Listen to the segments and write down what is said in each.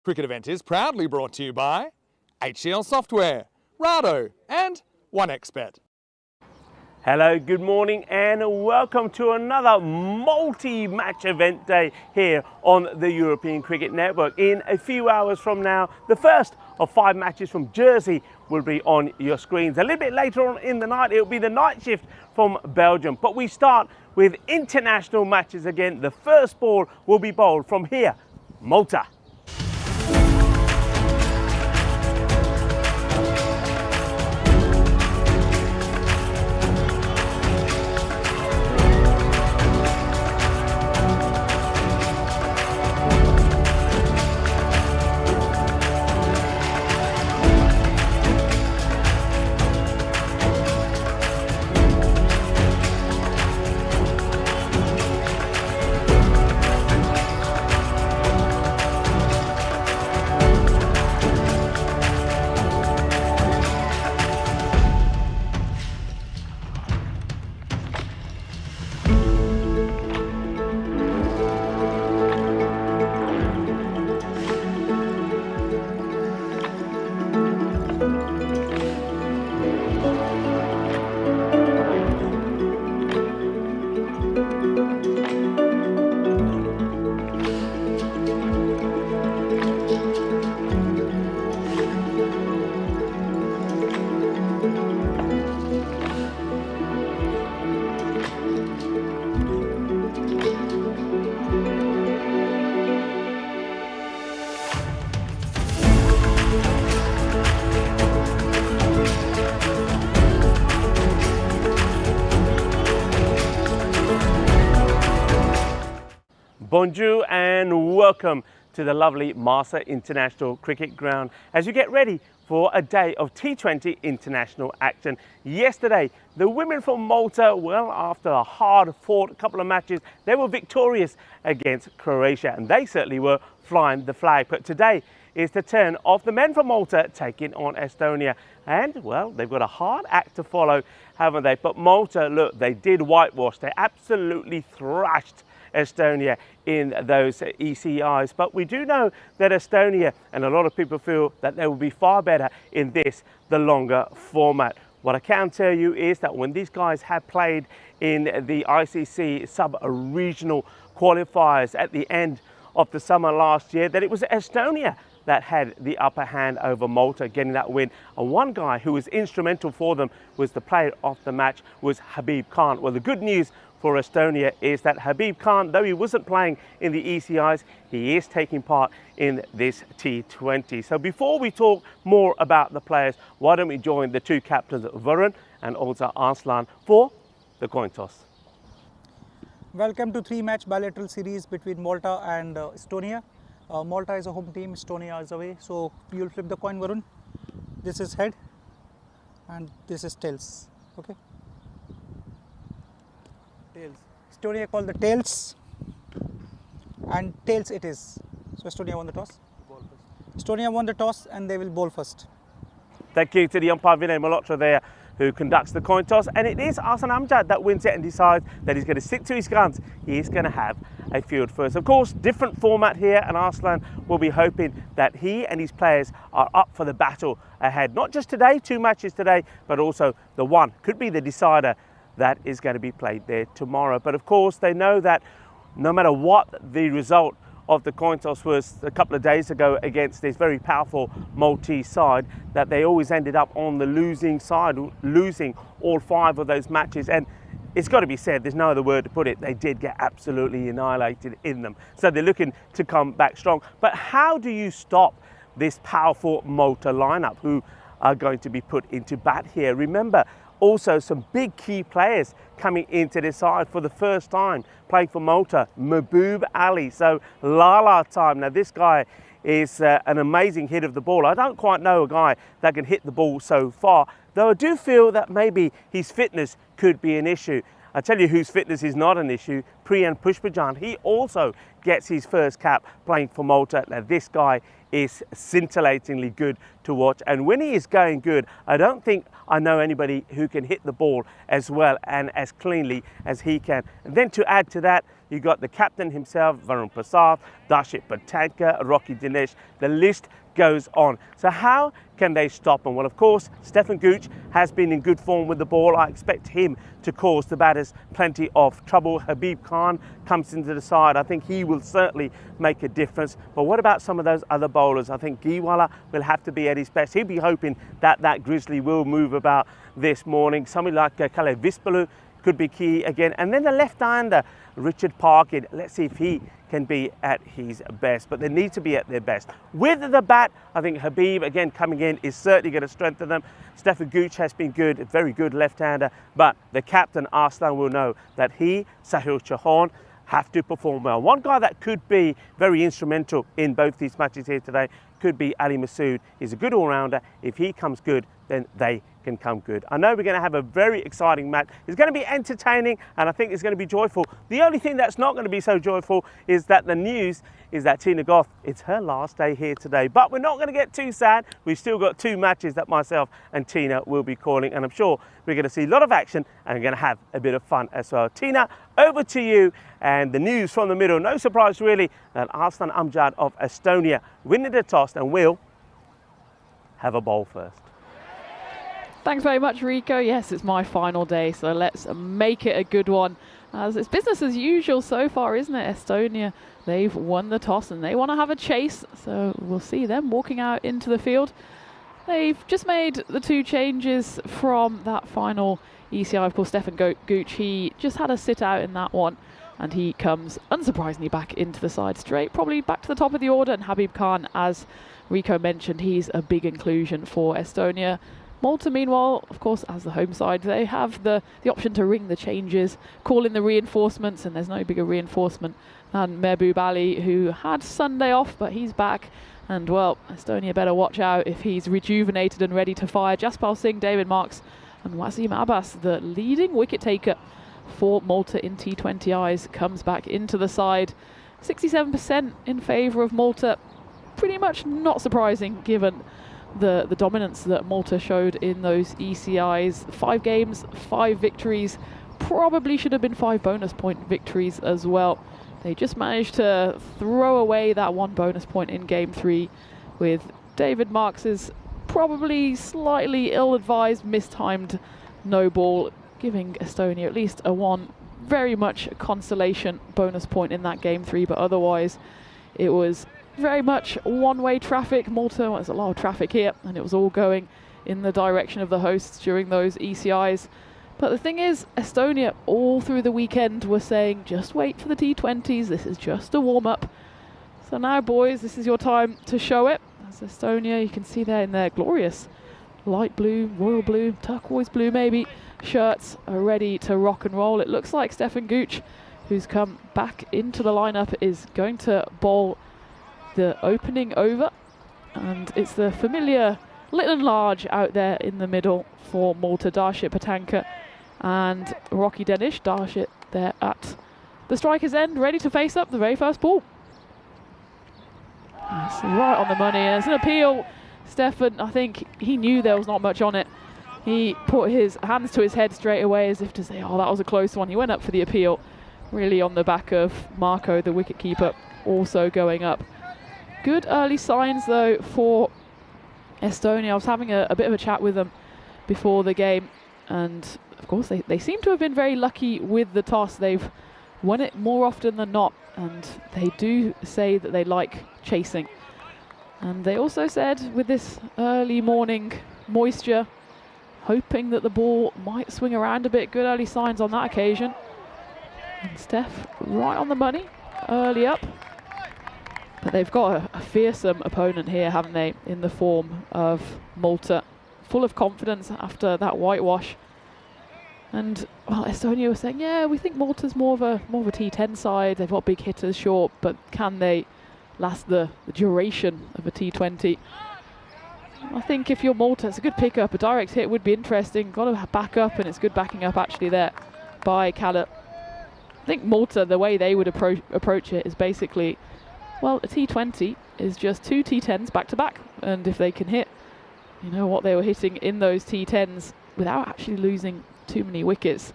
Cricket Event is proudly brought to you by HCL Software, Rado and 1xBet. Hello, good morning and welcome to another multi-match event day here on the European Cricket Network. In a few hours from now, the first of 5 matches from Jersey will be on your screens. A little bit later on in the night, it will be the night shift from Belgium. But we start with international matches again. The first ball will be bowled from here, Malta. Bonjour and welcome to the lovely Marsa International Cricket Ground as you get ready for a day of T20 international action. Yesterday, the women from Malta, well, after a hard-fought couple of matches, they were victorious against Croatia, and they certainly were flying the flag. But today is the turn of the men from Malta taking on Estonia. And, well, they've got a hard act to follow, haven't they? But Malta, look, they did whitewash. They absolutely thrashed Estonia in those ECIs. But we do know that Estonia, and a lot of people feel that they will be far better in this, the longer format. What I can tell you is that when these guys have played in the ICC sub-regional qualifiers at the end of the summer last year, that it was Estonia that had the upper hand over Malta, getting that win. And one guy who was instrumental for them was the player of the match, was Habib Khan. Well, the good news for Estonia is that Habib Khan, though he wasn't playing in the ECIs, he is taking part in this T20. So before we talk more about the players, why don't we join the two captains, Varun and also Arslan, for the coin toss. Welcome to 3-match bilateral series between Malta and Estonia. Malta is a home team, Estonia is away. So you'll flip the coin, Varun. This is head and this is tails. Okay. Tails. Estonia called the tails, and tails it is. So Estonia won the toss. Estonia won the toss and they will bowl first. Thank you to the umpire Vinay Malhotra there, who conducts the coin toss, and it is Ahsan Amjad that wins it and decides that he's going to stick to his guns. He is going to have a field first. Of course, different format here, and Arslan will be hoping that he and his players are up for the battle ahead. Not just today, 2 matches today, but also the one could be the decider that is going to be played there tomorrow. But of course, they know that no matter what the result of the coin toss was a couple of days ago against this very powerful Maltese side, that they always ended up on the losing side, losing all 5 of those matches. And it's got to be said, there's no other word to put it, they did get absolutely annihilated in them. So they're looking to come back strong. But how do you stop this powerful Malta lineup who are going to be put into bat here? Remember, also some big key players coming into this side for the first time, playing for Malta, Mahbub Ali. So Lala time. Now this guy is an amazing hit of the ball. I don't quite know a guy that can hit the ball so far, though I do feel that maybe his fitness could be an issue. I tell you whose fitness is not an issue, Priyan Pushpajan. He also gets his first cap playing for Malta. Now this guy is scintillatingly good to watch, and when he is going good, I don't think I know anybody who can hit the ball as well and as cleanly as he can. And then to add to that, You got the captain himself, Varun Prasad, Darshit Patanka, Rocky Dinesh. The list goes on. So how can they stop him? Well, of course, Stefan Gooch has been in good form with the ball. I expect him to cause the batters plenty of trouble. Habib Khan comes into the side. I think he will certainly make a difference. But what about some of those other bowlers? I think Giwala will have to be at his best. He'll be hoping that that Grizzly will move about this morning. Somebody like Kale Vispalu could be key again. And then the left-hander, Richard Parkin. Let's see if he can be at his best, but they need to be at their best. With the bat, I think Habib, again, coming in is certainly going to strengthen them. Stefan Gooch has been good, a very good left-hander, but the captain, Arslan, will know that he, Sahil Chauhan, have to perform well. One guy that could be very instrumental in both these matches here today could be Ali Masood. He's a good all-rounder. If he comes good, then they can come good. I know we're going to have a very exciting match. It's going to be entertaining, and I think it's going to be joyful. The only thing that's not going to be so joyful is that the news is that Tina Goth, it's her last day here today. But we're not going to get too sad. We've still got 2 matches that myself and Tina will be calling, and I'm sure we're going to see a lot of action and we're going to have a bit of fun as well. Tina, over to you, and the news from the middle. No surprise really that Arslan Amjad of Estonia winning the toss and will have a bowl first. Thanks very much, Rico. Yes, it's my final day, so let's make it a good one. As it's business as usual so far, isn't it? Estonia, they've won the toss and they want to have a chase, so we'll see them walking out into the field. They've just made the 2 changes from that final ECI. Of course, Stefan Gooch, he just had a sit out in that one, and he comes, unsurprisingly, back into the side straight, probably back to the top of the order. And Habib Khan, as Rico mentioned, he's a big inclusion for Estonia. Malta, meanwhile, of course, as the home side, they have the option to ring the changes, call in the reinforcements, and there's no bigger reinforcement than Mehboob Ali, who had Sunday off, but he's back. And, well, Estonia better watch out if he's rejuvenated and ready to fire. Jaspal Singh, David Marks, and Wasim Abbas, the leading wicket taker for Malta in T20Is, comes back into the side. 67% in favour of Malta. Pretty much not surprising given the dominance that Malta showed in those ECIs. 5 games, 5 victories. Probably should have been 5 bonus point victories as well. They just managed to throw away that 1 bonus point in game 3 with David Marks's probably slightly ill-advised, mistimed no ball, giving Estonia at least a 1 very much consolation bonus point in that game 3, but otherwise it was very much one-way traffic. Malta, well, there's a lot of traffic here, and it was all going in the direction of the hosts during those ECIs. But the thing is, Estonia all through the weekend were saying, just wait for the T20s, this is just a warm-up. So now, boys, this is your time to show it. As Estonia, you can see there in their glorious light blue, royal blue, turquoise blue maybe, shirts are ready to rock and roll. It looks like Stefan Gooch, who's come back into the lineup, is going to bowl the opening over, and it's the familiar little and large out there in the middle for Malta, Darshit Patanka and Rocky Dinesh. Darshit there at the striker's end, ready to face up the very first ball. That's right on the money, and it's an appeal. Stefan, I think he knew there was not much on it. He put his hands to his head straight away as if to say, oh, that was a close one. He went up for the appeal, really on the back of Marco, the wicketkeeper, also going up. Good early signs, though, for Estonia. I was having a bit of a chat with them before the game, and of course they seem to have been very lucky with the toss. They've won it more often than not, and they do say that they like chasing. And they also said with this early morning moisture, hoping that the ball might swing around a bit. Good early signs on that occasion. And Steph right on the money, early up. But they've got a fearsome opponent here, haven't they, in the form of Malta. Full of confidence after that whitewash. And, well, Estonia was saying, yeah, we think Malta's more of a T10 side. They've got big hitters short, but can they last the duration of a T20? I think if you're Malta, it's a good pickup. A direct hit would be interesting. Got to back up, and it's good backing up actually there by Khaled. I think Malta, the way they would approach it is basically, well, a T20 is just 2 T10s back to back, and if they can hit, you know, what they were hitting in those T10s without actually losing too many wickets,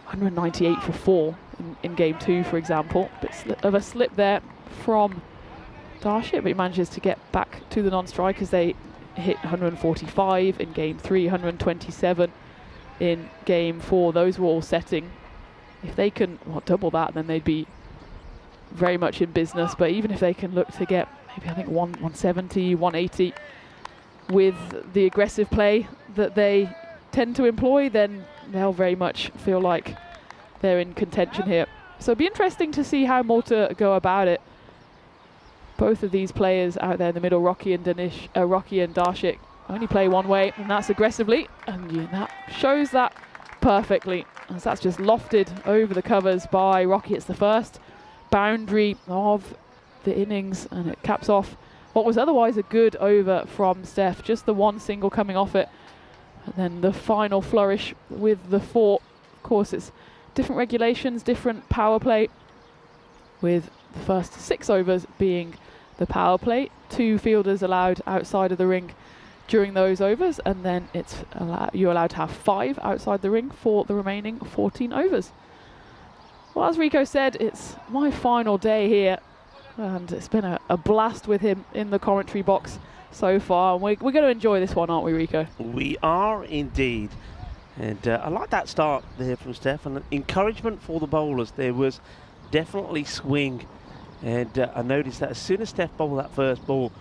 198 for 4 in game 2, for example. Bit of a slip there from Darshit, but he manages to get back to the non-strikers. They hit 145 in game 3, 127 in game 4. Those were all setting. If they can double that, then they'd be very much in business. But even if they can look to get maybe, I think, 170, 180 with the aggressive play that they tend to employ, then they'll very much feel like they're in contention here. So it'd be interesting to see how Malta go about it. Both of these players out there in the middle, Rocky and Darshit, only play one way, and that's aggressively, and that shows that perfectly, as that's just lofted over the covers by Rocky. It's the first boundary of the innings, and it caps off what was otherwise a good over from Steph. Just the one single coming off it, and then the final flourish with the 4. Of course, it's different regulations, different power play, with the first 6 overs being the power play. 2 fielders allowed outside of the ring during those overs, and then you're allowed to have 5 outside the ring for the remaining 14 overs. Well, as Rico said, it's my final day here, and it's been a blast with him in the commentary box so far. And we're going to enjoy this one, aren't we, Rico? We are indeed. And I like that start there from Steph, and encouragement for the bowlers. There was definitely swing, and I noticed that as soon as Steph bowled that first ball,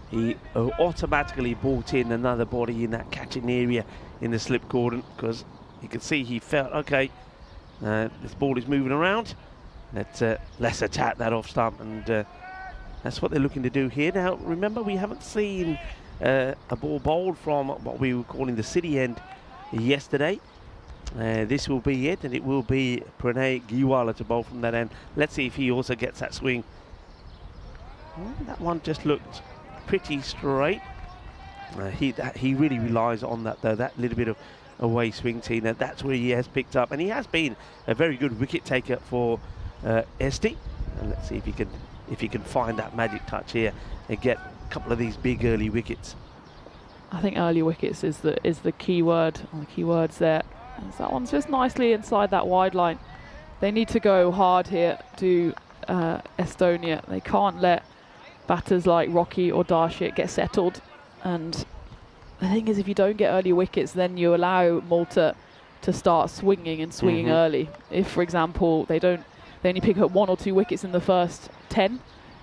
he automatically brought in another body in that catching area in the slip cordon, because you could see he felt, okay, this ball is moving around, let's attack that off stump, and that's what they're looking to do here. Now remember, we haven't seen a ball bowled from what we were calling the city end yesterday. This will be it, and it will be Pranay Giwala to bowl from that end. Let's see if he also gets that swing. That one just looked pretty straight. He really relies on that, though, that little bit of away swing, Tina. That's where he has picked up, and he has been a very good wicket taker for Esti. And let's see if he can find that magic touch here and get a couple of these big early wickets. I think early wickets is the key word, or the key words there. As that one's just nicely inside that wide line. They need to go hard here to Estonia. They can't let batters like Rocky or Darshit get settled. And the thing is, if you don't get early wickets, then you allow Malta to start swinging and swinging early. If, for example, they only pick up 1 or 2 wickets in the first 10,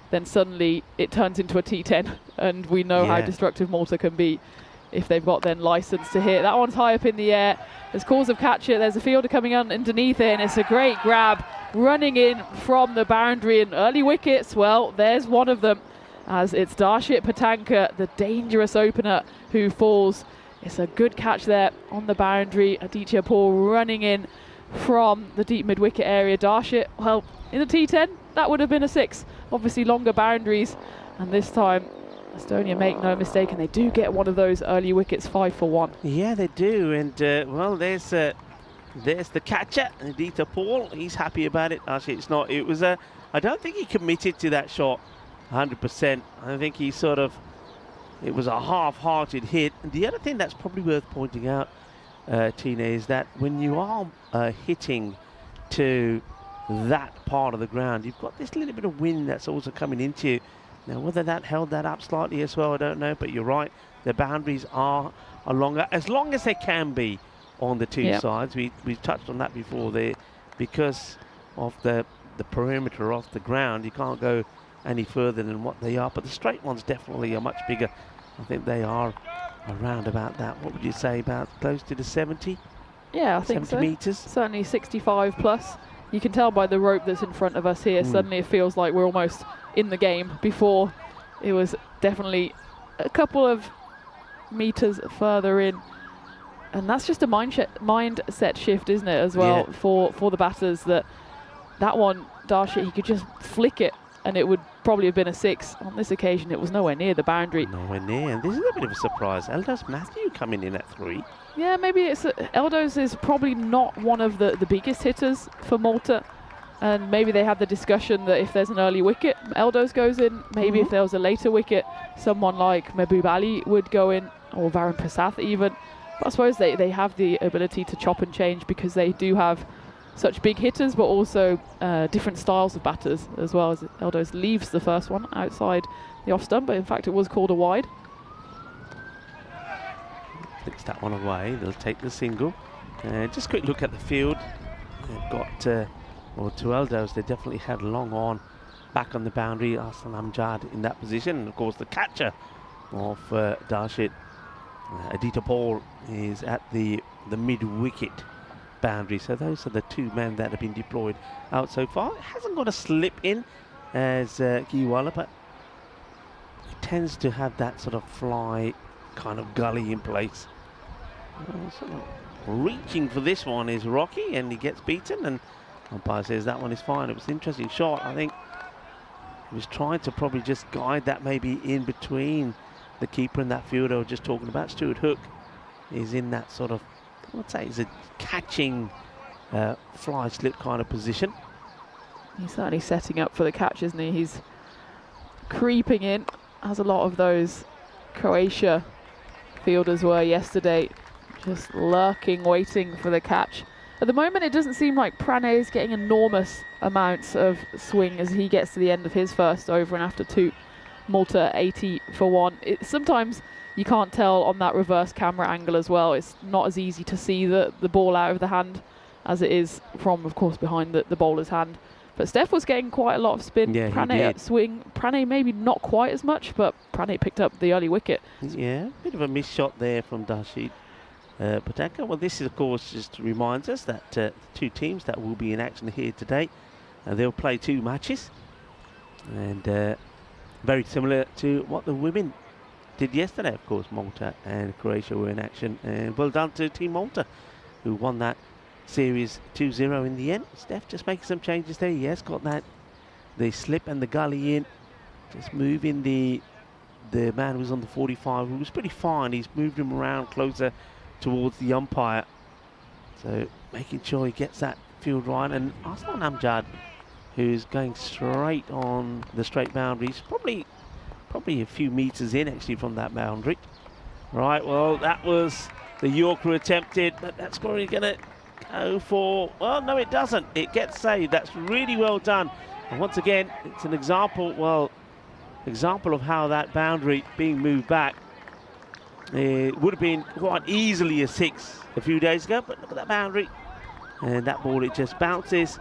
then suddenly it turns into a T10, and we know how destructive Malta can be if they've got then license to hit. That one's high up in the air. There's cause of catch it. There's a fielder coming underneath it, and it's a great grab running in from the boundary. And early wickets, well, there's one of them, as it's Darshit Patanka, the dangerous opener, who falls. It's a good catch there on the boundary. Aditya Paul running in from the deep mid-wicket area. Darshit, well, in the T10, that would have been a 6. Obviously longer boundaries, and this time Estonia make no mistake, and they do get one of those early wickets, 5 for 1. Yeah, they do, and well, there's the catcher, Aditya Paul. He's happy about it. Actually, it's not. It was I don't think he committed to that shot 100%. I think he it was a half-hearted hit. And the other thing that's probably worth pointing out, Tina, is that when you are hitting to that part of the ground, you've got this little bit of wind that's also coming into you. Now, whether that held that up slightly as well, I don't know, but you're right. The boundaries are longer, as long as they can be on the two sides. We've touched on that before. Because of the perimeter of the ground, you can't go any further than what they are. But the straight ones definitely are much bigger. I think they are around about that. What would you say, about close to the 70? Yeah, I think 70 so. meters? Certainly 65 plus. You can tell by the rope that's in front of us here. Suddenly it feels like we're almost in the game. Before, it was definitely a couple of meters further in. And that's just a mindset shift, isn't it, as well, for the batters, that one, Darshit, he could just flick it and it would probably have been a 6. On this occasion, it was nowhere near the boundary. Nowhere near. And this is a bit of a surprise. Eldos Matthew coming in at 3. Yeah, maybe it's Eldos is probably not one of the biggest hitters for Malta, and maybe they had the discussion that if there's an early wicket, Eldos goes in. Maybe if there was a later wicket, someone like Mehboob Ali would go in, or Varun Prasath even. But I suppose they have the ability to chop and change, because they do have such big hitters, but also different styles of batters as well. As Eldos leaves the first one outside the off stump, but in fact it was called a wide. Flicks that one away. They'll take the single. Just a quick look at the field. They've got, well, to Eldos, they definitely had long on back on the boundary. Arslan Amjad in that position. And of course, the catcher of Darshid, Adita Paul, is at the mid-wicket boundary. So those are the two men that have been deployed out so far. It hasn't got a slip in as Giwala, but he tends to have that sort of fly kind of gully in place. Sort of reaching for this one is Rocky, and he gets beaten, and umpire says that one is fine. It was an interesting shot. I think he was trying to probably just guide that maybe in between the keeper and that fielder. We're just talking about Stuart Hook is in that sort of, I would say, is a catching fly slip kind of position. He's certainly setting up for the catch, isn't he? He's creeping in, as a lot of those Croatia fielders were yesterday, just lurking, waiting for the catch. At the moment, it doesn't seem like Pranay is getting enormous amounts of swing as he gets to the end of his first over, and after two, Malta 80 for 1. Sometimes you can't tell on that reverse camera angle as well. It's not as easy to see the ball out of the hand as it is from, of course, behind the bowler's hand. But Steph was getting quite a lot of spin. Yeah, Pranay at swing. Pranay maybe not quite as much, but Pranay picked up the early wicket. Yeah, bit of a missed shot there from Darshid Pataka. Well, this is, of course, just reminds us that two teams that will be in action here today, they'll play 2 matches, and very similar to what the women did yesterday. Of course, Malta and Croatia were in action, and well done to Team Malta, who won that series 2-0 in the end. Steph just making some changes there. Yes, got that, the slip and the gully in, just moving the man who was on the 45, who was pretty fine. He's moved him around closer towards the umpire, so making sure he gets that field right. And Arslan Amjad, who's going straight on the straight boundaries, probably a few meters in actually from that boundary. Right, well, that was the Yorker attempted, but that's probably going to go for, well, no, it doesn't. It gets saved. That's really well done. And once again, it's an example of how that boundary being moved back, it would have been quite easily a 6 a few days ago, but look at that boundary. And that ball, it just bounces,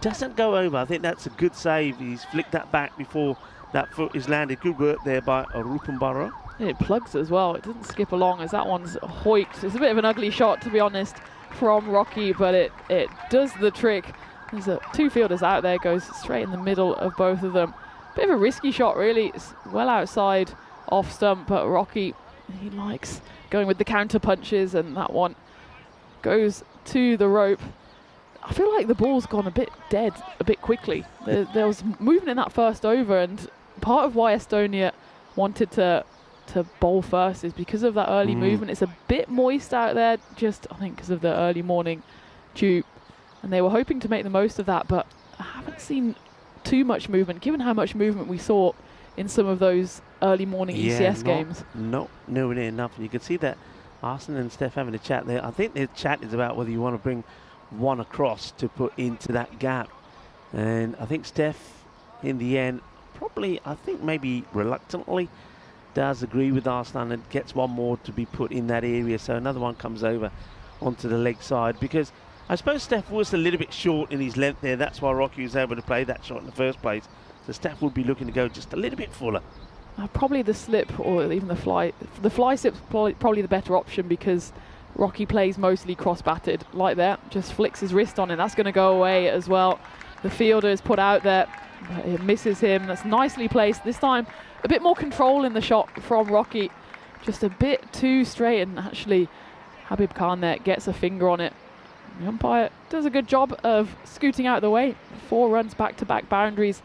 doesn't go over. I think that's a good save. He's flicked that back before that foot is landed. Good work there by Rupam Barra. It plugs as well. It doesn't skip along as that one's hoiked. It's a bit of an ugly shot, to be honest, from Rocky, but it does the trick. There's 2 fielders out there, goes straight in the middle of both of them. Bit of a risky shot, really. It's well outside off stump, but Rocky, he likes going with the counter punches, and that one goes to the rope. I feel like the ball's gone a bit dead a bit quickly. There was movement in that first over, and part of why Estonia wanted to bowl first is because of that early movement. It's a bit moist out there, just I think because of the early morning dew, and they were hoping to make the most of that, but I haven't seen too much movement given how much movement we saw in some of those early morning ECS games. No, nowhere near enough. And you can see that Arslan and Steph having a chat there. I think the chat is about whether you want to bring one across to put into that gap, and I think Steph in the end probably, I think maybe reluctantly, does agree with Arslan and gets one more to be put in that area, so another one comes over onto the leg side, because I suppose Steph was a little bit short in his length there. That's why Rocky was able to play that shot in the first place. So Steph would be looking to go just a little bit fuller. Probably the slip or even the fly. The fly slip's probably the better option, because Rocky plays mostly cross-batted like that. Just flicks his wrist on it. That's going to go away as well. The fielder is put out there. It misses him. That's nicely placed. This time, a bit more control in the shot from Rocky. Just a bit too straight, and actually Habib Khan there gets a finger on it. The umpire does a good job of scooting out of the way. 4 runs back-to-back boundaries.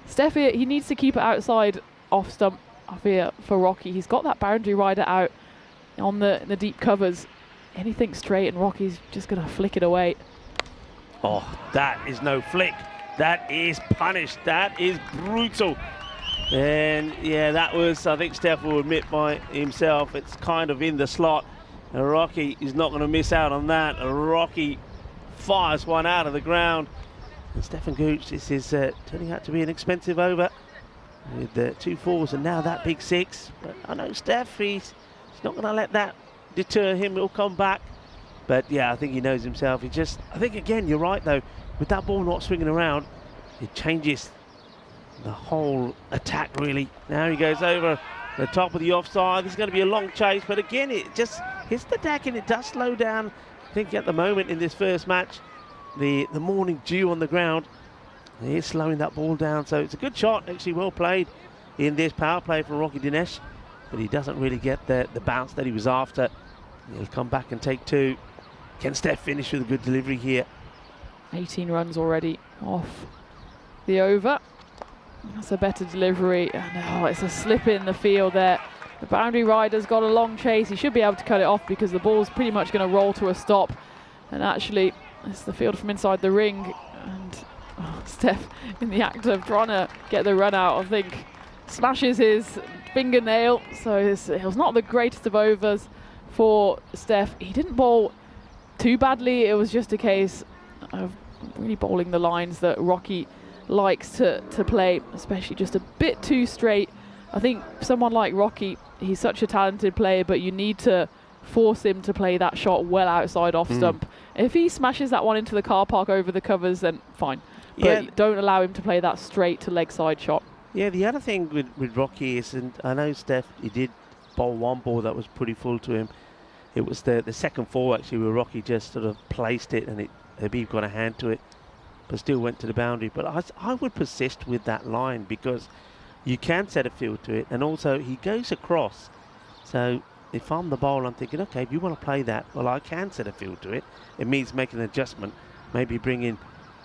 Steph here, he needs to keep it outside off stump here for Rocky. He's got that boundary rider out on the deep covers. Anything straight, and Rocky's just going to flick it away. Oh, that is no flick. That is punished. That is brutal. And yeah, that was, I think Steph will admit by himself, it's kind of in the slot. And Rocky is not going to miss out on that. Rocky fires one out of the ground. And Stefan Gooch, this is turning out to be an expensive over with 2 fours and now that big 6. But I know Steph, he's not going to let that deter him. He'll come back. But yeah, I think he knows himself. I think again, you're right though, with that ball not swinging around, it changes the whole attack really. Now he goes over the top of the offside. There's going to be a long chase, but again, it just hits the deck and it does slow down. I think at the moment in this first match, the morning dew on the ground is slowing that ball down. So it's a good shot, actually well played in this power play from Rocky Dinesh, but he doesn't really get the bounce that he was after. He'll come back and take 2. Can Steph finish with a good delivery here? 18 runs already off the over. That's a better delivery. No, it's a slip in the field there. The boundary rider's got a long chase. He should be able to cut it off because the ball's pretty much going to roll to a stop. And actually, it's the field from inside the ring. And Steph, in the act of trying to get the run out, I think smashes his fingernail. So it was not the greatest of overs for Steph. He didn't bowl too badly. It was just a case of really bowling the lines that Rocky likes to play, especially just a bit too straight. I think someone like Rocky, he's such a talented player, but you need to force him to play that shot well outside off stump. If he smashes that one into the car park over the covers, then fine. But don't allow him to play that straight to leg side shot. Yeah, the other thing with Rocky is, and I know Steph, he did bowl one ball that was pretty full to him. It was the second 4 actually where Rocky just sort of placed it and Habib got a hand to it, but still went to the boundary. But I would persist with that line because you can set a field to it, and also he goes across. So if I'm the bowler, I'm thinking, okay, if you want to play that, well, I can set a field to it. It means making an adjustment, maybe bringing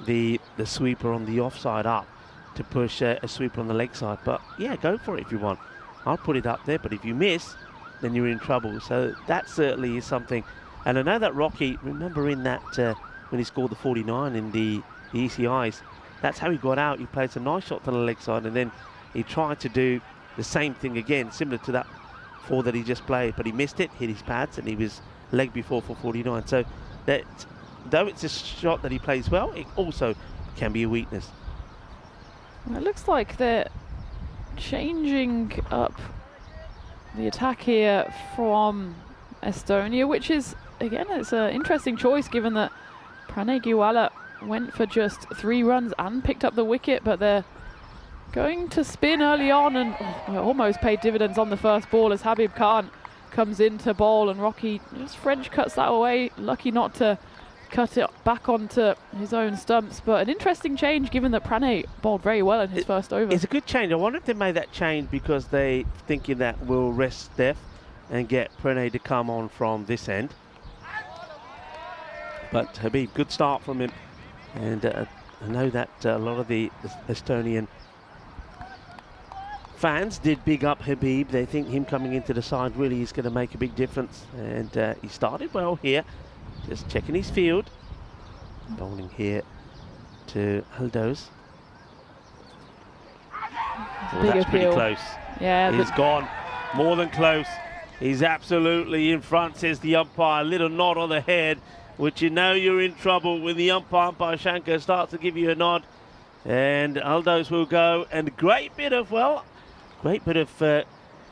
the sweeper on the offside up to push a sweeper on the leg side. But yeah, go for it if you want. I'll put it up there, but if you miss, then you're in trouble. So that certainly is something. And I know that Rocky, remember in that when he scored the 49 in the ECIs, that's how he got out. He played some nice shot to the leg side, and then he tried to do the same thing again, similar to that 4 that he just played, but he missed it, hit his pads, and he was leg before for 49. So that, though it's a shot that he plays well, it also can be a weakness. Well, it looks like they're changing up the attack here from Estonia, which is, again, it's an interesting choice given that Pranay Giwala went for just 3 runs and picked up the wicket, but they're going to spin early on, and almost paid dividends on the first ball as Habib Khan comes in to bowl, and Rocky just French cuts that away, lucky not to cut it back onto his own stumps. But an interesting change given that Pranay bowled very well in his first over. It's a good change. I wonder if they made that change because they thinking that we'll rest Steph and get Pranay to come on from this end. But Habib, good start from him, and I know that a lot of the Estonian fans did big up Habib. They think him coming into the side really is going to make a big difference, and he started well here, just checking his field. Bowling here to Haldos. Oh, that's pretty close. Yeah, he's gone more than close. He's absolutely in front, says the umpire. Little nod on the head, which you know you're in trouble when the umpire Shankar starts to give you a nod. And Haldos will go, and great bit of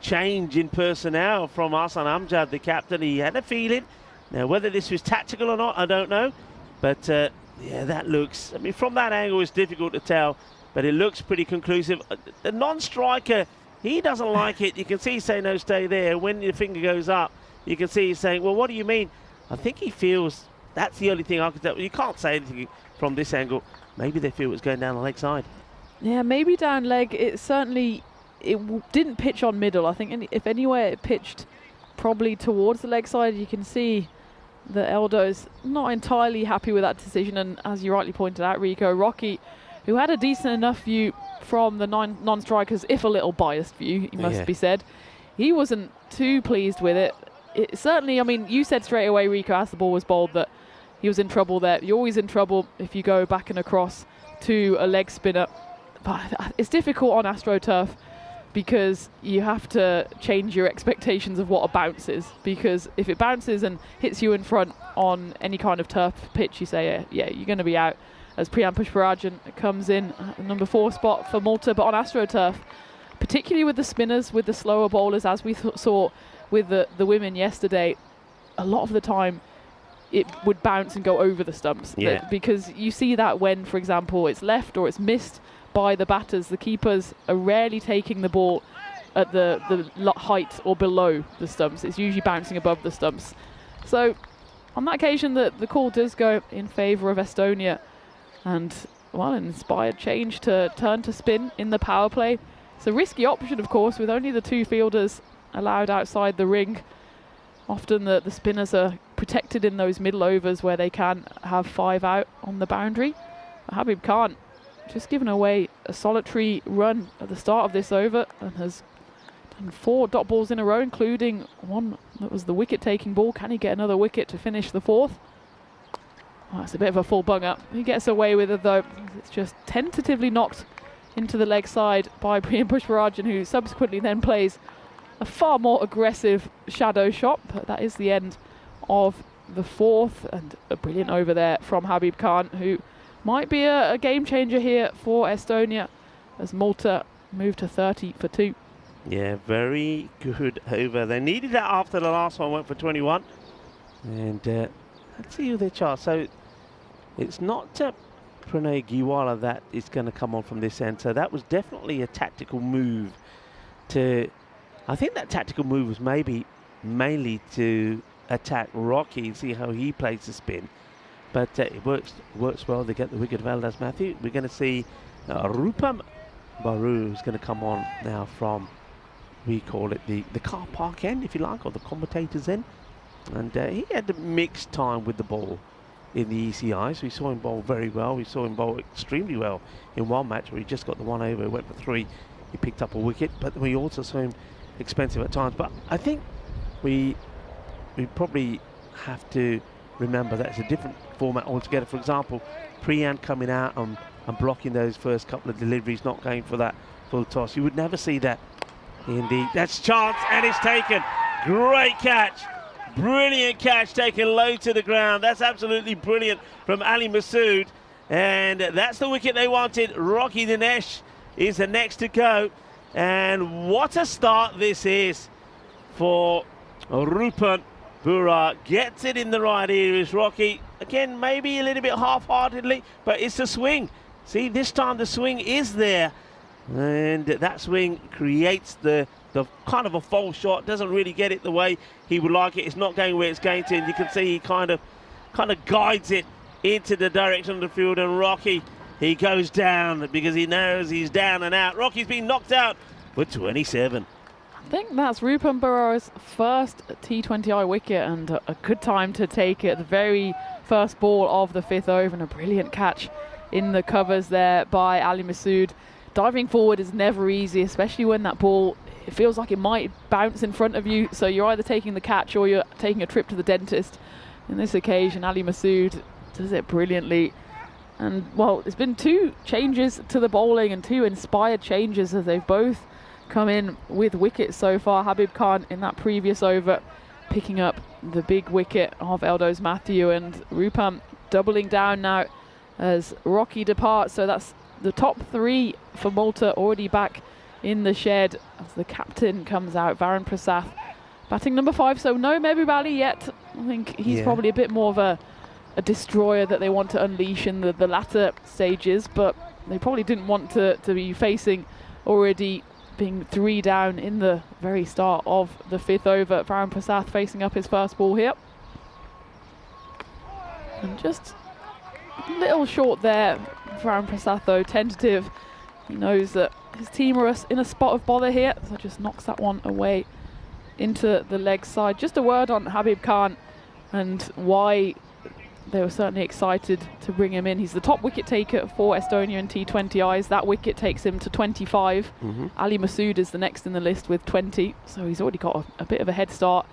change in personnel from Ahsan Amjad, the captain. He had a feeling. Now, whether this was tactical or not, I don't know. But, yeah, that looks... I mean, from that angle, it's difficult to tell. But it looks pretty conclusive. The non-striker, he doesn't like it. You can see he's saying, no, stay there. When your finger goes up, you can see he's saying, well, what do you mean? I think he feels... That's the only thing I can tell. You can't say anything from this angle. Maybe they feel it's going down the leg side. Yeah, maybe down leg. It certainly... It didn't pitch on middle. I think if anywhere it pitched probably towards the leg side. You can see that Eldo's not entirely happy with that decision, and as you rightly pointed out, Rico, Rocky, who had a decent enough view from the non-strikers, if a little biased view, it must be said, he wasn't too pleased with it. It certainly, I mean, you said straight away, Rico, as the ball was bowled, that he was in trouble there. You're always in trouble if you go back and across to a leg spinner. But it's difficult on AstroTurf because you have to change your expectations of what a bounce is. Because if it bounces and hits you in front on any kind of turf pitch, you say, yeah, you're going to be out. As Priyan Pushparajan comes in at the number 4 spot for Malta, but on AstroTurf, particularly with the spinners, with the slower bowlers, as we saw with the women yesterday, a lot of the time it would bounce and go over the stumps. Because you see that when, for example, it's left or it's missed by the batters, the keepers are rarely taking the ball at the height or below the stumps. It's usually bouncing above the stumps. So on that occasion, the call does go in favour of Estonia, and well, an inspired change to turn to spin in the power play. It's a risky option, of course, with only the 2 fielders allowed outside the ring. Often the spinners are protected in those middle overs where they can have 5 out on the boundary. Habib Khan just given away a solitary run at the start of this over and has done 4 dot balls in a row, including one that was the wicket-taking ball. Can he get another wicket to finish the 4th? Oh, it's a bit of a full bung up. He gets away with it though. It's just tentatively knocked into the leg side by Priyan Pushparajan, who subsequently then plays a far more aggressive shadow shot. But that is the end of the 4th, and a brilliant over there from Habib Khan, who might be a game changer here for Estonia as Malta move to 30 for 2. Yeah, very good over. They needed that after the last one went for 21. And let's see who they chart. So it's not Pranay Giwala that is going to come on from this end. So that was definitely a tactical move I think that tactical move was maybe mainly to attack Rocky and see how he plays the spin. But it works well. They get the wicket of Eldas Matthew. We're going to see Rupam Baru, who's going to come on now from, we call it the car park end, if you like, or the commentator's end. And he had a mixed time with the ball in the ECI, so we saw him bowl very well. We saw him bowl extremely well in one match where he just got the 1 over, went for 3. He picked up a wicket, but we also saw him expensive at times. But I think we probably have to remember that it's a different format altogether. For example, Priyan coming out and blocking those first couple of deliveries, not going for that full toss. You would never see that. Indeed, that's chance, and it's taken. Great catch. Brilliant catch, taken low to the ground. That's absolutely brilliant from Ali Masood. And that's the wicket they wanted. Rocky Dinesh is the next to go. And what a start this is for Rupan Bura. Gets it in the right areas. Rocky, again, maybe a little bit half-heartedly, but it's the swing. See, this time the swing is there. And that swing creates the kind of a false shot. Doesn't really get it the way he would like it. It's not going where it's going to. And you can see he kind of guides it into the direction of the field. And Rocky, he goes down because he knows he's down and out. Rocky's been knocked out for 27. I think that's Rupam Burro's first T20I wicket, and a good time to take it. The very first ball of the 5th over, and a brilliant catch in the covers there by Ali Masood. Diving forward is never easy, especially when that ball, it feels like it might bounce in front of you, so you're either taking the catch or you're taking a trip to the dentist. In this occasion, Ali Masood does it brilliantly. And, well, there's been 2 changes to the bowling and 2 inspired changes as they've both come in with wickets so far. Habib Khan in that previous over picking up the big wicket of Eldos Matthew, and Rupam doubling down now as Rocky departs. So that's the top 3 for Malta already back in the shed as the captain comes out. Varun Prasath batting number 5, so no Mehboob Ali yet. I think he's probably a bit more of a destroyer that they want to unleash in the latter stages, but they probably didn't want to be facing already being 3 down in the very start of the 5th over. Varun Prasath facing up his first ball here. And just a little short there. Varun Prasath though, tentative. He knows that his team are in a spot of bother here, so just knocks that one away into the leg side. Just a word on Habib Khan and why they were certainly excited to bring him in. He's the top wicket taker for Estonia in T20Is. That wicket takes him to 25. Ali Masood is the next in the list with 20, so he's already got a bit of a head start.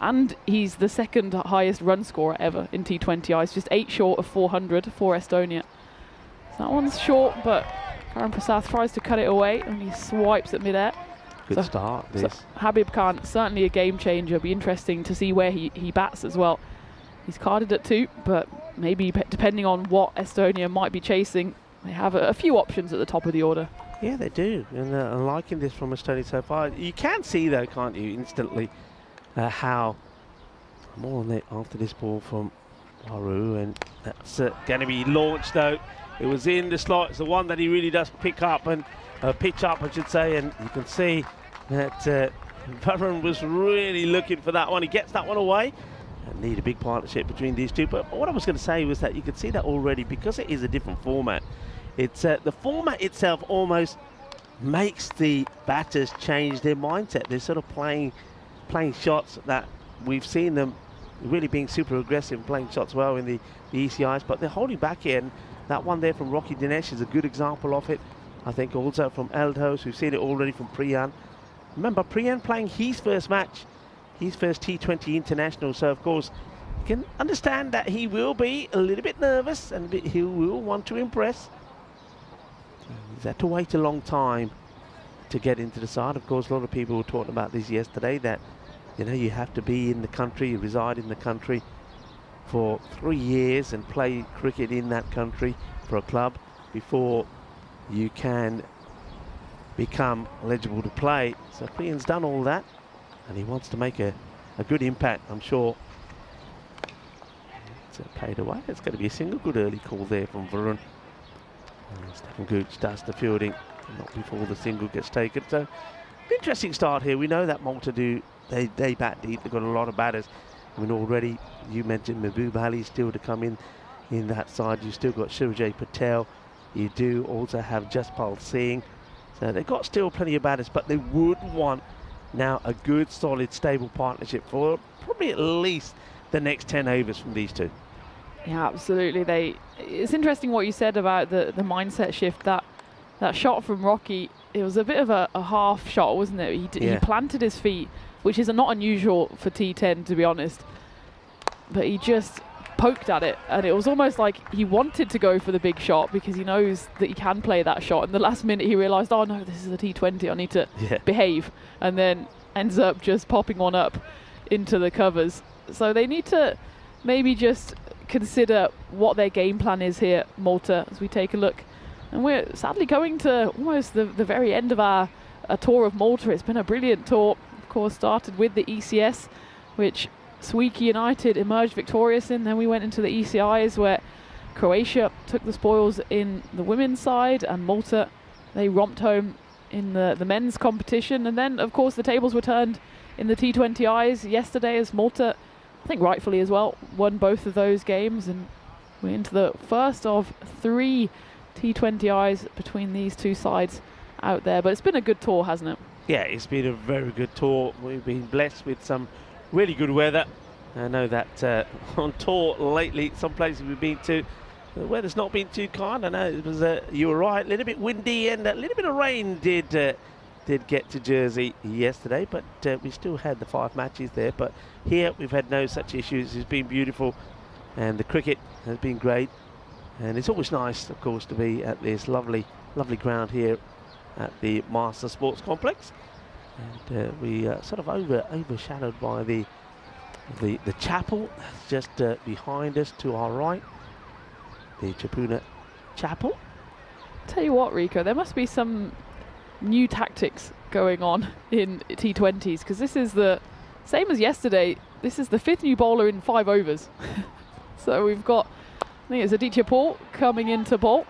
And he's the 2nd highest run scorer ever in T20Is, just 8 short of 400 for Estonia. So that one's short, but Varun Prasath tries to cut it away and he swipes at mid-air. Good start, this. So Habib Khan, certainly a game changer. Be interesting to see where he bats as well. He's carded at 2, but maybe depending on what Estonia might be chasing, they have a few options at the top of the order. Yeah, they do, and I'm liking this from Estonia so far. You can see, though, can't you, instantly, how more on it after this ball from Waru, and that's going to be launched, though. It was in the slot. It's the one that he really does pick up and pitch up, I should say, and you can see that Varun was really looking for that one. He gets that one away. And need a big partnership between these two. But what I was going to say was that you could see that already, because it is a different format. It's the format itself almost makes the batters change their mindset. They're sort of playing shots that we've seen them really being super aggressive, playing shots well in the ECIs, but they're holding back here. And that one there from Rocky Dinesh is a good example of it. I think also from Eldhos, we've seen it already from Priyan. Remember, Priyan playing his first match, his first T20 international, so of course you can understand that he will be a little bit nervous and he will want to impress. He's had to wait a long time to get into the side. Of course, a lot of people were talking about this yesterday, that you have to be in the country, reside in the country for 3 years and play cricket in that country for a club before you can become eligible to play. So Priyan's done all that, and he wants to make a good impact, I'm sure. It's played away. It's going to be a single. Good early call there from Varun. Stefan Gooch does the fielding, not before the single gets taken. So, interesting start here. We know that Malta they bat deep. They've got a lot of batters. I mean, already you mentioned Mahbub Ali still to come in that side. You've still got Surajay Patel. You do also have Jaspal Singh. So they've got still plenty of batters, but they would want now a good, solid, stable partnership for probably at least the next 10 overs from these two. Yeah, absolutely. It's interesting what you said about the mindset shift. That shot from Rocky, it was a bit of a half shot, wasn't it? He planted his feet, which is not unusual for T10, to be honest. But he just poked at it, and it was almost like he wanted to go for the big shot because he knows that he can play that shot. And the last minute he realised, oh no, this is a T20, I need to behave, and then ends up just popping one up into the covers. So they need to maybe just consider what their game plan is here, Malta, as we take a look. And we're sadly going to almost the very end of our tour of Malta. It's been a brilliant tour. Of course, started with the ECS, which Swiki United emerged victorious in. Then we went into the ECIs, where Croatia took the spoils in the women's side, and Malta, they romped home in the men's competition. And then, of course, the tables were turned in the T20Is yesterday, as Malta, I think rightfully as well, won both of those games. And we're into the first of 3 T20Is between these two sides out there. But it's been a good tour, hasn't it? Yeah, it's been a very good tour. We've been blessed with some really good weather. I know that on tour lately, some places we've been to, the weather's not been too kind. I know it was, you were right, a little bit windy, and a little bit of rain did get to Jersey yesterday, but we still had the 5 matches there. But here we've had no such issues. It's been beautiful, and the cricket has been great. And it's always nice, of course, to be at this lovely ground here at the Master Sports Complex. And we sort of overshadowed by the chapel just behind us to our right, the Chapuna Chapel. Tell you what, Rico, there must be some new tactics going on in T20s, because this is the same as yesterday. This is the 5th new bowler in 5 overs. So we've got, I think it's Aditya Paul coming into bowl.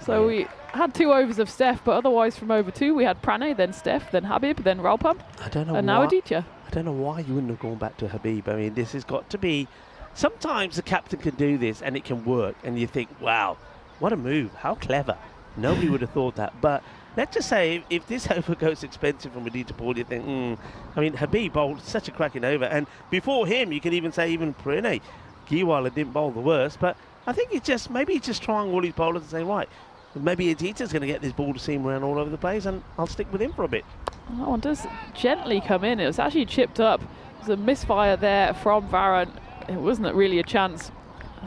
So we had 2 overs of Steph, but otherwise from over 2 we had Pranay, then Steph, then Habib, then Ralpam, and now Aditya. I don't know why you wouldn't have gone back to Habib. I mean, this has got to be, sometimes the captain can do this and it can work, and you think, wow, what a move, how clever. Nobody would have thought that. But let's just say if this over goes expensive from Aditya Paul, you think, I mean, Habib bowled such a cracking over, and before him you can even say even Pranay Giwala didn't bowl the worst. But I think maybe he's just trying all his bowlers and saying, right, maybe Aditya's going to get this ball to seam around all over the place, and I'll stick with him for a bit. That one does gently come in. It was actually chipped up. There's a misfire there from Varun. It wasn't really a chance.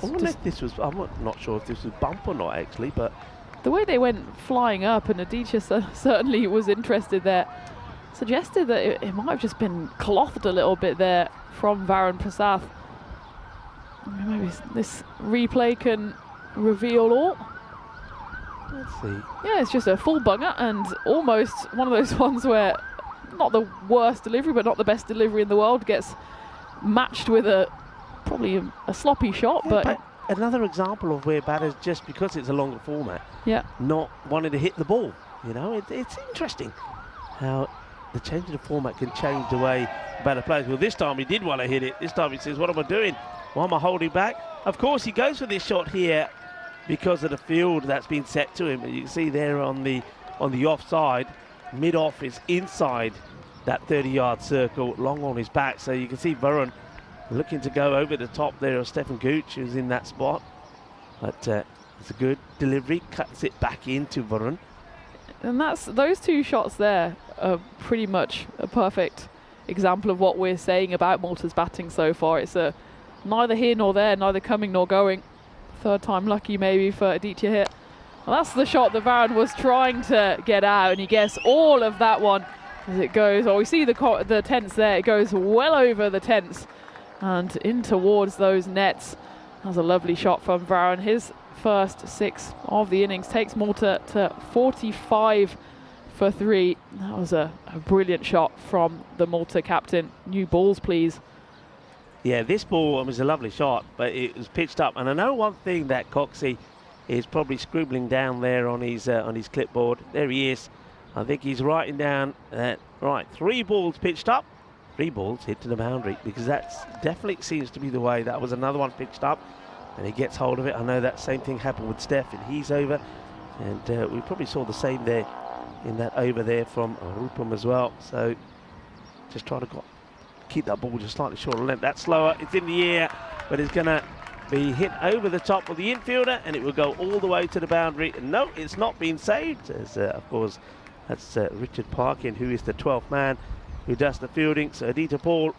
I wonder if this was, I'm not sure if this was bump or not actually, but the way they went flying up, and Aditya certainly was interested there. suggested that it might have just been clothed a little bit there from Varun Prasad. Maybe this replay can reveal all. Let's see. Yeah, it's just a full bunger and almost one of those ones where not the worst delivery, but not the best delivery in the world, gets matched with probably a sloppy shot. Yeah, but another example of where batters, just because it's a longer format, yeah, not wanting to hit the ball. You know, it's interesting how the change of the format can change the way batter plays. Well, this time he did want to hit it. This time he says, what am I doing? Why am I holding back? Of course, he goes for this shot here because of the field that's been set to him. You can see there on the offside, mid-off is inside that 30-yard circle, long on his back. So you can see Varun looking to go over the top there of Stefan Gooch, who's in that spot. But it's a good delivery, cuts it back into Varun. And those two shots there are pretty much a perfect example of what we're saying about Malta's batting so far. It's neither here nor there, neither coming nor going. Third time lucky maybe for Aditya here. Well, that's the shot that Varun was trying to get out, and he gets all of that one as it goes. Oh, we see the tents there. It goes well over the tents and in towards those nets. That was a lovely shot from Varun. His first 6 of the innings takes Malta to 45 for 3. That was a brilliant shot from the Malta captain. New balls, please. Yeah, this ball was a lovely shot, but it was pitched up. And I know one thing that Coxey is probably scribbling down there on his clipboard. There he is. I think he's writing down that, right, 3 balls pitched up, 3 balls hit to the boundary, because that definitely seems to be the way. That was another one pitched up, and he gets hold of it. I know that same thing happened with Steph, and he's over. And we probably saw the same there in that over there from Rupam as well. So just try to keep that ball just slightly short of length. That's slower, it's in the air, but it's gonna be hit over the top of the infielder, and it will go all the way to the boundary. And no, it's not been saved, as of course that's Richard Parkin, who is the 12th man who does the fielding. So Aditya Paul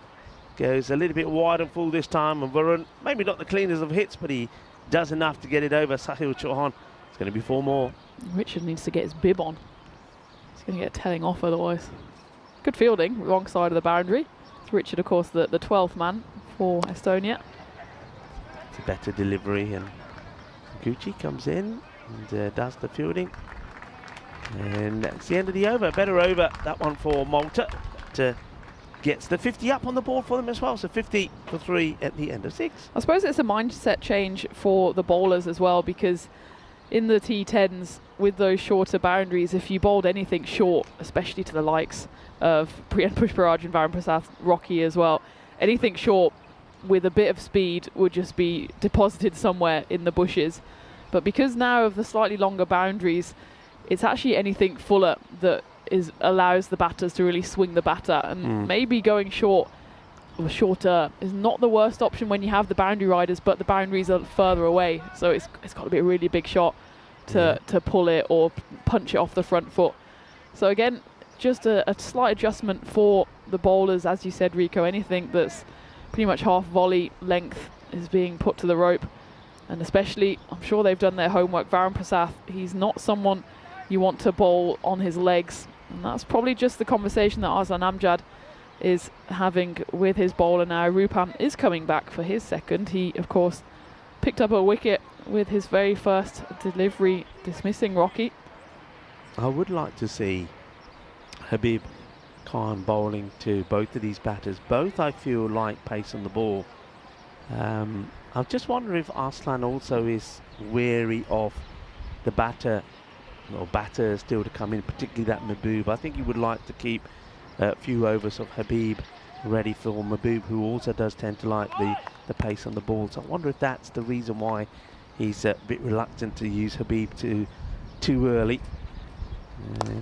goes a little bit wide and full this time, and Varun, maybe not the cleanest of hits, but he does enough to get it over Sahil Chauhan. It's going to be 4 more. Richard needs to get his bib on. He's going to get telling off otherwise. Good fielding, wrong side of the boundary. Richard, of course, the 12th man for Estonia. It's a better delivery, and Gucci comes in and does the fielding. And that's the end of the over. Better over, that one for Malta. Gets the 50 up on the board for them as well. So 50 for 3 at the end of 6. I suppose it's a mindset change for the bowlers as well, because in the T10s, with those shorter boundaries, if you bowled anything short, especially to the likes of Priyan Pushparaj and Varun Prasad, Rocky as well, anything short with a bit of speed would just be deposited somewhere in the bushes. But because now of the slightly longer boundaries, it's actually anything fuller that allows the batters to really swing the batter. And maybe going short or shorter is not the worst option when you have the boundary riders, but the boundaries are further away. So it's got to be a really big shot to pull it or punch it off the front foot. So again, just a slight adjustment for the bowlers. As you said, Rico, anything that's pretty much half volley length is being put to the rope. And especially, I'm sure they've done their homework. Varun Prasad, he's not someone you want to bowl on his legs. And that's probably just the conversation that Aslan Amjad is having with his bowler now. Rupam is coming back for his second. He, of course, picked up a wicket with his very first delivery, dismissing Rocky. I would like to see Habib Khan bowling to both of these batters. Both, I feel, like pace on the ball. I just wonder if Arslan also is wary of the batter, or batter still to come in, particularly that Mahbub. I think he would like to keep a few overs of Habib ready for Mahbub, who also does tend to like the pace on the ball. So I wonder if that's the reason why he's a bit reluctant to use Habib too early.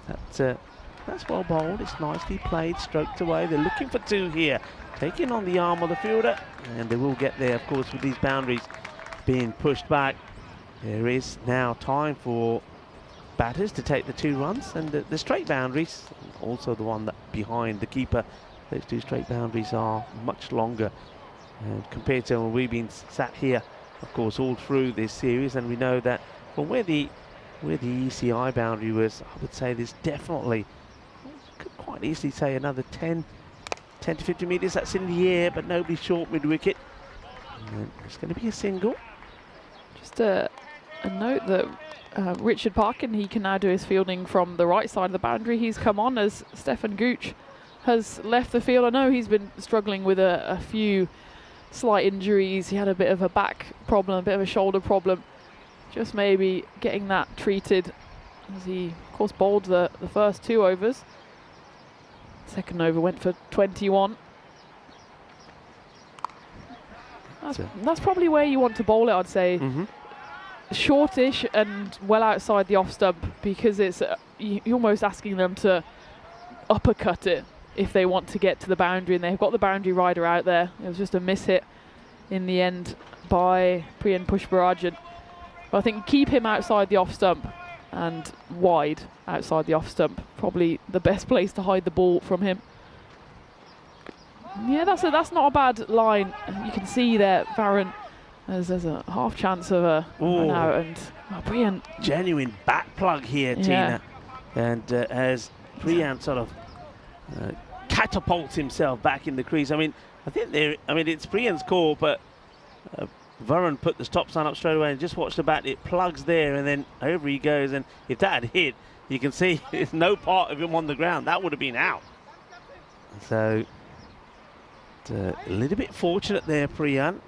That's well bowled. It's nicely played, stroked away. They're looking for 2 here, taking on the arm of the fielder, and they will get there, of course, with these boundaries being pushed back. There is now time for batters to take the 2 runs, and the straight boundaries, also the one that behind the keeper, those 2 straight boundaries are much longer compared to when we've been sat here, of course, all through this series. And we know that from where the ECI boundary was, I would say there's definitely quite quite easily say another 10 to 50 metres. That's in the air, but nobody short mid-wicket. And it's going to be a single. Just a note that Richard Parkin, he can now do his fielding from the right side of the boundary. He's come on as Stefan Gooch has left the field. I know he's been struggling with a few slight injuries. He had a bit of a back problem, a bit of a shoulder problem. Just maybe getting that treated, as he, of course, bowled the first 2 overs. Second over went for 21. That's probably where you want to bowl it, I'd say. Shortish and well outside the off stump, because it's you're almost asking them to uppercut it if they want to get to the boundary, and they've got the boundary rider out there. It was just a miss hit in the end by Priyan Pushparajan. But I think keep him outside the off stump and wide outside the off stump. Probably the best place to hide the ball from him. Yeah, that's not a bad line. You can see there, Varun, there's a half chance of a run out, and Priyan. Genuine back plug here, Tina. And as Priyan sort of catapults himself back in the crease. I mean, it's Priyan's call, but Varun put the stop sign up straight away and just watch the bat. It plugs there, and then over he goes. And if that had hit, you can see there's no part of him on the ground. That would have been out. So a little bit fortunate there, Priyan.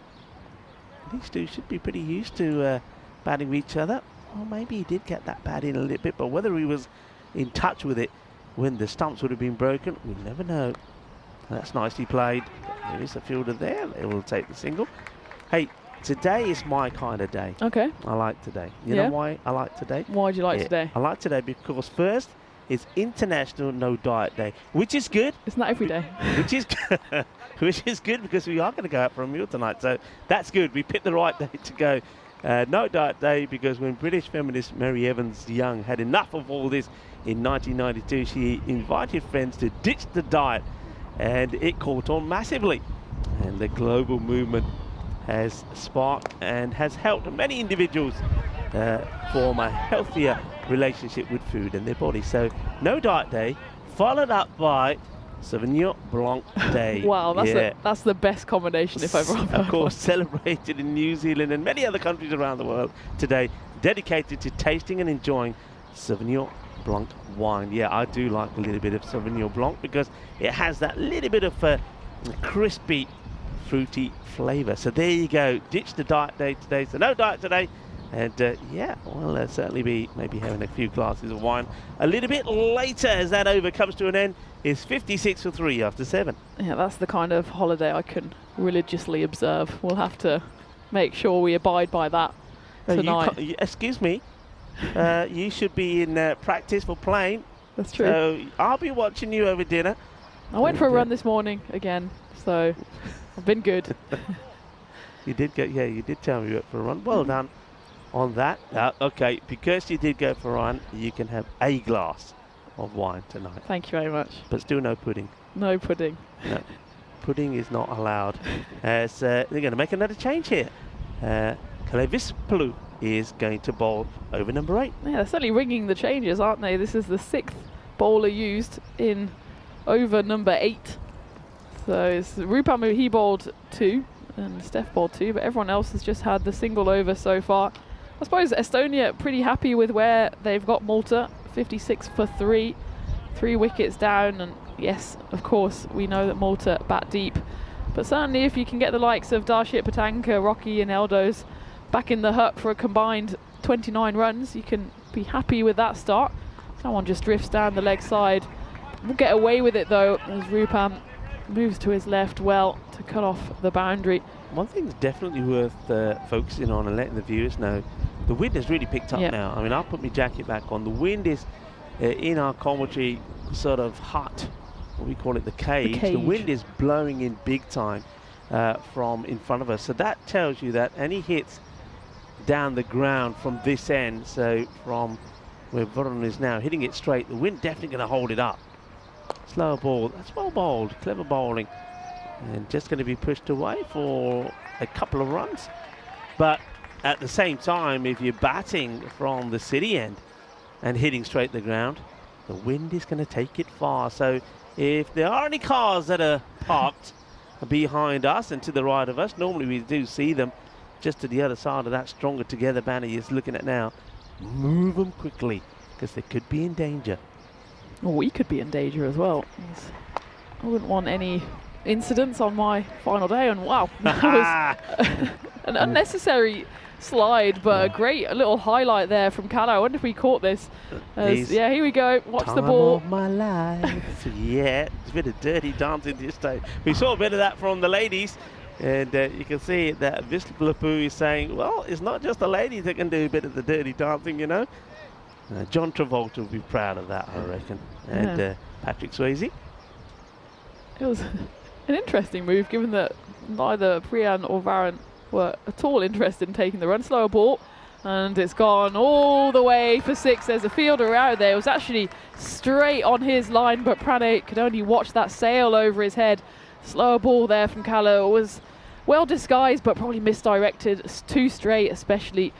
These two should be pretty used to batting with each other. Well, maybe he did get that bat in a little bit, but whether he was in touch with it when the stumps would have been broken, we'll never know. That's nicely played. There is a fielder there. They will take the single. Hey, today is my kind of day. Okay. I like today. You know why I like today? Why do you like today? I like today because first, it's International No Diet Day, which is good. It's not every day. Which is good because we are going to go out for a meal tonight. So that's good. We picked the right day to go. No Diet Day, because when British feminist Mary Evans Young had enough of all this in 1992, she invited friends to ditch the diet, and it caught on massively. And the global movement has sparked and has helped many individuals form a healthier relationship with food and their body. So No Diet Day, followed up by Sauvignon Blanc Day. Wow, that's the best combination if ever I've heard. Of course, celebrated in New Zealand and many other countries around the world today, dedicated to tasting and enjoying Sauvignon Blanc wine. Yeah, I do like a little bit of Sauvignon Blanc because it has that little bit of crispy, fruity flavour. So there you go. Ditch the diet day today. So no diet today. And we'll certainly be maybe having a few glasses of wine a little bit later as that over comes to an end. It's 56 for 3 after 7. Yeah, that's the kind of holiday I can religiously observe. We'll have to make sure we abide by that tonight. Excuse me. You should be in practice for playing. That's true. So I'll be watching you over dinner. I went for a run this morning again, so I've been good. You did tell me you went for a run. Well done on that. Okay, because you did go for a run, you can have a glass of wine tonight. Thank you very much. But still no pudding. No pudding. No, pudding is not allowed. As they're going to make another change here. Clevis Plu is going to bowl over number 8. Yeah, they're certainly ringing the changes, aren't they? This is the 6th bowler used in over number 8. So it's Rupam, he bowled 2 and Steph bowled 2, but everyone else has just had the single over so far. I suppose Estonia pretty happy with where they've got Malta, 56 for 3, 3 wickets down, and yes, of course, we know that Malta bat deep, but certainly if you can get the likes of Darshit Patanka, Rocky and Eldos back in the hut for a combined 29 runs, you can be happy with that start. Someone just drifts down the leg side. We'll get away with it though, as Rupam moves to his left well to cut off the boundary. One thing's definitely worth focusing on and letting the viewers know, the wind has really picked up now. I mean, I'll put my jacket back on. The wind is in our commentary sort of hut, what we call it, the cage. The wind is blowing in big time from in front of us. So that tells you that any hits down the ground from this end, so from where Varun is now, hitting it straight, the wind definitely going to hold it up. Slower ball, that's well bowled, clever bowling. And just going to be pushed away for a couple of runs. But at the same time, if you're batting from the city end and hitting straight the ground, the wind is going to take it far. So if there are any cars that are parked behind us and to the right of us, normally we do see them just to the other side of that stronger together banner you're looking at now. Move them quickly, because they could be in danger. Well, we could be in danger as well. I wouldn't want any incidents on my final day, and wow, that was an unnecessary slide, but a great little highlight there from Kalle. I wonder if we caught this. Yeah, here we go. Watch the ball. Of my life. Yeah, it's a bit of dirty dancing this day. We saw a bit of that from the ladies, and you can see that Vislapu is saying, well, it's not just the ladies that can do a bit of the dirty dancing, you know. John Travolta will be proud of that, I reckon, and Patrick Swayze. It was an interesting move, given that neither Priyan or Varun were at all interested in taking the run. Slower ball, and it's gone all the way for 6. There's a fielder out there. It was actually straight on his line, but Pranay could only watch that sail over his head. Slower ball there from Kalle. It was well disguised, but probably misdirected. It's too straight, especially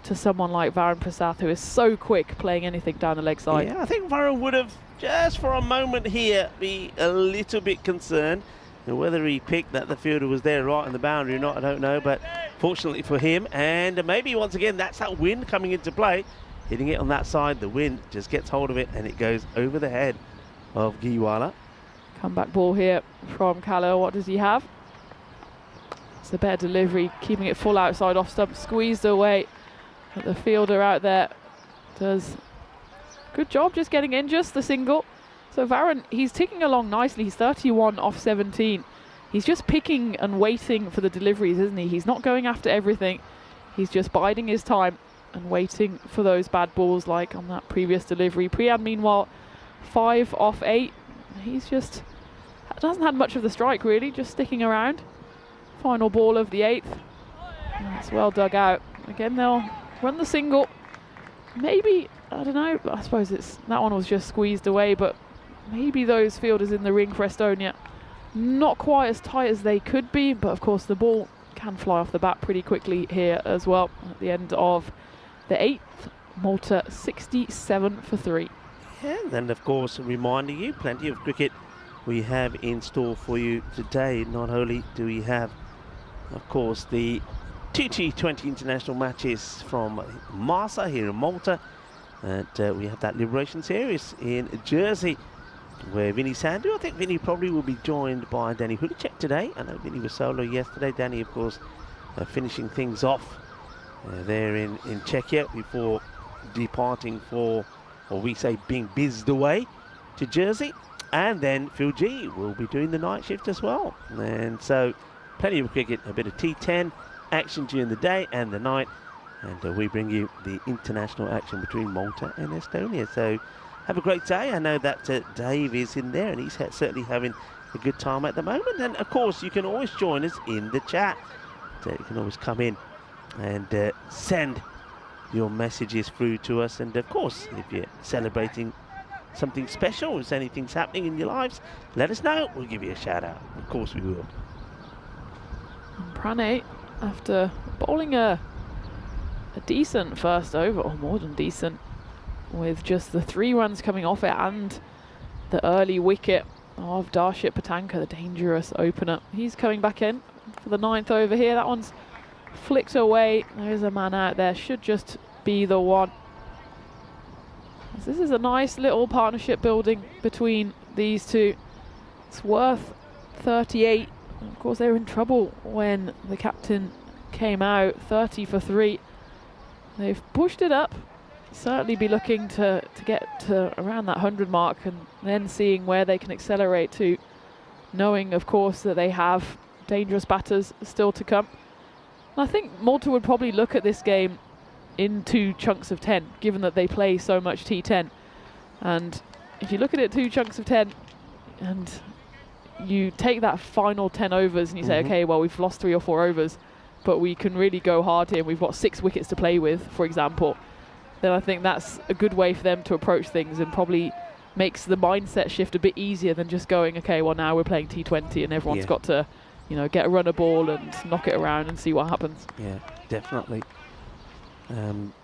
to someone like Varun Prasad, who is so quick playing anything down the leg side. Yeah, I think Varun would have, just for a moment here, be a little bit concerned. And whether he picked that the fielder was there right in the boundary or not, I don't know. But fortunately for him, and maybe once again, that's that wind coming into play. Hitting it on that side, the wind just gets hold of it and it goes over the head of Giwala. Comeback ball here from Kalle. What does he have? It's a better delivery, keeping it full outside off stump, squeezed away. But the fielder out there does a good job just getting in, just the single. So Varun, he's ticking along nicely. He's 31 off 17. He's just picking and waiting for the deliveries, isn't he? He's not going after everything. He's just biding his time and waiting for those bad balls like on that previous delivery. Priyan, meanwhile, 5 off 8. He's just hasn't had much of the strike, really, just sticking around. Final ball of the 8th. It's well dug out. Again, they'll run the single. Maybe, I don't know, I suppose that one was just squeezed away, but maybe those fielders in the ring for Estonia not quite as tight as they could be, but of course the ball can fly off the bat pretty quickly here as well. At the end of the 8th, Malta 67 for 3. Yeah, and of course reminding you, plenty of cricket we have in store for you today. Not only do we have, of course, the two T20 international matches from Marsa here in Malta, and we have that Liberation Series in Jersey, where Vinny Sandhu, I think Vinny probably will be joined by Danny Hulicek today. I know Vinny was solo yesterday. Danny, of course, finishing things off there in Czechia before departing for, or we say being bizzed away to Jersey. And then Phil G will be doing the night shift as well. And so plenty of cricket, a bit of T10 action during the day and the night. And we bring you the international action between Malta and Estonia. So have a great day. I know that Dave is in there and he's certainly having a good time at the moment. And of course, you can always join us in the chat. You can always come in and send your messages through to us. And of course, if you're celebrating something special, if anything's happening in your lives, let us know. We'll give you a shout out. Of course we will. And Pranay, after bowling a decent first over, or more than decent, with just the 3 runs coming off it and the early wicket of Darshit Patanka, the dangerous opener. He's coming back in for the 9th over here. That one's flicked away. There is a man out there, should just be the one. This is a nice little partnership building between these two. It's worth 38. Of course, they were in trouble when the captain came out, 30 for 3. They've pushed it up. Certainly be looking to get to around that 100 mark and then seeing where they can accelerate to, knowing, of course, that they have dangerous batters still to come. And I think Malta would probably look at this game in 2 chunks of 10, given that they play so much T10. And if you look at it 2 chunks of 10 and you take that final 10 overs and you say, okay, well, we've lost 3 or 4 overs, but we can really go hard here. We've got 6 wickets to play with, for example. Then I think that's a good way for them to approach things and probably makes the mindset shift a bit easier than just going, okay, well, now we're playing T20 and everyone's got to, you know, get a runner ball and knock it around and see what happens. Yeah, definitely.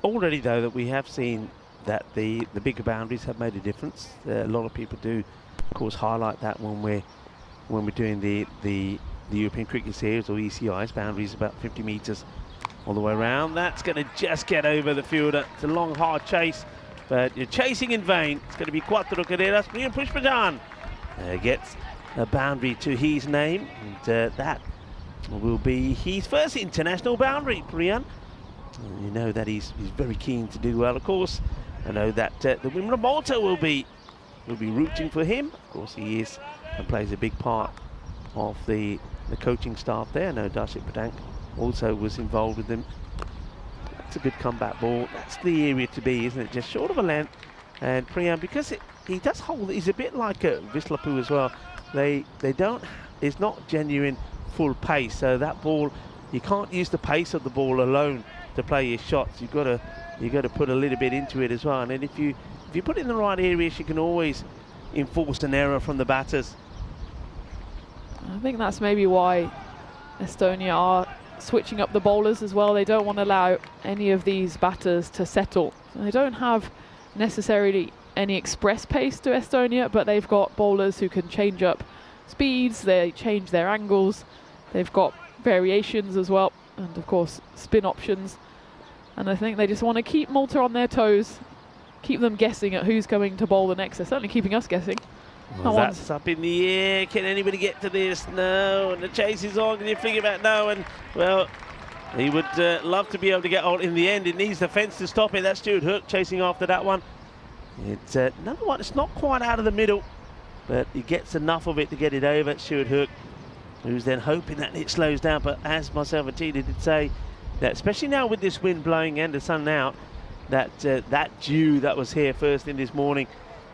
Already, though, that we have seen that the bigger boundaries have made a difference. A lot of people do of course, highlight that when we're doing the European Cricket Series or ECI's boundaries about 50 metres all the way around. That's going to just get over the fielder. It's a long, hard chase, but you're chasing in vain. It's going to be Quattro Carreras. Priyan Pushpajan gets a boundary to his name, and that will be his first international boundary, Priyan. You know that he's very keen to do well, of course. I know that the women of Malta will be rooting for him. Of course, he is and plays a big part of the coaching staff there. I know Darshit Padank also was involved with them. That's a good comeback ball. That's the area to be, isn't it? Just short of a length. And Priyan, because he does hold, he's a bit like Vislapu as well. They don't, it's not genuine full pace. So that ball, you can't use the pace of the ball alone to play your shots. You've got to put a little bit into it as well. And then if you put it in the right areas, you can always enforce an error from the batters. I think that's maybe why Estonia are switching up the bowlers as well. They don't want to allow any of these batters to settle. So they don't have necessarily any express pace to Estonia, but they've got bowlers who can change up speeds, they change their angles, they've got variations as well, and of course spin options. And I think they just want to keep Malta on their toes, keep them guessing at who's going to bowl the next. They're certainly keeping us guessing. Well, that's up in the air. Can anybody get to this? No. And the chase is on. And you think about no. And, well, he would love to be able to get on in the end. It needs the fence to stop it. That's Stuart Hook chasing after that one. It's another one. It's not quite out of the middle, but he gets enough of it to get it over. Stuart Hook, who's then hoping that it slows down. But as myself and Tina did say, that especially now with this wind blowing and the sun out, that that dew that was here first thing this morning,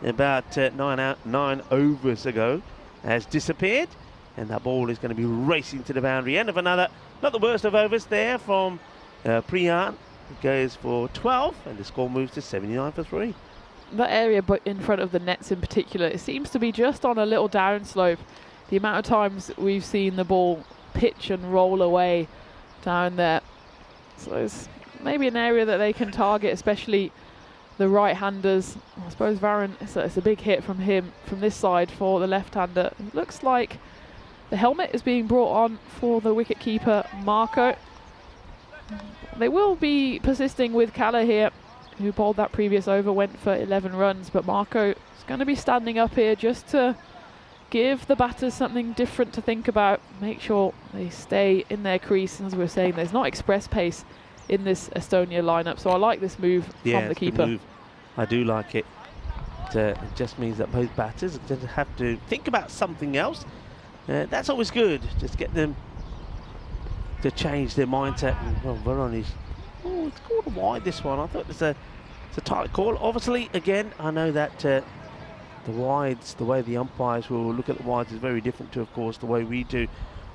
about 9 overs ago, has disappeared, and that ball is going to be racing to the boundary. End of another, not the worst of overs there from Priyan. It goes for 12, and the score moves to 79 for 3. That area but in front of the nets in particular, it seems to be just on a little downslope. The amount of times we've seen the ball pitch and roll away down there. So it's maybe an area that they can target, especially the right-handers. I suppose Varun, it's a big hit from him from this side for the left-hander. It looks like the helmet is being brought on for the wicket-keeper, Marco. They will be persisting with Kala here, who bowled that previous over, went for 11 runs, but Marco is going to be standing up here just to give the batters something different to think about, make sure they stay in their crease. As we were saying, there's not express pace in this Estonia lineup, so I like this move from the keeper. Move. I do like it. It just means that both batters have to think about something else. That's always good. Just get them to change their mindset. Well, Varun is. Oh, it's called a wide, this one. I thought it's a tight call. Obviously, again, I know that the wides, the way the umpires will look at the wides is very different to, of course, the way we do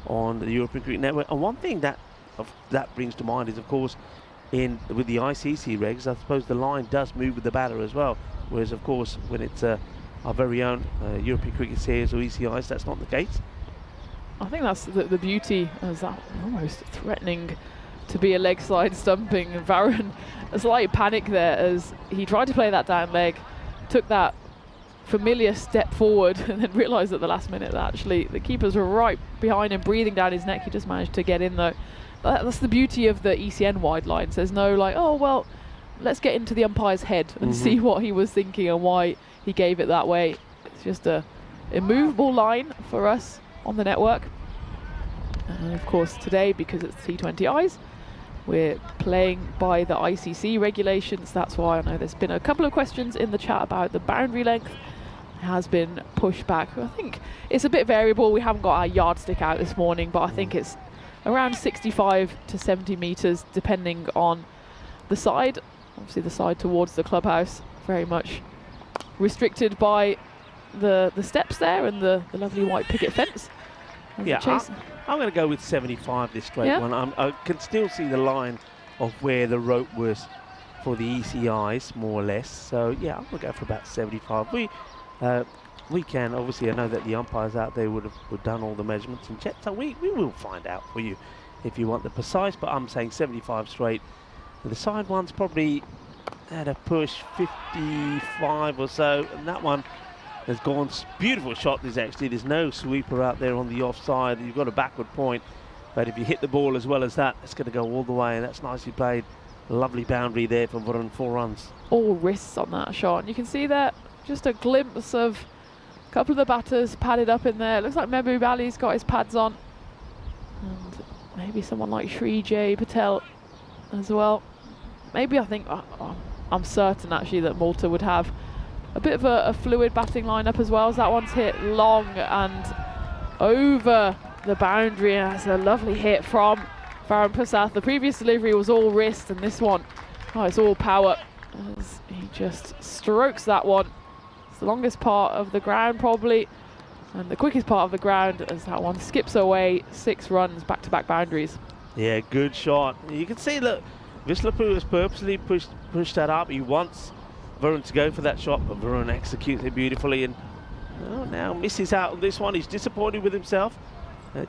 on the European Cricket Network. And one thing that brings to mind is, of course, with the ICC regs, I suppose the line does move with the batter as well. Whereas, of course, when it's our very own European Cricket Series or ECIs, that's not the case. I think that's the beauty, as that almost threatening to be a leg side stumping. And Varun, a slight panic there as he tried to play that down leg, took that familiar step forward and then realised at the last minute that actually the keepers were right behind him, breathing down his neck. He just managed to get in though. That's the beauty of the ECN wide lines. There's no like, oh well, let's get into the umpire's head and see what he was thinking and why he gave it that way. It's just a immovable line for us on the network. And of course today, because it's T20Is, we're playing by the ICC regulations. That's why I know there's been a couple of questions in the chat about the boundary length. It has been pushed back. I think it's a bit variable. We haven't got our yardstick out this morning, but I think it's around 65 to 70 metres depending on the side. Obviously the side towards the clubhouse very much restricted by the steps there and the lovely white picket fence. Yeah, I'm going to go with 75 this straight one. I can still see the line of where the rope was for the ECIs, more or less. So yeah, I'm going to go for about 75. We can, obviously, I know that the umpires out there would have done all the measurements and checked, so we will find out for you if you want the precise, but I'm saying 75 straight. The side one's probably at a push 55 or so, and that one has gone. Beautiful shot. There's no sweeper out there on the offside. You've got a backward point, but if you hit the ball as well as that, it's going to go all the way, and that's nicely played. Lovely boundary there from Varun, 4 runs. All wrists on that shot. And you can see there just a glimpse of a couple of the batters padded up in there. It looks like Mehboob Ali's got his pads on. And maybe someone like Sri J Patel as well. Maybe I'm certain actually that Malta would have a bit of a fluid batting lineup as well, as that one's hit long and over the boundary. And that's a lovely hit from Varun Prasad. The previous delivery was all wrist, and this one, it's all power as he just strokes that one. It's the longest part of the ground probably, and the quickest part of the ground, as that one skips away 6 runs, back-to-back boundaries. Yeah, good shot. You can see, look, Vislapu has purposely pushed that up. He wants Varun to go for that shot, but Varun executes it beautifully, and now misses out on this one. He's disappointed with himself.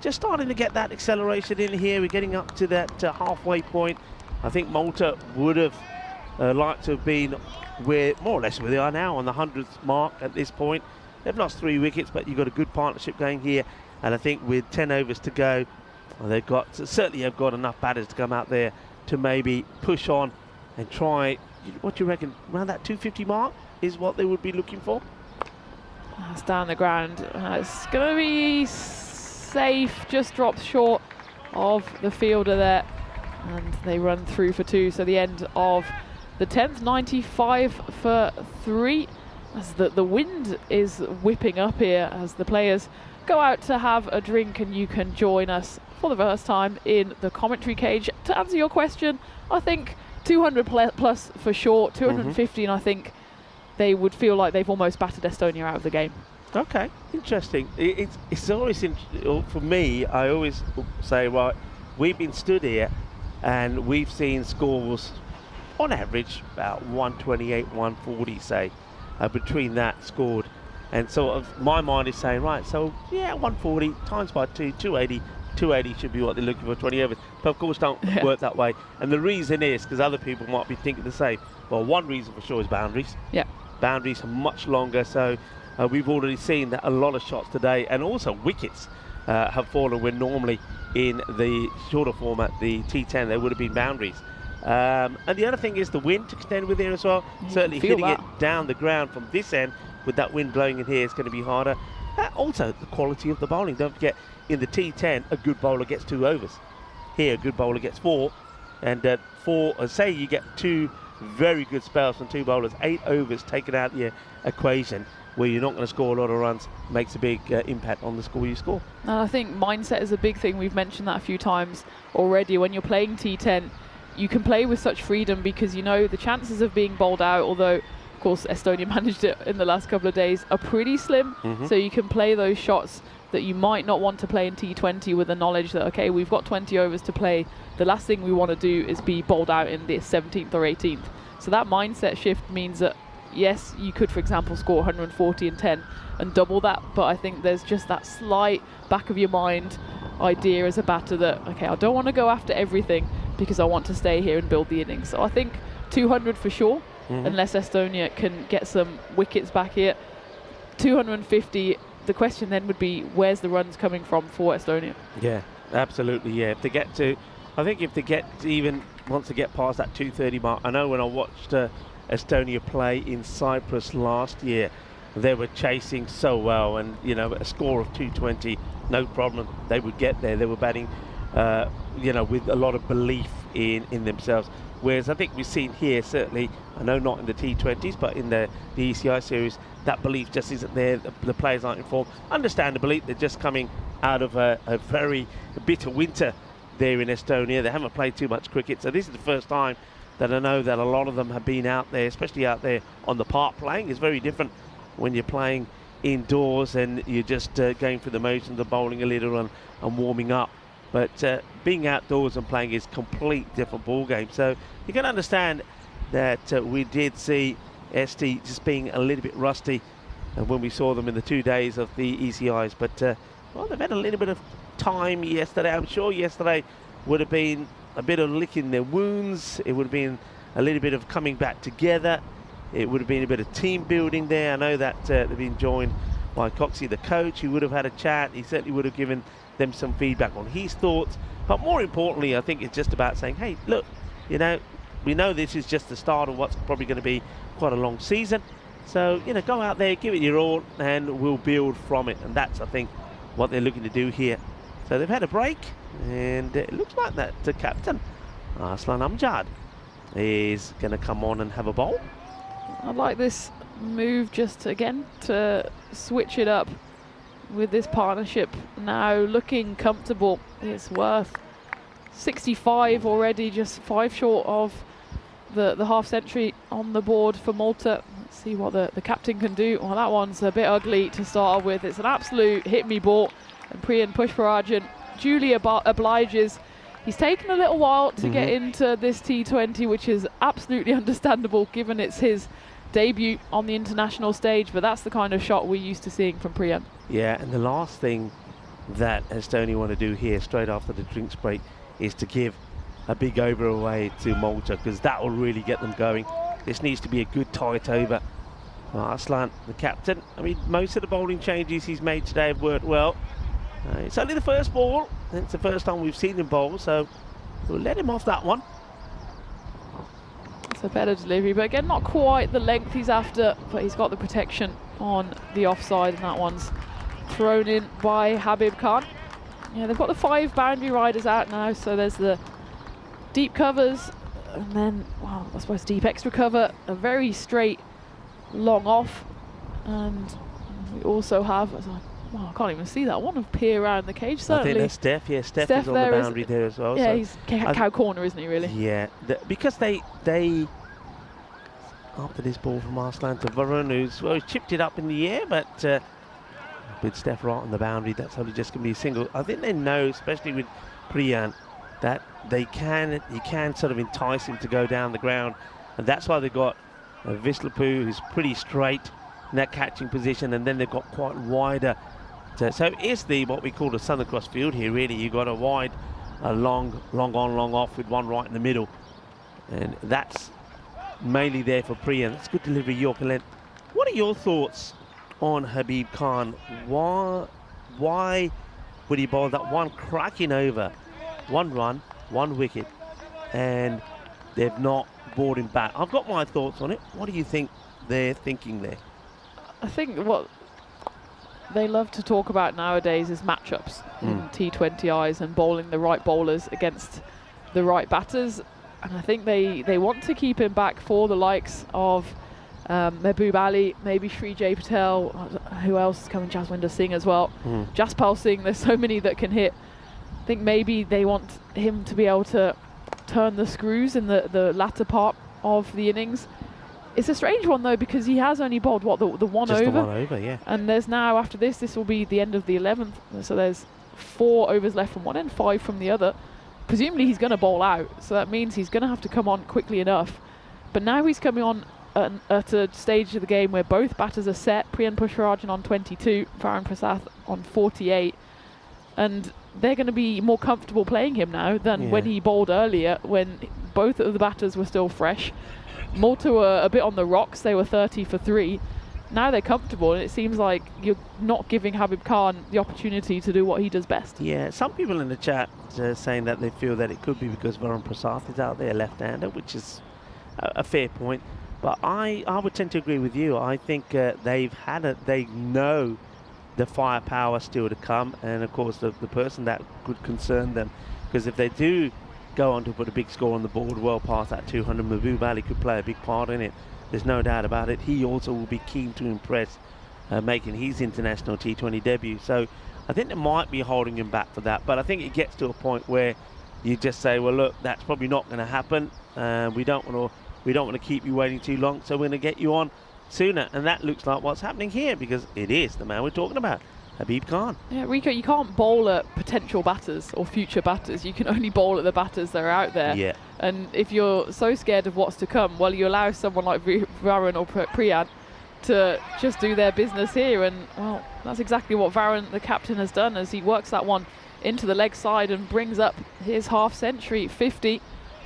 Just starting to get that acceleration in here. We're getting up to that halfway point. I think Malta would have liked to have been more or less where they are now, on the 100th mark at this point. They've lost 3 wickets, but you've got a good partnership going here. And I think with 10 overs to go, they've certainly have got enough batters to come out there to maybe push on and try. What do you reckon? Around that 250 mark is what they would be looking for? That's down the ground. It's going to be safe, just drops short of the fielder there, and they run through for 2. So the end of the 10th, 95 for 3. As the wind is whipping up here as the players go out to have a drink, and you can join us for the first time in the commentary cage. To answer your question, I think 200 plus for sure, 250, and I think they would feel like they've almost battered Estonia out of the game. Okay, interesting. It's always, for me, I always say, right, we've been stood here and we've seen scores on average about 128, 140, say, between that scored. And sort of my mind is saying, right, so yeah, 140 times by 2, 280. 280 should be what they're looking for, 20 overs. But of course, don't work that way. And the reason is because other people might be thinking the same. Well, one reason for sure is boundaries. Yeah. Boundaries are much longer, so we've already seen that a lot of shots today, and also wickets have fallen when normally in the shorter format, the T10, there would have been boundaries. And the other thing is the wind to contend with here as well. Certainly hitting it down the ground from this end with that wind blowing in here is going to be harder. Also, the quality of the bowling. Don't forget, in the T10, a good bowler gets 2 overs. Here, a good bowler gets 4. And say you get 2 very good spells from 2 bowlers, 8 overs taken out of the equation, where you're not going to score a lot of runs, makes a big impact on the score you score. And I think mindset is a big thing. We've mentioned that a few times already. When you're playing T10, you can play with such freedom because you know the chances of being bowled out, although of course Estonia managed it in the last couple of days, are pretty slim. So you can play those shots that you might not want to play in T20 with the knowledge that, okay, we've got 20 overs to play. The last thing we want to do is be bowled out in the 17th or 18th. So that mindset shift means that, yes, you could, for example, score 140 and 10 and double that, but I think there's just that slight back of your mind idea as a batter that, okay, I don't want to go after everything because I want to stay here and build the innings. So I think 200 for sure, unless Estonia can get some wickets back here. 250, the question then would be, where's the runs coming from for Estonia? Yeah, absolutely, yeah. If they get to, I think if they get to even, once they get past that 230 mark, I know when I watched Estonia play in Cyprus last year, they were chasing so well, and you know, a score of 220, no problem, they would get there. They were batting, you know, with a lot of belief in themselves. Whereas I think we've seen here, certainly, I know not in the T20s, but in the ECI series, that belief just isn't there. The players aren't informed. Understandably, they're just coming out of a very bitter winter there in Estonia. They haven't played too much cricket, so this is the first time that I know that a lot of them have been out there, especially out there on the park playing. It's very different when you're playing indoors and you're just going through the motions of bowling a little and warming up. But being outdoors and playing is a complete different ball game. So you can understand that we did see ST just being a little bit rusty when we saw them in the 2 days of the ECIs. But well, they've had a little bit of time yesterday. I'm sure yesterday would have been a bit of licking their wounds. It would have been a little bit of coming back together. it would have been a bit of team building there. I know that they've been joined by Coxie, the coach, who would have had a chat. He certainly would have given them some feedback on his thoughts. But more importantly, I think it's just about saying, hey, look, you know, we know this is just the start of what's probably going to be quite a long season. So, you know, go out there, give it your all, and we'll build from it. And that's, I think, what they're looking to do here. So they've had a break, and it looks like that the captain, Arslan Amjad, is going to come on and have a bowl. I like this move just again to switch it up with this partnership now looking comfortable. It's worth 65 already, just 5 short of the half century on the board for Malta. Let's see what the captain can do. Well, that one's a bit ugly to start with. It's an absolute hit me ball, and Priyan Pushparajan duly obliges. He's taken a little while to get into this T20, which is absolutely understandable given it's his debut on the international stage, but that's the kind of shot we're used to seeing from Priyan. Yeah, and the last thing that Estonia want to do here straight after the drinks break is to give a big over away to Malta, because that will really get them going. This needs to be a good tight over. Arslan, the captain, I mean, most of the bowling changes he's made today have worked well. It's only the first ball, and it's the first time we've seen him bowl, so we'll let him off that one. It's a better delivery, but again, not quite the length he's after, but he's got the protection on the offside, and that one's thrown in by Habib Khan. Yeah, they've got the 5 boundary riders out now, so there's the deep covers, and then, well, I suppose deep extra cover, a very straight long off, and we also have, well, I can't even see that one, of peer around the cage, certainly. I think that's Steph, yeah, Steph is on the boundary there as well. Yeah, so he's cow corner, isn't he, really? Yeah, because they after this ball from Arslan to Varun, who's, well, he's chipped it up in the air, but with Steph right on the boundary, that's only just going to be a single. I think they know, especially with Priyan, that you can sort of entice him to go down the ground, and that's why they've got Vislapu, who's pretty straight in that catching position, and then they've got quite wider. So it's what we call the Southern Cross field here, really. You've got a wide, a long on, long off with one right in the middle, and that's mainly there for Priyan. That's good delivery, Yorker length. What are your thoughts on Habib Khan? Why would he bowl that one cracking over? 1 run, 1 wicket, and they've not brought him back. I've got my thoughts on it. What do you think they're thinking there? I think what they love to talk about nowadays is matchups in T20Is and bowling the right bowlers against the right batters. And I think they want to keep him back for the likes of Mehboob Ali, maybe Sri Jay Patel, who else is coming? Jaswinder Singh as well. Jaspal Singh, there's so many that can hit. I think maybe they want him to be able to turn the screws in the latter part of the innings. It's a strange one though, because he has only bowled what, the one Just over? The 1 over, yeah. And there's now, after this will be the end of the 11th, so there's 4 overs left from one end, 5 from the other. Presumably he's going to bowl out, so that means he's going to have to come on quickly enough. But now he's coming on at a stage of the game where both batters are set. Priyan Pushparajan on 22, Varun Prasath on 48, and they're going to be more comfortable playing him now than when he bowled earlier, when both of the batters were still fresh. Malta were a bit on the rocks, they were 30 for 3. Now they're comfortable, and it seems like you're not giving Habib Khan the opportunity to do what he does best. Yeah, some people in the chat saying that they feel that it could be because Varun Prasath is out there, left-hander, which is a fair point. But I would tend to agree with you. I think they know the firepower still to come, and of course the person that could concern them, because if they do go on to put a big score on the board well past that 200, Mehboob Ali could play a big part in it. There's no doubt about it. He also will be keen to impress, making his international T20 debut. So I think they might be holding him back for that. But I think it gets to a point where you just say, well, look, that's probably not going to happen. We don't want to keep you waiting too long, so we're going to get you on sooner. And that looks like what's happening here, because it is the man we're talking about, Habib Khan. Yeah, Rico, you can't bowl at potential batters or future batters. You can only bowl at the batters that are out there. Yeah. And if you're so scared of what's to come, well, you allow someone like Varun or Priyan to just do their business here. And, well, that's exactly what Varun, the captain, has done, as he works that one into the leg side and brings up his half-century 50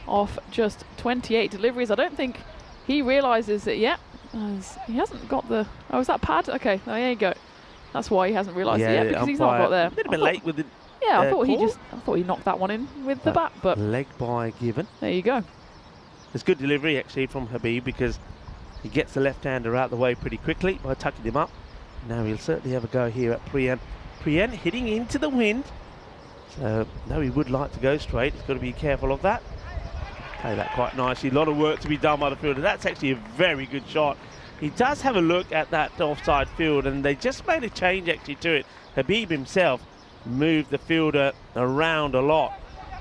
off just 28 deliveries. I don't think he realises that, as he hasn't got the... Oh, is that pad? Okay, there you go. That's why he hasn't realised it yet, because he's not got there. A little bit late with the Yeah, I thought he knocked that one in with the bat, but... Leg by given. There you go. It's good delivery, actually, from Habib, because he gets the left-hander out the way pretty quickly by tucking him up. Now he'll certainly have a go here at Priyan. Priyan hitting into the wind. So, no, he would like to go straight. He's got to be careful of that. Play that quite nicely. A lot of work to be done by the fielder. That's actually a very good shot. He does have a look at that offside field, and they just made a change actually to it. Habib himself moved the fielder around a lot.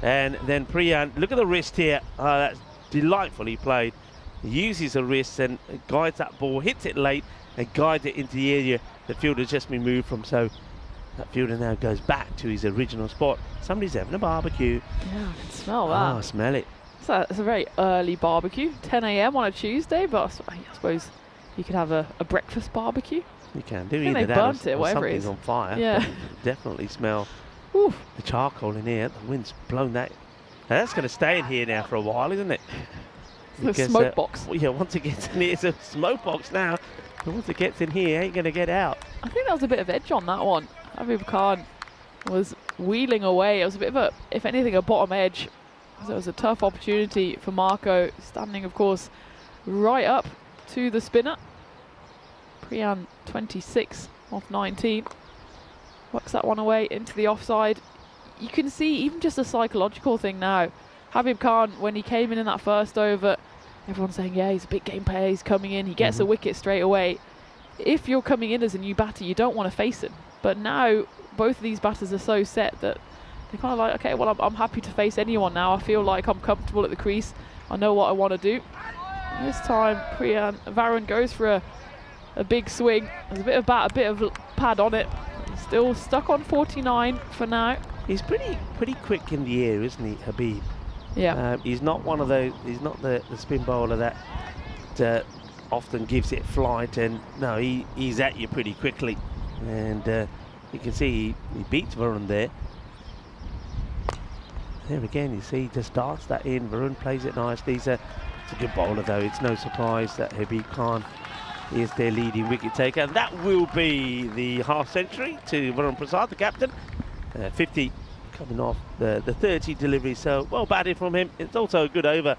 And then Priyan, look at the wrist here. That's delightfully played. He uses the wrist and guides that ball, hits it late, and guides it into the area the fielder's just been moved from. So that fielder now goes back to his original spot. Somebody's having a barbecue. Yeah, I can smell that. Oh, smell it. So it's a very early barbecue, 10 a.m. on a Tuesday, but I suppose you could have a breakfast barbecue. You can do I think either they that burnt or, it, or whatever it something's is. on fire. Yeah. Definitely smell Oof. the charcoal in here. The wind's blown that. Now that's going to stay in here now for a while, isn't it? It's a smoke box. Well, yeah, once it gets in here, it's a smoke box now. But once it gets in here, it ain't going to get out. I think there was a bit of edge on that one. Habib Khan was wheeling away. It was a bit of a, if anything, a bottom edge. So it was a tough opportunity for Marco, standing, of course, right up to the spinner. Priyan, 26 off 19. Works that one away into the offside. You can see even just a psychological thing now. Habib Khan, when he came in that first over, everyone's saying, yeah, he's a big game player, he's coming in, he gets a wicket straight away. If you're coming in as a new batter, you don't want to face him. But now, both of these batters are so set that they're kind of like, okay, well, I'm happy to face anyone now. I feel like I'm comfortable at the crease. I know what I want to do. This time, Varun goes for a big swing. There's a bit of bat, a bit of pad on it. He's still stuck on 49 for now. He's pretty quick in the air, isn't he, Habib? Yeah. He's not one of those. He's not the spin bowler that often gives it flight. And no, he's at you pretty quickly. And you can see he beats Varun there. There again, you see, he just darts that in. Varun plays it nicely. It's a good bowler, though. It's no surprise that Habib Khan is their leading wicket taker. And that will be the half century to Varun Prasad, the captain. 50 coming off the 30 delivery, so well batted from him. It's also a good over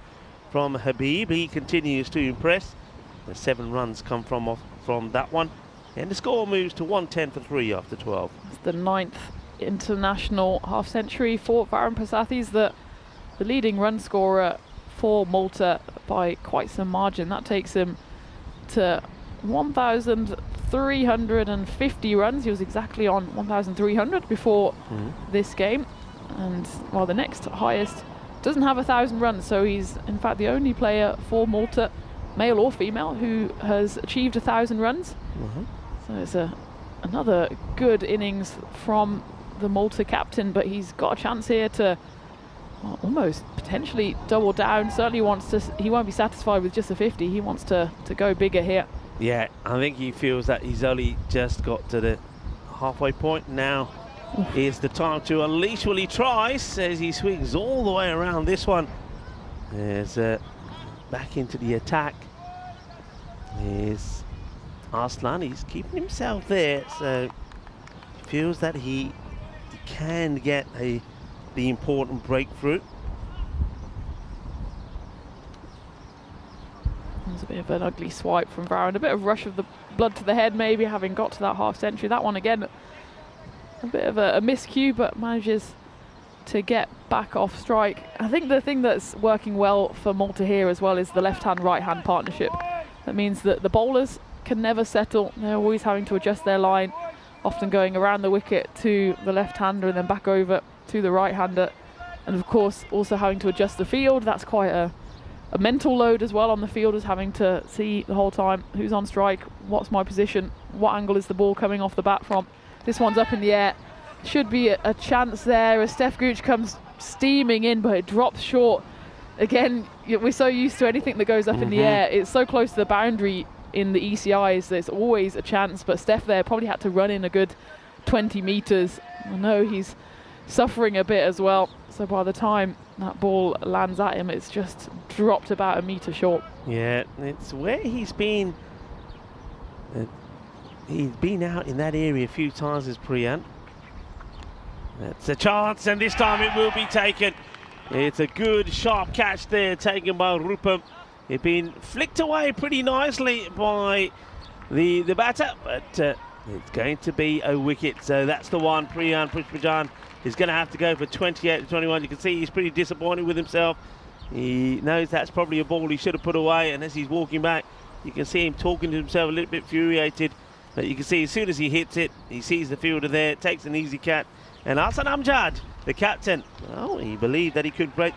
from Habib. He continues to impress. The 7 runs come from that one, and the score moves to 110 for 3 after 12. It's the 9th international half century for Varun Prasad. He's the leading run scorer for Malta by quite some margin. That takes him to 1,350 runs. He was exactly on 1,300 before this game. And well, the next highest doesn't have 1,000 runs, so he's in fact the only player for Malta, male or female, who has achieved 1,000 runs. So it's another good innings from the Malta captain, but he's got a chance here to almost potentially double down. Certainly wants to. He won't be satisfied with just a 50. He wants to go bigger here. Yeah, I think he feels that he's only just got to the halfway point. Now is the time to unleash. Well, he tries as he swings all the way around this one. There's back into the attack. Is Arslan. He's keeping himself there, so he feels that he can get the important breakthrough. There's a bit of an ugly swipe from Varun. A bit of rush of the blood to the head, maybe, having got to that half century. That one again, a bit of a miscue, but manages to get back off strike. I think the thing that's working well for Malta here as well is the left-hand, right-hand partnership. That means that the bowlers can never settle. They're always having to adjust their line, often going around the wicket to the left-hander and then back over to the right-hander. And of course, also having to adjust the field. That's quite a mental load as well on the fielders, having to see the whole time who's on strike, what's my position, what angle is the ball coming off the bat from. This one's up in the air. Should be a chance there as Steph Gooch comes steaming in, but it drops short. Again, we're so used to anything that goes up in the air. It's so close to the boundary in the ECIs, there's always a chance, but Steph there probably had to run in a good 20 metres. I know he's suffering a bit as well, so by the time that ball lands at him, it's just dropped about a metre short. Yeah, it's where he's been He's been out in that area a few times as Priyan. That's a chance, and this time it will be taken. It's a good, sharp catch there, taken by Rupam. It's been flicked away pretty nicely by the batter, but it's going to be a wicket. So that's the one. Priyan Pushpajan is going to have to go for 28 to 21. You can see he's pretty disappointed with himself. He knows that's probably a ball he should have put away, and as he's walking back, you can see him talking to himself, a little bit infuriated. But you can see as soon as he hits it, he sees the fielder there, takes an easy catch. And Hasan Amjad, the captain, well, he believed that he could break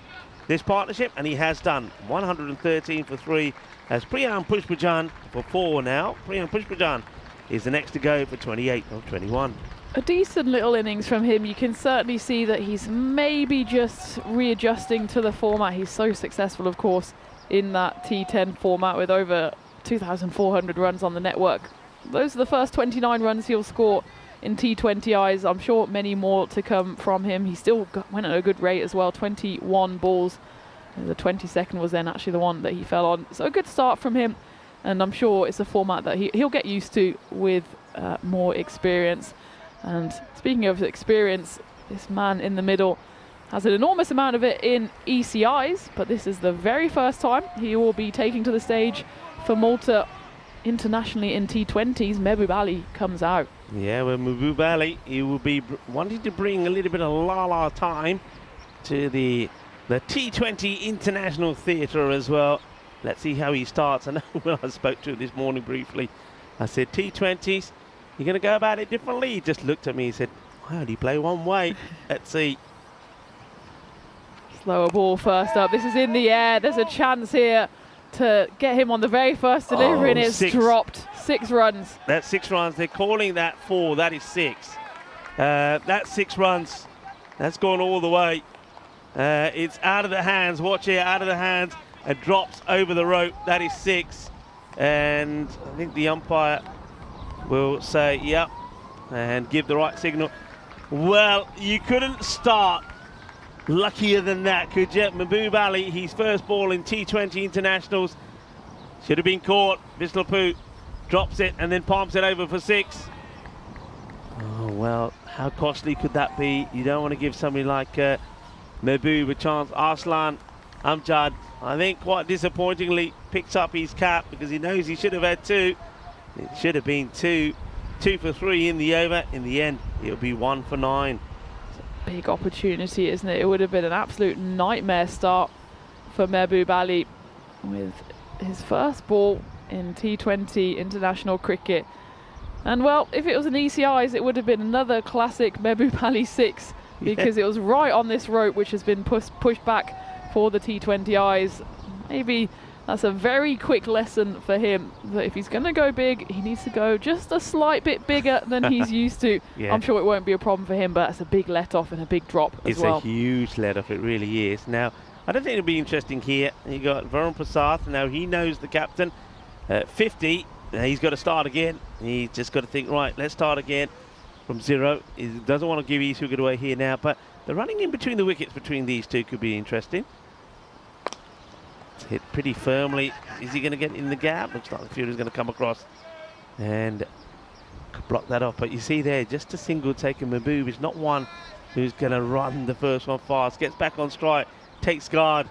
this partnership, and he has done. 113 for 3 as Priyan Pushpajan for 4 now. Priyan Pushpajan is the next to go for 28 of 21. A decent little innings from him. You can certainly see that he's maybe just readjusting to the format. He's so successful, of course, in that T10 format with over 2,400 runs on the network. Those are the first 29 runs he'll score in T20Is. I'm sure many more to come from him. He still went at a good rate as well, 21 balls. The 22nd was then actually the one that he fell on. So a good start from him, and I'm sure it's a format that he'll get used to with more experience. And speaking of experience, this man in the middle has an enormous amount of it in ECIs, but this is the very first time he will be taking to the stage for Malta internationally in T20s. Mehboob Ali comes out. Yeah, well, Mehboob Ali, he will be wanting to bring a little bit of la-la time to the T20 international theatre as well. Let's see how he starts. I know when I spoke to him this morning briefly, I said, T20s, you're going to go about it differently? He just looked at me and said, I only play one way. Let's see. Slower ball first up. This is in the air. There's a chance here to get him on the very first delivery, and it's dropped. 6 runs. That's 6 runs. They're calling that 4. That is 6. That's 6 runs. That's gone all the way. It's out of the hands. Watch here, out of the hands. It drops over the rope. That is 6. And I think the umpire will say, yep, and give the right signal. Well, you couldn't start luckier than that, could you? Mehboob Ali, his first ball in T20 internationals. Should have been caught. Visnupur drops it and then palms it over for 6. Oh, well, how costly could that be? You don't want to give somebody like Mehboob a chance. Arslan Amjad, I think quite disappointingly, picks up his cap because he knows he should have had 2. It should have been 2 for 3 in the over. In the end, it'll be 1 for 9. Big opportunity, isn't it? It would have been an absolute nightmare start for Mehboob Ali with his first ball in T20 international cricket. And well, if it was an ECIs, it would have been another classic Mehboob Ali 6, because it was right on this rope, which has been pushed back for the T20Is. Maybe that's a very quick lesson for him, that if he's going to go big, he needs to go just a slight bit bigger than he's used to. Yeah. I'm sure it won't be a problem for him, but that's a big let-off and a big drop as well. It's a huge let-off, it really is. Now, I don't think it'll be interesting here. You got Varun Prasad. Now, he knows the captain. 50, he's got to start again. He's just got to think, right, let's start again from 0. He doesn't want to give East Wicket away here now, but the running in between the wickets between these two could be interesting. It's hit pretty firmly. Is he going to get in the gap? Looks like the fielder's going to come across and block that off. But you see there, just a single taken. Mehboob is not one who's going to run the first one fast. Gets back on strike, takes guard,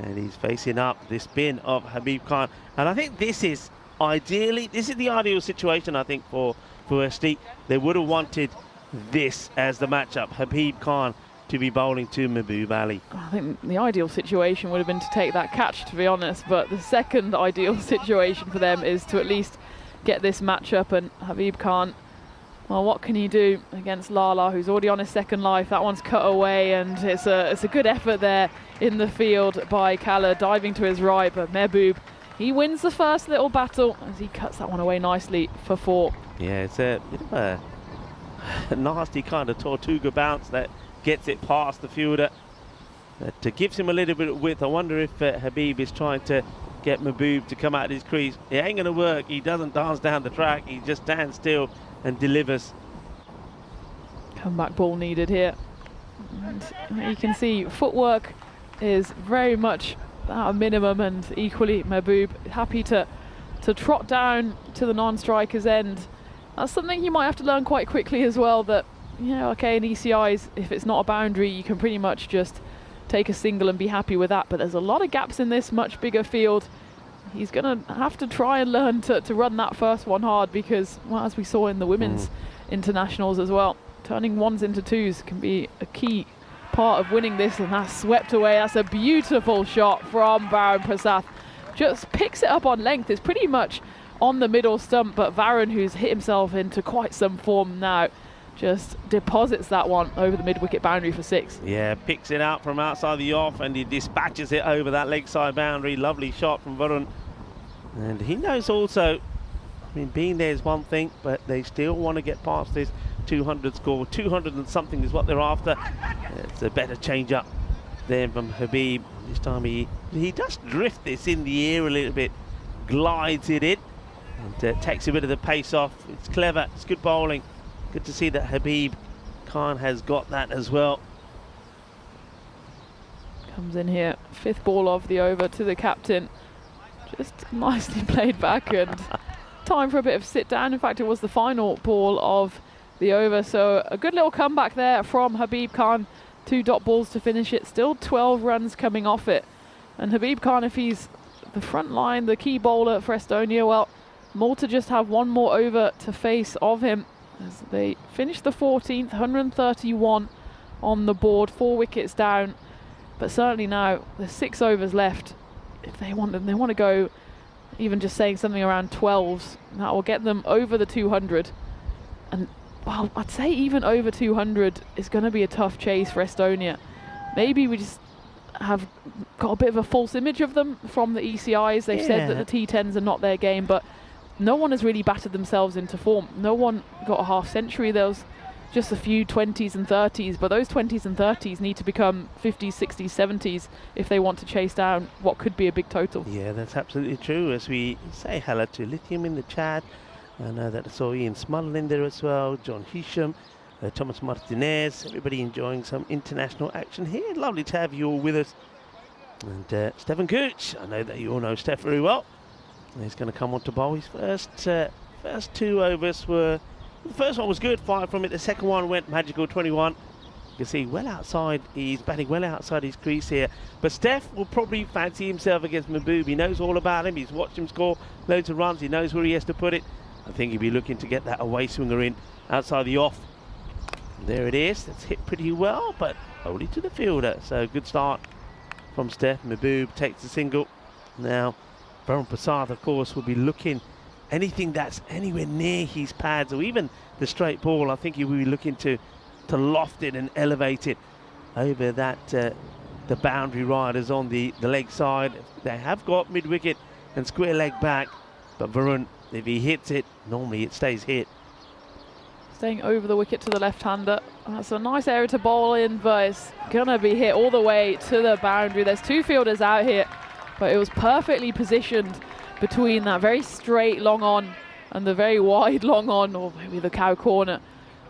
and he's facing up this spin of Habib Khan. And I think this is ideally, this is the ideal situation, I think, for SD. They would have wanted this as the matchup. Habib Khan to be bowling to Mehboob Ali. I think the ideal situation would have been to take that catch, to be honest, but the second ideal situation for them is to at least get this matchup. And Habib Khan, well, what can he do against Lala, who's already on his second life? That one's cut away, and it's a good effort there in the field by Kala, diving to his right, but Mehboob, he wins the first little battle as he cuts that one away nicely for 4. Yeah, it's a bit of a nasty kind of Tortuga bounce that gets it past the fielder. That gives him a little bit of width. I wonder if Habib is trying to get Mehboob to come out of his crease. It ain't going to work. He doesn't dance down the track. He just stands still and delivers. Comeback ball needed here. And you can see footwork is very much at a minimum, and equally Mehboob happy to to trot down to the non-striker's end. That's something you might have to learn quite quickly as well, that, you know, okay, in ECIs, if it's not a boundary, you can pretty much just take a single and be happy with that. But there's a lot of gaps in this much bigger field. He's going to have to try and learn to run that first one hard, because, well, as we saw in the women's internationals as well, turning ones into twos can be a key part of winning this, and that's swept away. That's a beautiful shot from Varun Prasad. Just picks it up on length. It's pretty much on the middle stump, but Varun, who's hit himself into quite some form now, just deposits that one over the mid-wicket boundary for 6. Yeah, picks it out from outside the off, and he dispatches it over that leg side boundary. Lovely shot from Varun. And he knows also, I mean, being there is one thing, but they still want to get past this 200 score. 200 and something is what they're after. It's a better change up there from Habib. This time he does drift this in the air a little bit, glides it in, and takes a bit of the pace off. It's clever, it's good bowling. Good to see that Habib Khan has got that as well. Comes in here, 5th ball of the over to the captain. Just nicely played back, and time for a bit of sit down. In fact, it was the final ball of the over, so a good little comeback there from Habib Khan. 2 dot balls to finish it, still 12 runs coming off it. And Habib Khan, if he's the front line, the key bowler for Estonia, well, Malta just have one more over to face of him, as they finish the 14th, 131 on the board, 4 wickets down. But certainly now there's 6 overs left. If they want to go, even just saying something around 12s, that will get them over the 200. And, well, I'd say even over 200 is going to be a tough chase for Estonia. Maybe we just have got a bit of a false image of them from the ECIs. They've said that the T10s are not their game, but no one has really battered themselves into form. No one got a half century. There was just a few 20s and 30s, but those 20s and 30s need to become 50s, 60s, 70s if they want to chase down what could be a big total. Yeah, that's absolutely true. As we say hello to Lithium in the chat, I know that I saw Ian Smuddle in there as well, John Hisham, Thomas Martinez, everybody enjoying some international action here. Lovely to have you all with us. And Stefan Cooch, I know that you all know Steph very well. He's going to come on to bowl. His first 2 overs were, the first one was good, 5 from it. The second one went magical, 21. You can see well outside, he's batting well outside his crease here. But Steph will probably fancy himself against Mahbub. He knows all about him. He's watched him score loads of runs. He knows where he has to put it. I think he'll be looking to get that away swinger in outside the off. There it is. That's hit pretty well, but only to the fielder. So good start from Steph. Mahbub takes the single. Now, Varun Prasad, of course, will be looking anything that's anywhere near his pads, or even the straight ball. I think he will be looking to loft it and elevate it over that the boundary riders on the leg side. They have got mid-wicket and square leg back, but Varun, if he hits it, normally it stays hit. Staying over the wicket to the left-hander. That's a nice area to bowl in, but it's gonna be hit all the way to the boundary. There's 2 fielders out here, but it was perfectly positioned between that very straight long on and the very wide long on, or maybe the cow corner.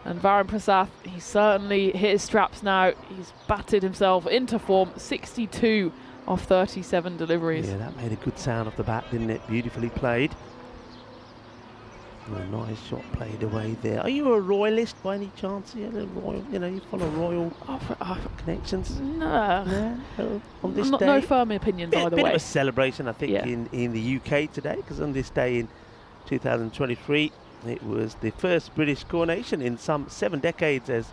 And Varun Prasad, he certainly hit his straps now. He's batted himself into form, 62 of 37 deliveries. Yeah, that made a good sound off the bat, didn't it? Beautifully played. A nice shot played away there. Are you a royalist by any chance? You follow royal connections? No. On this day? No firm opinions either bit way. of a celebration, I think, in the UK today, because on this day in 2023, it was the first British coronation in some 7 decades, as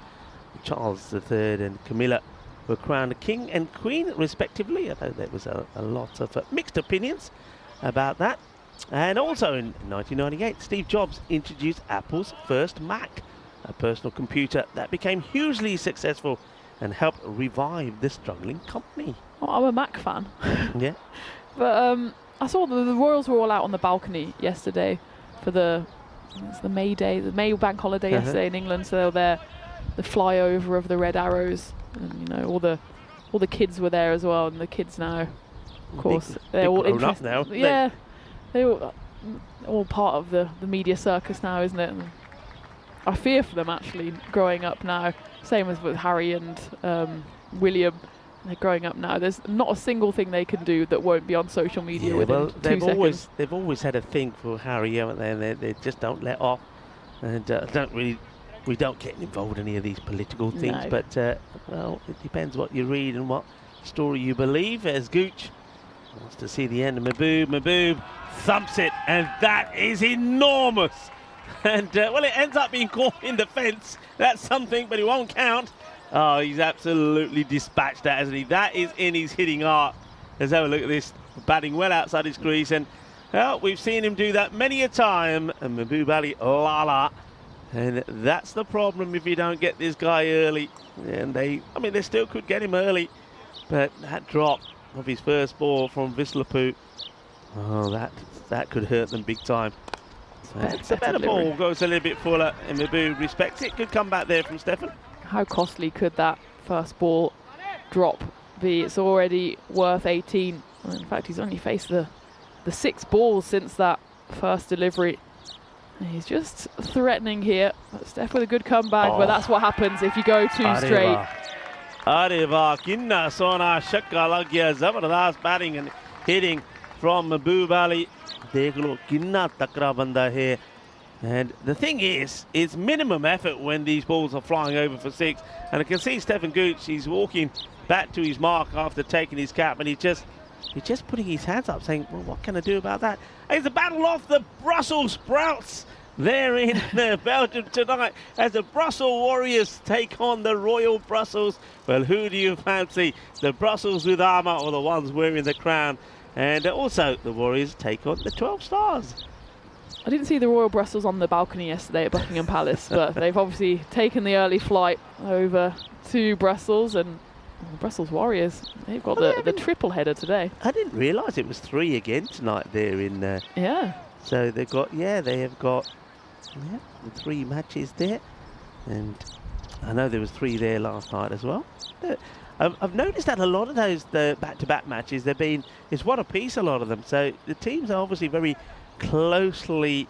Charles III and Camilla were crowned king and queen, respectively. I know there was a lot of mixed opinions about that. And also in 1998, Steve Jobs introduced Apple's first Mac, a personal computer that became hugely successful and helped revive the struggling company. Well, I'm a Mac fan. Yeah. But I saw the Royals were all out on the balcony yesterday for the May Day, the May bank holiday yesterday in England. So they were there, the flyover of the Red Arrows, and all the kids were there as well. And the kids now, of course, they're all interested now. Yeah. They're all part of the media circus now, isn't it? And I fear for them, actually, growing up now. Same as with Harry and William. they're growing up now. There's not a single thing they can do that won't be on social media within 2 seconds. They've always had a thing for Harry, haven't they? And they just don't let off, and we don't get involved in any of these political things. No. But well, it depends what you read and what story you believe. As Gooch wants to see the end of Mahbub. Mahbub thumps it, and that is enormous. And well, it ends up being caught in the fence. That's something, but it won't count. Oh, he's absolutely dispatched that, hasn't he? That is in his hitting art. Let's have a look at this. Batting well outside his crease, and well, we've seen him do that many a time. And Mahbub Ali Lala. And that's the problem if you don't get this guy early. And they still could get him early. But that drop of his first ball from Vislapu, oh, that could hurt them big time. So it's a better ball, goes a little bit fuller, and Mahbub respects it. Could come back there from Stefan. How costly could that first ball drop be? It's already worth 18. In fact, he's only faced the 6 balls since that first delivery. And he's just threatening here. But Steph with a good comeback, but that's what happens if you go too straight. Areva, kinna sona shakka lag gaya. Zabardast batting and hitting from Mahbub Ali. Dekh lo kinna takra banda hai. And the thing is, it's minimum effort when these balls are flying over for 6. And I can see Stefan Gooch, he's walking back to his mark after taking his cap, and he's just putting his hands up saying, well, what can I do about that? And it's a battle off the Brussels Sprouts there in Belgium tonight as the Brussels Warriors take on the Royal Brussels. Well, who do you fancy? The Brussels with armour or the ones wearing the crown? And also the Warriors take on the 12 Stars. I didn't see the Royal Brussels on the balcony yesterday at Buckingham Palace, but they've obviously taken the early flight over to Brussels, and the Brussels Warriors, they've got the triple header today. I didn't realise it was 3 again tonight there in... yeah. So they've got, they have got the 3 matches there. And I know there was 3 there last night as well. I've noticed that a lot of those back-to-back matches, it's one apiece, a lot of them. So the teams are obviously very closely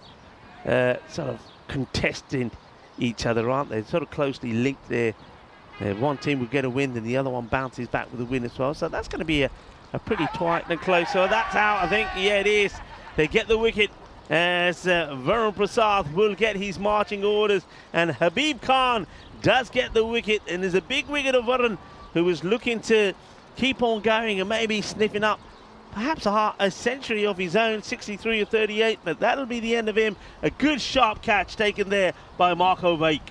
sort of contesting each other, aren't they? Sort of closely linked there. One team will get a win and the other one bounces back with a win as well. So that's going to be a pretty tight and close. So that's out, I think. Yeah, it is. They get the wicket as Varun Prasad will get his marching orders, and Habib Khan does get the wicket, and there's a big wicket of Varun, who was looking to keep on going and maybe sniffing up perhaps a century of his own, 63 or 38, but that'll be the end of him. A good sharp catch taken there by Marco Vake.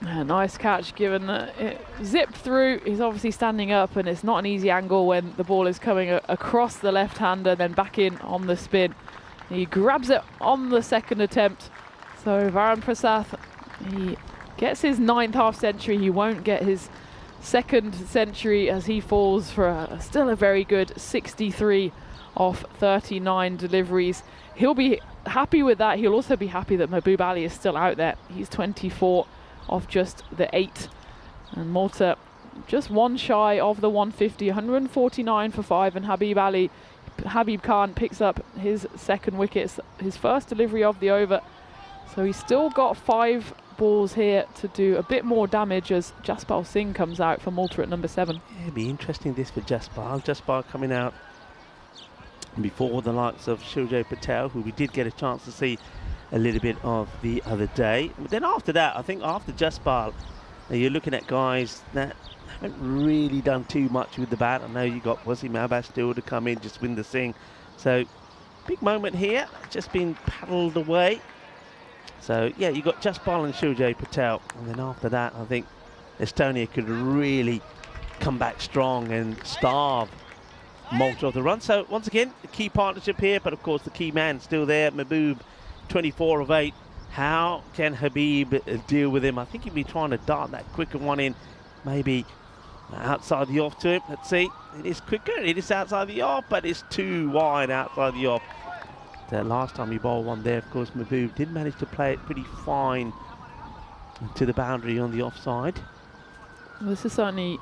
Nice catch, given that it zipped through. He's obviously standing up, and it's not an easy angle when the ball is coming across the left-hander, then back in on the spin. He grabs it on the second attempt. So Varun Prasad, he gets his 9th half-century. He won't get his 2nd century as he falls for still a very good 63 off 39 deliveries. He'll be happy with that. He'll also be happy that Mahbub Ali is still out there. He's 24 off just the 8. And Malta just one shy of the 150, 149 for 5. And Habib Khan picks up his 2nd wicket, his first delivery of the over. So he's still got 5 balls here to do a bit more damage as Jaspal Singh comes out for Malta at number 7. Yeah, it'll be interesting this for Jaspal. Jaspal coming out before the likes of Shilajit Patel, who we did get a chance to see a little bit of the other day. But then after that, I think after Jaspal, you're looking at guys that haven't really done too much with the bat. I know you got Wasim Abbas still to come in, just win the thing. So big moment here, just been paddled away. So yeah, you got Jaspal and Shilajit Patel, and then after that, I think Estonia could really come back strong and starve Malta of the run. So once again, the key partnership here, but of course the key man still there, Mahbub, 24 of 8. How can Habib deal with him? I think he'd be trying to dart that quicker one in, maybe outside the off to him. Let's see, it is quicker, it is outside the off, but it's too wide outside the off. The last time he bowled one there, of course, Mahbub did manage to play it pretty fine to the boundary on the offside. This is certainly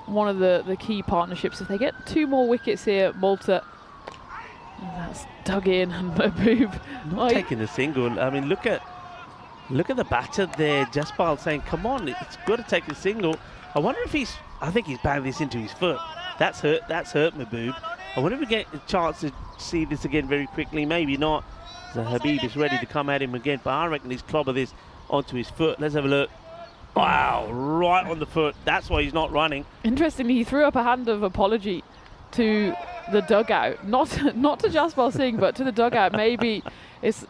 one of the key partnerships. If they get 2 more wickets here, Malta, that's dug in, and Mahbub not taking a single. I mean, look at the batter there, Jaspal saying, come on, it's got to take a single. I wonder if I think he's banged this into his foot. That's hurt Mahbub. I wonder if we get a chance to see this again very quickly. Maybe not. So Habib is ready to come at him again, but I reckon he's clobbered this onto his foot. Let's have a look. Wow, right on the foot. That's why he's not running. Interestingly, he threw up a hand of apology to the dugout, not to Jaspal Singh, but to the dugout. Maybe it's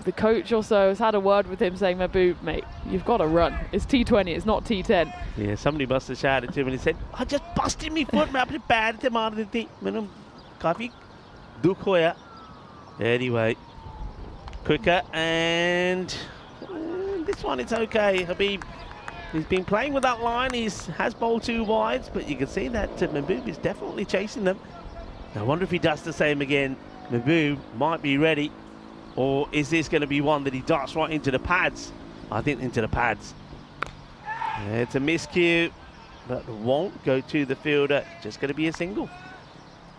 the coach also has had a word with him saying, Mahbub, mate, you've got to run. It's T20, it's not T10. Yeah, somebody must have shouted to him and he said, I just busted me foot, मैं अपने पैर से मार दी थी, मैंने काफी दुख होया. Anyway, quicker, and this one it's okay. Habib, he's been playing with that line. Has bowled 2 wides, but you can see that Mahbub is definitely chasing them. I wonder if he does the same again. Mahbub might be ready, or is this going to be one that he darts right into the pads? I think into the pads. Yeah, it's a miscue, but won't go to the fielder. Just going to be a single.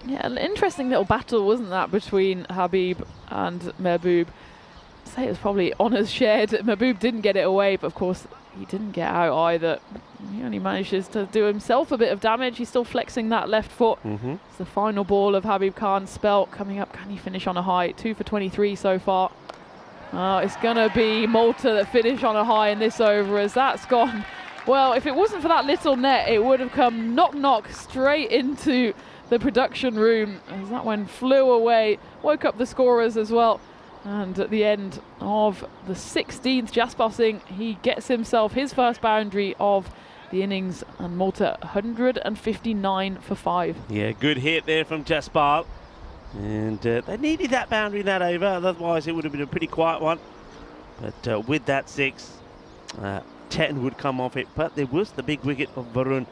Yeah, an interesting little battle, wasn't that, between Habib and Mahbub? I'd say it was probably honours shared. Mahbub didn't get it away, but of course he didn't get out either. He only manages to do himself a bit of damage. He's still flexing that left foot. It's the final ball of Habib Khan's spell coming up. Can he finish on a high? 2 for 23 so far. It's going to be Malta that finish on a high in this over, as that's gone. Well, if it wasn't for that little net, it would have come knock straight into the production room, as that one flew away, woke up the scorers as well. And at the end of the 16th, Jaspal Singh, he gets himself his first boundary of the innings, and Malta 159 for 5. Yeah, good hit there from Jaspal. And they needed that boundary in that over, otherwise it would have been a pretty quiet one. But with that 6, 10 would come off it, but there was the big wicket of Varun.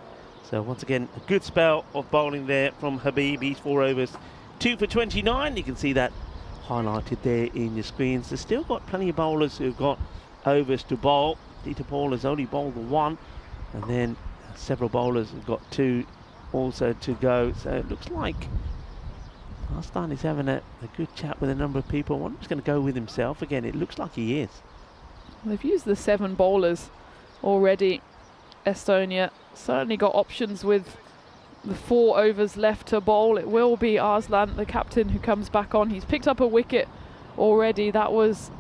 So once again, a good spell of bowling there from Habib. He's 4 overs, 2 for 29. You can see that highlighted there in your screens. There's still got plenty of bowlers who've got overs to bowl. Dieter Paul has only bowled the 1, and then several bowlers have got 2 also to go. So it looks like Arslan is having a good chat with a number of people. I wonder if he's going to go with himself again. It looks like he is. Well, they've used the 7 bowlers already. Estonia certainly got options with the 4 overs left to bowl. It will be Arslan, the captain, who comes back on. He's picked up a wicket already. That was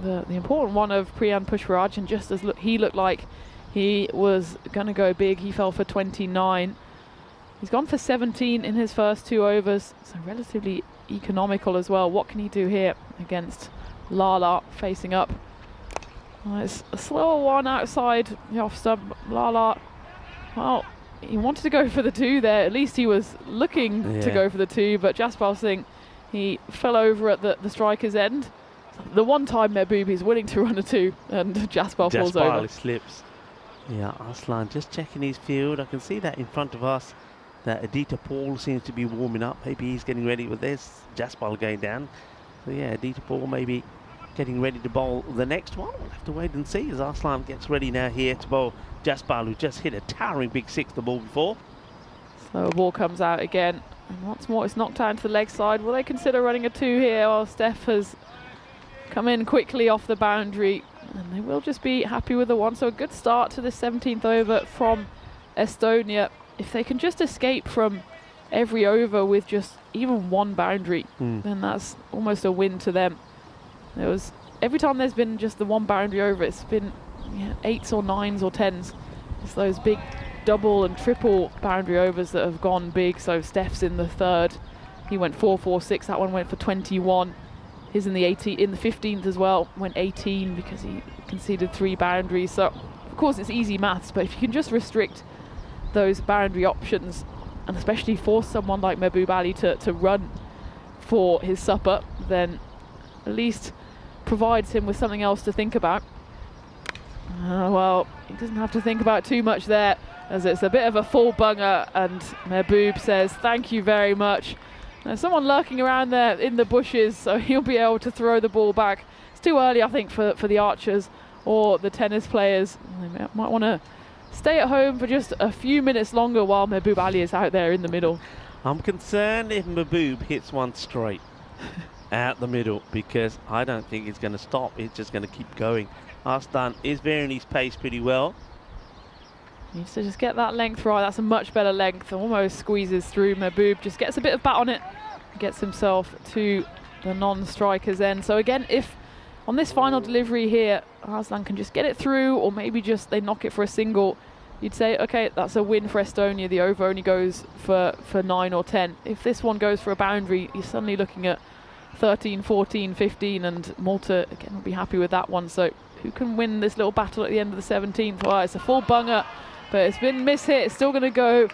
the important one of Priyan Pushparaj, and just as he looked like he was going to go big, he fell for 29. He's gone for 17 in his first 2 overs, so relatively economical as well. What can he do here against Lala facing up? It's a slower one outside the off stump. Lala, well, he wanted to go for the 2 there. At least he was looking to go for the 2, but Jaspal Singh, he fell over at the striker's end. The one time Mahbub is willing to run a 2, and Jaspal falls over. Jaspal slips. Yeah, Arslan just checking his field. I can see that in front of us, that Aditya Paul seems to be warming up. Maybe he's getting ready, but there's Jaspal going down. So yeah, Aditya Paul maybe getting ready to bowl the next one. We'll have to wait and see as Arslan gets ready now here to bowl Jaspal, who just hit a towering big 6 the ball before. So the ball comes out again, and once more it's knocked down to the leg side. Will they consider running a 2 here? Well, Steph has come in quickly off the boundary, and they will just be happy with the 1. So a good start to the 17th over from Estonia. If they can just escape from every over with just even 1 boundary, then that's almost a win to them. There was, every time there's been just the 1 boundary over, it's been 8s or 9s or 10s. It's those big double and triple boundary overs that have gone big. So Steph's in the 3rd. He went 4-4-6. That one went for 21. His in the 15th as well, went 18 because he conceded 3 boundaries. So of course it's easy maths, but if you can just restrict those boundary options, and especially force someone like Mahbub Ali to run for his supper, then at least provides him with something else to think about. Well, he doesn't have to think about too much there, as it's a bit of a full bunger, and Mahbub says thank you very much. There's someone lurking around there in the bushes, so he'll be able to throw the ball back. It's too early, I think, for the archers or the tennis players. They might want to stay at home for just a few minutes longer while Mahbub Ali is out there in the middle. I'm concerned if Mahbub hits one straight out the middle, because I don't think it's going to stop. It's just going to keep going. Arslan is varying his pace pretty well. Needs to just get that length right. That's a much better length. Almost squeezes through. Mahbub just gets a bit of bat on it. Gets himself to the non-striker's end. So again, if on this final delivery here, Arslan can just get it through, or maybe just they knock it for a single, you'd say, okay, that's a win for Estonia. The over only goes for 9 or 10. If this one goes for a boundary, you're suddenly looking at 13, 14, 15, and Malta, again, will be happy with that one. So who can win this little battle at the end of the 17th? Well, it's a full bunger, but it's been mishit. It's still going to go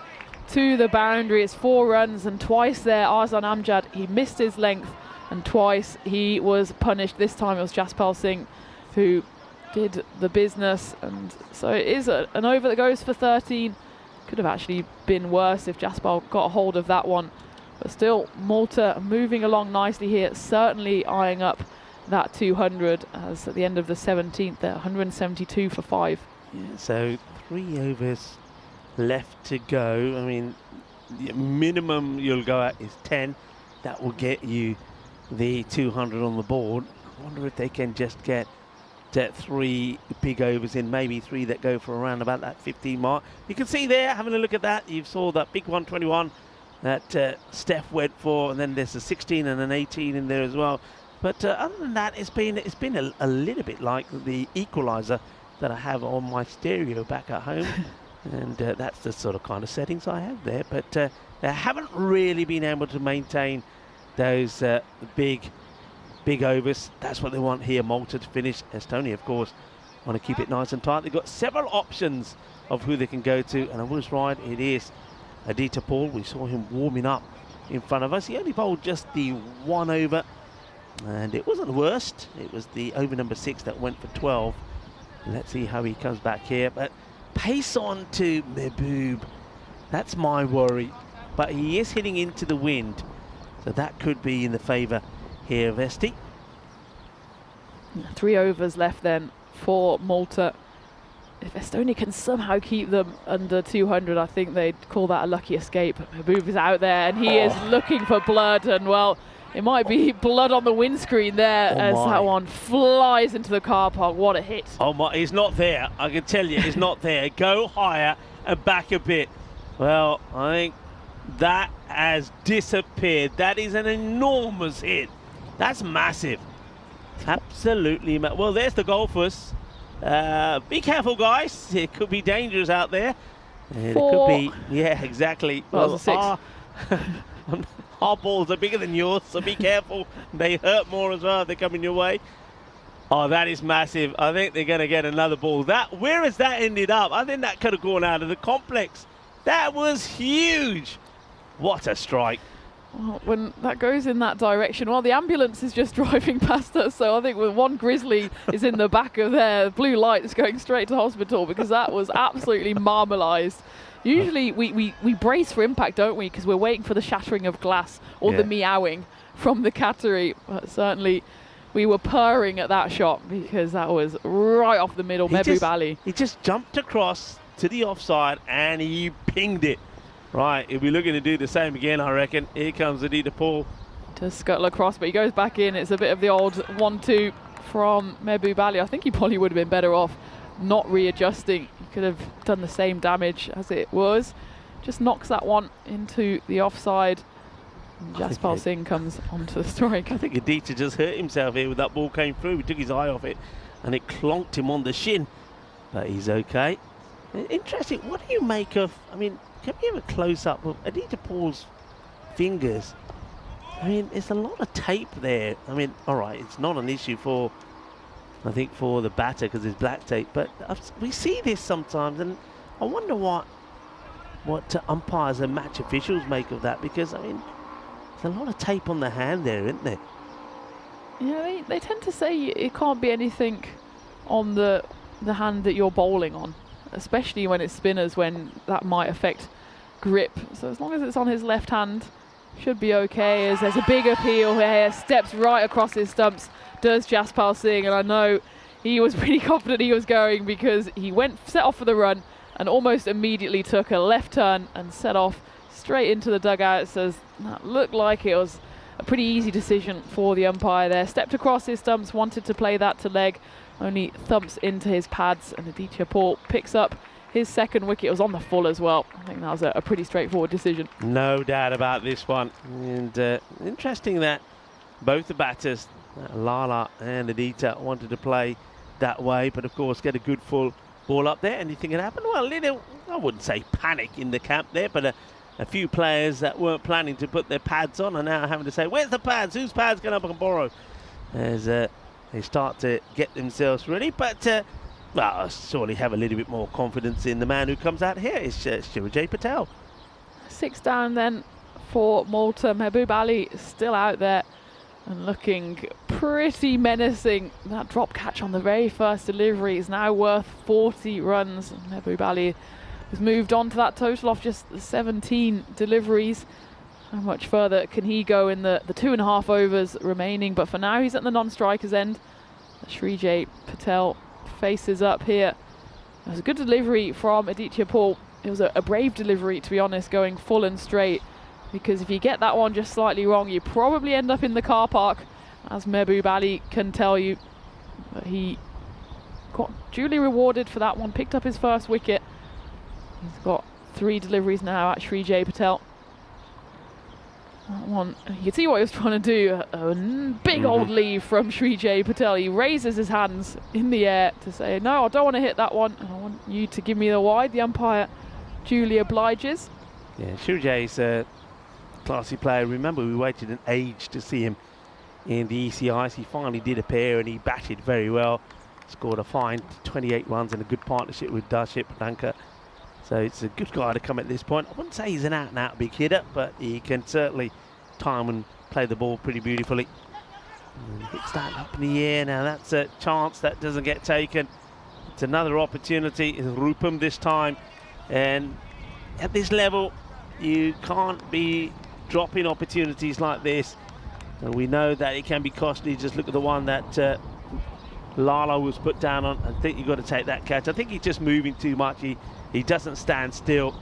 to the boundary. It's 4 runs, and twice there, Arslan Amjad, he missed his length, and twice he was punished. This time it was Jaspal Singh who did the business, and so it is an over that goes for 13. Could have actually been worse if Jaspal got a hold of that one, but still Malta moving along nicely here, certainly eyeing up that 200, as at the end of the 17th they're 172 for 5. Yeah, so 3 overs left to go. I mean, the minimum you'll go at is 10. That will get you the 200 on the board. I wonder if they can just get 3 big overs in, maybe 3 that go for around about that 15 mark. You can see there, having a look at that, you saw that big 121 that Steph went for, and then there's a 16 and an 18 in there as well. But other than that, it's been a little bit like the equalizer that I have on my stereo back at home. And that's the sort of kind of settings I have there. But they haven't really been able to maintain those big overs. That's what they want here, Malta, to finish. Estonia, of course, want to keep it nice and tight. They've got several options of who they can go to, and I was right, it is Aditya Paul. We saw him warming up in front of us. He only bowled just the 1 over, and it wasn't the worst. It was the over number 6 that went for 12. Let's see how he comes back here. But pace on to Mahbub. That's my worry. But he is hitting into the wind, so that could be in the favour here of Esti. 3 overs left then for Malta. If Estonia can somehow keep them under 200, I think they'd call that a lucky escape. Mahbub is out there, and he is looking for blood, and well, it might be blood on the windscreen there as that one flies into the car park. What a hit. Oh my, he's not there. I can tell you, he's not there. Go higher and back a bit. Well, I think that has disappeared. That is an enormous hit. That's massive. Absolutely. Well, there's the golfers. Be careful, guys. It could be dangerous out there. It could be, yeah, exactly. Well, 6. Our balls are bigger than yours, so be careful. They hurt more as well if they're coming your way. Oh, that is massive. I think they're going to get another ball. Where has that ended up? I think that could have gone out of the complex. That was huge. What a strike. Well, when that goes in that direction, well, the ambulance is just driving past us, so I think with one grizzly is in the back of their blue light that's going straight to hospital, because that was absolutely marmalised. Usually we brace for impact, don't we, because we're waiting for the shattering of glass or the meowing from the Qatari. But certainly we were purring at that shot, because that was right off the middle. Mahbub Ali. He just jumped across to the offside and he pinged it. Right, he'll be looking to do the same again, I reckon. Here comes Aditya Paul. To scuttle across, but he goes back in. It's a bit of the old 1-2 from Mahbub Ali. I think he probably would have been better off not readjusting. He could have done the same damage as it was. Just knocks that one into the offside. Jaspal Singh comes onto the strike. I think Aditya just hurt himself here when that ball came through. He took his eye off it and it clonked him on the shin. But he's okay. Interesting. What do you make of, I mean, can we have a close-up of Aditya Paul's fingers? I mean, there's a lot of tape there. I mean, all right, it's not an issue for, I think, for the batter because there's black tape. But we see this sometimes, and I wonder what umpires and match officials make of that, because, I mean, there's a lot of tape on the hand there, isn't there? Yeah, they tend to say it can't be anything on the hand that you're bowling on, especially when it's spinners, when that might affect grip. So as long as it's on his left hand, should be okay. As there's a big appeal here, steps right across his stumps, does Jaspal Singh, and I know he was pretty confident he was going, because he set off for the run and almost immediately took a left turn and set off straight into the dugout. So that looked like it was a pretty easy decision for the umpire there. Stepped across his stumps, wanted to play that to leg, only thumps into his pads, and Aditya Paul picks up his second wicket. It was on the full as well. I think that was a pretty straightforward decision. No doubt about this one. And interesting that both the batters, Lala and Aditya, wanted to play that way, but of course get a good full ball up there. Anything can happen? Well, little, I wouldn't say panic in the camp there, but a few players that weren't planning to put their pads on are now having to say, where's the pads? Whose pads can I borrow? As they start to get themselves ready. But, well, I surely have a little bit more confidence in the man who comes out here. It's Surajay Patel. 6 down then for Malta. Mehboob Ali still out there and looking pretty menacing. That drop catch on the very first delivery is now worth 40 runs. Mehboob Ali has moved on to that total of just 17 deliveries. How much further can he go in the 2.5 overs remaining? But for now, he's at the non-strikers end. Surajay Patel faces up here. It was a good delivery from Aditya Paul. It was a brave delivery, to be honest, going full and straight. Because if you get that one just slightly wrong, you probably end up in the car park, as Mehboob Ali can tell you. But he got duly rewarded for that one, picked up his first wicket. He's got 3 deliveries now at Surajay Patel. That one, you can see what he was trying to do. A big old leave from Surajay Patel. He raises his hands in the air to say, no, I don't want to hit that one. I want you to give me the wide. The umpire duly obliges. Yeah, Surajay's a classy player. Remember, we waited an age to see him in the ECIs. He finally did appear and he batted very well. Scored a fine 28 runs in a good partnership with Darshit Pradhanka. So it's a good guy to come at this point. I wouldn't say he's an out-and-out big hitter, but he can certainly time and play the ball pretty beautifully. And hits that up in the air. Now that's a chance that doesn't get taken. It's another opportunity. It's Rupam this time. And at this level, you can't be dropping opportunities like this. And we know that it can be costly. Just look at the one that Lala was put down on. I think you've got to take that catch. I think he's just moving too much. He doesn't stand still.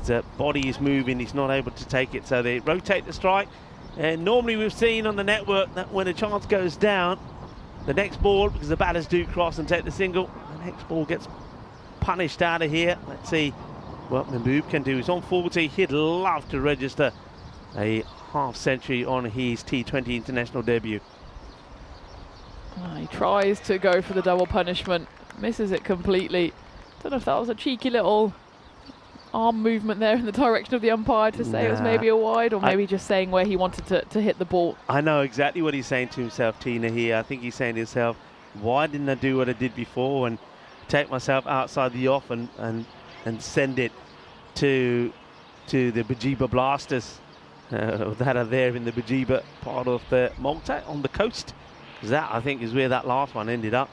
His body is moving. He's not able to take it. So they rotate the strike. And normally we've seen on the network that when a chance goes down, the next ball, because the batters do cross and take the single, the next ball gets punished out of here. Let's see what Mehboob can do. He's on 40. He'd love to register a half century on his T20 international debut. He tries to go for the double punishment, misses it completely. Don't know if that was a cheeky little arm movement there in the direction of the umpire to say it was maybe a wide, or maybe just saying where he wanted to hit the ball. I know exactly what he's saying to himself, Tina, here. I think he's saying to himself, why didn't I do what I did before and take myself outside the off and send it to the Bajiba Blasters that are there in the Bajiba part of the Malta on the coast. That, I think, is where that last one ended up.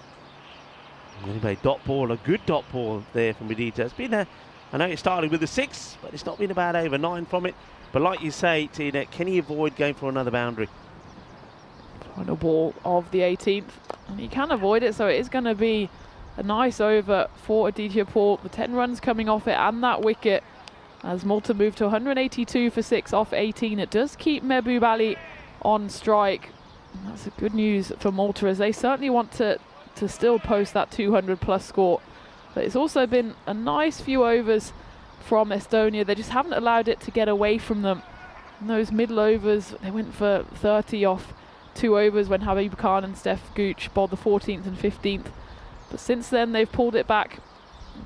Anyway, dot ball, a good dot ball there from Aditya. It's been I know it started with a 6, but it's not been a bad over 9 from it. But like you say, Tina, can he avoid going for another boundary? Final ball of the 18th, and he can avoid it, so it is going to be a nice over for Aditya Paul. The 10 runs coming off it and that wicket as Malta move to 182 for 6 off 18. It does keep Mehboob Ali on strike. And that's a good news for Malta, as they certainly want to still post that 200 plus score. But it's also been a nice few overs from Estonia. They just haven't allowed it to get away from them. In those middle overs, they went for 30 off 2 overs when Habib Khan and Steph Gooch bowled the 14th and 15th. But since then, they've pulled it back.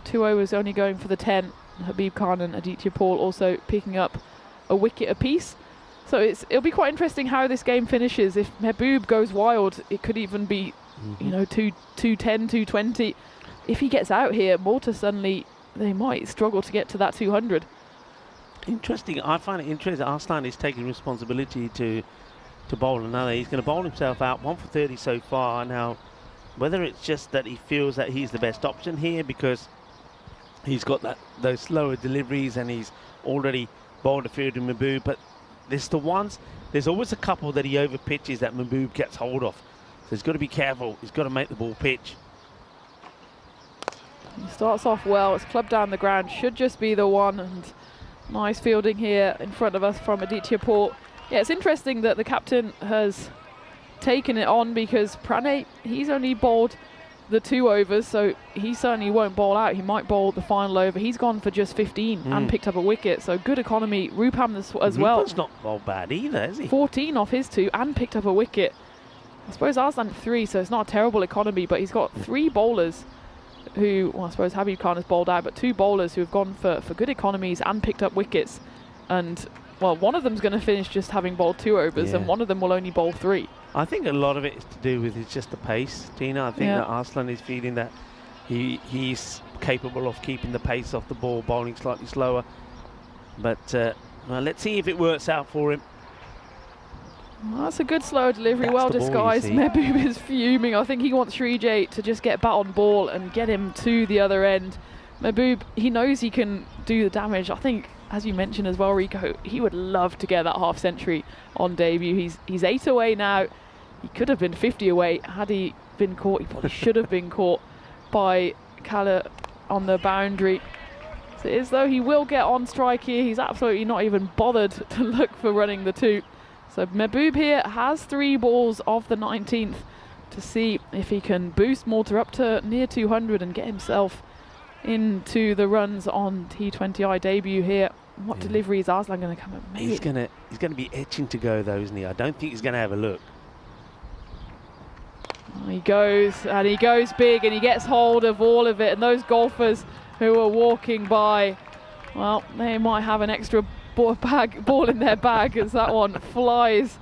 2 overs only going for the 10. Habib Khan and Aditya Paul also picking up a wicket apiece. So it'll be quite interesting how this game finishes. If Mehboob goes wild, it could even be, 210, 220. If he gets out here, Malta suddenly, they might struggle to get to that 200. Interesting. I find it interesting. Arslan is taking responsibility to bowl another. He's going to bowl himself out, 1 for 30 so far. Now, whether it's just that he feels that he's the best option here because he's got those slower deliveries and he's already bowled a field in Mehboob, but there's always a couple that he over pitches that Mehboob gets hold of. So he's got to be careful. He's got to make the ball pitch. He starts off well. It's clubbed down the ground. Should just be the one. And nice fielding here in front of us from Aditya Paul. Yeah, it's interesting that the captain has taken it on because Pranay, he's only bowled the 2 overs, so he certainly won't bowl out. He might bowl the final over. He's gone for just 15 and picked up a wicket, so good economy. Rupam as well. Rupam's not bowled bad either, is he? 14 off his 2 and picked up a wicket. I suppose Arslan 3, so it's not a terrible economy, but he's got 3 bowlers who, well, I suppose Habib Khan has bowled out, but 2 bowlers who have gone for good economies and picked up wickets. And, well, one of them's going to finish just having bowled 2 overs, and one of them will only bowl 3. I think a lot of it is to do with it's just the pace, Tina. I think that Arslan is feeling that he's capable of keeping the pace off the ball, bowling slightly slower. But well, let's see if it works out for him. Well, that's a good slow delivery, That's well the ball, disguised. you see. Mehboob is fuming. I think he wants Srijay to just get bat on ball and get him to the other end. Mehboob, he knows he can do the damage. I think, as you mentioned as well, Rico, he would love to get that half century on debut. He's 8 away now. He could have been 50 away had he been caught. He probably should have been caught by Kala on the boundary. So it is though he will get on strike here. He's absolutely not even bothered to look for running the 2. So Mehboob here has 3 balls of the 19th to see if he can boost Malta up to near 200 and get himself into the runs on T20I debut here. What delivery is Arslan going to come and make? He's gonna be itching to go though, isn't he? I don't think he's gonna have a look. He goes, and he goes big, and he gets hold of all of it. And those golfers who are walking by, well, they might have an extra ball in their bag as that one flies.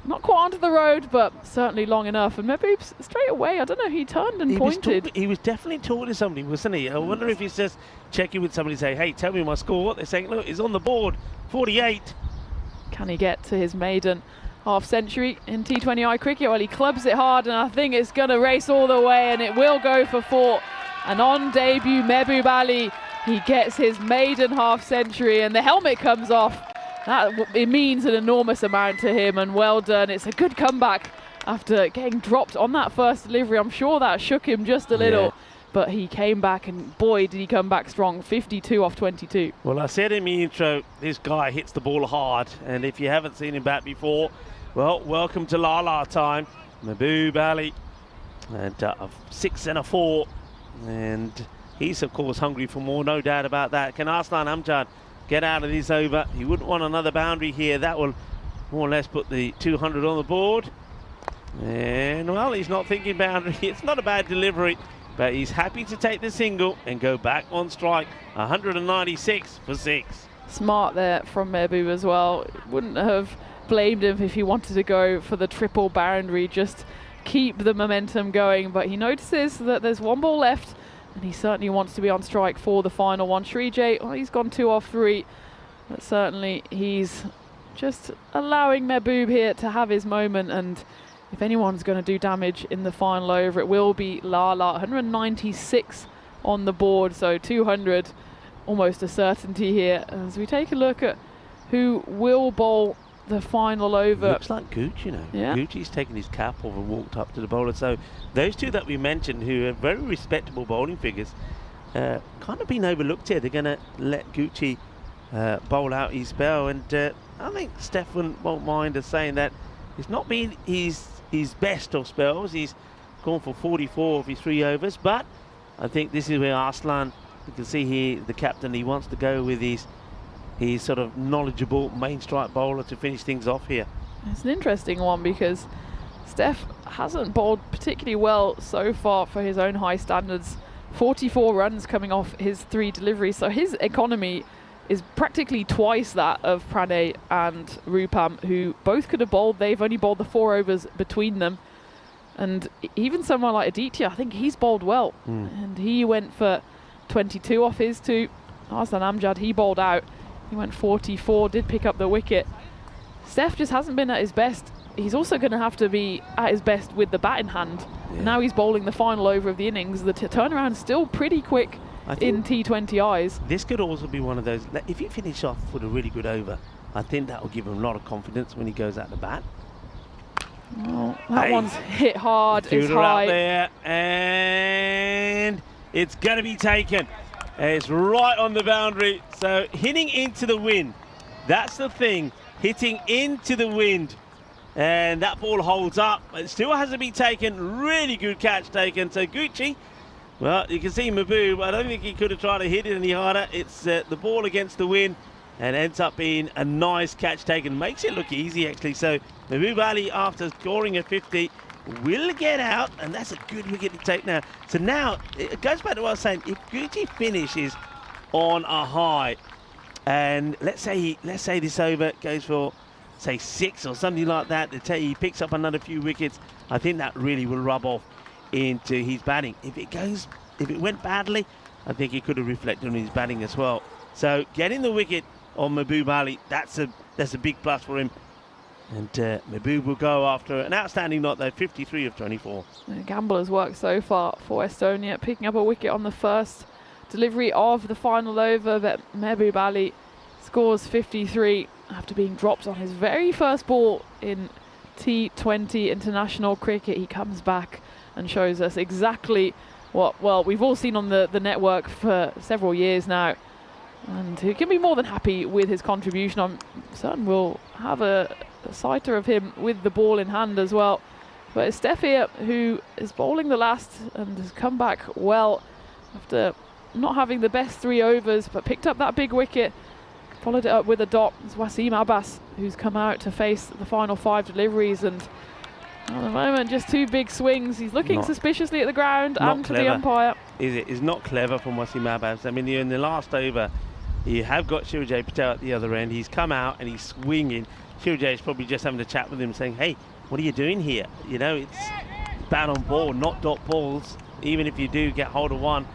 Not quite onto the road, but certainly long enough. And Mehboob straight away, I don't know, he turned and pointed. He was definitely talking to somebody, wasn't he? I wonder if he's just checking with somebody, say, hey, tell me my score. What they're saying, look, it's on the board, 48. Can he get to his maiden half century in T20I cricket? Well, he clubs it hard, and I think it's going to race all the way, and it will go for 4. And on debut, Mehboob Ali, he gets his maiden half century, and the helmet comes off. It means an enormous amount to him, and well done. It's a good comeback after getting dropped on that first delivery. I'm sure that shook him just a little, but he came back, and boy, did he come back strong. 52 off 22. Well, I said in the intro, this guy hits the ball hard, and if you haven't seen him bat before, well, welcome to La time. Mehboob Ali, and a 6 and a 4, and he's of course hungry for more, no doubt about that. Can Arslan Amjad get out of this over? He wouldn't want another boundary here. That will more or less put the 200 on the board. And well, he's not thinking boundary. It's not a bad delivery, but he's happy to take the single and go back on strike. 196 for 6. Smart there from Mehboob as well. Wouldn't have blamed him if he wanted to go for the triple boundary, just keep the momentum going, but he notices that there's 1 ball left, and he certainly wants to be on strike for the final one. Srijay, well, he's gone 2 off 3, but certainly he's just allowing Mehboob here to have his moment, and if anyone's going to do damage in the final over, it will be Lala. 196 on the board, so 200 almost a certainty here. As we take a look at who will bowl the final over. Looks like Gooch, you know. Yeah. Gucci's taken his cap off and walked up to the bowler. So those 2 that we mentioned, who are very respectable bowling figures, kind of been overlooked here. They're going to let Gucci bowl out his spell, and I think Stefan won't mind us saying that it's not been his best of spells. He's gone for 44 of his 3 overs, but I think this is where Arslan, you can see here the captain, he wants to go with his sort of knowledgeable main strike bowler to finish things off here. It's an interesting one because Steph hasn't bowled particularly well so far for his own high standards. 44 runs coming off his 3 deliveries, so his economy is practically twice that of Pranay and Rupam, who both could have bowled. They've only bowled the 4 overs between them, and even someone like Aditya, I think he's bowled well, and he went for 22 off his 2. Arslan Amjad, he bowled out. He went 44, did pick up the wicket. Steph just hasn't been at his best. He's also going to have to be at his best with the bat in hand. Yeah. Now he's bowling the final over of the innings. The turnaround's still pretty quick in T20Is. This could also be one of those, if you finish off with a really good over, I think that will give him a lot of confidence when he goes out the bat. Well, that one's hit hard, it's Fielder high. out there, and it's going to be taken. It's right on the boundary, so hitting into the wind. That's the thing, hitting into the wind. And that ball holds up. It still hasn't been taken. Really good catch taken. So Gucci, well, you can see Mahbub. I don't think he could have tried to hit it any harder. It's the ball against the wind and ends up being a nice catch taken. Makes it look easy, actually. So Mahbub Ali, after scoring a 50, will get out, and that's a good wicket to take now. So now, it goes back to what I was saying. If Gucci finishes on a high, and let's say this over goes for, say, 6 or something like that, he picks up another few wickets, I think that really will rub off into his batting. If it went badly, I think he could have reflected on his batting as well. So getting the wicket on Mahbub Ali, that's a big plus for him. And Mahbub will go after an outstanding knock, though, 53 of 24. The gamblers work so far for Estonia, picking up a wicket on the first delivery of the final over, but Mahbub Ali scores 53 after being dropped on his very first ball in T20 international cricket. He comes back and shows us exactly what, well, we've all seen on the network for several years now. And he can be more than happy with his contribution. I'm certain we'll have a sighter of him with the ball in hand as well. But it's Steph here who is bowling the last and has come back well after not having the best 3 overs, but picked up that big wicket, followed it up with a dot. It's Wasim Abbas who's come out to face the final 5 deliveries, and at the moment just 2 big swings. He's looking suspiciously at the ground and to the umpire. It's not clever from Wasim Abbas. I mean, in the last over, you have got Shirajay Patel at the other end. He's come out and he's swinging. Shirajay is probably just having a chat with him, saying, hey, what are you doing here? You know, it's bat on ball, not dot balls. Even if you do get hold of one,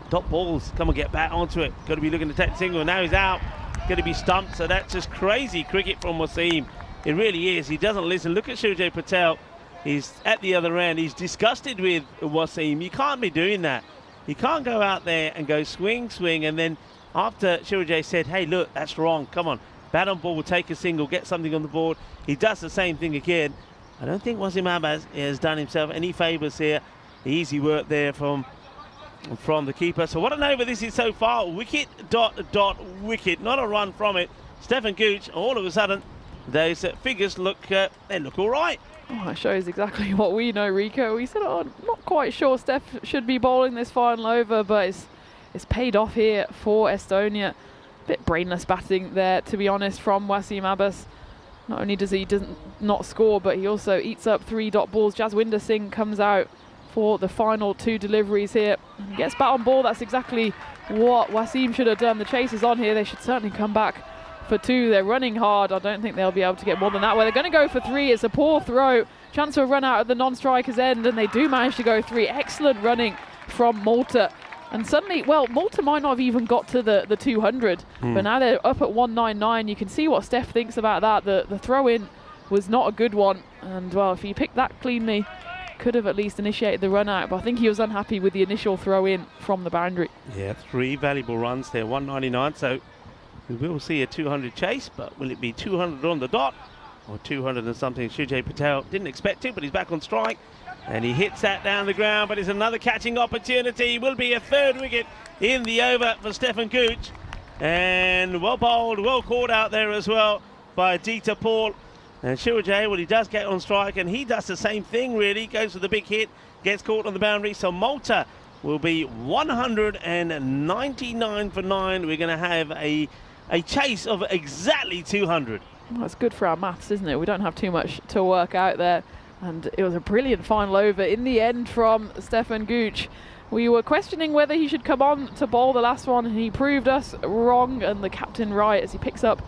dot balls, come and get back onto it. Got to be looking to take the single. Now he's out, going to be stumped. So that's just crazy cricket from Wasim. It really is. He doesn't listen. Look at Shirajay Patel. He's at the other end. He's disgusted with Wasim. You can't be doing that. You can't go out there and go swing, swing, and then after Shirajay said, hey, look, that's wrong. Come on. Bat on ball will take a single, get something on the board. He does the same thing again. I don't think Wasim Abbas has done himself any favours here. Easy work there from the keeper. So what an over this is so far. Wicket, dot, wicket. Not a run from it. Stefan Gooch, all of a sudden, those figures look, they look all right. Oh, it shows exactly what we know, Rico. We said, oh, I'm not quite sure Steph should be bowling this final over, but it's paid off here for Estonia. Bit brainless batting there, to be honest, from Wasim Abbas. Not only does he not score, but he also eats up 3 dot balls. Jaswinder Singh comes out for the final 2 deliveries here. And he gets bat on ball. That's exactly what Wasim should have done. The chase is on here. They should certainly come back for 2. They're running hard. I don't think they'll be able to get more than that. Well, they're going to go for 3. It's a poor throw. Chance for a run out at the non-striker's end, and they do manage to go 3. Excellent running from Malta. And suddenly, well, Malta might not have even got to the 200, but now they're up at 199. You can see what Steph thinks about that. The throw-in was not a good one. And, well, if he picked that cleanly, could have at least initiated the run-out. But I think he was unhappy with the initial throw-in from the boundary. Yeah, 3 valuable runs there, 199. So we will see a 200 chase, but will it be 200 on the dot or 200 and something? Shirajay Patel didn't expect it, but he's back on strike. And he hits that down the ground, but it's another catching opportunity. Will be a 3rd wicket in the over for Stefan Gooch. And well bowled, well caught out there as well by Dieter Paul. And Shirajay, well, he does get on strike, and he does the same thing, really. Goes for the big hit, gets caught on the boundary. So Malta will be 199 for 9. We're going to have a chase of exactly 200. Well, that's good for our maths, isn't it? We don't have too much to work out there. And it was a brilliant final over in the end from Stefan Gooch. We were questioning whether he should come on to bowl the last one, and he proved us wrong, and the captain right, as he picks up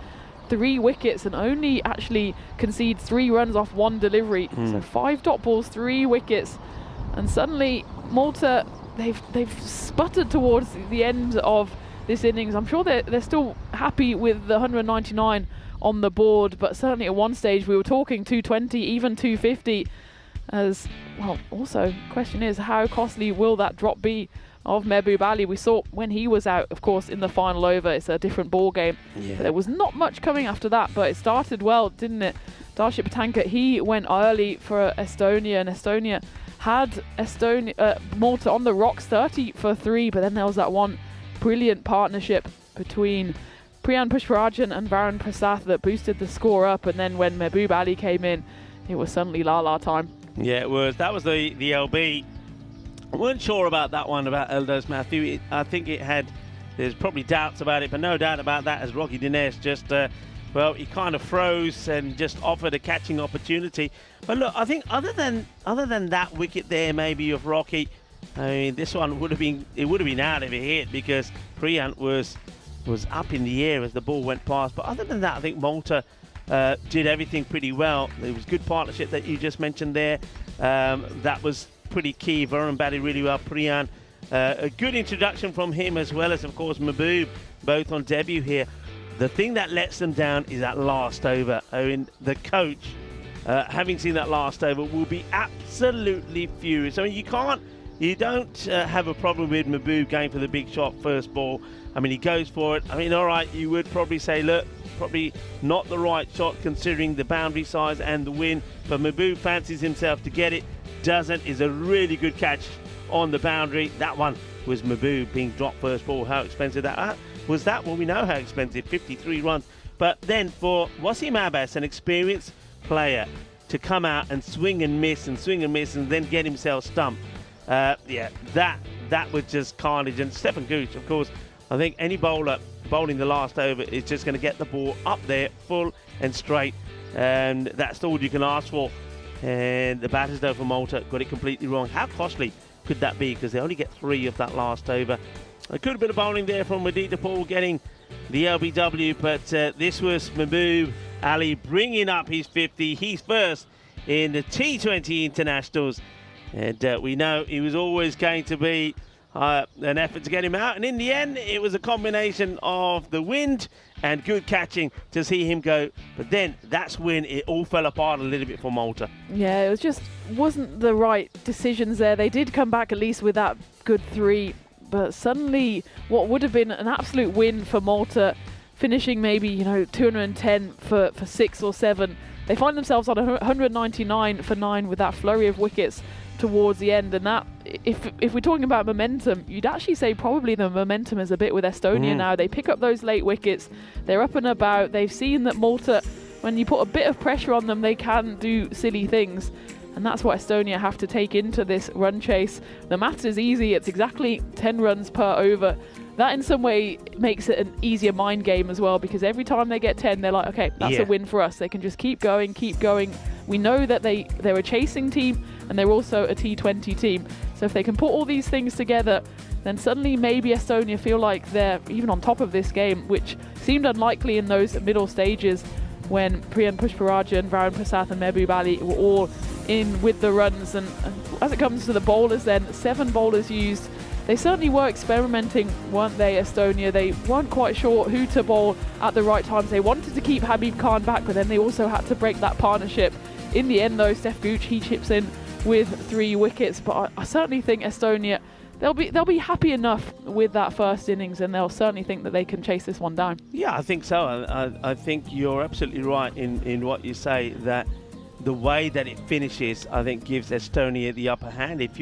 3 wickets and only actually concedes 3 runs off 1 delivery. So 5 dot balls, 3 wickets. And suddenly Malta, they've sputtered towards the end of this innings. I'm sure they're still happy with the 199 on the board, but certainly at one stage we were talking 220, even 250. As well, also question is, how costly will that drop be of Mahbub Ali? We saw when he was out, of course, in the final over. It's a different ball game. There was not much coming after that, but it started well, didn't it? Darshit Pathanka, he went early for Estonia, and Estonia had Malta on the rocks, 30 for 3, but then there was that one brilliant partnership between Priyan Pushparajan and Varun Prasad that boosted the score up. And then when Mahbub Ali came in, it was suddenly la-la time. Yeah, it was. That was the LB. I weren't sure about that one, about Eldos Matthew. I think there's probably doubts about it, but no doubt about that, as Rocky Dinesh just, well, he kind of froze and just offered a catching opportunity. But look, I think other than that wicket there, maybe of Rocky, I mean, this one would have been out if it hit, because Priyant was up in the air as the ball went past. But other than that, I think Malta did everything pretty well. There was good partnership that you just mentioned there. That was pretty key. Varun batted really well. Priyant, a good introduction from him, as well as, of course, Mahbub, both on debut here. The thing that lets them down is that last over. I mean, the coach, having seen that last over, will be absolutely furious. I mean, you don't have a problem with Mahbub going for the big shot first ball. I mean, he goes for it. I mean, all right, you would probably say, look, probably not the right shot considering the boundary size and the wind, but Mahbub fancies himself to get it. Doesn't. Is a really good catch on the boundary. That one was Mahbub being dropped first ball. How expensive that was that? Well, we know how expensive, 53 runs. But then for Wasim Abbas, an experienced player, to come out and swing and miss and then get himself stumped. Yeah, that was just carnage. And Stefan Gooch, of course, I think any bowler bowling the last over is just going to get the ball up there full and straight, and that's all you can ask for. And the batters, though, for Malta got it completely wrong. How costly could that be? Because they only get 3 of that last over. A good bit of bowling there from Mudita Paul getting the LBW, but this was Mahbub Ali bringing up his 50. He's first in the T20 internationals, and we know he was always going to be an effort to get him out, and in the end it was a combination of the wind and good catching to see him go. But then that's when it all fell apart a little bit for Malta. Yeah, it wasn't the right decisions there. They did come back at least with that good 3, but suddenly what would have been an absolute win for Malta, finishing maybe 210 for 6 or 7, they find themselves on 199 for 9 with that flurry of wickets towards the end. And that, if we're talking about momentum, you'd actually say probably the momentum is a bit with Estonia now. They pick up those late wickets, they're up and about, they've seen that Malta, when you put a bit of pressure on them, they can do silly things, and that's what Estonia have to take into this run chase. The maths is easy, it's exactly 10 runs per over. That in some way makes it an easier mind game as well, because every time they get 10, they're like, okay, that's a win for us. They can just keep going. We know that they're a chasing team and they're also a T20 team. So if they can put all these things together, then suddenly maybe Estonia feel like they're even on top of this game, which seemed unlikely in those middle stages when Priyant Pushparajan, Varun Prasad and Mahbub Ali were all in with the runs. And as it comes to the bowlers then, 7 bowlers used. They certainly were experimenting, weren't they, Estonia? They weren't quite sure who to bowl at the right times. They wanted to keep Habib Khan back, but then they also had to break that partnership. In the end, though, Steph Gooch, he chips in with 3 wickets. But I certainly think Estonia, they'll be happy enough with that first innings, and they'll certainly think that they can chase this one down. Yeah, I think so. I think you're absolutely right in what you say, that the way that it finishes, I think, gives Estonia the upper hand. If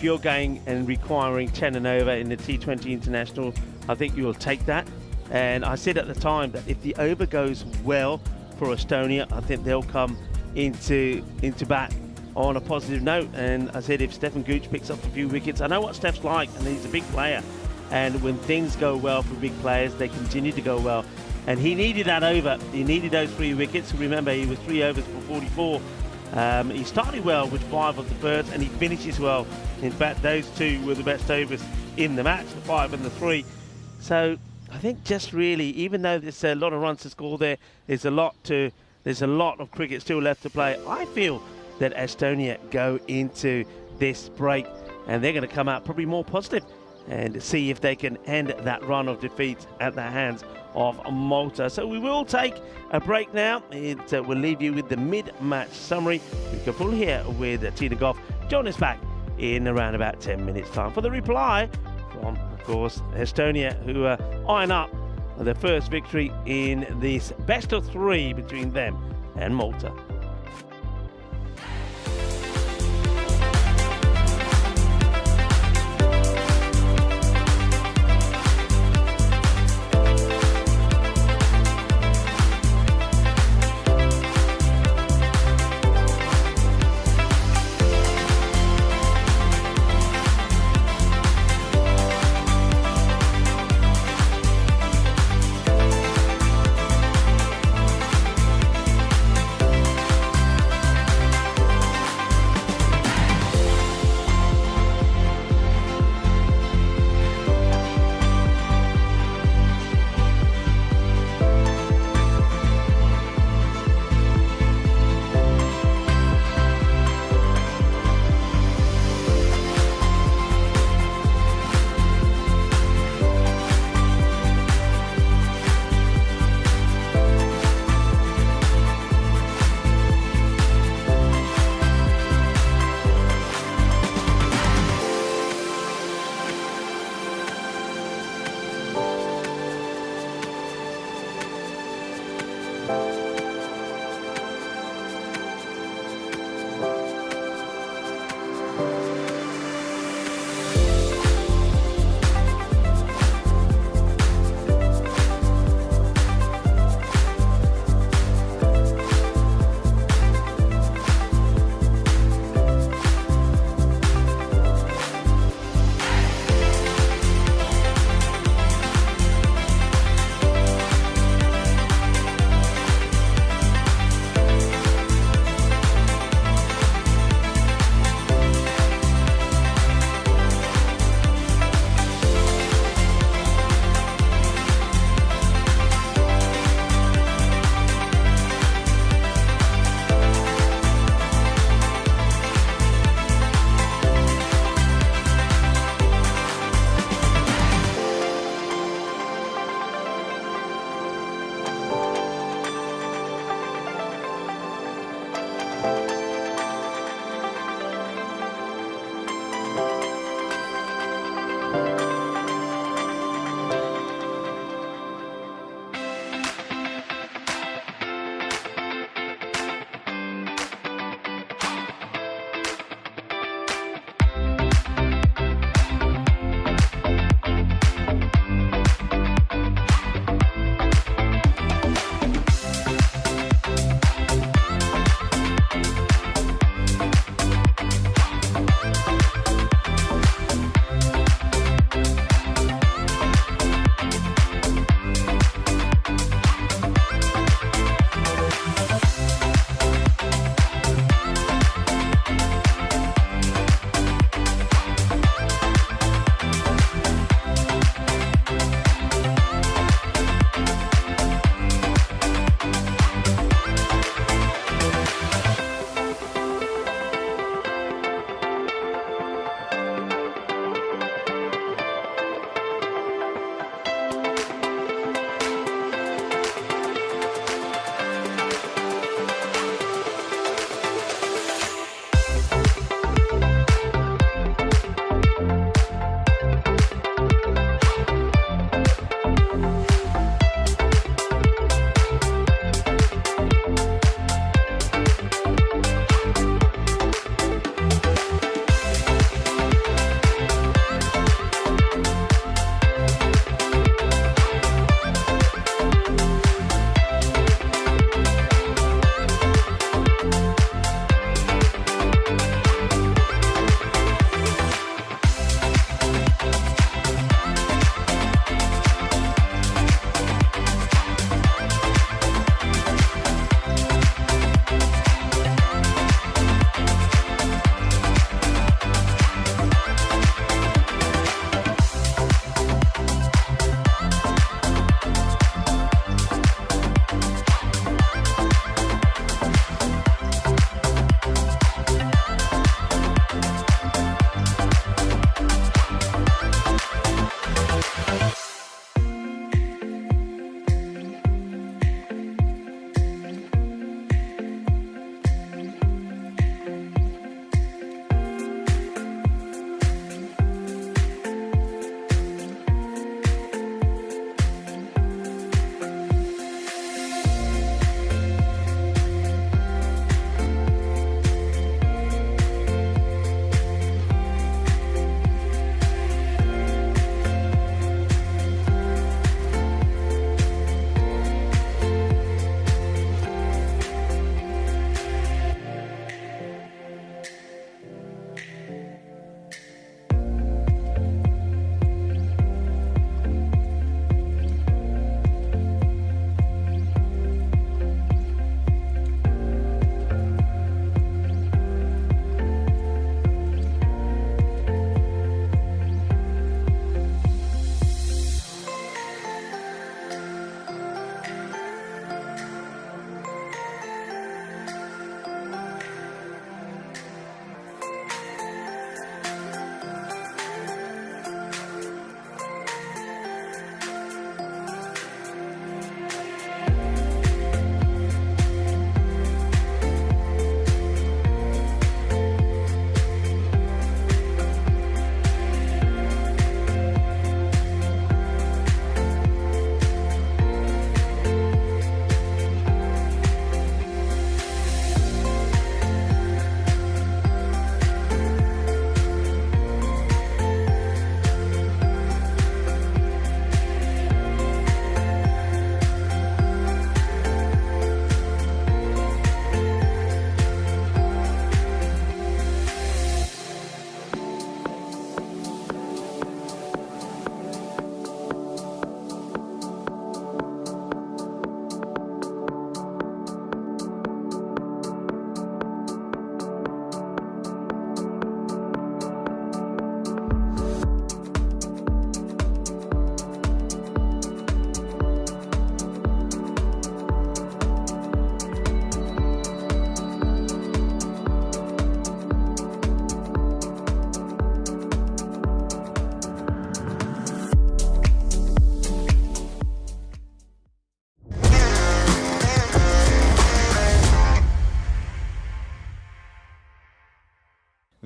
you're going and requiring 10 and over in the T20 International, I think you'll take that. And I said at the time that if the over goes well for Estonia, I think they'll come into bat on a positive note. And I said if Stefan Gooch picks up a few wickets, I know what Steph's like, and he's a big player. And when things go well for big players, they continue to go well. And he needed that over. He needed those 3 wickets. Remember, he was 3 overs for 44. He started well with 5 of the birds, and he finishes well. In fact, those 2 were the best overs in the match, the 5 and the 3. So I think just really, even though there's a lot of runs to score there, there's a lot of cricket still left to play. I feel that Estonia go into this break and they're going to come out probably more positive and see if they can end that run of defeat at the hands of Malta. So we will take a break now. It will leave you with the mid-match summary. We can pull here with Tina Goff. Join us back in around about 10 minutes time for the reply from, of course, Estonia, who are eyeing up their first victory in this best of 3 between them and Malta.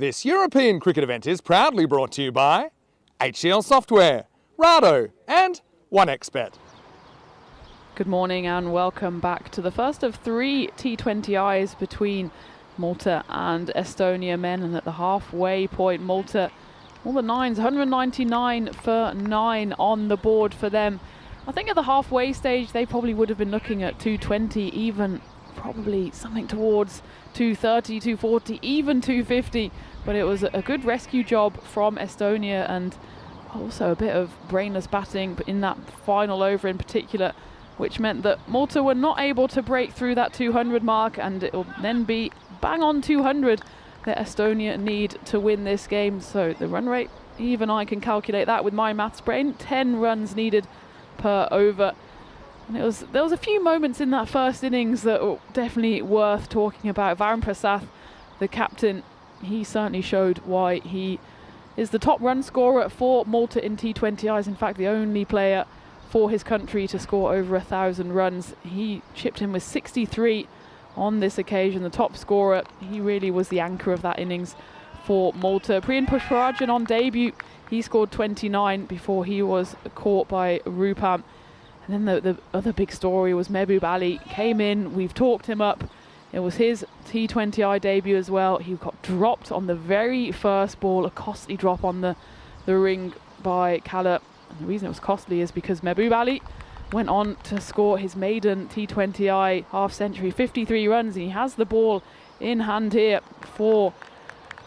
This European cricket event is proudly brought to you by HCL Software, Rado and 1xBet. Good morning and welcome back to the first of 3 T20Is between Malta and Estonia men, and at the halfway point Malta, all the nines, 199 for 9 on the board for them. I think at the halfway stage they probably would have been looking at 220, even probably something towards 230, 240, even 250, but it was a good rescue job from Estonia, and also a bit of brainless batting in that final over in particular, which meant that Malta were not able to break through that 200 mark, and it will then be bang on 200 that Estonia need to win this game. So the run rate, even I can calculate that with my maths brain, 10 runs needed per over. And there was a few moments in that first innings that were definitely worth talking about. Varun Prasath, the captain, he certainly showed why he is the top run scorer for Malta in T20Is. In fact, the only player for his country to score over 1,000 runs. He chipped in with 63 on this occasion, the top scorer. He really was the anchor of that innings for Malta. Priyan Pushparajan on debut, he scored 29 before he was caught by Rupam. And then the other big story was Mehboob Ali. Came in, we've talked him up. It was his T20I debut as well. He got dropped on the very first ball, a costly drop on the ring by Kala. And the reason it was costly is because Mehboob Ali went on to score his maiden T20I half-century, 53 runs. He has the ball in hand here for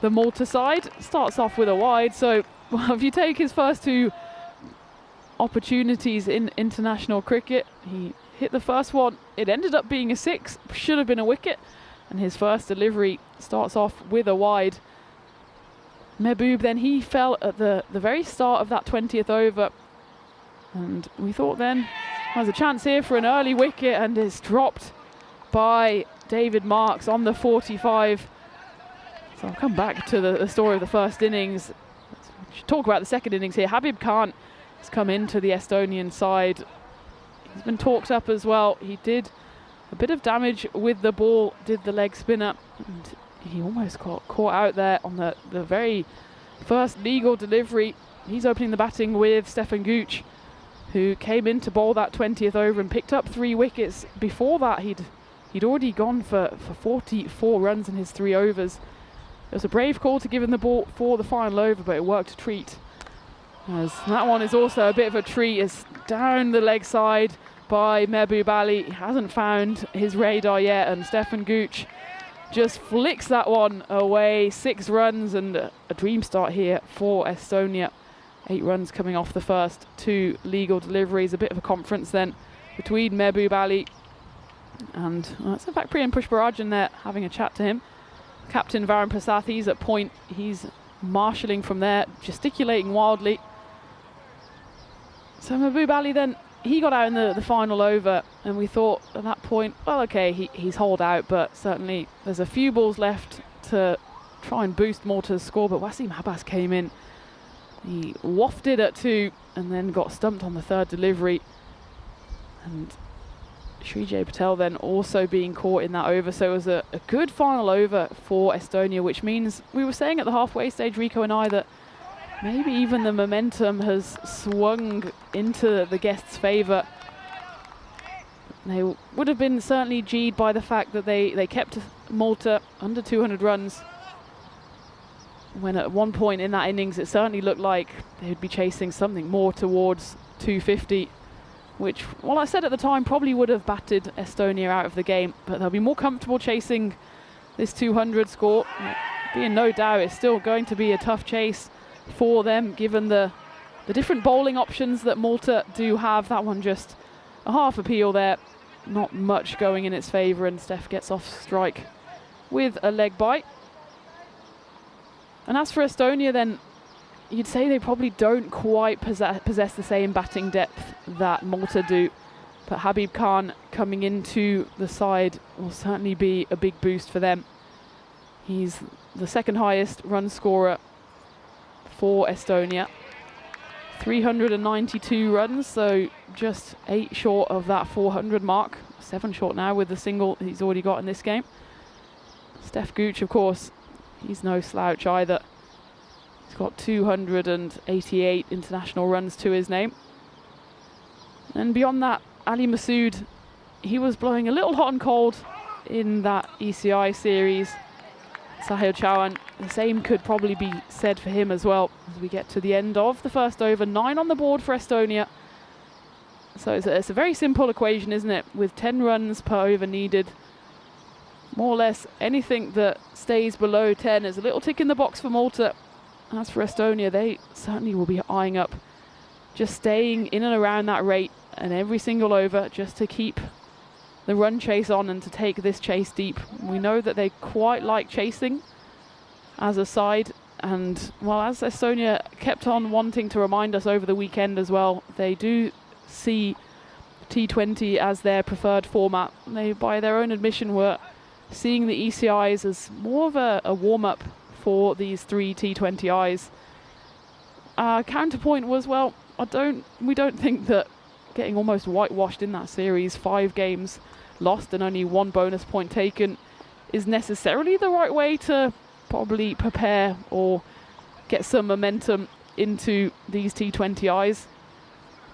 the Malta side. Starts off with a wide, so well, if you take his first 2 opportunities in international cricket, he hit the first one. It ended up being a 6, should have been a wicket, and his first delivery starts off with a wide. Mehboob then, he fell at the very start of that 20th over, and we thought then there's a chance here for an early wicket, and it's dropped by David Marks on the 45. So I'll come back to the story of the first innings. We should talk about the second innings here. Habib Khan has come into the Estonian side. He's been talked up as well. He did a bit of damage with the ball, did the leg spinner, and he almost got caught out there on the very first legal delivery. He's opening the batting with Stefan Gooch, who came in to bowl that 20th over and picked up 3 wickets. Before that, he'd already gone for 44 runs in his 3 overs. It was a brave call to give him the ball for the final over, but it worked a treat. As that one is also a bit of a treat. It's down the leg side by Mehboob Ali. He hasn't found his radar yet, and Stefan Gooch just flicks that one away. 6 runs and a dream start here for Estonia. 8 runs coming off the first 2 legal deliveries. A bit of a conference then between Mehboob Ali and that's in fact Priyan Pushparajan there, having a chat to him. Captain Varun Prasath, he's at point. He's marshalling from there, gesticulating wildly. So Mehboob Ali then, he got out in the final over, and we thought at that point, well, okay, he's hauled out, but certainly there's a few balls left to try and boost Malta's score. But Wasim Abbas came in. He wafted at 2 and then got stumped on the 3rd delivery. And Srijay Patel then also being caught in that over. So it was a good final over for Estonia, which means we were saying at the halfway stage, Rico and I, that maybe even the momentum has swung into the guests' favour. They would have been certainly G'd by the fact that they kept Malta under 200 runs, when at one point in that innings it certainly looked like they would be chasing something more towards 250, which, well, I said at the time, probably would have batted Estonia out of the game, but they'll be more comfortable chasing this 200 score. Being no doubt it's still going to be a tough chase for them, given the different bowling options that Malta do have. That one just a half appeal there, not much going in its favour, and Steph gets off strike with a leg bite. And as for Estonia, then you'd say they probably don't quite possess the same batting depth that Malta do, but Habib Khan coming into the side will certainly be a big boost for them. He's the 2nd highest run scorer for Estonia, 392 runs, so just 8 short of that 400 mark, 7 short now with the single he's already got in this game. Steph Gooch, of course, he's no slouch either. He's got 288 international runs to his name. And beyond that, Ali Masood, he was blowing a little hot and cold in that ECI series. Sahil Chauhan, the same could probably be said for him as well as we get to the end of the first over. 9 on the board for Estonia. So it's a very simple equation, isn't it? With 10 runs per over needed. More or less anything that stays below 10 is a little tick in the box for Malta. As for Estonia, they certainly will be eyeing up just staying in and around that rate and every single over just to keep the run chase on and to take this chase deep. We know that they quite like chasing as a side, and well, as Estonia kept on wanting to remind us over the weekend as well, they do see T20 as their preferred format. They, by their own admission, were seeing the ECIs as more of a warm-up for these 3 T20Is. Counterpoint was, well, we don't think that getting almost whitewashed in that series, 5 games lost and only 1 bonus point taken, is necessarily the right way to probably prepare or get some momentum into these T20Is.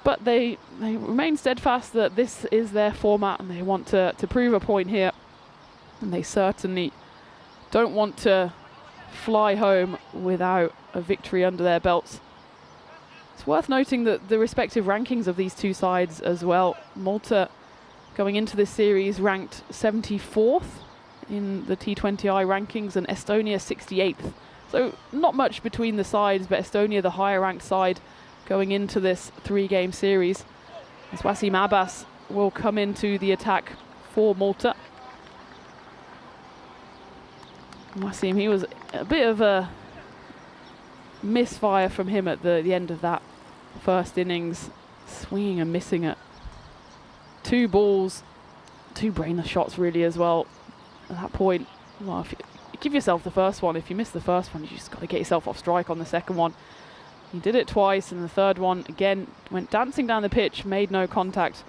But they remain steadfast that this is their format and they want to prove a point here. And they certainly don't want to fly home without a victory under their belts. It's worth noting that the respective rankings of these two sides as well. Malta, going into this series, ranked 74th in the T20I rankings and Estonia 68th. So not much between the sides, but Estonia the higher ranked side going into this 3-game series. As Wasim Abbas will come into the attack for Malta. Wasim, he was a bit of a misfire from him at the end of that first innings, swinging and missing at 2 balls, 2 brainless shots really as well. At that point, well, if you give yourself the first one, if you miss the first one, you just got to get yourself off strike on the second one. He did it twice, and the third one again went dancing down the pitch, made no contact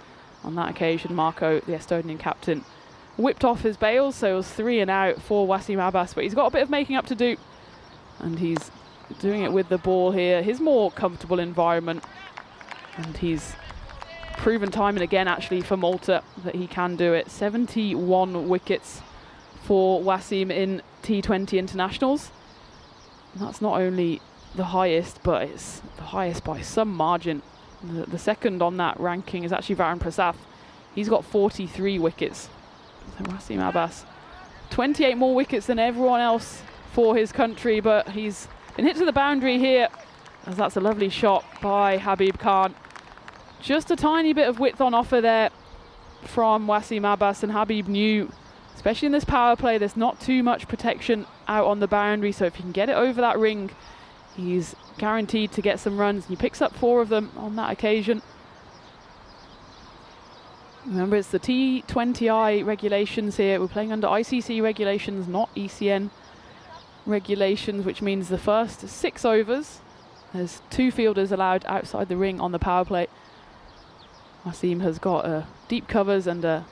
on that occasion. Marco, the Estonian captain, whipped off his bails, so it was 3 and out for Wasim Abbas, but he's got a bit of making up to do, and he's doing it with the ball here, his more comfortable environment, and he's proven time and again actually for Malta that he can do it. 71 wickets for Wasim in T20 internationals. And that's not only the highest, but it's the highest by some margin. The second on that ranking is actually Varun Prasath. He's got 43 wickets. So Wasim Abbas, 28 more wickets than everyone else for his country, but he's been hit to the boundary here, as that's a lovely shot by Habib Khan. Just a tiny bit of width on offer there from Wasim Abbas, and Habib knew, especially in this power play, there's not too much protection out on the boundary, so if he can get it over that ring, he's guaranteed to get some runs. He picks up 4 of them on that occasion. Remember, it's the T20I regulations here. We're playing under ICC regulations, not ECN regulations, which means the first 6 overs, there's 2 fielders allowed outside the ring on the power play. Wasim has got deep covers and a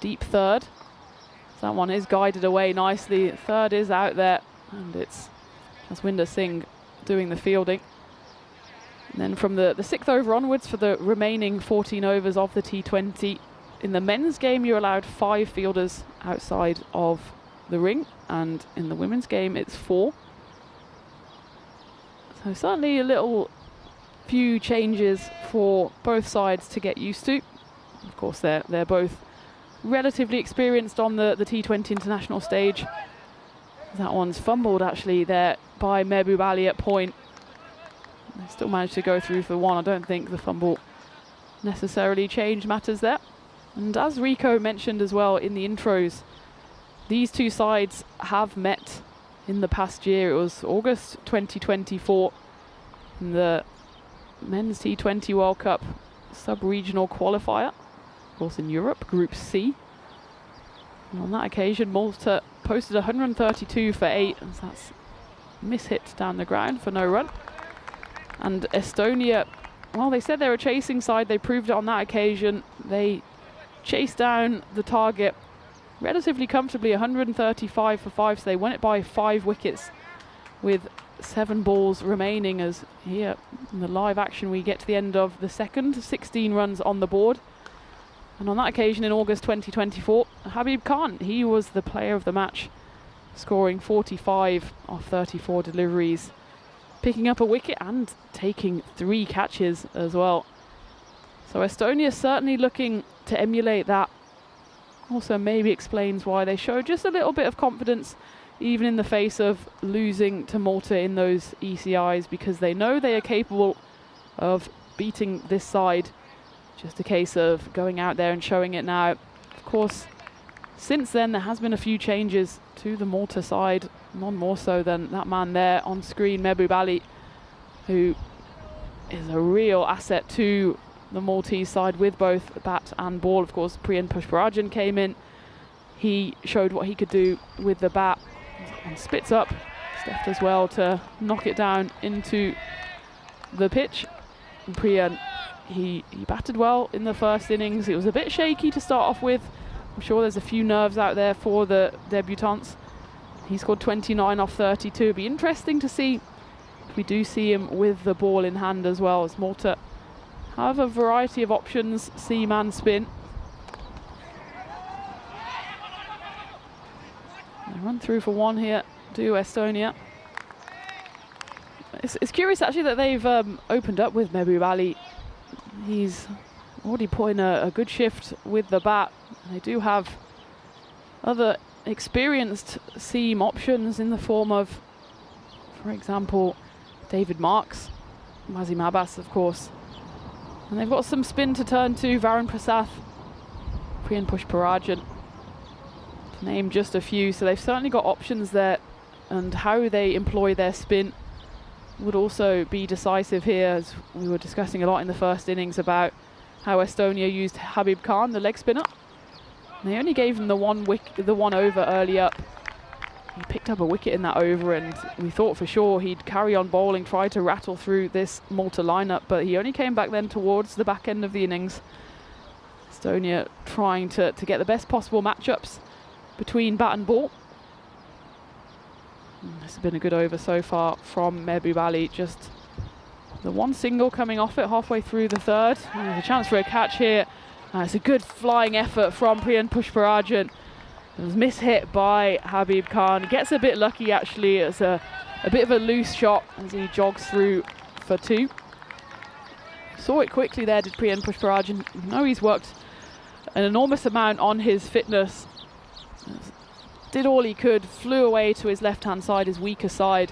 deep third. So that one is guided away nicely. Third is out there, and it's Jaswinder Singh doing the fielding. And then from the 6th over onwards for the remaining 14 overs of the T20, in the men's game you're allowed 5 fielders outside of the ring, and in the women's game it's 4. So certainly a little few changes for both sides to get used to. Of course they're both relatively experienced on the T20 international stage. That one's fumbled actually there by Mehboob Ali at point. They still managed to go through for 1. I don't think the fumble necessarily changed matters there. And as Rico mentioned as well in the intros, these two sides have met in the past year. It was August 2024 in the Men's T20 World Cup sub-regional qualifier, of course in Europe, Group C. And on that occasion, Malta posted 132 for 8, and that's mishit down the ground for no run. And Estonia, well, they said they were a chasing side. They proved it on that occasion. They chased down the target relatively comfortably, 135 for 5, so they won it by 5 wickets with 7 balls remaining. As here in the live action we get to the end of the second, 16 runs on the board. And on that occasion in August 2024, Habib Khan, he was the player of the match, scoring 45 off 34 deliveries, picking up a wicket and taking 3 catches as well. So Estonia certainly looking to emulate that. Also maybe explains why they showed just a little bit of confidence even in the face of losing to Malta in those ECIs, because they know they are capable of beating this side. Just a case of going out there and showing it now. Of course, since then there has been a few changes to the Malta side, none more so than that man there on screen, Mehboob Ali, who is a real asset to the Maltese side with both bat and ball. Of course, Priyan Pushparajan came in. He showed what he could do with the bat and spits up. Stepped as well to knock it down into the pitch. And Priyan, he batted well in the first innings. It was a bit shaky to start off with. I'm sure there's a few nerves out there for the debutants. He scored 29 off 32. It'll be interesting to see if we do see him with the ball in hand as well, as Malta have a variety of options, seam and spin. They run through for 1 here, do Estonia. It's curious actually that they've opened up with Mehboob Ali. He's already put in a good shift with the bat. They do have other experienced seam options in the form of, for example, David Marks, Mazim Abbas, of course. And they've got some spin to turn to, Varun Prasath, Priyan Pushparajan, to name just a few. So they've certainly got options there, and how they employ their spin would also be decisive here, as we were discussing a lot in the first innings about how Estonia used Habib Khan, the leg spinner. And they only gave him the one over early up. He picked up a wicket in that over, and we thought for sure he'd carry on bowling, try to rattle through this Malta lineup, but he only came back then towards the back end of the innings. Estonia trying to get the best possible matchups between bat and ball. This has been a good over so far from Mehboob Ali. Just the 1 single coming off it halfway through the third. And there's a chance for a catch here. It's a good flying effort from Priyan Pushparajan. It was mishit by Habib Khan. He gets a bit lucky actually. It's a bit of a loose shot as he jogs through for 2. Saw it quickly there, did Priyan Pushparajan. You know, he's worked an enormous amount on his fitness. Did all he could, flew away to his left-hand side, his weaker side.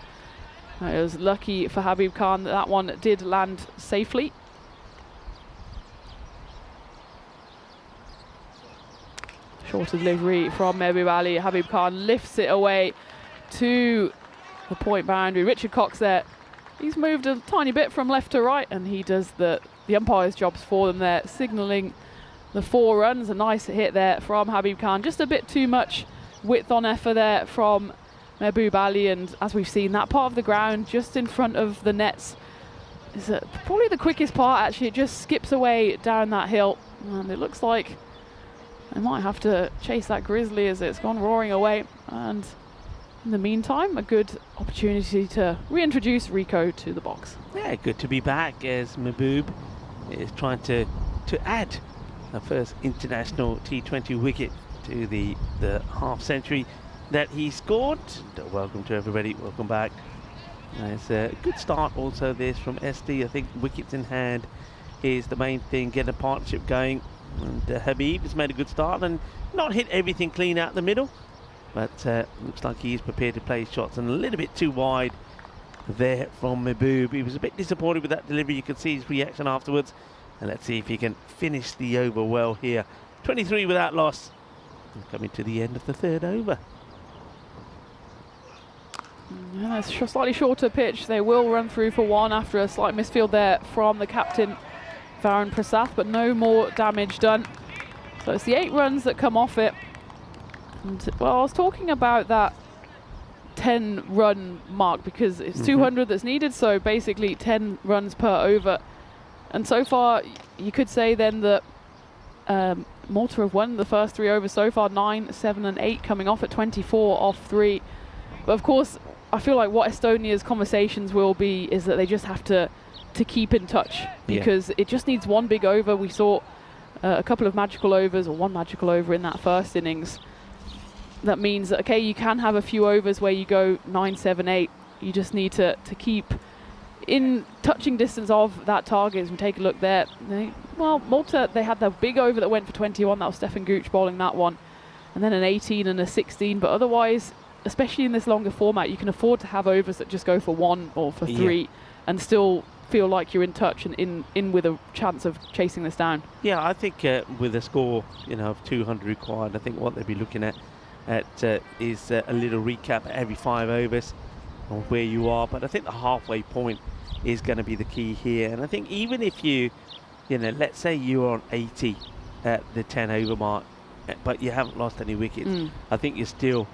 It was lucky for Habib Khan that that one did land safely. Short delivery from Mehboob Ali. Habib Khan lifts it away to the point boundary. Richard Cox there, he's moved a tiny bit from left to right, and he does the umpire's jobs for them there, signalling the 4 runs. A nice hit there from Habib Khan. Just a bit too much width on effort there from Mehboob Ali, and as we've seen, that part of the ground just in front of the nets is probably the quickest part actually. It just skips away down that hill, and it looks like they might have to chase that grizzly as it's gone roaring away. And in the meantime, a good opportunity to reintroduce Rico to the box. Yeah, good to be back, as Mehboob is trying to add a first international T20 wicket to the half century that he scored. Welcome to everybody, welcome back. It's a good start also this from SD. I think wickets in hand is the main thing, get a partnership going. And Habib has made a good start and not hit everything clean out the middle, but looks like he is prepared to play shots, and a little bit too wide there from Mehboob. He was a bit disappointed with that delivery. You could see his reaction afterwards, and let's see if he can finish the over well here. 23 without loss, and coming to the end of the 3rd over. Yeah, it's a slightly shorter pitch. They will run through for 1 after a slight misfield there from the captain Varun Prasath, but no more damage done. So it's the 8 runs that come off it. And well, I was talking about that 10 run mark because it's 200 that's needed, so basically 10 runs per over. And so far you could say then that Malta have won the first 3 overs so far, 9, 7 and 8, coming off at 24 off 3. But of course, I feel like what Estonia's conversations will be is that they just have to keep in touch, because it just needs one big over. We saw a couple of magical overs, or one magical over in that first innings. That means that, okay, you can have a few overs where you go 9, 7, 8. You just need to keep in touching distance of that target. As we take a look there, Malta, they had that big over that went for 21. That was Stefan Gooch bowling that one, and then an 18 and a 16. But otherwise, especially in this longer format, you can afford to have overs that just go for 1 or for 3 and still feel like you're in touch and in with a chance of chasing this down. Yeah, I think with a score of 200 required, I think what they'll be looking at is a little recap every 5 overs on where you are. But I think the halfway point is going to be the key here. And I think even if let's say you're on 80 at the 10 over mark, but you haven't lost any wickets, I think you're still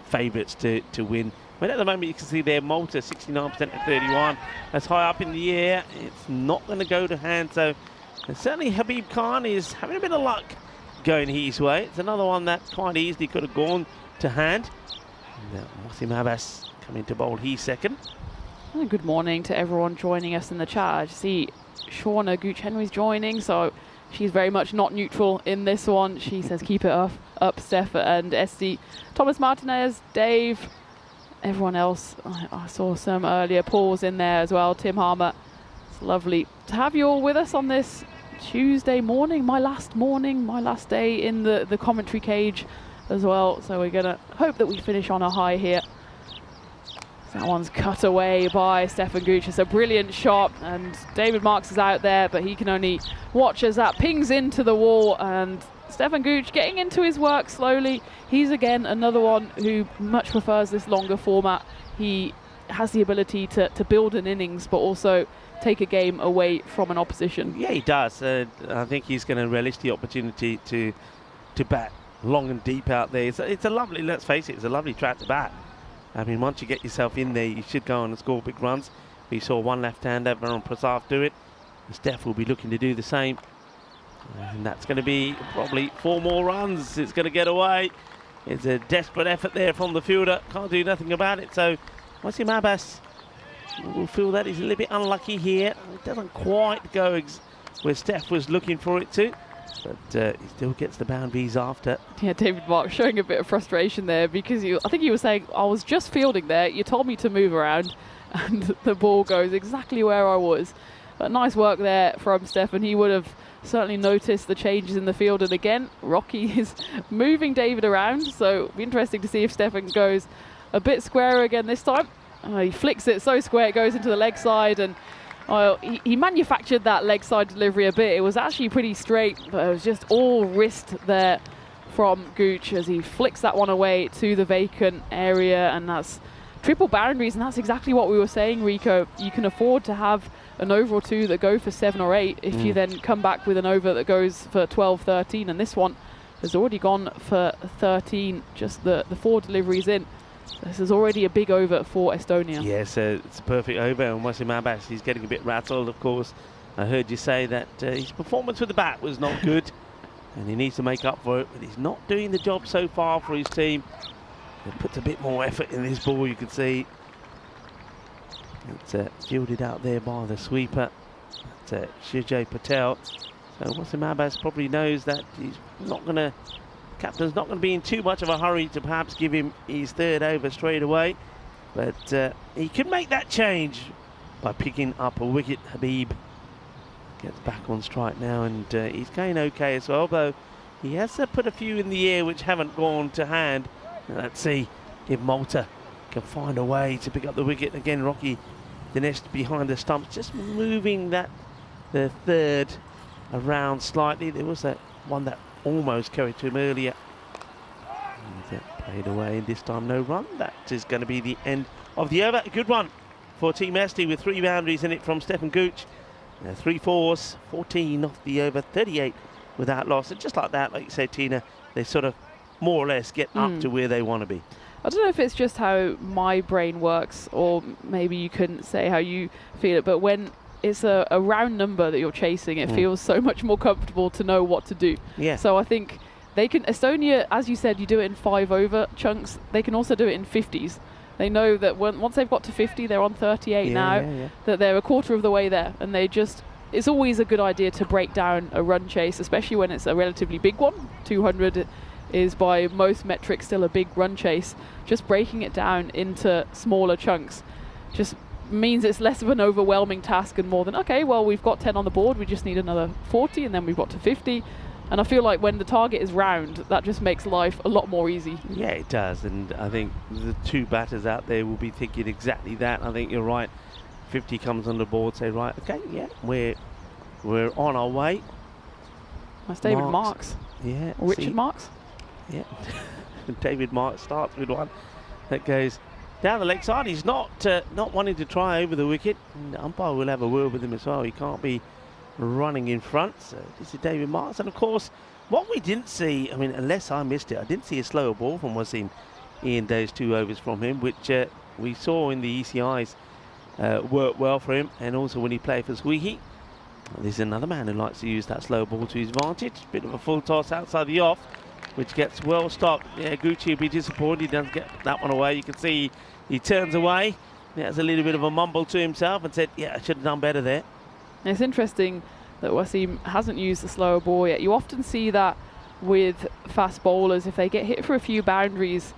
favourites to win. But at the moment, you can see there, Malta 69% at 31. That's high up in the air. It's not going to go to hand. So certainly Habib Khan is having a bit of luck going his way. It's another one that quite easily could have gone to hand. Wasim Abbas coming to bowl his second. And good morning to everyone joining us in the chat. I see Shauna Gooch Henry's joining, so she's very much not neutral in this one. She says keep it up Steph and Esty. Thomas Martinez, Dave, everyone else. I saw some earlier. Paul's in there as well. Tim Harmer. It's lovely to have you all with us on this Tuesday morning, my last day in the commentary cage as well. So we're gonna hope that we finish on a high here. That one's cut away by Stefan Gooch. It's a brilliant shot, and David Marks is out there, but he can only watch as that pings into the wall. And Stefan Gooch getting into his work slowly. He's again another one who much prefers this longer format. He has the ability to build an innings, but also take a game away from an opposition. Yeah, he does. I think he's going to relish the opportunity to bat long and deep out there. It's a lovely, let's face it, it's a lovely track to bat. I mean, once you get yourself in there, you should go on and score big runs. We saw one left-hander, Varun Prasad, do it. Steph will be looking to do the same. And that's going to be probably 4 more runs. It's going to get away. It's a desperate effort there from the fielder. Can't do nothing about it. So, Wasim Abbas will feel that he's a little bit unlucky here. It doesn't quite go where Steph was looking for it to. But he still gets the boundaries after. Yeah, David Mark showing a bit of frustration there, because I think he was saying, I was just fielding there, you told me to move around, and the ball goes exactly where I was. But nice work there from Stefan. He would have certainly noticed the changes in the field. And again, Rocky is moving David around, so it'll be interesting to see if Stefan goes a bit squarer again this time. He flicks it so square, it goes into the leg side, and he manufactured that leg side delivery a bit. It was actually pretty straight, but it was just all wrist there from Gooch as he flicks that one away to the vacant area. And that's triple boundaries, and that's exactly what we were saying, Rico. You can afford to have an over or 2 that go for 7 or 8 if you then come back with an over that goes for 12, 13. And this one has already gone for 13, just the 4 deliveries in. This is already a big over for Estonia. Yes, it's a perfect over, and Wasim Abbas, he's getting a bit rattled, of course. I heard you say that his performance with the bat was not good, and he needs to make up for it, but he's not doing the job so far for his team. He puts a bit more effort in this ball, you can see. It's fielded out there by the sweeper, Shijay Patel. So Wasim Abbas probably knows that he's not going to... Captain's not going to be in too much of a hurry to perhaps give him his 3rd over straight away, but he could make that change by picking up a wicket. Habib gets back on strike now, and he's going okay as well, though he has put a few in the air which haven't gone to hand. Now let's see if Malta can find a way to pick up the wicket. Again, Rocky Dinesh behind the stumps, just moving the 3rd around slightly. There was that one that almost carried to him earlier. And played away, and this time no run. That is going to be the end of the over. A good one for Team Esti with 3 boundaries in it from Stefan Gooch. 3 fours, 14 off the over, 38 without loss. And just like that, like you said, Tina, they sort of more or less get up to where they want to be. I don't know if it's just how my brain works, or maybe you couldn't say how you feel it, but when it's a round number that you're chasing. It feels so much more comfortable to know what to do. Yeah. So I think they can, Estonia, as you said, you do it in 5 over chunks. They can also do it in 50s. They know that once they've got to 50, they're on 38 now, that they're a quarter of the way there. And they just, it's always a good idea to break down a run chase, especially when it's a relatively big one. 200 is by most metrics still a big run chase. Just breaking it down into smaller chunks just means it's less of an overwhelming task and more than, okay, well, we've got 10 on the board, we just need another 40, and then we've got to 50. And I feel like when the target is round, that just makes life a lot more easy. Yeah, it does. And I think the 2 batters out there will be thinking exactly that. I think you're right. 50 comes on the board, say, right, okay, yeah, we're on our way. That's David Marks. Yeah. Or Richard Marks. Yeah. David Marks starts with one that goes down the leg side. He's not wanting to try over the wicket. And the umpire will have a word with him as well. He can't be running in front. So this is David Marks. And of course, what we didn't see, I mean, unless I missed it, I didn't see a slower ball from Wasim in those 2 overs from him, which we saw in the ECIs work well for him, and also when he played for Squeaky. This is another man who likes to use that slow ball to his advantage. Bit of a full toss outside the off, which gets well stopped. Yeah, Gucci will be disappointed. He doesn't get that one away. You can see he turns away. He has a little bit of a mumble to himself and said, yeah, I should have done better there. It's interesting that Wasim hasn't used the slower ball yet. You often see that with fast bowlers. If they get hit for a few boundaries,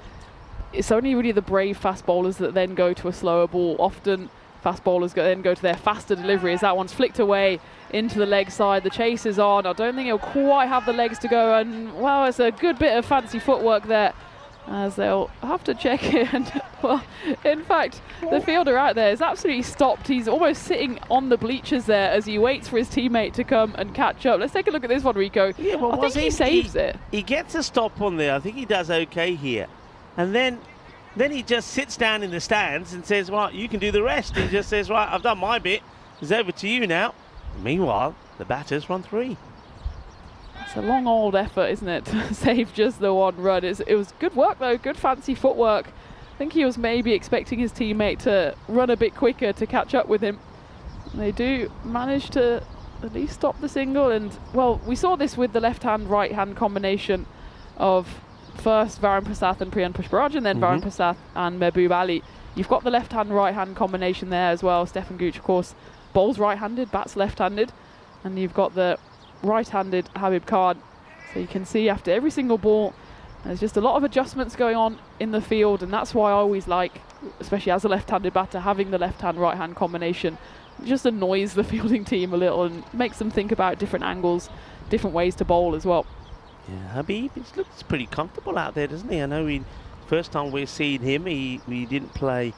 it's only really the brave fast bowlers that then go to a slower ball. Often fast bowlers then go to their faster delivery as that one's flicked away into the leg side. The chase is on. I don't think he'll quite have the legs to go, and well, it's a good bit of fancy footwork there, as they'll have to check it. And well, in fact, the fielder out there is absolutely stopped. He's almost sitting on the bleachers there as he waits for his teammate to come and catch up. Let's take a look at this one, Rico. Yeah, well, I think he saves it. He gets a stop on there. I think he does okay here. And then he just sits down in the stands and says, right, you can do the rest. He just says, right, I've done my bit. It's over to you now. Meanwhile, the batters run 3. It's a long old effort, isn't it, to save just the 1 run. It was good work, though, good fancy footwork. I think he was maybe expecting his teammate to run a bit quicker to catch up with him. They do manage to at least stop the single. And, well, we saw this with the left-hand, right-hand combination of first Varun Prasath and Priyan Pushparaj, and then Varun Prasath and Mehboob Ali. You've got the left-hand, right-hand combination there as well. Stefan Gooch, of course, bowls right-handed, bats left-handed. And you've got the right-handed Habib Khan. So you can see after every single ball, there's just a lot of adjustments going on in the field, and that's why I always like, especially as a left-handed batter, having the left-hand, right-hand combination. It just annoys the fielding team a little and makes them think about different angles, different ways to bowl as well. Yeah, Habib, he looks pretty comfortable out there, doesn't he? I know first time we've seen him, we didn't play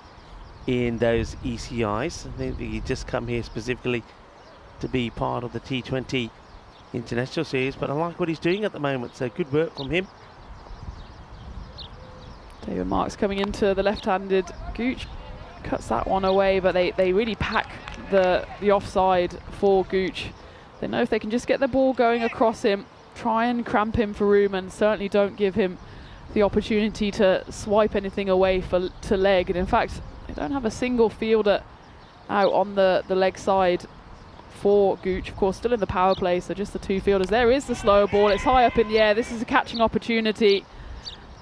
in those ECIs. I think he just come here specifically to be part of the T20 International Series, but I like what he's doing at the moment, so good work from him. David Marks coming into the left-handed. Gooch cuts that one away, but they really pack the offside for Gooch. They know if they can just get the ball going across him, try and cramp him for room, and certainly don't give him the opportunity to swipe anything away to leg. And in fact, they don't have a single fielder out on the leg side for Gooch. Of course, still in the power play, so just the 2 fielders. There is the slow ball. It's high up in the air. This is a catching opportunity.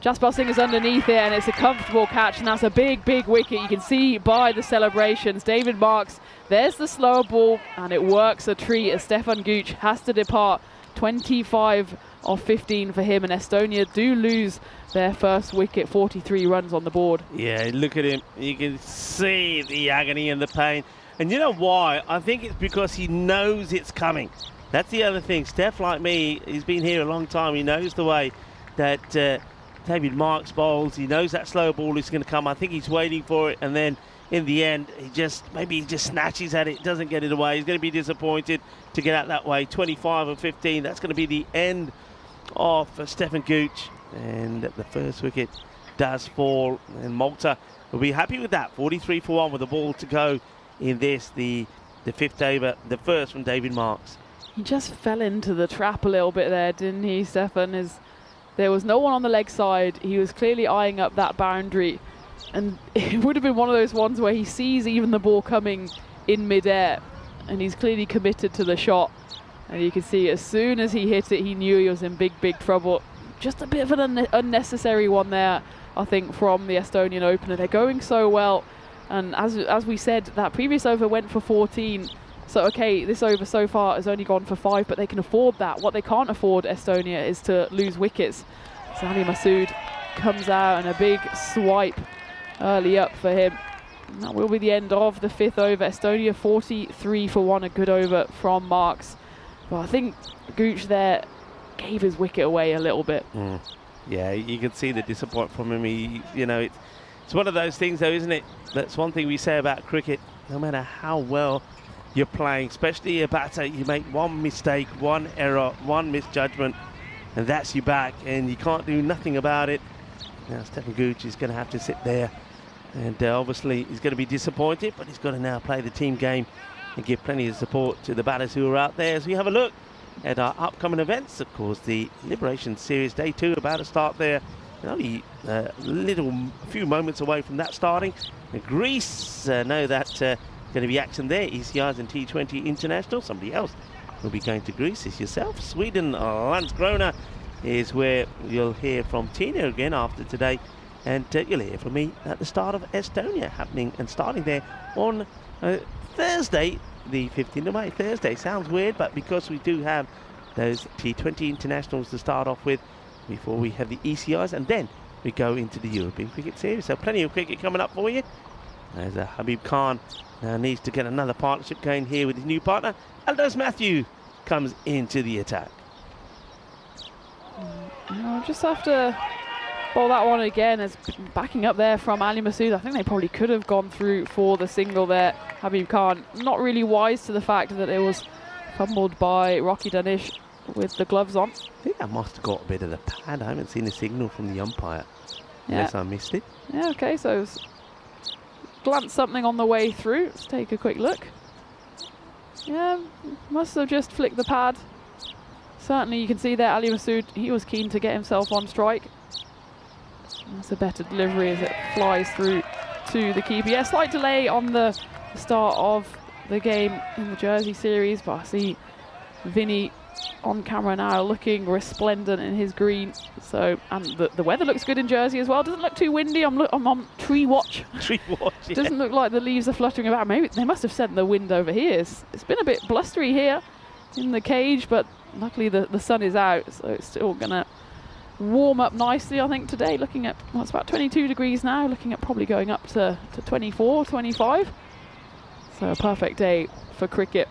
Jaspal Singh is underneath it, and it's a comfortable catch, and that's a big, big wicket. You can see by the celebrations. David Marks, there's the slower ball, and it works a treat as Stefan Gooch has to depart. 25 of 15 for him, and Estonia do lose their first wicket, 43 runs on the board. Yeah, look at him. You can see the agony and the pain. And you know why? I think it's because he knows it's coming. That's the other thing. Steph, like me, he's been here a long time. He knows the way that David Marks bowls. He knows that slow ball is going to come. I think he's waiting for it, and then in the end, maybe he just snatches at it, doesn't get it away. He's going to be disappointed to get out that way. 25 of 15. That's going to be the end of Stefan Gooch, and the first wicket does fall, and Malta will be happy with that. 43 for 1 with the ball to go in this, the 5th over, the first from David Marks. He just fell into the trap a little bit there, didn't he, Stefan? There was no one on the leg side. He was clearly eyeing up that boundary, and it would have been one of those ones where he sees even the ball coming in midair, and he's clearly committed to the shot. And you can see as soon as he hit it, he knew he was in big, big trouble. Just a bit of an unnecessary one there, I think, from the Estonian opener. They're going so well. And as we said, that previous over went for 14. So, okay, this over so far has only gone for 5, but they can afford that. What they can't afford, Estonia, is to lose wickets. So Ali Masood comes out and a big swipe early up for him. And that will be the end of the 5th over. Estonia 43 for 1, a good over from Marks. But I think Gooch there gave his wicket away a little bit. Yeah, you can see the disappointment from him. It's one of those things, though, isn't it? That's one thing we say about cricket. No matter how well you're playing, especially a batter, you make one mistake, one error, one misjudgment, and that's you back, and you can't do nothing about it. Now Stefan Gooch is going to have to sit there, and obviously he's going to be disappointed, but he's got to now play the team game and give plenty of support to the batters who are out there as we have a look at our upcoming events. Of course, the Liberation Series Day 2 about to start there. Only a few moments away from that starting. And Greece know that going to be action there. ECNs and T20 International. Somebody else will be going to Greece. It's yourself. Sweden, Landskrona is where you'll hear from Tina again after today. And you'll hear from me at the start of Estonia happening and starting there on Thursday, the 15th of May. Thursday sounds weird, but because we do have those T20 Internationals to start off with, before we have the ECIs, and then we go into the European Cricket Series. So plenty of cricket coming up for you. As Habib Khan now needs to get another partnership going here with his new partner. Aldous Matthew comes into the attack. Just have to bowl that one again as backing up there from Ali Masood. I think they probably could have gone through for the single there. Habib Khan not really wise to the fact that it was fumbled by Rocky Danish with the gloves on. I think I must have got a bit of the pad. I haven't seen a signal from the umpire, unless I missed it. Yeah, okay, so glance something on the way through. Let's take a quick look. Yeah, must have just flicked the pad. Certainly you can see there Ali Masood, he was keen to get himself on strike. That's a better delivery as it flies through to the keeper. Yeah, slight delay on the start of the game in the Jersey series, but I see Vinny on camera now looking resplendent in his green. So, and the weather looks good in Jersey as well. Doesn't look too windy. I'm on tree watch. Tree watch, yeah. Doesn't look like the leaves are fluttering about. Maybe they must have sent the wind over here. It's been a bit blustery here in the cage, but luckily the sun is out, so it's still gonna warm up nicely, I think, today. Looking at, well, it's about 22 degrees now, looking at probably going up to 24, 25. So a perfect day for cricket.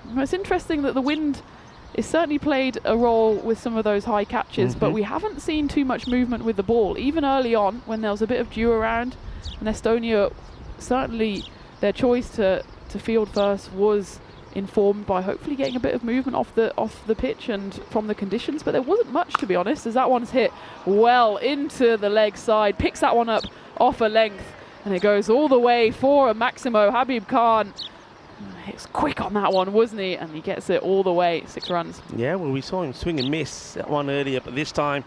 Well, it's interesting that the wind has certainly played a role with some of those high catches, but we haven't seen too much movement with the ball. Even early on, when there was a bit of dew around, and Estonia, certainly their choice to field first was informed by hopefully getting a bit of movement off the pitch and from the conditions, but there wasn't much, to be honest, as that one's hit well into the leg side, picks that one up off a length, and it goes all the way for a Maximo. Habib Khan, he was quick on that one, wasn't he? And he gets it all the way, 6 runs. Yeah, well, we saw him swing and miss that one earlier, but this time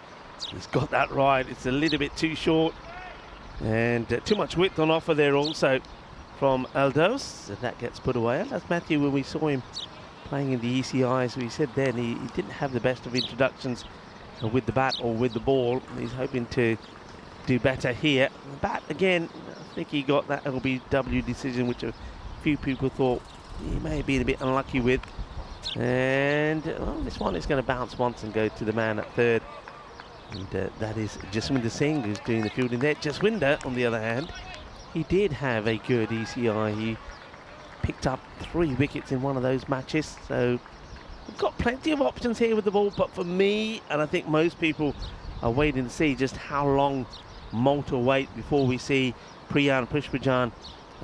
he's got that right. It's a little bit too short and too much width on offer there also from Aldous, so that gets put away. That's Matthew, when we saw him playing in the ECIs, we said then he didn't have the best of introductions with the bat or with the ball. He's hoping to do better here. The bat, again, I think he got that LBW decision, which a few people thought he may have been a bit unlucky with. And this one is going to bounce once and go to the man at third. And that is Jaswinder Singh, who's doing the fielding there. Jaswinder, on the other hand, he did have a good ECI. He picked up 3 wickets in one of those matches. So we've got plenty of options here with the ball. But for me, and I think most people are waiting to see just how long Malta wait before we see Priyan Pushpajan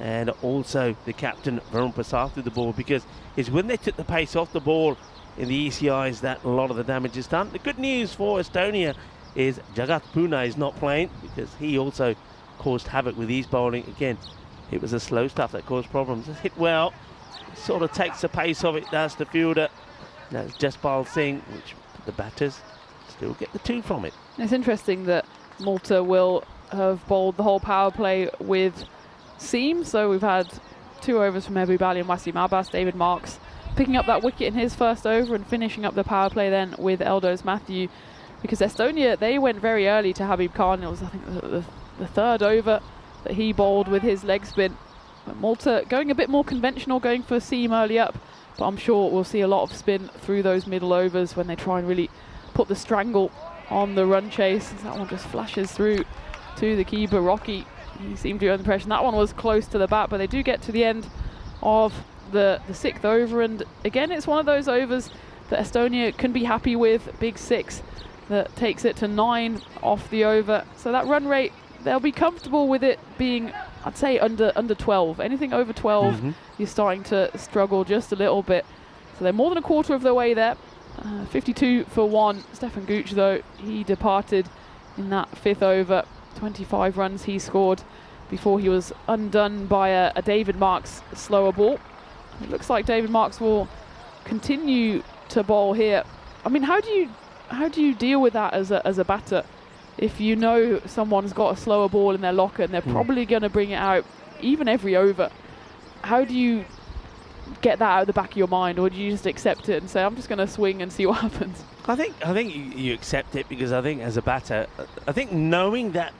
and also the captain Varun Prasad through the ball, because it's when they took the pace off the ball in the ECIs that a lot of the damage is done. The good news for Estonia is Jagat Pune is not playing, because he also caused havoc with his bowling. Again, it was the slow stuff that caused problems. It's hit well, sort of takes the pace of it, does the fielder. That's Jaspal Singh, which the batters still get the 2 from it. It's interesting that Malta will have bowled the whole power play with seam, so we've had 2 overs from Ebu Bali and Wasim Abbas. David Marks picking up that wicket in his first over and finishing up the power play then with Eldos Matthew, because Estonia, they went very early to Habib Khan. It was, I think, the 3rd over that he bowled with his leg spin. But Malta going a bit more conventional, going for a seam early up, but I'm sure we'll see a lot of spin through those middle overs when they try and really put the strangle on the run chase. That one just flashes through to the keeper, Rocky. He seemed to be under pressure. That one was close to the bat, but they do get to the end of the 6th over, and again it's one of those overs that Estonia can be happy with. Big 6 that takes it to 9 off the over, so that run rate, they'll be comfortable with it being, I'd say, under 12. Anything over 12, you're starting to struggle just a little bit. So they're more than a quarter of the way there. 52 for 1. Stefan Gooch, though, he departed in that 5th over. 25 runs he scored before he was undone by a David Marks slower ball. It looks like David Marks will continue to bowl here. I mean, how do you deal with that as a batter? If you know someone's got a slower ball in their locker and they're probably going to bring it out even every over, how do you get that out of the back of your mind, or do you just accept it and say, I'm just going to swing and see what happens? I think you accept it, because I think as a batter, I think knowing the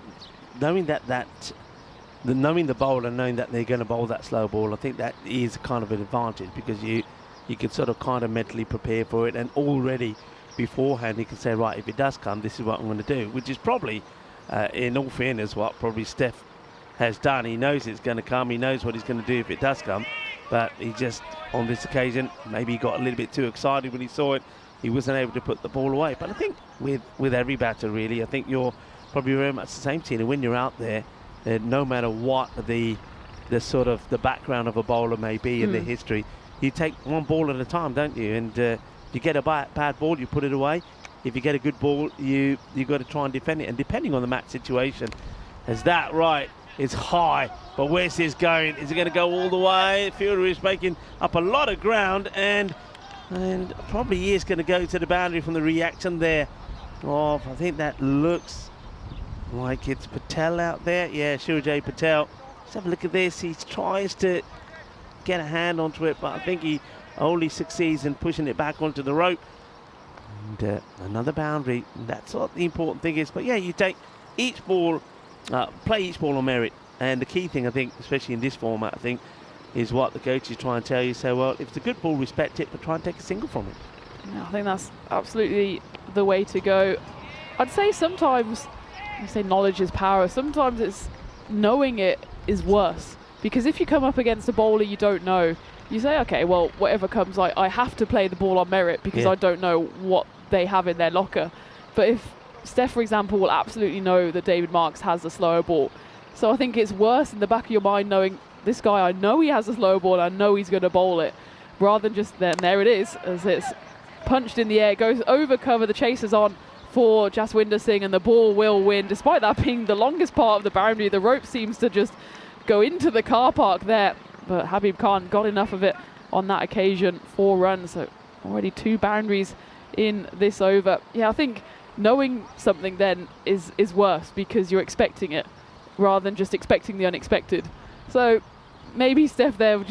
bowler, knowing that they're going to bowl that slow ball, I think that is kind of an advantage, because you can sort of kind of mentally prepare for it, and already beforehand you can say, right, if it does come, this is what I'm going to do, which is probably, in all fairness, what probably Steph has done. He knows it's going to come, he knows what he's going to do if it does come, but he just, on this occasion, maybe he got a little bit too excited when he saw it. He wasn't able to put the ball away. But I think with every batter, really, I think you're probably very much the same team. And when you're out there, no matter what the sort of the background of a bowler may be in their history, you take one ball at a time, don't you? And you get a bad ball, you put it away. If you get a good ball, you got to try and defend it. And depending on the match situation, is that right? It's high, but where's this going? Is it going to go all the way? Fielder is making up a lot of ground, and probably is going to go to the boundary from the reaction there. I think that looks like it's Patel out there. Yeah, Surajay Patel. Let's have a look at this. He tries to get a hand onto it, but I think he only succeeds in pushing it back onto the rope. And another boundary. That's what the important thing is. But yeah, you take each ball, play each ball on merit. And the key thing, I think, especially in this format, I think, is what the coaches try and tell you. So, well, if it's a good ball, respect it, but try and take a single from it. Yeah, I think that's absolutely the way to go. I'd say sometimes, I say knowledge is power. Sometimes it's knowing it is worse. Because if you come up against a bowler you don't know, you say, okay, well, whatever comes, I have to play the ball on merit because I don't know what they have in their locker. But if Steph, for example, will absolutely know that David Marks has a slower ball. So I think it's worse in the back of your mind knowing this guy, I know he has a slow ball, I know he's going to bowl it, rather than just then there it is, as it's punched in the air, goes over cover, the chaser's on for Jaswinder Singh, and the ball will win. Despite that being the longest part of the boundary, the rope seems to just go into the car park there, but Habib Khan got enough of it on that occasion, 4 runs, so already 2 boundaries in this over. Yeah, I think knowing something then is worse because you're expecting it rather than just expecting the unexpected. So maybe Steph there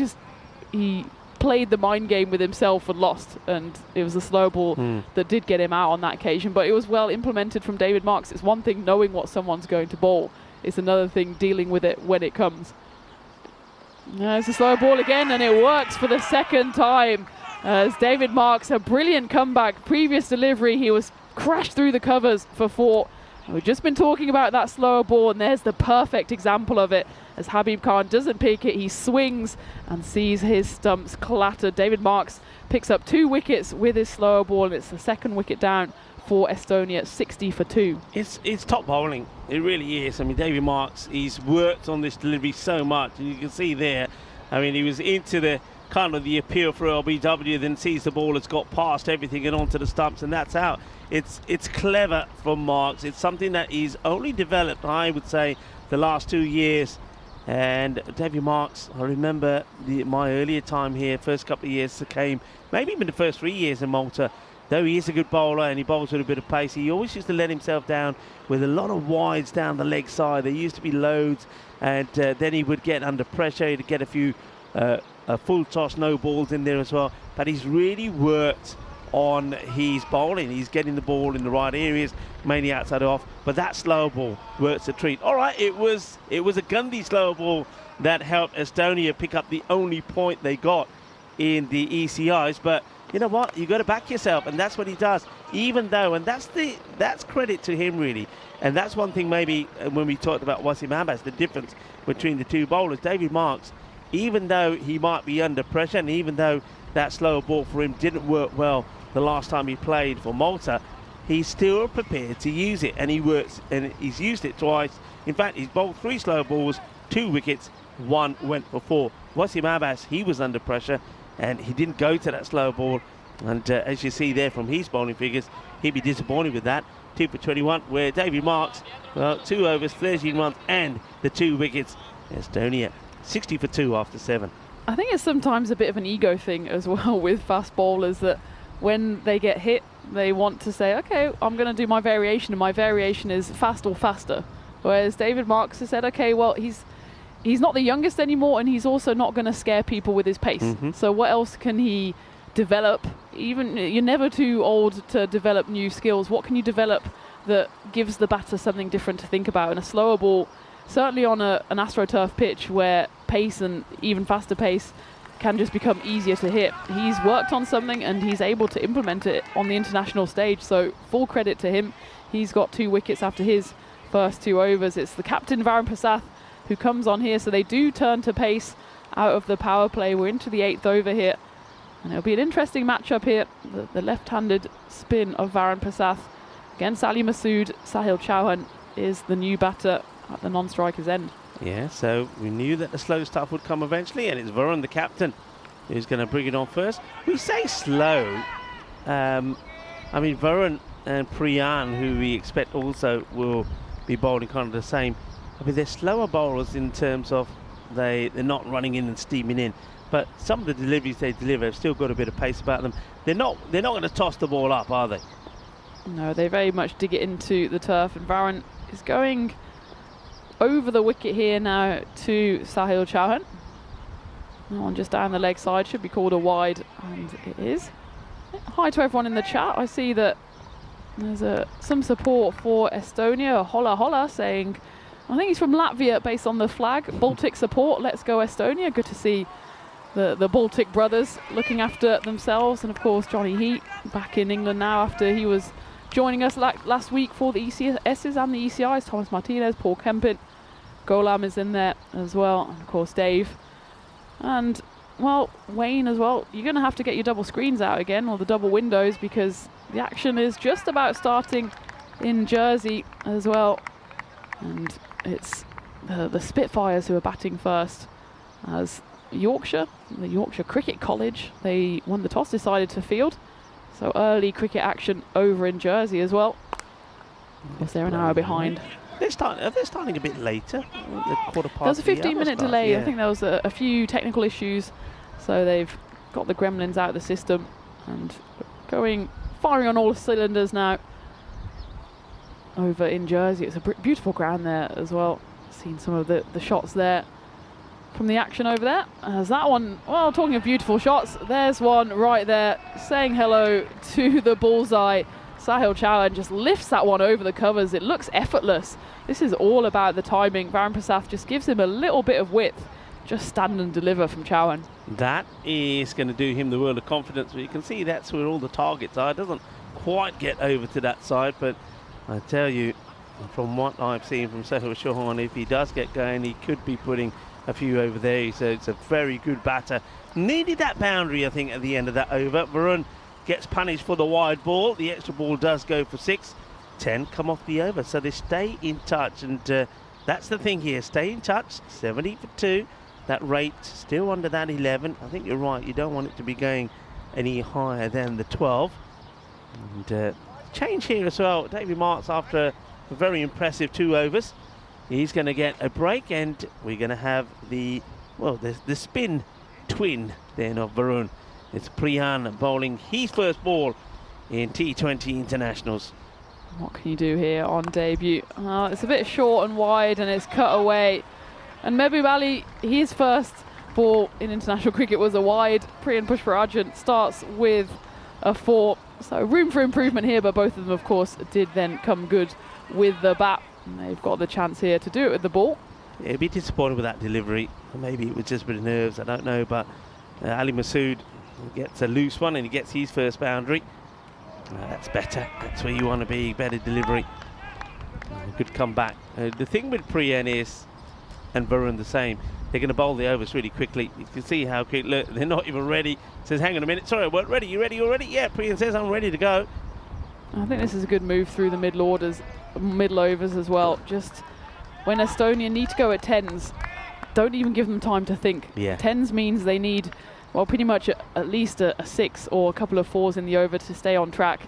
he played the mind game with himself and lost, and it was a slow ball that did get him out on that occasion, but it was well implemented from David Marks. It's one thing knowing what someone's going to bowl, it's another thing dealing with it when it comes. There's a slow ball again, and it works for the second time as David Marks, a brilliant comeback. Previous delivery, he was crashed through the covers for 4. We've just been talking about that slower ball, and there's the perfect example of it. As Habib Khan doesn't pick it, he swings and sees his stumps clatter. David Marks picks up 2 wickets with his slower ball, and it's the second wicket down for Estonia, 60 for 2. It's top bowling. It really is. I mean, David Marks, he's worked on this delivery so much, and you can see there, I mean, he was into the kind of the appeal for LBW, then sees the ball has got past everything and onto the stumps, and that's out. It's clever from Marks. It's something that he's only developed, I would say, the last 2 years. And David Marks, I remember my earlier time here, first couple of years that came, maybe even the first 3 years in Malta, though he is a good bowler and he bowls with a bit of pace, he always used to let himself down with a lot of wides down the leg side. There used to be loads, and then he would get under pressure, he'd get a few a full toss, no balls in there as well. But he's really worked on his bowling. He's getting the ball in the right areas, mainly outside off. But that slow ball works a treat. All right, it was a Gundy slow ball that helped Estonia pick up the only point they got in the ECIs. But you know what? You got to back yourself, and that's what he does. Even though, and that's credit to him really. And that's one thing maybe when we talked about Wasim Abbas, the difference between the two bowlers. David Marks, even though he might be under pressure, and even though that slower ball for him didn't work well the last time he played for Malta, he's still prepared to use it, and he works, and he's used it twice. In fact, he's bowled 3 slow balls, 2 wickets, 1 went for 4. Wasim Abbas, he was under pressure, and he didn't go to that slow ball. And as you see there from his bowling figures, he'd be disappointed with that. 2 for 21, where David Marks, well, 2 overs, 13 runs, and the 2 wickets. Estonia 60 for 2 after 7. I think it's sometimes a bit of an ego thing as well with fast bowlers, that when they get hit, they want to say, okay, I'm going to do my variation, and my variation is fast or faster. Whereas David Marks has said, okay, well, he's not the youngest anymore, and he's also not going to scare people with his pace. So what else can he develop? Even you're never too old to develop new skills. What can you develop that gives the batter something different to think about? And a slower ball, certainly on an AstroTurf pitch where pace and even faster pace can just become easier to hit. He's worked on something and he's able to implement it on the international stage, so full credit to him. He's got 2 wickets after his first 2 overs. It's the captain, Varun Prasad, who comes on here, so they do turn to pace out of the power play. We're into the 8th over here, and it'll be an interesting matchup here. The left-handed spin of Varun Prasad against Ali Masood. Sahil Chauhan is the new batter at the non-striker's end. Yeah, so we knew that the slow stuff would come eventually, and it's Varun, the captain, who's going to bring it on first. We say slow. I mean, Varun and Priyan, who we expect also will be bowling kind of the same. I mean, they're slower bowlers in terms of they're not running in and steaming in. But some of the deliveries they deliver have still got a bit of pace about them. They're not going to toss the ball up, are they? No, they very much dig it into the turf, and Varun is going over the wicket here now to Sahil Chauhan. That one just down the leg side, should be called a wide, and it is. Hi to everyone in the chat. I see that there's some support for Estonia. Holla holla saying, I think he's from Latvia based on the flag. Baltic support, let's go Estonia. Good to see the Baltic brothers looking after themselves. And of course Johnny Heat back in England now after he was joining us last week for the ECSs and the ECIs. Thomas Martinez, Paul Kempin, Golam is in there as well, and of course Dave. And well, Wayne as well. You're going to have to get your double screens out again, or the double windows, because the action is just about starting in Jersey as well. And it's the Spitfires who are batting first, as the Yorkshire Cricket College, they won the toss, decided to field. So early cricket action over in Jersey as well. Of course, they're an hour behind. They're starting a bit later. Quarter past. There was a 15-minute delay. Yeah. I think there was a few technical issues, so they've got the gremlins out of the system and firing on all cylinders now over in Jersey. It's a beautiful ground there as well. Seen some of the shots there from the action over there. As that one, well, talking of beautiful shots, there's one right there saying hello to the bullseye. Sahil Chauhan just lifts that one over the covers. It looks effortless. This is all about the timing. Varun Prasad just gives him a little bit of width. Just stand and deliver from Chauhan. That is going to do him the world of confidence. But you can see that's where all the targets are. It doesn't quite get over to that side, but I tell you, from what I've seen from Sahil Chauhan, if he does get going, he could be putting a few over there. So it's a very good batter. Needed that boundary, I think, at the end of that over. Varun gets punished for the wide ball. The extra ball does go for 6. 10 come off the over. So they stay in touch. And that's the thing here. Stay in touch. 70 for 2. That rate still under that 11. I think you're right. You don't want it to be going any higher than the 12. And change here as well. David Marks, after a very impressive 2 overs, he's going to get a break, and we're going to have the spin twin then of Varun. It's Priyan bowling his first ball in T20 internationals. What can you do here on debut? It's a bit short and wide, and it's cut away. And Mehboob Ali, his first ball in international cricket was a wide. Priyan Pushparajan starts with a 4. So room for improvement here, but both of them, of course, did then come good with the bat. And they've got the chance here to do it with the ball. Yeah, a bit disappointed with that delivery. Maybe it was just a bit of nerves, I don't know, but Ali Masood gets a loose one and he gets his first boundary. That's better. That's where you want to be. Better delivery. Good comeback. The thing with Priyan is, and Varun the same, they're going to bowl the overs really quickly. You can see how quick. Look, they're not even ready. Says, hang on a minute. Sorry, I weren't ready. You ready already? Yeah, Priyan says, I'm ready to go. I think this is a good move through the middle overs as well. Just when Estonia need to go at 10s, don't even give them time to think. Yeah. 10s means they need, well, pretty much at least a 6 or a couple of 4s in the over to stay on track.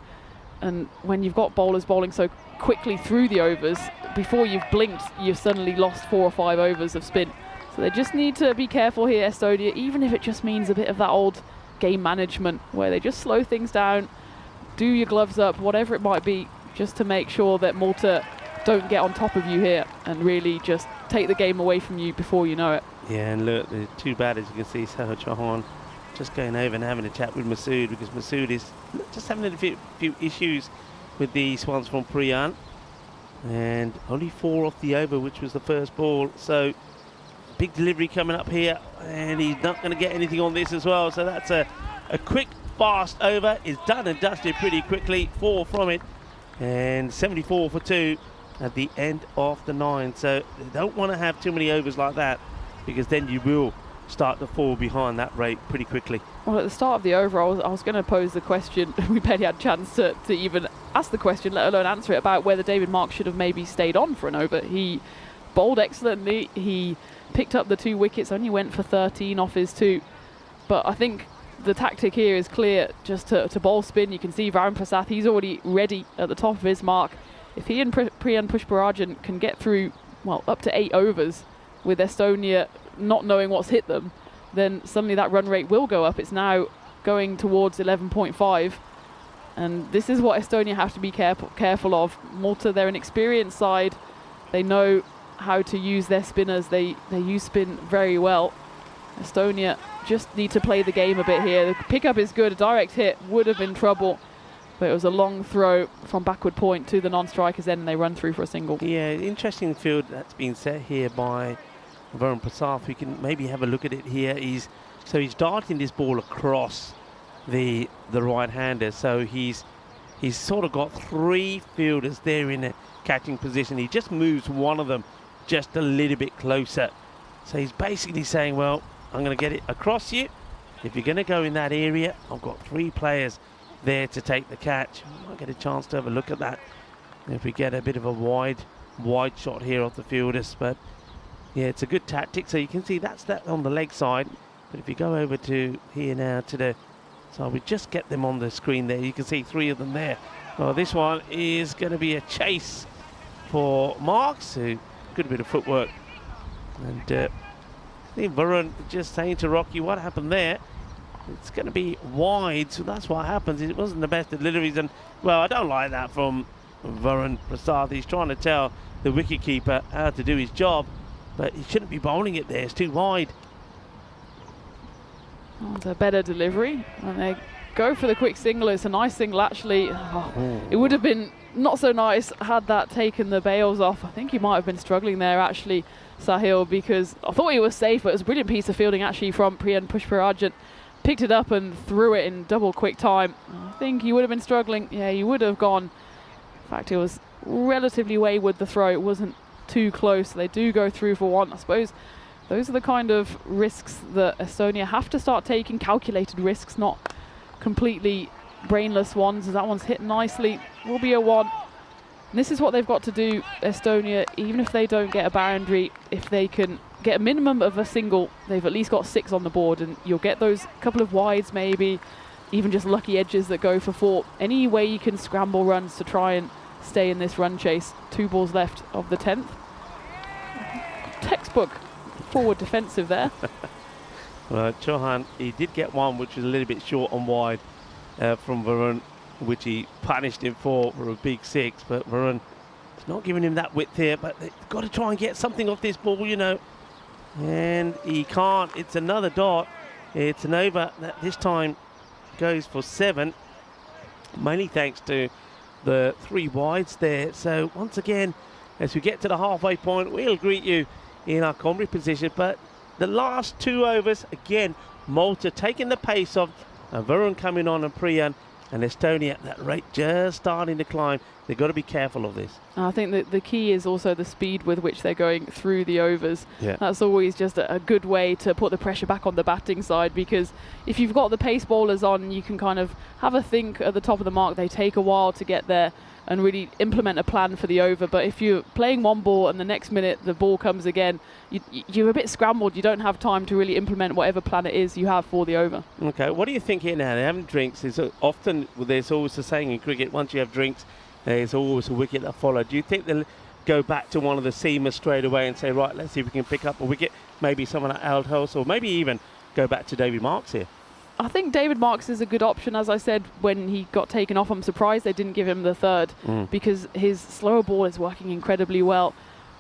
And when you've got bowlers bowling so quickly through the overs, before you've blinked, you've suddenly lost 4 or 5 overs of spin. So they just need to be careful here, Estonia, even if it just means a bit of that old game management where they just slow things down, do your gloves up, whatever it might be, just to make sure that Malta don't get on top of you here and really just take the game away from you before you know it. Yeah, and look, the two batters, you can see Sahar Chauhan just going over and having a chat with Masood, because Masood is just having a few issues with these ones from Priyan. And only 4 off the over, which was the first ball. So big delivery coming up here, and he's not going to get anything on this as well. So that's a quick, fast over. It's done and dusted pretty quickly. 4 from it, and 74 for 2 at the end of the 9. So they don't want to have too many overs like that, because then you will start to fall behind that rate pretty quickly. Well, at the start of the over, I was going to pose the question. We barely had a chance to even ask the question, let alone answer it, about whether David Marks should have maybe stayed on for an over. He bowled excellently. He picked up the 2 wickets, only went for 13 off his 2. But I think the tactic here is clear, just to bowl spin. You can see Varun Prasath, he's already ready at the top of his mark. If he and Priyan Pushparajan can get through, well, up to 8 overs with Estonia not knowing what's hit them, then suddenly that run rate will go up. It's now going towards 11.5, and this is what Estonia have to be careful of. Malta, they're an experienced side. They know how to use their spinners. They use spin very well. Estonia just need to play the game a bit here. The pickup is good. A direct hit would have been trouble, but it was a long throw from backward point to the non-strikers end, and they run through for a single. Yeah, interesting field that's been set here by Varun Prasath. We can maybe have a look at it here. He's darting this ball across the right-hander. So he's sort of got 3 fielders there in a catching position. He just moves one of them just a little bit closer. So he's basically saying, well, I'm going to get it across you. If you're going to go in that area, I've got 3 players there to take the catch. I might get a chance to have a look at that if we get a bit of a wide shot here off the fielders. But yeah, it's a good tactic. So you can see that's that on the leg side. But if you go over to here now to the, so we just get them on the screen there. You can see 3 of them there. Well, this one is going to be a chase for Marks, who good bit of footwork. And I think Varun just saying to Rocky, what happened there? It's going to be wide, so that's what happens. It wasn't the best of deliveries, and well, I don't like that from Varun Prasath. He's trying to tell the wicketkeeper how to do his job, but he shouldn't be bowling it there. It's too wide. Oh, it's a better delivery, and they go for the quick single. It's a nice single, actually. It would have been not so nice had that taken the bails off. I think he might have been struggling there, actually, Sahil, because I thought he was safe, but it was a brilliant piece of fielding, actually, from Priyan Pushparajan. Picked it up and threw it in double quick time. I think he would have been struggling. Yeah, he would have gone. In fact, it was relatively wayward, the throw. It wasn't too close. They do go through for 1. I suppose those are the kind of risks that Estonia have to start taking, calculated risks, not completely brainless ones. As that one's hit nicely, will be a 1. And this is what they've got to do, Estonia, even if they don't get a boundary. If they can get a minimum of a single, they've at least got 6 on the board, and you'll get those couple of wides, maybe even just lucky edges that go for 4. Any way you can scramble runs to try and stay in this run chase. 2 balls left of the 10th. Textbook forward defensive there. Well, Chauhan, he did get one which was a little bit short and wide from Varun, which he punished him for a big 6, but Varun is not giving him that width here. But they've got to try and get something off this ball, you know. And he can't. It's another dot. It's an over that this time goes for 7. Mainly thanks to the 3 wides there. So once again, as we get to the halfway point, we'll greet you in our commentary position. But the last 2 overs, again, Malta taking the pace of Varun coming on and Priyan, and Estonia, that rate just starting to climb. They've got to be careful of this. I think that the key is also the speed with which they're going through the overs. Yeah. That's always just a good way to put the pressure back on the batting side, because if you've got the pace bowlers on, you can kind of have a think at the top of the mark. They take a while to get there and really implement a plan for the over. But if you're playing one ball and the next minute the ball comes again, you're a bit scrambled. You don't have time to really implement whatever plan it is you have for the over. Okay, what do you think here now? They're having drinks. There's always the saying in cricket, once you have drinks, there's always a wicket that follows. Do you think they'll go back to one of the seamers straight away and say, right, let's see if we can pick up a wicket, maybe someone at Aldhouse, or maybe even go back to David Marks here? I think David Marks is a good option. As I said, when he got taken off, I'm surprised they didn't give him the 3rd because his slower ball is working incredibly well.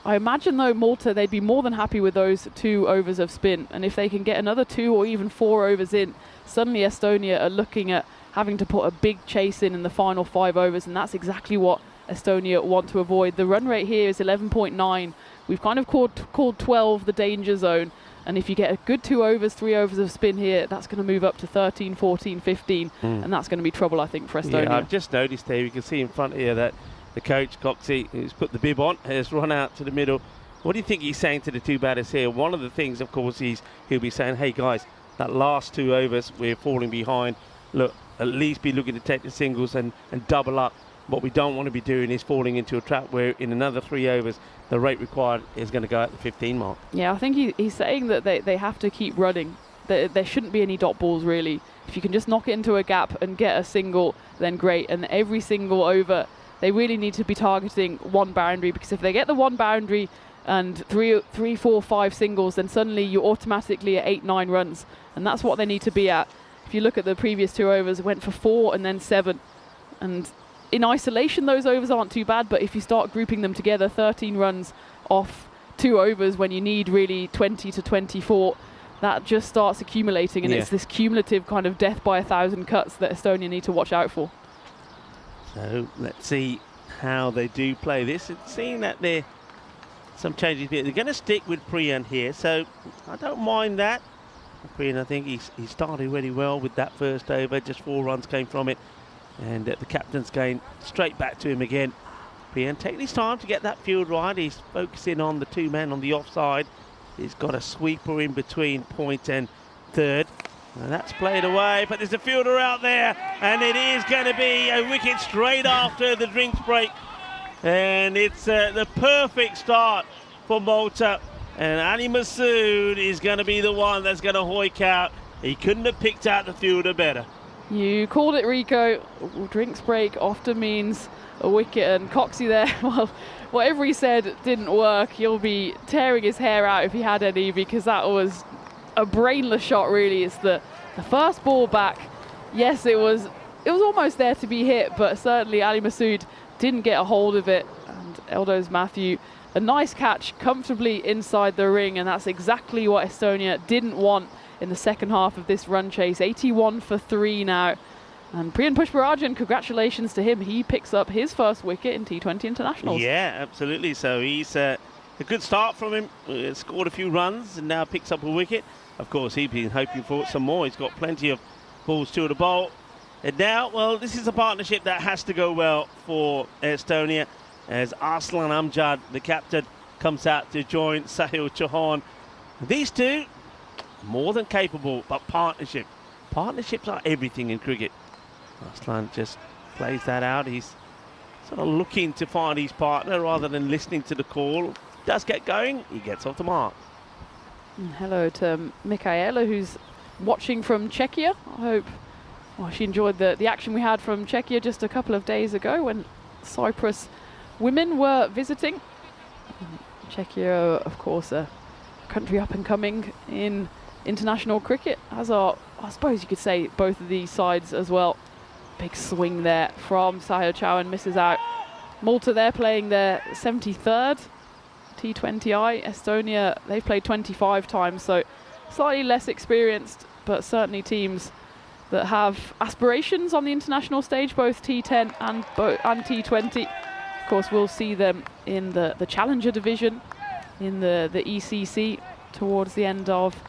I imagine, though, Malta, they'd be more than happy with those 2 overs of spin. And if they can get another 2 or even 4 overs in, suddenly Estonia are looking at having to put a big chase in the final 5 overs. And that's exactly what Estonia want to avoid. The run rate here is 11.9. We've kind of called 12 the danger zone. And if you get a good 2 overs, 3 overs of spin here, that's going to move up to 13, 14, 15. And that's going to be trouble, I think, for Estonia. Yeah, I've just noticed there, you can see in front here that the coach, Coxey, who's put the bib on, has run out to the middle. What do you think he's saying to the 2 batters here? One of the things, of course, he'll be saying, hey, guys, that last 2 overs, we're falling behind. Look, at least be looking to take the singles and double up. What we don't want to be doing is falling into a trap where in another 3 overs, the rate required is going to go at the 15 mark. Yeah, I think he's saying that they have to keep running. There shouldn't be any dot balls, really. If you can just knock it into a gap and get a single, then great. And every single over, they really need to be targeting 1 boundary, because if they get the 1 boundary and 3, 4, 5 singles, then suddenly you're automatically at 8, 9 runs. And that's what they need to be at. If you look at the previous 2 overs, it went for 4 and then 7. And in isolation, those overs aren't too bad, but if you start grouping them together, 13 runs off 2 overs when you need really 20 to 24, that just starts accumulating, and it's this cumulative kind of death by 1,000 cuts that Estonia need to watch out for. So let's see how they do play this. It's seeing that there some changes here. They're going to stick with Priyan here, so I don't mind that. Priyan, I think he started really well with that first over. Just 4 runs came from it. And the captain's going straight back to him again. Priyan taking his time to get that field right. He's focusing on the 2 men on the offside. He's got a sweeper in between point and 3rd. And that's played away, but there's a fielder out there. And it is going to be a wicket straight after the drinks break. And it's the perfect start for Malta. And Ali Masood is going to be the one that's going to hoik out. He couldn't have picked out the fielder better. You called it, Rico. Drinks break often means a wicket, and Coxey there, well, whatever he said didn't work. He'll be tearing his hair out if he had any, because that was a brainless shot, really. It's the first ball back. Yes, it was almost there to be hit, but certainly Ali Masood didn't get a hold of it. And Eldos Matthew, a nice catch comfortably inside the ring, and that's exactly what Estonia didn't want in the second half of this run chase. 81 for 3 now. And Priyan Pushparajan, congratulations to him. He picks up his first wicket in T20 internationals. Yeah, absolutely. So he's a good start from him. Scored a few runs and now picks up a wicket. Of course, he's been hoping for some more. He's got plenty of balls to the bowl. And now, well, this is a partnership that has to go well for Estonia, as Arslan Amjad, the captain, comes out to join Sahil Chauhan. These 2, more than capable, but partnerships are everything in cricket. Arslan just plays that out. He's sort of looking to find his partner rather than listening to the call. Does get going, he gets off the mark. And hello to Michaela, who's watching from Czechia. I hope she enjoyed the action we had from Czechia just a couple of days ago when Cyprus women were visiting. Czechia, of course, a country up and coming in international cricket, as are, I suppose you could say, both of these sides as well. Big swing there from Sahil Chauhan, misses out. Malta, they're playing their 73rd T20I. Estonia, they've played 25 times, so slightly less experienced, but certainly teams that have aspirations on the international stage, both T10 and T20. Of course, we'll see them in the Challenger division in the ECC towards the end of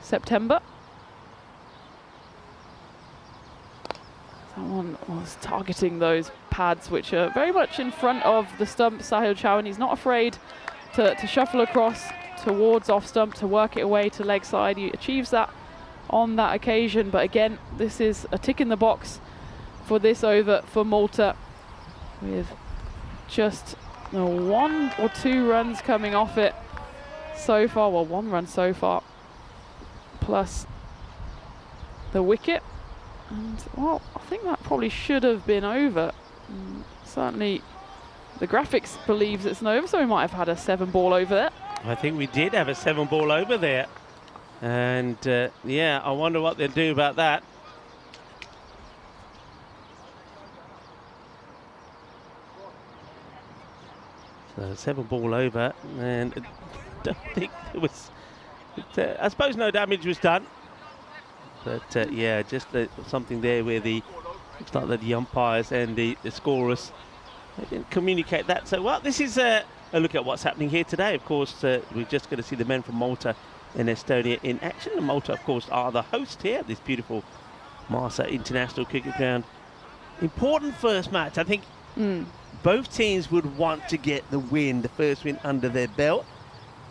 September. Someone was targeting those pads, which are very much in front of the stump. Sahil Chauhan, he's not afraid to shuffle across towards off stump, to work it away to leg side. He achieves that on that occasion, but again, this is a tick in the box for this over for Malta, with just 1 or 2 runs coming off it so far. Well, 1 run so far, plus the wicket. And, well, I think that probably should have been over. Certainly, the graphics believes it's an over, so we might have had a 7-ball over there. I think we did have a 7-ball over there. And, yeah, I wonder what they'll do about that. So 7-ball over, and I don't think there was... I suppose no damage was done. But yeah, just something there where looks like the umpires and the scorers didn't communicate that so well. This is a look at what's happening here today. Of course, we're just going to see the men from Malta and Estonia in action. And Malta, of course, are the host here at this beautiful Marsa International Cricket Ground. Important first match. I think both teams would want to get the win, the first win under their belt.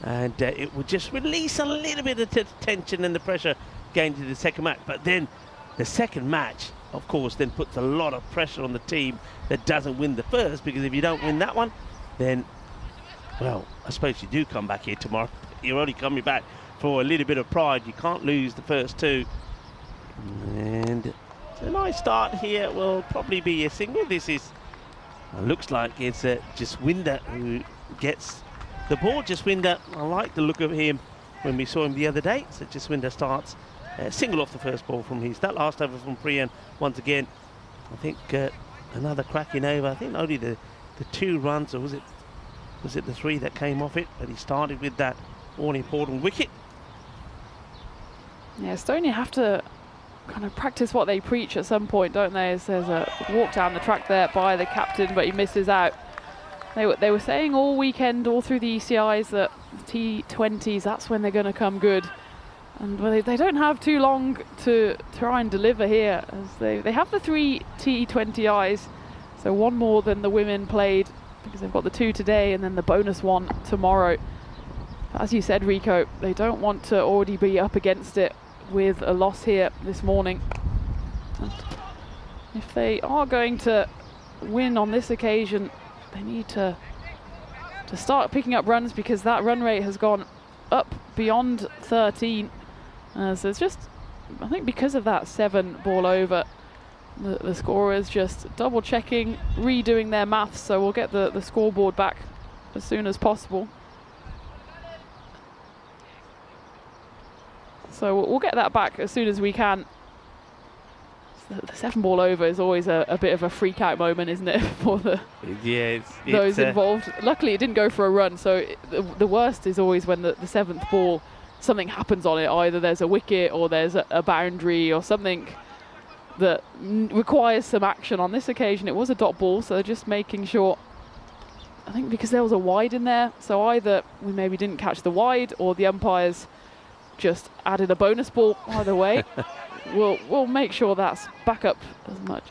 And it would just release a little bit of tension and the pressure going to the second match. But then the second match, of course, then puts a lot of pressure on the team that doesn't win the first, because if you don't win that one, then, well, I suppose you do come back here tomorrow. You're only coming back for a little bit of pride. You can't lose the first 2. And a nice start here will probably be a single. This is, looks like it's Jaswinder who gets the ball. Jaswinder, I like the look of him when we saw him the other day. So Jaswinder starts single off the first ball from that last over from Priyan. Once again, I think another cracking over. I think only the 2 runs, or was it the 3 that came off it? But he started with that all-important wicket. Yeah, Estonia have to kind of practice what they preach at some point, don't they? As there's a walk down the track there by the captain, but he misses out. They were saying all weekend, all through the ECIs, that T20s, that's when they're going to come good. And well, they don't have too long to try and deliver here, as they have the 3 T20Is, so 1 more than the women played, because they've got the 2 today and then the bonus 1 tomorrow. But as you said, Rico, they don't want to already be up against it with a loss here this morning. And if they are going to win on this occasion, they need to start picking up runs, because that run rate has gone up beyond 13. So it's just, I think because of that 7-ball over, the scorers just double checking, redoing their maths, so we'll get the scoreboard back as soon as possible. So we'll get that back as soon as we can. The 7-ball over is always a bit of a freak out moment, isn't it, for those involved. Luckily it didn't go for a run, so the worst is always when the 7th ball, something happens on it. Either there's a wicket or there's a boundary or something that requires some action. On this occasion it was a dot ball, so they're just making sure, I think because there was a wide in there, so either we maybe didn't catch the wide or the umpires just added a bonus ball. Either way, we'll make sure that's back up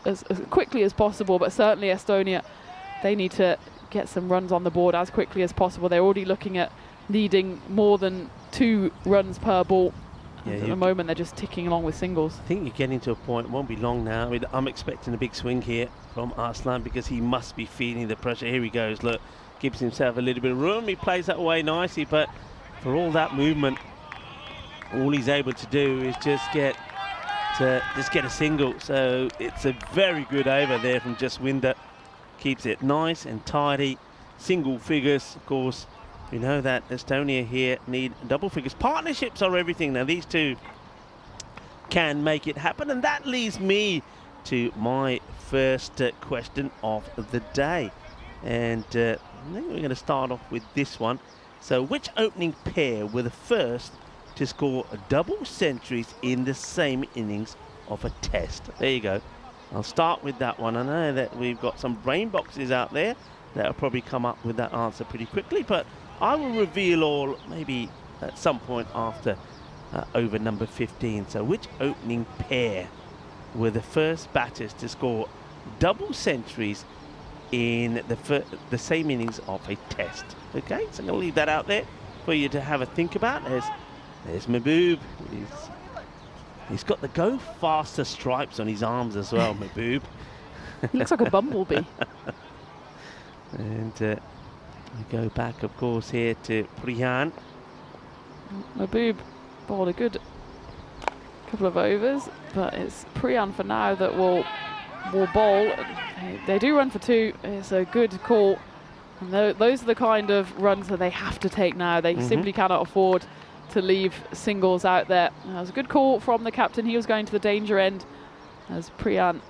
as quickly as possible. But certainly Estonia, they need to get some runs on the board as quickly as possible. They're already looking at needing more than 2 runs per ball. Yeah, at the moment they're just ticking along with singles. I think you're getting to a point, it won't be long now. I mean, I'm expecting a big swing here from Arslan, because he must be feeling the pressure. Here he goes, look, gives himself a little bit of room. He plays that away nicely, but for all that movement, all he's able to do is just get a single. So it's a very good over there from Jaswinder. Keeps it nice and tidy, single figures. Of course, we know that Estonia here need double figures. Partnerships are everything. Now these 2 can make it happen, and that leads me to my first question of the day. And I think we're going to start off with this one. So which opening pair were the first to score double centuries in the same innings of a test? There you go. I'll start with that one. I know that we've got some brain boxes out there that will probably come up with that answer pretty quickly, but I will reveal all maybe at some point after over number 15. So which opening pair were the first batters to score double centuries in the same innings of a test? Okay, so I'm going to leave that out there for you to have a think about. There's Mahbub. He's got the go faster stripes on his arms as well, Mahbub. He looks like a bumblebee. And we go back, of course, here to Priyan. Mahbub bowled a good couple of overs, but it's Priyan for now that will bowl. They do run for 2. It's a good call. And those are the kind of runs that they have to take now. They simply cannot afford to leave singles out there. That was a good call from the captain. He was going to the danger end as Priyan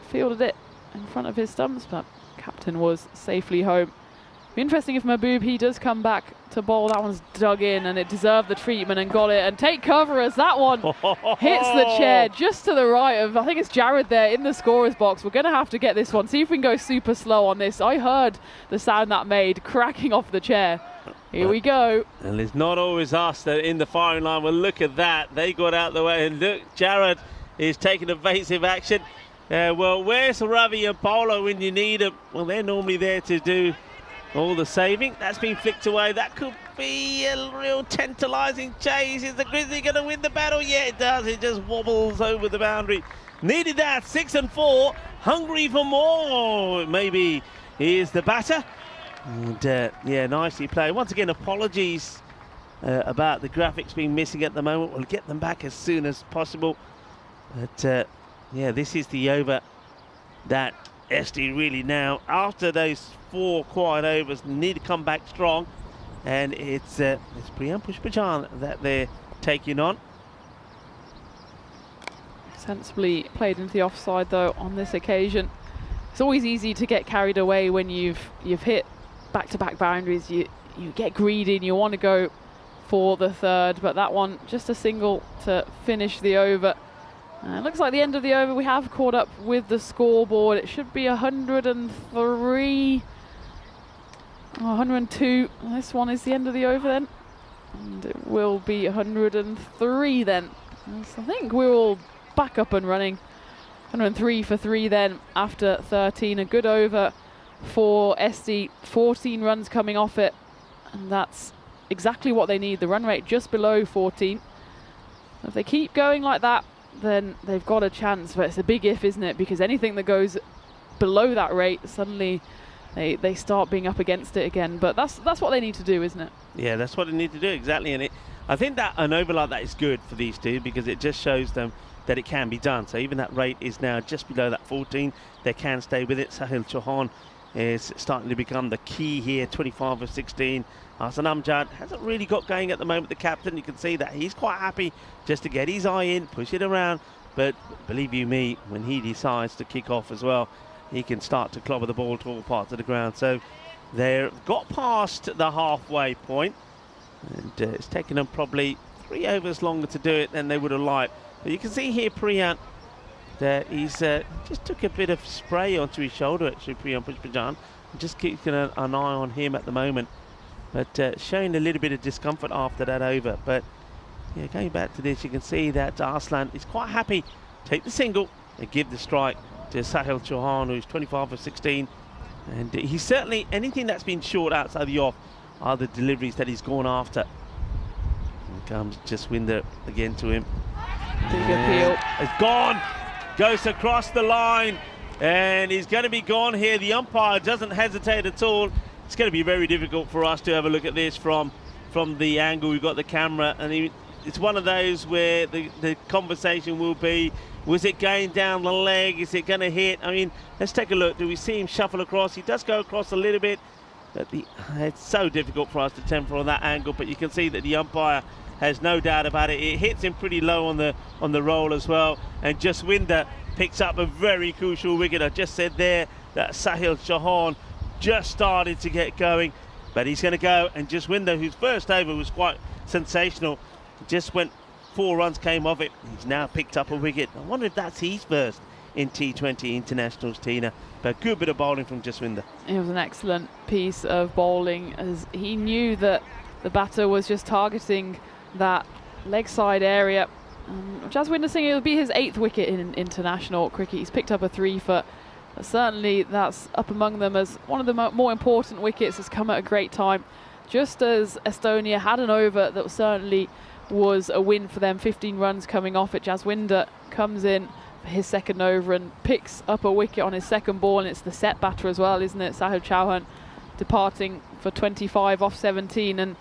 fielded it in front of his stumps, but captain was safely home. Be interesting if Mahbub, he does come back to bowl. That one's dug in and it deserved the treatment and got it. And take cover as that one hits the chair just to the right of, I think it's Jared there in the scorer's box. We're going to have to get this one. See if we can go super slow on this. I heard the sound that made cracking off the chair. Here we go. And it's not always us that in the firing line. Well, look at that. They got out the way. And look, Jared is taking evasive action. Well, where's Ravi and Paolo when you need them? Well, they're normally there to do all the saving. That's been flicked away. That could be a real tantalising chase. Is the Grizzly going to win the battle? Yeah, it does. It just wobbles over the boundary. Needed that. 6 and 4. Hungry for more. Maybe here's the batter. And yeah, nicely played. Once again, apologies about the graphics being missing at the moment. We'll get them back as soon as possible. But yeah, this is the over that SD really now, after those 4 quiet overs, need to come back strong. And it's Priyan Pushpachan that they're taking on. Sensibly played into the offside though on this occasion. It's always easy to get carried away when you've hit back-to-back boundaries. You get greedy and you want to go for the third, but that one just a single to finish the over. It looks like the end of the over. We have caught up with the scoreboard. It should be 103 or 102. This one is the end of the over then, and it will be 103 then. So I think we're all back up and running. 103 for 3 then after 13. A good over for SD. 14 runs coming off it, and that's exactly what they need. The run rate just below 14. If they keep going like that, then they've got a chance, but it's a big if, isn't it? Because anything that goes below that rate, suddenly they start being up against it again. But that's what they need to do, isn't it? Yeah, that's what they need to do, exactly. And I think that an over like that is good for these two, because it just shows them that it can be done. So even that rate is now just below that 14. They can stay with it. Sahil Chauhan is starting to become the key here, 25 of 16. Hasan Amjad hasn't really got going at the moment, the captain. You can see that he's quite happy just to get his eye in, push it around. But believe you me, when he decides to kick off as well, he can start to clobber the ball to all parts of the ground. So they've got past the halfway point, and it's taken them probably 3 overs longer to do it than they would have liked. But you can see here Priyan, that he's just took a bit of spray onto his shoulder, actually, Priyan Pushpachan. Just keeping an eye on him at the moment, but showing a little bit of discomfort after that over. But yeah, going back to this, you can see that Arslan is quite happy. Take the single and give the strike to Sahil Chauhan, who's 25 of 16. And he's certainly, anything that's been short outside the off are the deliveries that he's gone after. And comes Jaswinder again to him. Big appeal. It's gone. Goes across the line, and he's going to be gone here. The umpire doesn't hesitate at all. It's going to be very difficult for us to have a look at this from the angle. We've got the camera, and it's one of those where the conversation will be, was it going down the leg? Is it going to hit? I mean, let's take a look. Do we see him shuffle across? He does go across a little bit, but it's so difficult for us to tell from that angle. But you can see that the umpire has no doubt about it. It hits him pretty low on the roll as well. And Jaswinder picks up a very crucial wicket. I just said there that Sahil Chauhan just started to get going. But he's going to go, and Jaswinder, whose first over was quite sensational, just went 4 runs came off it. He's now picked up a wicket. I wonder if that's his first in T20 internationals, Tina. But good bit of bowling from Jaswinder. It was an excellent piece of bowling, as he knew that the batter was just targeting that leg side area. Jaswinder Singh, it'll be his 8th wicket in international cricket. He's picked up a 3-foot. But certainly that's up among them as one of the more important wickets. Has come at a great time. Just as Estonia had an over that certainly was a win for them, 15 runs coming off it. Jaswinder comes in for his second over and picks up a wicket on his second ball, and it's the set batter as well, isn't it? Sahil Chauhan departing for 25 off 17, and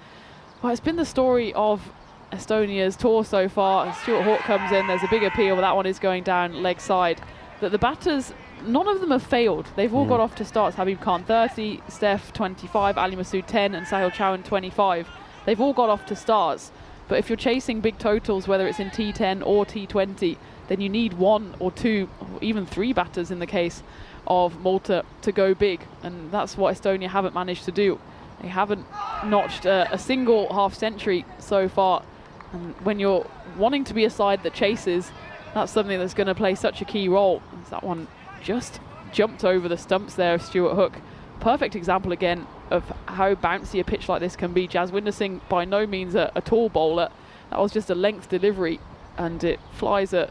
well, it's been the story of Estonia's tour so far. As Stuart Hawke comes in, there's a big appeal, but that one is going down leg side. That the batters, none of them have failed. They've all got off to starts. Habib Khan 30, Steph 25, Ali Masood 10, and Sahil Chauhan 25. They've all got off to starts. But if you're chasing big totals, whether it's in T10 or T20, then you need 1 or 2, or even 3 batters in the case of Malta to go big. And that's what Estonia haven't managed to do. They haven't notched a single half century so far. And when you're wanting to be a side that chases, that's something that's going to play such a key role. That one just jumped over the stumps there of Stuart Hawke. Perfect example again of how bouncy a pitch like this can be. Jaswinder Singh, by no means a tall bowler. That was just a length delivery, and it flies a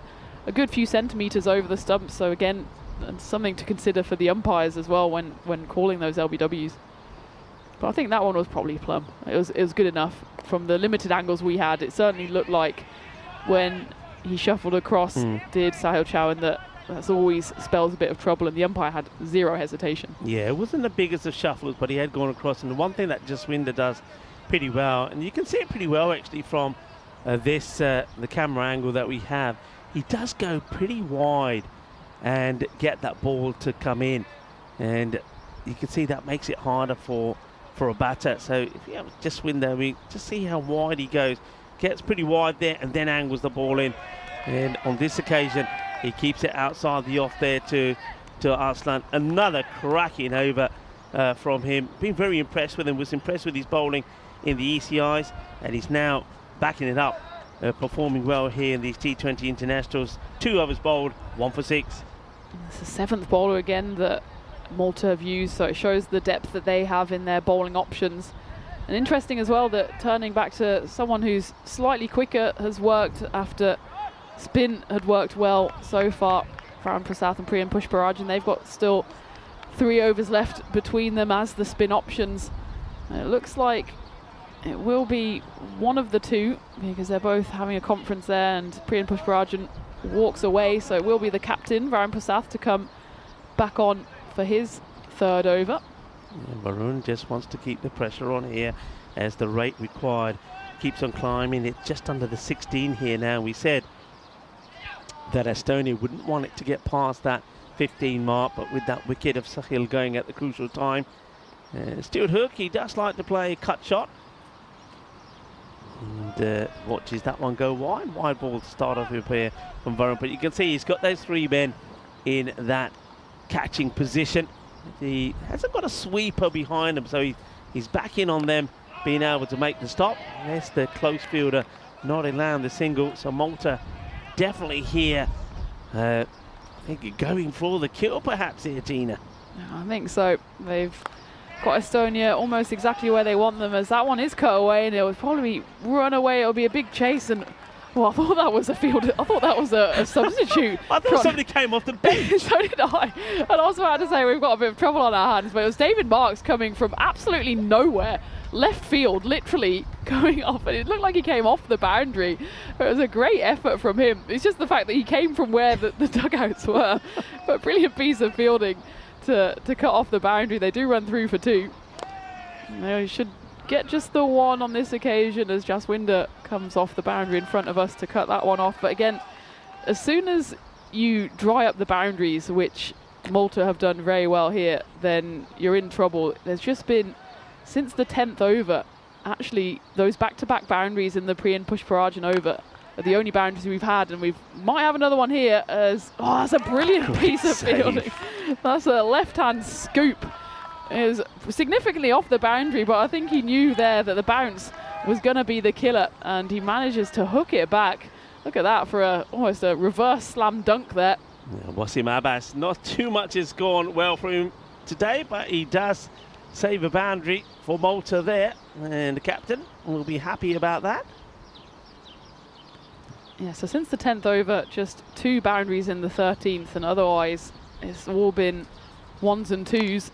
good few centimetres over the stumps. So again, something to consider for the umpires as well when calling those LBWs. But I think that one was probably plumb. It was good enough from the limited angles we had. It certainly looked like when he shuffled across, did Sahil Chauhan, that's always spells a bit of trouble, and the umpire had zero hesitation. Yeah, it wasn't the biggest of shuffles, but he had gone across. And the one thing that Jaswinder does pretty well, and you can see it pretty well actually from the camera angle that we have, he does go pretty wide and get that ball to come in. And you can see that makes it harder for a batter. So if you have Jaswinder, we just see how wide he goes. Gets pretty wide there and then angles the ball in. And on this occasion, he keeps it outside the off there to Arslan. Another cracking over from him. Been very impressed with him. Was impressed with his bowling in the ECIs, and he's now backing it up, performing well here in these T20 internationals. 2 overs bowled, 1 for 6. It's the 7th bowler again that Malta have used, so it shows the depth that they have in their bowling options. And interesting as well that turning back to someone who's slightly quicker has worked after spin had worked well so far. Farhan Prasath and Priyan Pushparaj, and they've got still 3 overs left between them as the spin options. And it looks like it will be one of the 2 because they're both having a conference there, and Priyan Pushparaj walks away, so it will be the captain, Farhan Prasath, to come back on for his 3rd over. Yeah, Varun just wants to keep the pressure on here as the rate required keeps on climbing. It's just under the 16 here now. We said that Estonia wouldn't want it to get past that 15 mark, but with that wicket of Sahil going at the crucial time, Stuart Hawke, he does like to play a cut shot, and watches that one go wide ball to start off with here from Varun. But you can see he's got those 3 men in that catching position. He hasn't got a sweeper behind him, so he's back in on them being able to make the stop. There's the close fielder not allowing the single, so Malta definitely here, I think, going for the kill perhaps here, Tina. I think so. They've got Estonia almost exactly where they want them, as that one is cut away, and it will probably run away. It'll be a big chase, and well, I thought that was a field. I thought that was a substitute. I thought somebody came off the bench. So did I. And I was about to say we've got a bit of trouble on our hands, but it was David Marks coming from absolutely nowhere, left field, literally going off, and it looked like he came off the boundary. It was a great effort from him. It's just the fact that he came from where the dugouts were. But brilliant piece of fielding to cut off the boundary. They do run through for 2. They should get just the 1 on this occasion as Jaswinder comes off the boundary in front of us to cut that one off. But again, as soon as you dry up the boundaries, which Malta have done very well here, then you're in trouble. There's just been, since the 10th over, actually those back-to-back boundaries in the Priyan Pushparaj over are the only boundaries we've had, and we might have another one here as, oh, that's a brilliant piece of fielding. That's a left-hand scoop is significantly off the boundary, but I think he knew there that the bounce was going to be the killer, and he manages to hook it back. Look at that for almost a reverse slam dunk there. Yeah, Wasim Abbas, not too much has gone well for him today, but he does save a boundary for Malta there, and the captain will be happy about that. Yeah, so since the 10th over, just 2 boundaries in the 13th, and otherwise it's all been 1s and 2s.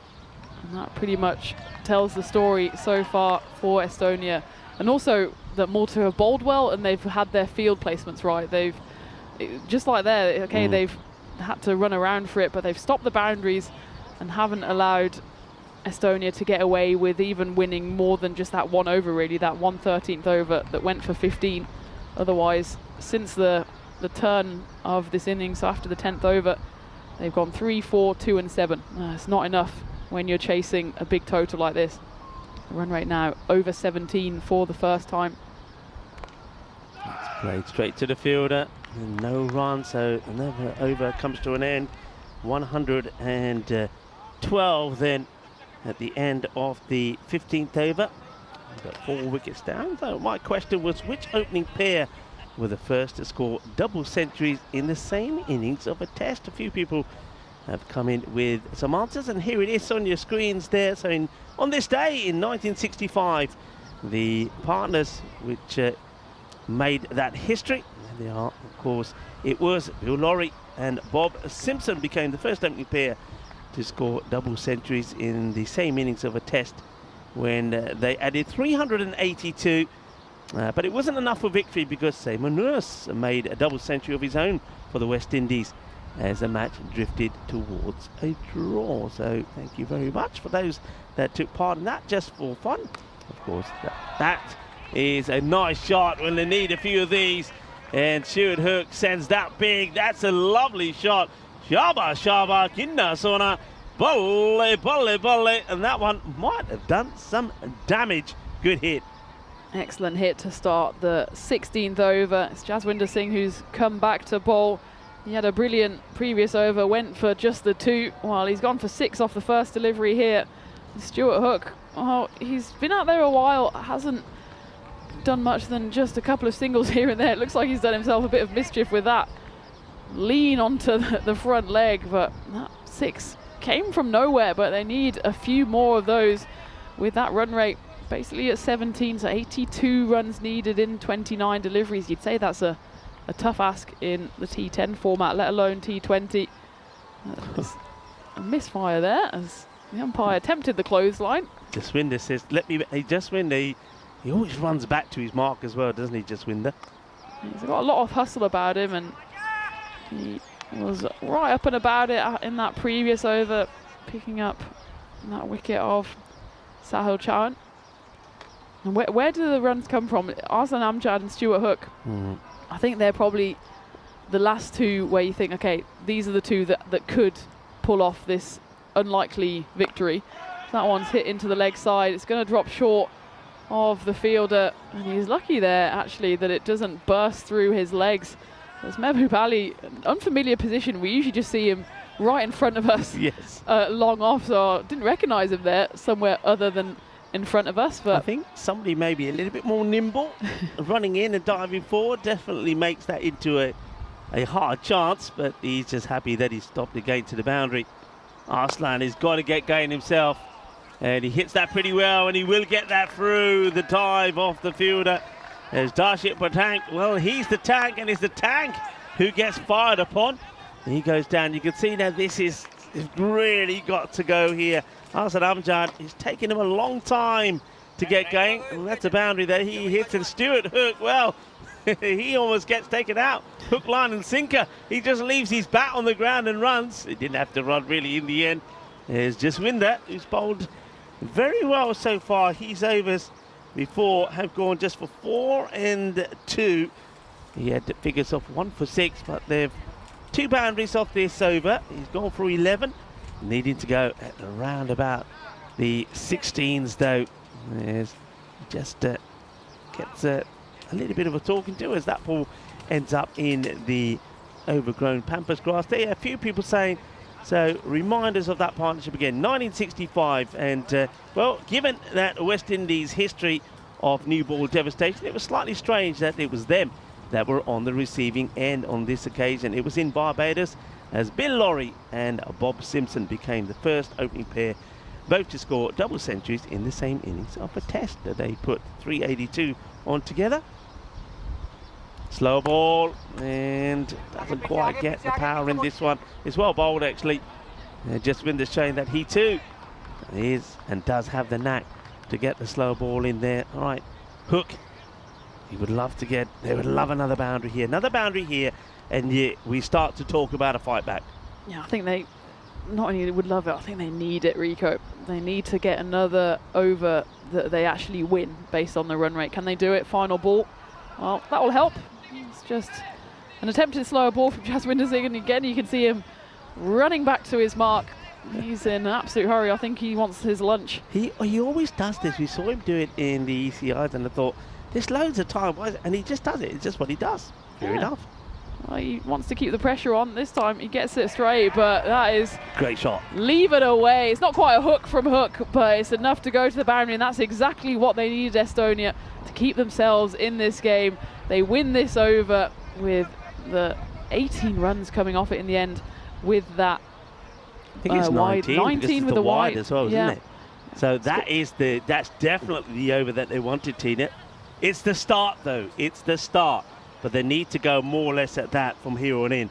And that pretty much tells the story so far for Estonia. And also that Malta have bowled well and they've had their field placements right. They've, just like there, okay, they've had to run around for it, but they've stopped the boundaries and haven't allowed Estonia to get away with even winning more than just that 1 over, really, that 113th over that went for 15. Otherwise, since the turn of this innings, so after the 10th over, they've gone 3, 4, 2 and 7. It's not enough when you're chasing a big total like this. The run rate now over 17 for the first time. It's played straight to the fielder, and no run, so another over comes to an end. 112 then at the end of the 15th over. Got 4 wickets down. So my question was, which opening pair were the first to score double centuries in the same innings of a test? A few people have come in with some answers, and here it is on your screens there. So on this day in 1965, the partners which made that history, and they are, of course, it was Bill Lawry and Bob Simpson became the first opening pair to score double centuries in the same innings of a test, when they added 382, but it wasn't enough for victory because Simon Nurse made a double century of his own for the West Indies as the match drifted towards a draw. So thank you very much for those that took part in that, just for fun. Of course, that is a nice shot when they need a few of these, and Stuart Hook sends that big. That's a lovely shot. Shaba, kinna sona. Bolle, bolle, bolle, and that one might have done some damage. Good hit. Excellent hit to start the 16th over. It's Jaswinder Singh who's come back to bowl. He had a brilliant previous over, went for just the 2, while he's gone for 6 off the first delivery here. Stuart Hook, oh, he's been out there a while, hasn't done much than just a couple of singles here and there. It looks like he's done himself a bit of mischief with that lean onto the front leg, but that 6 came from nowhere, but they need a few more of those with that run rate basically at 17, so 82 runs needed in 29 deliveries. You'd say that's a tough ask in the T10 format, let alone T20. A misfire there as the umpire attempted the clothesline. Jaswinder says, let me, hey, Jaswinder, he always runs back to his mark as well, doesn't he, Jaswinder? He's got a lot of hustle about him, and he was right up and about it in that previous over, picking up that wicket of Sahil Chauhan. And where do the runs come from? Arslan Amjad and Stuart Hook. I think they're probably the last 2 where you think, okay, these are the 2 that could pull off this unlikely victory. That one's hit into the leg side. It's going to drop short of the fielder, and he's lucky there actually that it doesn't burst through his legs. There's Mehboob Ali, an unfamiliar position. We usually just see him right in front of us, yes, long off, so I didn't recognise him there somewhere other than in front of us. But I think somebody maybe a little bit more nimble, running in and diving forward, definitely makes that into a hard chance, but he's just happy that he stopped again to the boundary. Arslan has got to get going himself, and he hits that pretty well, and he will get that through the dive off the fielder. There's Darshit Patank. Well, he's the tank, and it's the tank who gets fired upon. And he goes down. You can see now this is really got to go here. Arslan Amjad, it's taken him a long time to get going. And that's a boundary that he hits. And Stuart Hook, well, he almost gets taken out. Hook, line and sinker. He just leaves his bat on the ground and runs. He didn't have to run really in the end. There's Jaswinder, who's bowled very well so far. His overs before have gone just for 4 and 2. He had figures of 1 for 6, but they've 2 boundaries off this over. He's gone for 11, needing to go at around about the 16s though. There's just gets a little bit of a talking to as that ball ends up in the overgrown pampas grass. There are a few people saying So reminders of that partnership again, 1965. And, well, given that West Indies' history of new ball devastation, it was slightly strange that it was them that were on the receiving end on this occasion. It was in Barbados as Bill Lawry and Bob Simpson became the first opening pair both to score double centuries in the same innings of a test that they put 382 on together. Slow ball, and doesn't quite get the power in this one. It's well bowled, actually. Jaswinder showing that he too is and does have the knack to get the slow ball in there. All right, Hook. He would love to get, they would love another boundary here, and yet we start to talk about a fight back. Yeah, I think they not only would love it, I think they need it, Rico. They need to get another over that they actually win based on the run rate. Can they do it? Final ball. Well, that will help. It's just an attempted slower ball from Jaswinder Singh, and again you can see him running back to his mark. He's in an absolute hurry. I think he wants his lunch. He always does this. We saw him do it in the ECIs, and I thought, there's loads of time, and he just does it. It's just what he does. Fair enough. Well, he wants to keep the pressure on. This time he gets it straight, but that is... Great shot. Leave it away. It's not quite a hook from Hook, but it's enough to go to the boundary, and that's exactly what they needed, Estonia, to keep themselves in this game. They win this over with the 18 runs coming off it in the end with that I think it's 19, 19 with the wide as well, isn't it? So that's definitely the over that they wanted, Tina. It's the start, though. It's the start. But they need to go more or less at that from here on in.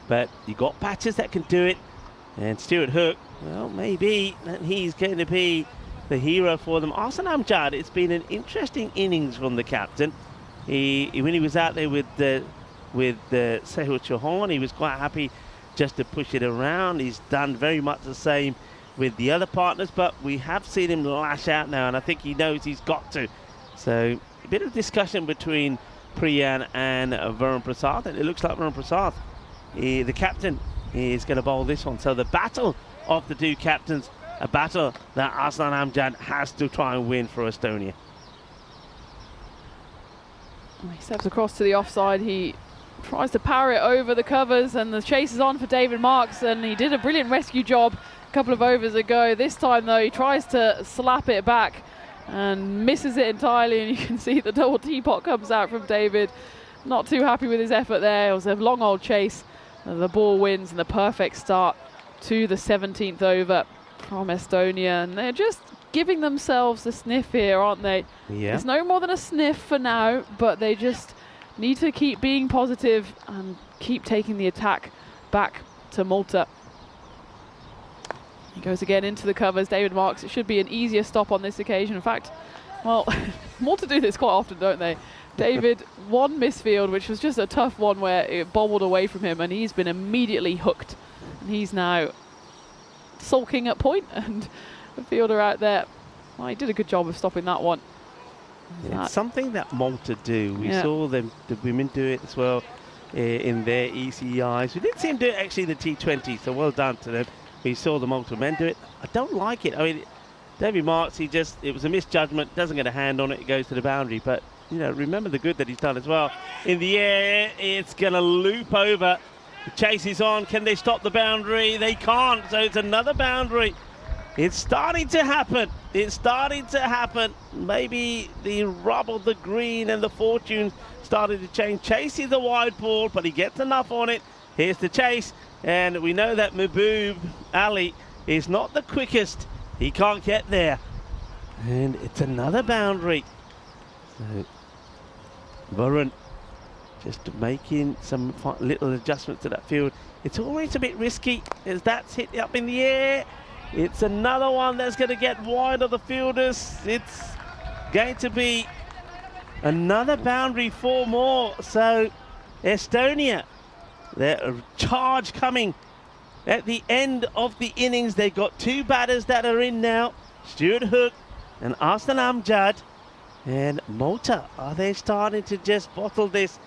But you got batters that can do it. And Stuart Hook, well, maybe that he's going to be the hero for them. Ahsan Amjad, it's been an interesting innings from the captain. When he was out there with Sehul Chauhan, he was quite happy just to push it around. He's done very much the same with the other partners, but we have seen him lash out now, and I think he knows he's got to. So a bit of discussion between Priyan and Varun Prasad, and it looks like Varun Prasad, the captain, is going to bowl this one. So the battle of the two captains, a battle that Ahsan Amjad has to try and win for Estonia. He steps across to the offside. He tries to power it over the covers, and the chase is on for David Marks, and he did a brilliant rescue job a couple of overs ago. This time, though, he tries to slap it back and misses it entirely, and you can see the double teapot comes out from David. Not too happy with his effort there. It was a long old chase. The ball wins, and the perfect start to the 17th over from Estonia, and they're just giving themselves a sniff here, aren't they? Yeah. It's no more than a sniff for now, but they just need to keep being positive and keep taking the attack back to Malta. He goes again into the covers, David Marks. It should be an easier stop on this occasion. In fact, well, Malta do this quite often, don't they? David, one misfield, which was just a tough one where it bobbled away from him, and he's been immediately hooked. And he's now sulking at point, and the fielder out there, well, he did a good job of stopping that one. Yeah, it's something that Malta do. We saw them, the women do it as well in their ECIs. We did see them do it actually in the T20, so well done to them. We saw the Malta men do it. I don't like it. I mean, David Marks, it was a misjudgment, doesn't get a hand on it, it goes to the boundary. But, you know, remember the good that he's done as well. In the air, it's going to loop over. The chase is on. Can they stop the boundary? They can't, so it's another boundary. It's starting to happen. It's starting to happen. Maybe the rub of the green and the fortune started to change. Chase is a wide ball, but he gets enough on it. Here's the chase. And we know that Mahbub Ali is not the quickest. He can't get there. And it's another boundary. So Varun just making some little adjustments to that field. It's always a bit risky as that's hit up in the air. It's another one that's going to get wide of the fielders. It's going to be another boundary, 4 more. So Estonia, their charge coming at the end of the innings. They've got 2 batters that are in now, Stuart Hook and Ahsan Amjad. And Malta, are they starting to just bottle this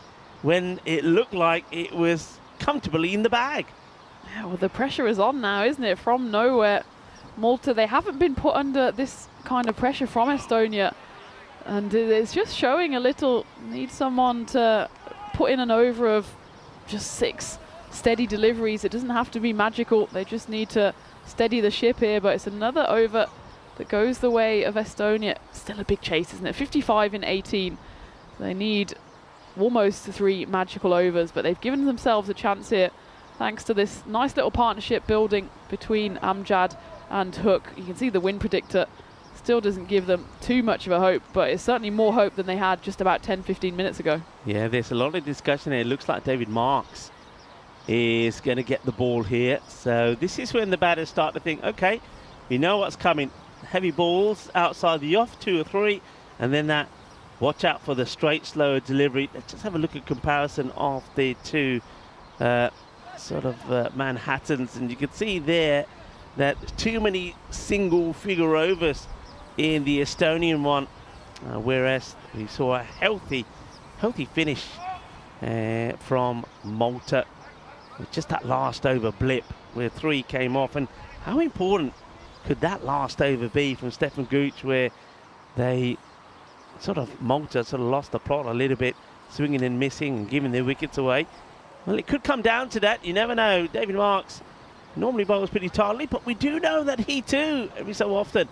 when it looked like it was comfortably in the bag? Yeah, well, the pressure is on now, isn't it? From nowhere. Malta, they haven't been put under this kind of pressure from Estonia. And it's just showing a little, need someone to put in an over of just 6 steady deliveries. It doesn't have to be magical. They just need to steady the ship here. But it's another over that goes the way of Estonia. Still a big chase, isn't it? 55 in 18. They need almost 3 magical overs, but they've given themselves a chance here thanks to this nice little partnership building between Amjad and Hook. You can see the win predictor still doesn't give them too much of a hope, but it's certainly more hope than they had just about 10-15 minutes ago. Yeah, there's a lot of discussion here. It looks like David Marks is going to get the ball here. So this is when the batters start to think, okay, we know what's coming. Heavy balls outside the off, 2 or 3, and then that watch out for the straight, slower delivery. Let's just have a look at comparison of the 2 Manhattans, and you can see there that too many single figure overs in the Estonian one, whereas we saw a healthy finish from Malta with just that last over blip where 3 came off. And how important could that last over be from Stefan Gooch, where they Malta lost the plot a little bit, swinging and missing and giving their wickets away. Well, it could come down to that. You never know. David Marks normally bowls pretty tidily, but we do know that he too, every so often,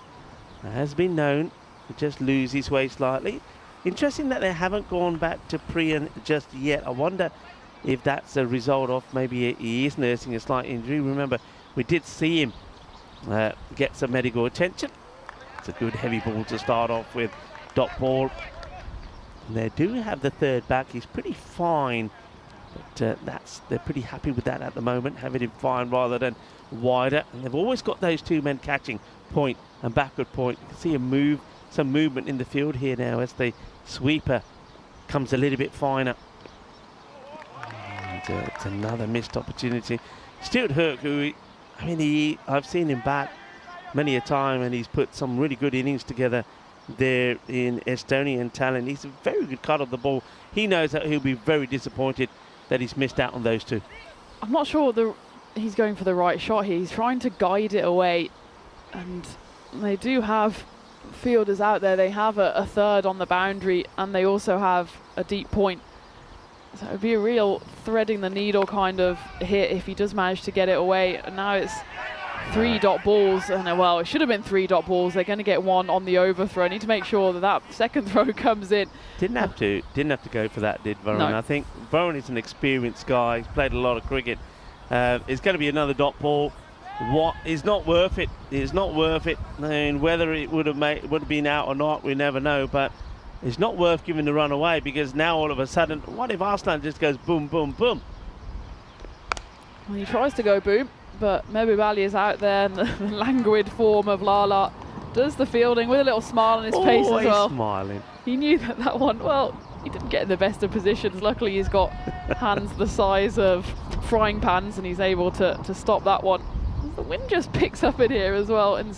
has been known to just lose his way slightly. Interesting that they haven't gone back to Priyan just yet. I wonder if that's a result of maybe he is nursing a slight injury. Remember, we did see him get some medical attention. It's a good heavy ball to start off with. Dot ball. And they do have the 3rd back. He's pretty fine, but they're pretty happy with that at the moment, having him fine rather than wider. And they've always got those 2 men catching, point and backward point. You can see some movement in the field here now as the sweeper comes a little bit finer. And it's another missed opportunity. Stuart Hook, I've seen him bat many a time, and he's put some really good innings together there in Estonian talent. He's a very good cut of the ball. He knows that he'll be very disappointed that he's missed out on those 2. I'm not sure he's going for the right shot here. He's trying to guide it away, and they do have fielders out there. They have a 3rd on the boundary, and they also have a deep point. So it would be a real threading the needle kind of hit if he does manage to get it away. And now it's 3 dot balls, and well, it should have been 3 dot balls. They're going to get 1 on the overthrow. Need to make sure that second throw comes in. Didn't have to go for that, did Varun? No. I think Varun is an experienced guy. He's played a lot of cricket. It's going to be another dot ball. What is not worth it? It's not worth it. And whether it would have been out or not, we never know. But it's not worth giving the run away, because now all of a sudden, what if Arslan just goes boom, boom, boom? Well, he tries to go boom, but Mehboob Ali is out there, and the languid form of Lala does the fielding with a little smile on his face as well. Smiling. He knew that one, well, he didn't get in the best of positions. Luckily, he's got hands the size of frying pans, and he's able to stop that one. The wind just picks up in here as well. And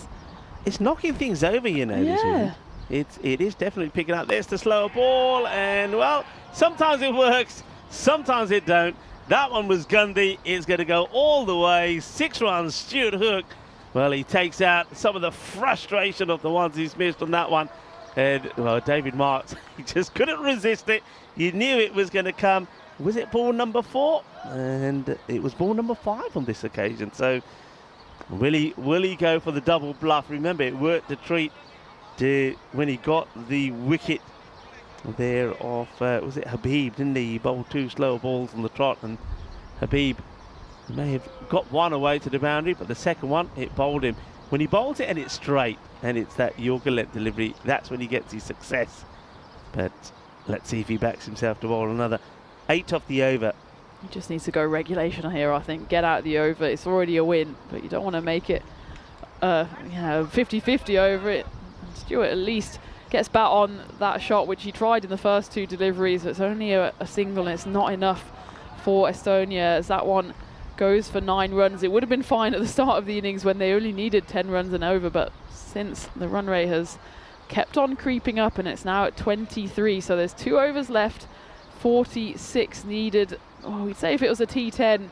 it's knocking things over, you know, this wind. It is definitely picking up. There's the slower ball, and well, sometimes it works, sometimes it don't. That one was Gundy. It's going to go all the way. 6 runs, Stuart Hook. Well, he takes out some of the frustration of the ones he's missed on that one. And, well, David Marks, he just couldn't resist it. You knew it was going to come. Was it ball number 4? And it was ball number 5 on this occasion. So, will he go for the double bluff? Remember, it worked the treat when he got the wicket there of, was it Habib, didn't he? He bowled 2 slow balls on the trot, and Habib may have got one away to the boundary, but the second one, it bowled him. When he bowls it and it's straight, and it's that Yorker length delivery, that's when he gets his success. But let's see if he backs himself to bowl another 8 off the over. He just needs to go regulation here, I think. Get out the over. It's already a win, but you don't want to make it 50-50 over it. And Stuart at least gets bat on that shot, which he tried in the first 2 deliveries. It's only a single, and it's not enough for Estonia, as that one goes for 9 runs. It would have been fine at the start of the innings when they only needed 10 runs and over, but since the run rate has kept on creeping up, and it's now at 23, so there's 2 overs left, 46 needed. Oh, we'd say if it was a T10,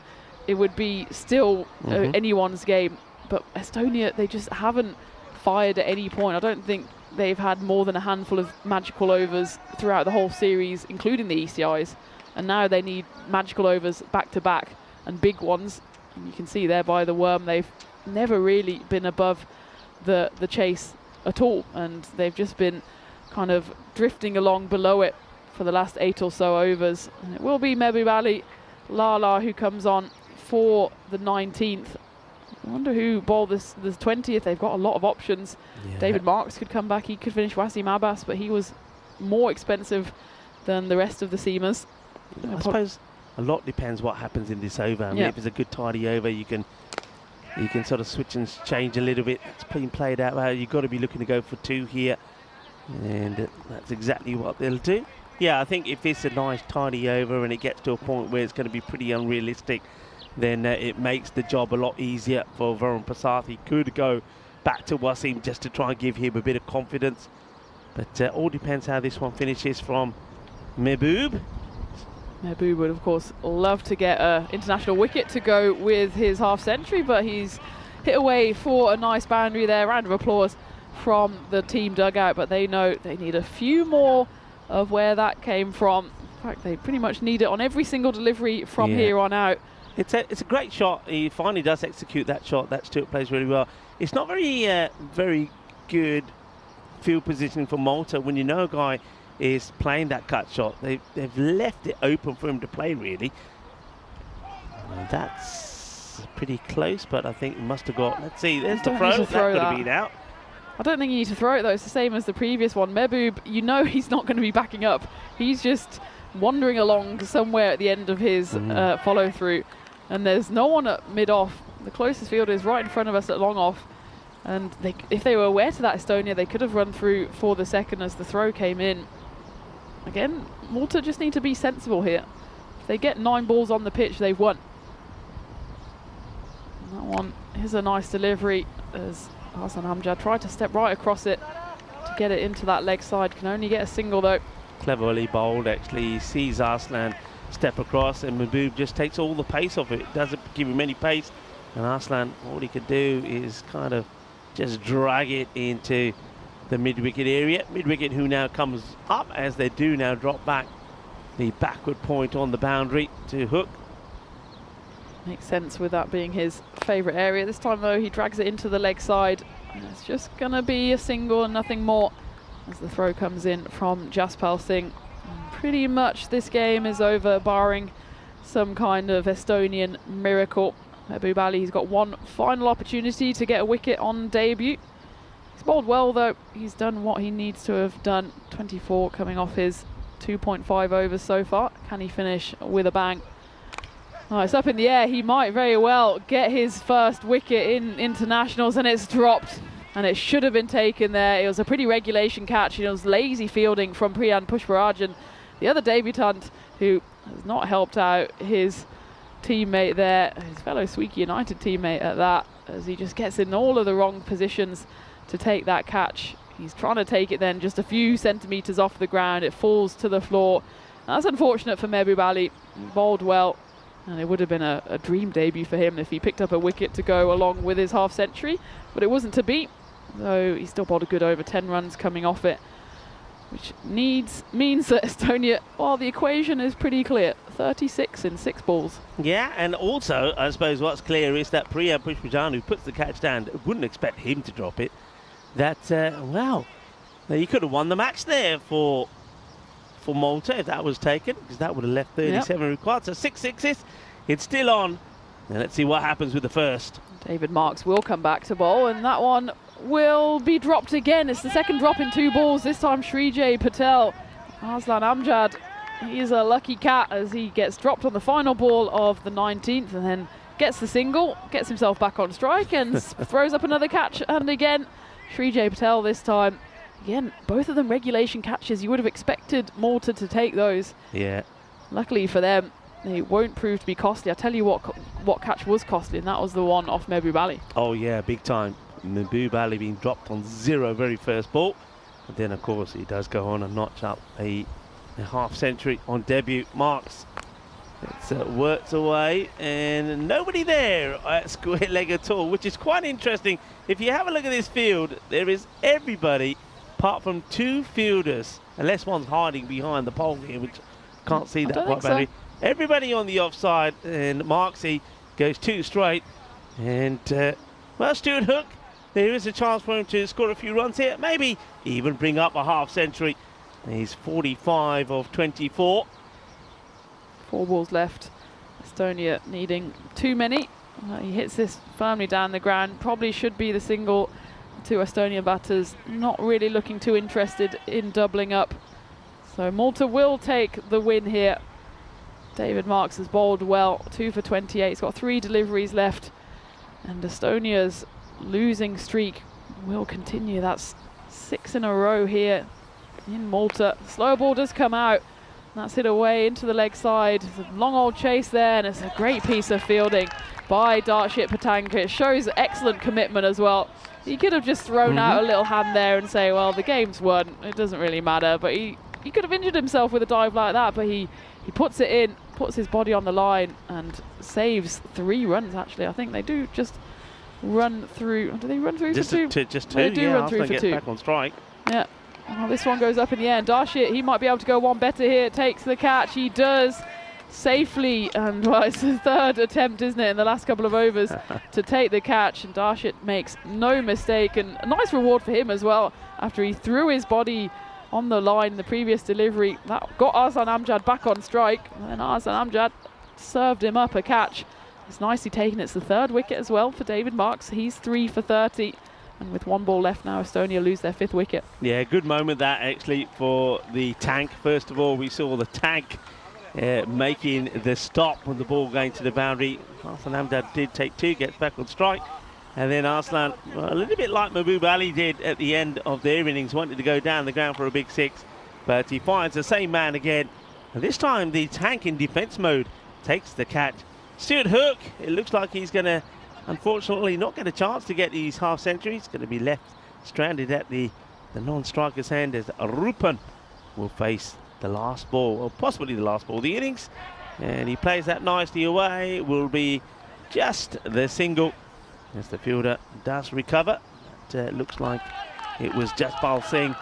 it would be still anyone's game, but Estonia, they just haven't fired at any point. I don't think they've had more than a handful of magical overs throughout the whole series, including the ECIs, and now they need magical overs back to back. and big ones. And you can see there by the worm, they've never really been above the chase at all, and they've just been kind of drifting along below it for the last 8 or so overs. And it will be Mehboob Ali Lala who comes on for the 19th. I wonder who bowled this 20th. They've got a lot of options. Yeah. David Marks could come back. He could finish Wasim Abbas, but he was more expensive than the rest of the seamers. I suppose a lot depends what happens in this over. I mean, if it's a good tidy over, you can sort of switch and change a little bit. It's been played out. Well, you've got to be looking to go for 2 here, and that's exactly what they'll do. Yeah, I think if it's a nice tidy over and it gets to a point where it's going to be pretty unrealistic, then it makes the job a lot easier for Varun Prasad. He could go back to Wasim just to try and give him a bit of confidence. But all depends how this one finishes from Mehboob. Mehboob would, of course, love to get an international wicket to go with his half-century, but he's hit away for a nice boundary there. Round of applause from the team dugout, but they know they need a few more of where that came from. In fact, they pretty much need it on every single delivery from here on out. It's a great shot. He finally does execute that shot. That Stewart plays really well. It's not very good field positioning for Malta when you know a guy is playing that cut shot. They've left it open for him to play, really. And that's pretty close, but I think he must have got... Let's see, there's the throw. That could have been out. I don't think you need to throw it, though. It's the same as the previous one. Mehboob, you know he's not going to be backing up. He's just wandering along somewhere at the end of his follow-through. And there's no one at mid-off. The closest fielder is right in front of us at long-off. And if they were aware to that Estonia, they could have run through for the second as the throw came in. Again, Malta just need to be sensible here. If they get 9 balls on the pitch, they've won. And that one is a nice delivery as Hassan Amjad tried to step right across it to get it into that leg side. Can only get a single, though. Cleverly bowled, actually. He sees Arslan step across, and Mehboob just takes all the pace off it. Doesn't give him any pace. And Arslan, all he could do is kind of just drag it into the mid-wicket area. Mid-wicket who now comes up as they do now drop back the backward point on the boundary to hook. Makes sense with that being his favourite area. This time, though, he drags it into the leg side. And it's just going to be a single and nothing more as the throw comes in from Jaspal Singh. And pretty much this game is over, barring some kind of Estonian miracle. Mehboob Ali's got one final opportunity to get a wicket on debut. He's bowled well, though. He's done what he needs to have done. 24 coming off his 2.5 overs so far. Can he finish with a bang? Oh, it's up in the air. He might very well get his first wicket in internationals, and it's dropped. And it should have been taken there. It was a pretty regulation catch. It was lazy fielding from Priyan Pushparajan, the other debutant, who has not helped out his teammate there, his fellow Sweeky United teammate at that, as he just gets in all of the wrong positions to take that catch. He's trying to take it then just a few centimetres off the ground. It falls to the floor. That's unfortunate for Mehboob Ali. He bowled well, and it would have been a dream debut for him if he picked up a wicket to go along with his half-century, but it wasn't to be. Though he still bowled a good over 10 runs coming off it, which means that Estonia, well, the equation is pretty clear. 36 in 6 balls. Yeah, and also, I suppose what's clear is that Priyan Pushparajan, who puts the catch down, wouldn't expect him to drop it. That, well, he could have won the match there for Malta if that was taken, because that would have left 37 required. So 6 sixes, it's still on. And let's see what happens with the first. David Marks will come back to bowl, and that one will be dropped again. It's the second drop in 2 balls, this time Srijay Patel. Arslan Amjad, he's a lucky cat as he gets dropped on the final ball of the 19th and then gets the single, gets himself back on strike and throws up another catch, and again Srijay Patel this time. Again, both of them regulation catches. You would have expected Malta to take those. Yeah. Luckily for them, they won't prove to be costly. I'll tell you what catch was costly, and that was the one off Mehboob Ali. Oh yeah, big time. Mehboob Ali being dropped on 0 very first ball. But then, of course, he does go on and notch up a half-century on debut. Marks, it works away, and nobody there at square leg at all, which is quite interesting. If you have a look at this field, there is everybody apart from 2 fielders, unless one's hiding behind the pole here, which can't see that quite badly. everybody on the offside, and Marksy goes 2 straight. And, well, Stuart Hook, there is a chance for him to score a few runs here, maybe even bring up a half century. He's 45 of 24. 4 balls left. Estonia needing too many. He hits this firmly down the ground. Probably should be the single. 2 Estonia batters not really looking too interested in doubling up. So Malta will take the win here. David Marks has bowled well, 2 for 28. He's got 3 deliveries left. And Estonia's losing streak will continue. That's 6 in a row here in Malta. Slow ball does come out. That's hit away into the leg side. It's a long old chase there, and it's a great piece of fielding by Darshit Patanka. It shows excellent commitment as well. He could have just thrown out a little hand there and say, well, the game's won. It doesn't really matter. But he could have injured himself with a dive like that, but he puts it in, puts his body on the line and saves 3 runs, actually. I think they do just run through. Do they run through just for 2? Just 2, they do run through for 2. Back on strike. Yeah. Oh, this one goes up in the end. Darshit, he might be able to go one better here. Takes the catch. He does safely. And well, it's the 3rd attempt, isn't it, in the last couple of overs to take the catch. And Darshit makes no mistake. And a nice reward for him as well. After he threw his body on the line in the previous delivery, that got Arslan Amjad back on strike. And then Arslan Amjad served him up a catch. It's nicely taken. It's the 3rd wicket as well for David Marks. He's 3 for 30. And with 1 ball left now, Estonia lose their 5th wicket. Yeah, good moment that actually for the tank. First of all, we saw the tank making the stop with the ball going to the boundary. Arslan Amjad did take 2, gets back on strike. And then Arslan, well, a little bit like Mahbub Ali did at the end of their innings, wanted to go down the ground for a big 6. But he finds the same man again. And this time the tank in defence mode takes the catch. Stuart Hook, it looks like he's going to unfortunately not get a chance to get these half centuries. Going to be left stranded at the non-striker's hand as Rupan will face the last ball, or possibly the last ball of the innings. And he plays that nicely away. Will be just the single as the fielder does recover. It looks like it was Jaspal Singh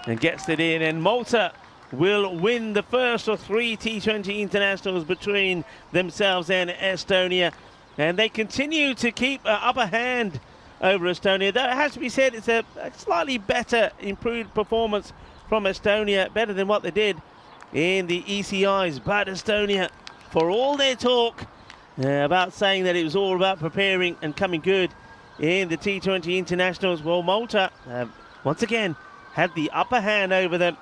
and gets it in. And Malta will win the first of 3 T20 internationals between themselves and Estonia. And they continue to keep an upper hand over Estonia. Though it has to be said, it's a slightly better, improved performance from Estonia, better than what they did in the ECIs. But Estonia, for all their talk about saying that it was all about preparing and coming good in the T20 internationals, well, Malta, once again, had the upper hand over them.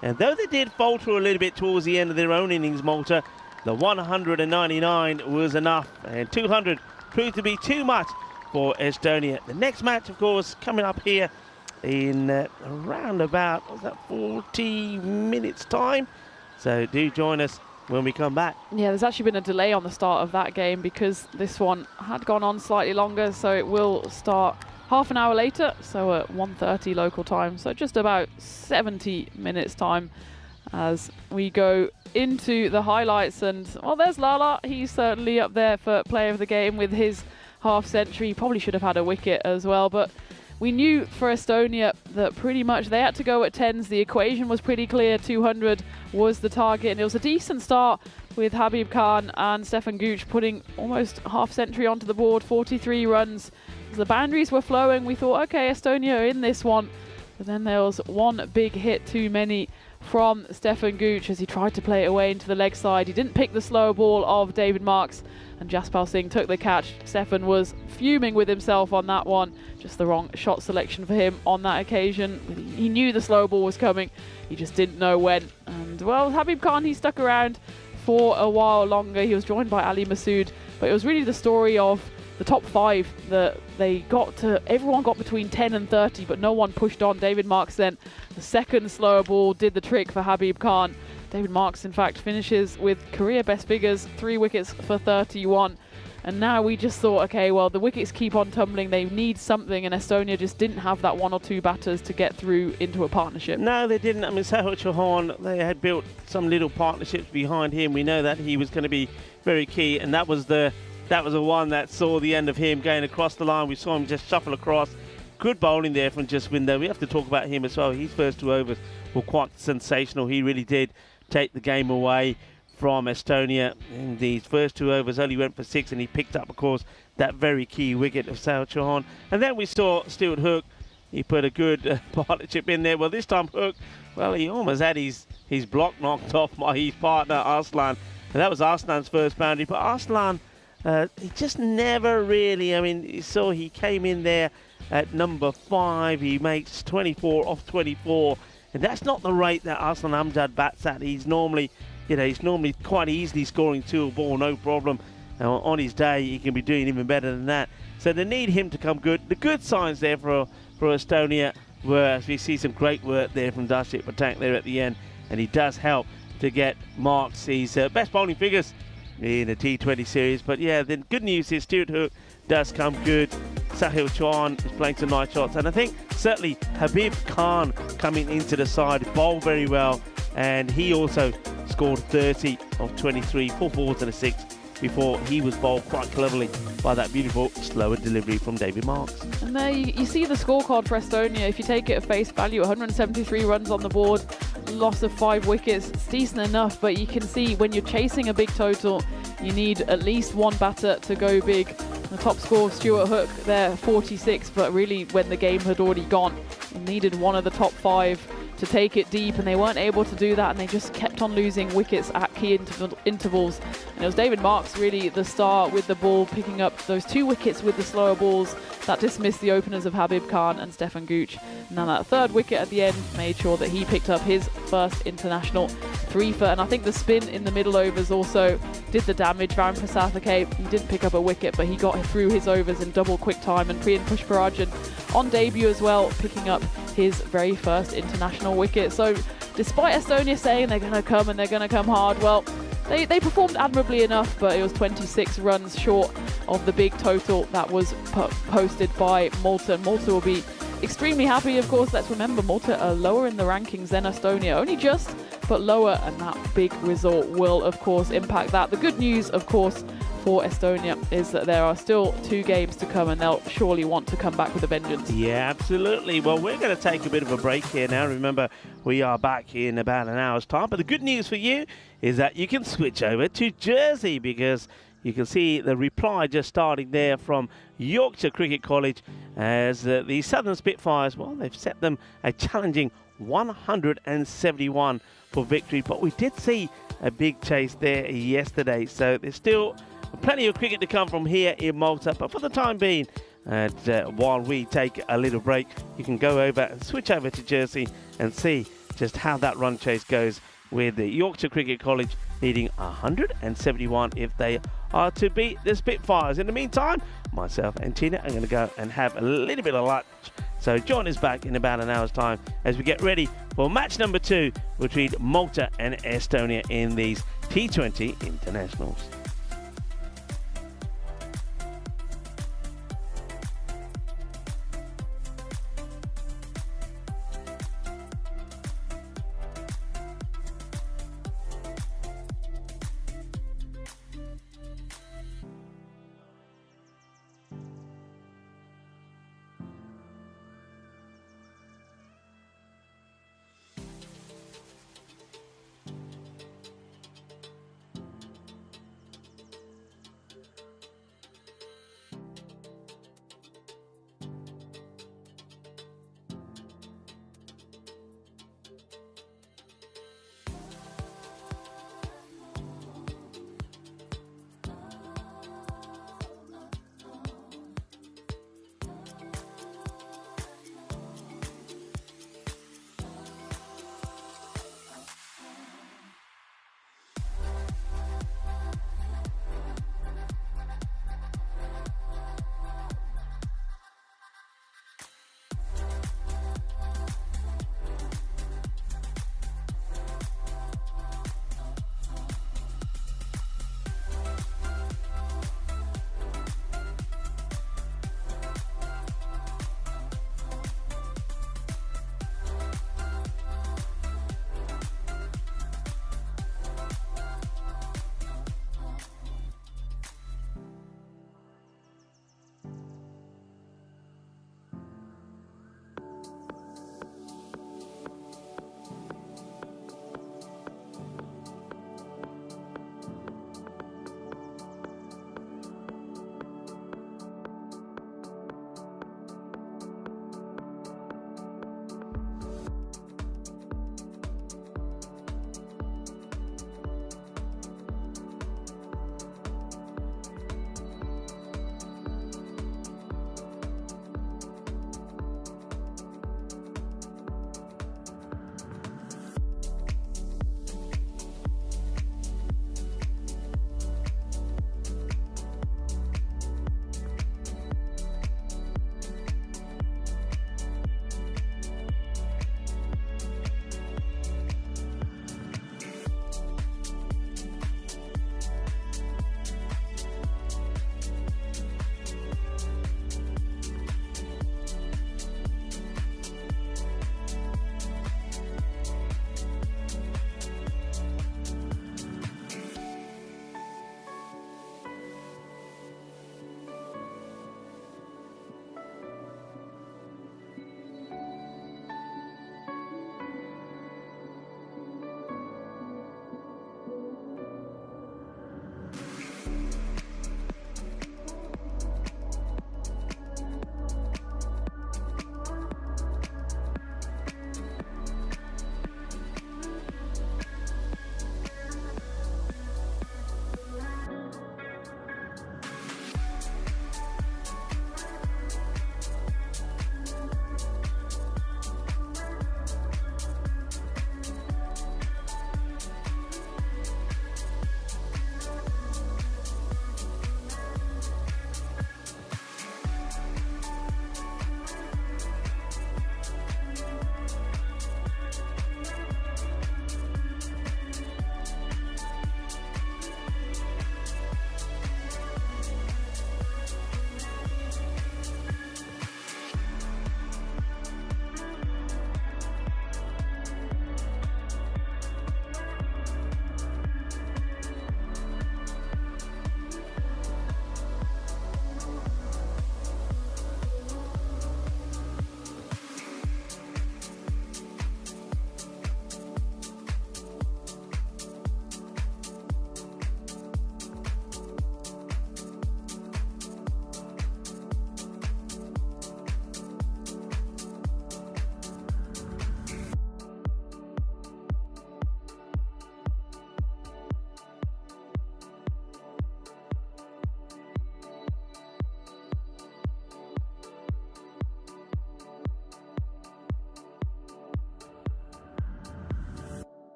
And though they did falter a little bit towards the end of their own innings, Malta, the 199 was enough, and 200 proved to be too much for Estonia. The next match, of course, coming up here in around about 40 minutes time. So do join us when we come back. Yeah, there's actually been a delay on the start of that game because this one had gone on slightly longer, so it will start half an hour later, so at 1:30 local time, so just about 70 minutes time as we go into the highlights. And well, there's Lala. He's certainly up there for player of the game with his half century. He probably should have had a wicket as well, but we knew for Estonia that pretty much they had to go at 10s. The equation was pretty clear. 200 was the target, and it was a decent start with Habib Khan and Stefan Gooch putting almost half century onto the board, 43 runs. As the boundaries were flowing, we thought, okay, Estonia are in this one. But then there was one big hit too many from Stefan Gooch as he tried to play it away into the leg side. He didn't pick the slow ball of David Marks, and Jaspal Singh took the catch. Stefan was fuming with himself on that one. Just the wrong shot selection for him on that occasion. He knew the slow ball was coming, he just didn't know when. And well, Habib Khan, he stuck around for a while longer. He was joined by Ali Masood, but it was really the story of the top 5 that they got to. Everyone got between 10 and 30, but no one pushed on. David Marks then, the second slower ball, did the trick for Habib Khan. David Marks, in fact, finishes with career best figures, 3 wickets for 31. And now we just thought, okay, well, the wickets keep on tumbling. They need something, and Estonia just didn't have that 1 or 2 batters to get through into a partnership. No, they didn't. I mean, Sahil Chauhan, they had built some little partnerships behind him. We know that he was going to be very key, and that was the one that saw the end of him going across the line. We saw him just shuffle across. Good bowling there from Jaswinder. We have to talk about him as well. His first 2 overs were quite sensational. He really did take the game away from Estonia in these first 2 overs. Only went for 6, and he picked up, of course, that very key wicket of Sao Chauhan. And then we saw Stuart Hook. He put a good partnership in there. Well, this time Hook, well, he almost had his block knocked off by his partner Arslan, and that was Arslan's first boundary. But Arslan, he just never really, I mean, you saw he came in there at number 5. He makes 24 off 24, and that's not the rate that Arslan Amjad bats at. He's normally, he's normally quite easily scoring 2 a ball, no problem. On his day, he can be doing even better than that. So they need him to come good. The good signs there for Estonia were, as we see some great work there from Darshit Patak there at the end, and he does help to get Marks his best bowling figures in the T20 series. But yeah, the good news is Stuart Hook does come good. Sahil Chauhan is playing some nice shots, and I think certainly Habib Khan coming into the side bowled very well, and he also scored 30 of 23, 4 fours and a 6 before he was bowled quite cleverly by that beautiful slower delivery from David Marks. And there you see the scorecard for Estonia. If you take it at face value, 173 runs on the board, loss of 5 wickets. It's decent enough, but you can see when you're chasing a big total, you need at least one batter to go big. The top score, Stuart Hook, there 46, but really when the game had already gone, you needed one of the top 5 to take it deep, and they weren't able to do that, and they just kept on losing wickets at key intervals. And it was David Marks really the star with the ball, picking up those 2 wickets with the slower balls that dismissed the openers of Habib Khan and Stefan Gooch. And then that 3rd wicket at the end made sure that he picked up his first international 3-fer, and I think the spin in the middle overs also did the damage. Varun Prasad, okay, he didn't pick up a wicket, but he got through his overs in double quick time, and Priyan Pushparajan on debut as well, picking up his very first international wicket. So despite Estonia saying they're going to come and they're going to come hard, well, they performed admirably enough, but it was 26 runs short of the big total that was posted by Malta. And Malta will be extremely happy, of course. Let's remember, Malta are lower in the rankings than Estonia, only just, but lower, and that big result will, of course, impact that. The good news, of course, for Estonia is that there are still 2 games to come, and they'll surely want to come back with a vengeance. Yeah, absolutely. Well, we're going to take a bit of a break here now. Remember, we are back in about an hour's time. But the good news for you is that you can switch over to Jersey, because you can see the reply just starting there from Yorkshire Cricket College as the Southern Spitfires, well, they've set them a challenging 171 for victory. But we did see a big chase there yesterday, so there's still plenty of cricket to come from here in Malta. But for the time being, and while we take a little break, you can go over and switch over to Jersey and see just how that run chase goes, with the Yorkshire Cricket College needing 171 if they are to beat the Spitfires. In the meantime, myself and Tina are going to go and have a little bit of lunch. So join us back in about an hour's time as we get ready for match number 2 between Malta and Estonia in these T20 internationals.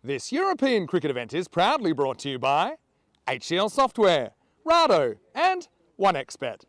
This European cricket event is proudly brought to you by HCL Software, Rado and 1xBet.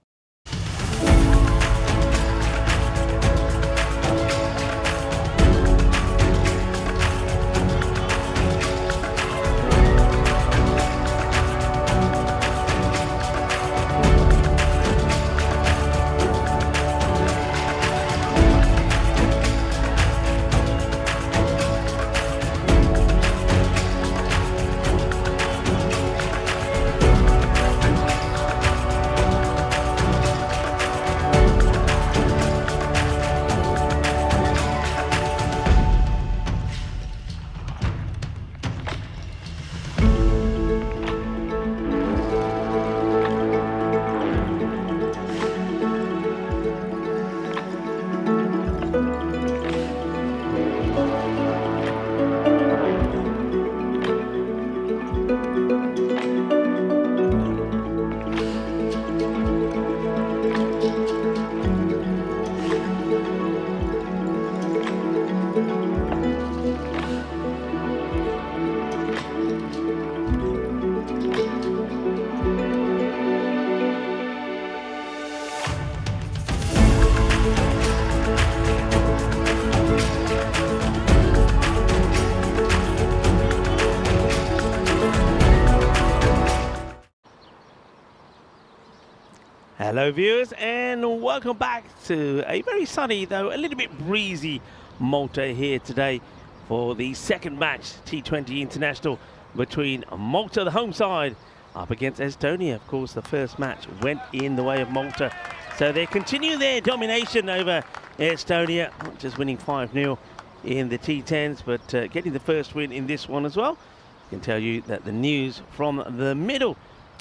Hello viewers and welcome back to a very sunny though a little bit breezy Malta here today for the second match T20 International between Malta, the home side, up against Estonia. Of course the first match went in the way of Malta, so they continue their domination over Estonia, not just winning 5-0 in the T10s but getting the first win in this one as well. I can tell you that the news from the middle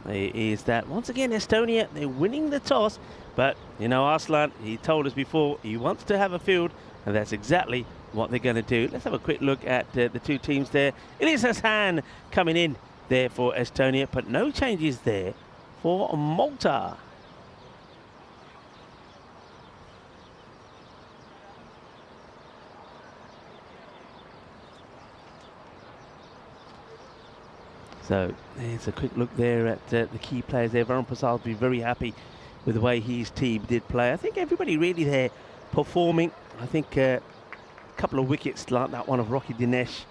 is that once again Estonia, they're winning the toss, but you know Arslan, he told us before he wants to have a field, and that's exactly what they're going to do. Let's have a quick look at the two teams there. It is Hassan coming in there for Estonia, but no changes there for Malta. So there's a quick look there at the key players there. Varun Prasad will be very happy with the way his team did play. I think everybody really there performing. I think a couple of wickets like that one of Rocky Dinesh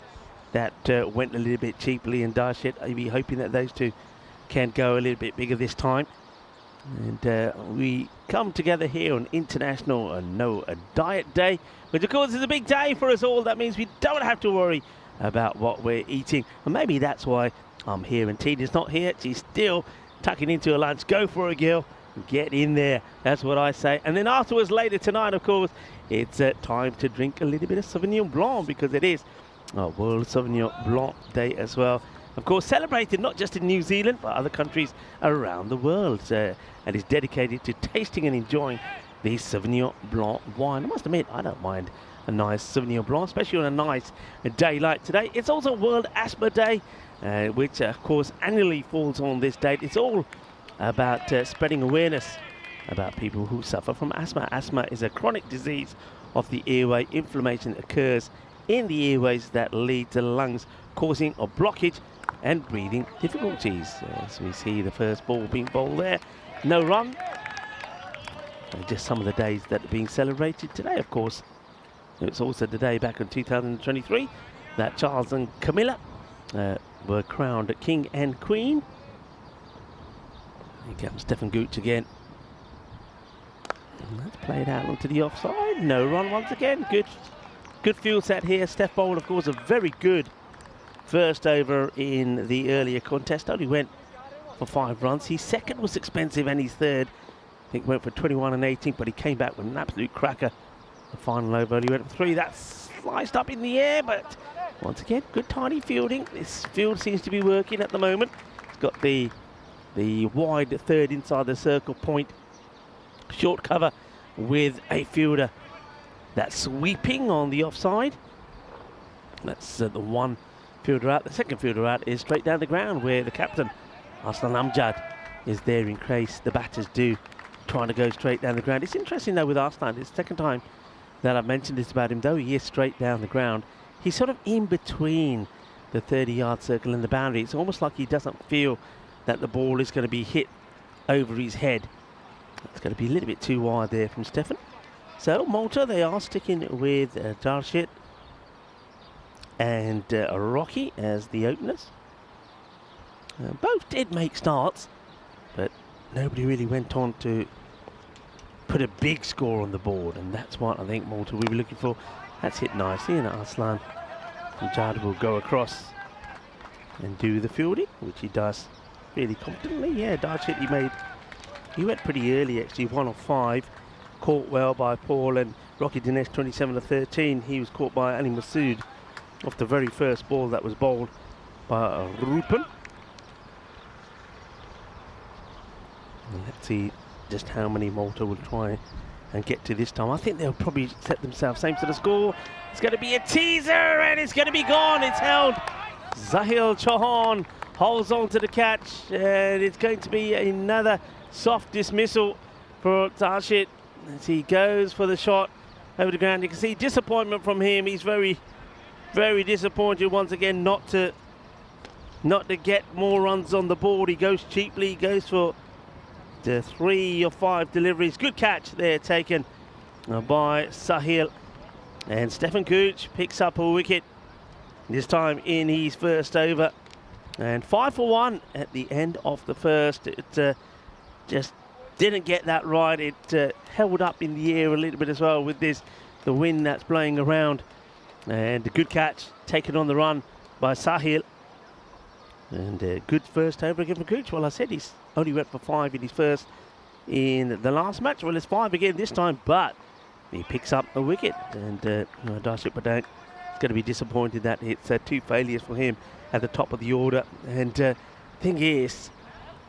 that went a little bit cheaply, and Darshit, I'll be hoping that those two can go a little bit bigger this time. And we come together here on International No Diet Day, which of course is a big day for us all. That means we don't have to worry about what we're eating, and maybe that's why I'm here and Tina's not here. She's still tucking into her lunch. Go for it, girl. Get in there. That's what I say. And then afterwards, later tonight, of course, it's time to drink a little bit of Sauvignon Blanc, because it is World Sauvignon Blanc Day as well. Of course, celebrated not just in New Zealand, but other countries around the world. And is dedicated to tasting and enjoying the Sauvignon Blanc wine. I must admit, I don't mind a nice Sauvignon Blanc, especially on a nice day like today. It's also World Asthma Day, which of course annually falls on this date. It's all about spreading awareness about people who suffer from asthma. Asthma is a chronic disease of the airway. Inflammation occurs in the airways that lead to the lungs, causing a blockage and breathing difficulties. As we see the first ball being bowled there, no run. And just some of the days that are being celebrated today, of course. It's also the day back in 2023 that Charles and Camilla were crowned King and Queen. Here comes Stefan Gooch again. And that's played out onto the offside. No run once again. Good field set here. Steph bowled, of course, a very good first over in the earlier contest. Only went for 5 runs. His second was expensive, and his third, I think, went for 21 and 18, but he came back with an absolute cracker. The final over only went for 3. That's sliced up in the air, but once again, good tiny fielding. This field seems to be working at the moment. It's got the wide third inside the circle point, short cover with a fielder that's sweeping on the offside. That's the one fielder out. The second fielder out is straight down the ground, where the captain Arslan Amjad is there in case the batters do trying to go straight down the ground. It's interesting though with Arslan, it's the second time that I've mentioned this about him, though he is straight down the ground. He's sort of in between the 30-yard circle and the boundary. It's almost like he doesn't feel that the ball is going to be hit over his head. It's going to be a little bit too wide there from Stefan. So Malta, they are sticking with Darshit and Rocky as the openers. Both did make starts, but nobody really went on to put a big score on the board, and that's what I think Malta will be looking for. That's hit nicely, and Arslan from Jada will go across and do the fielding, which he does really competently. Yeah, Darshit, he went pretty early actually, 1 of 5. Caught well by Paul, and Rocky Dinesh 27-13. He was caught by Ali Masood off the very first ball that was bowled by Rupan. And let's see just how many Malta will try and get to this time. I think they'll probably set themselves same to the score. It's going to be a teaser, and it's going to be gone. It's held. Zahil Chauhan holds on to the catch, and it's going to be another soft dismissal for Darshit as he goes for the shot over the ground. You can see disappointment from him. He's very, very disappointed once again not to get more runs on the board. He goes cheaply. He goes for the 3 or 5 deliveries. Good catch there taken by Sahil, and Stefan Cooch picks up a wicket this time in his first over, and 5 for 1 at the end of the first. It just didn't get that right. It held up in the air a little bit as well with the wind that's blowing around, and a good catch taken on the run by Sahil, and a good first over again for Cooch. Well, I said he's only went for 5 in his first in the last match. Well, it's 5 again this time, but he picks up a wicket, and Darshit Padang is going to be disappointed that it's 2 failures for him at the top of the order. And thing is,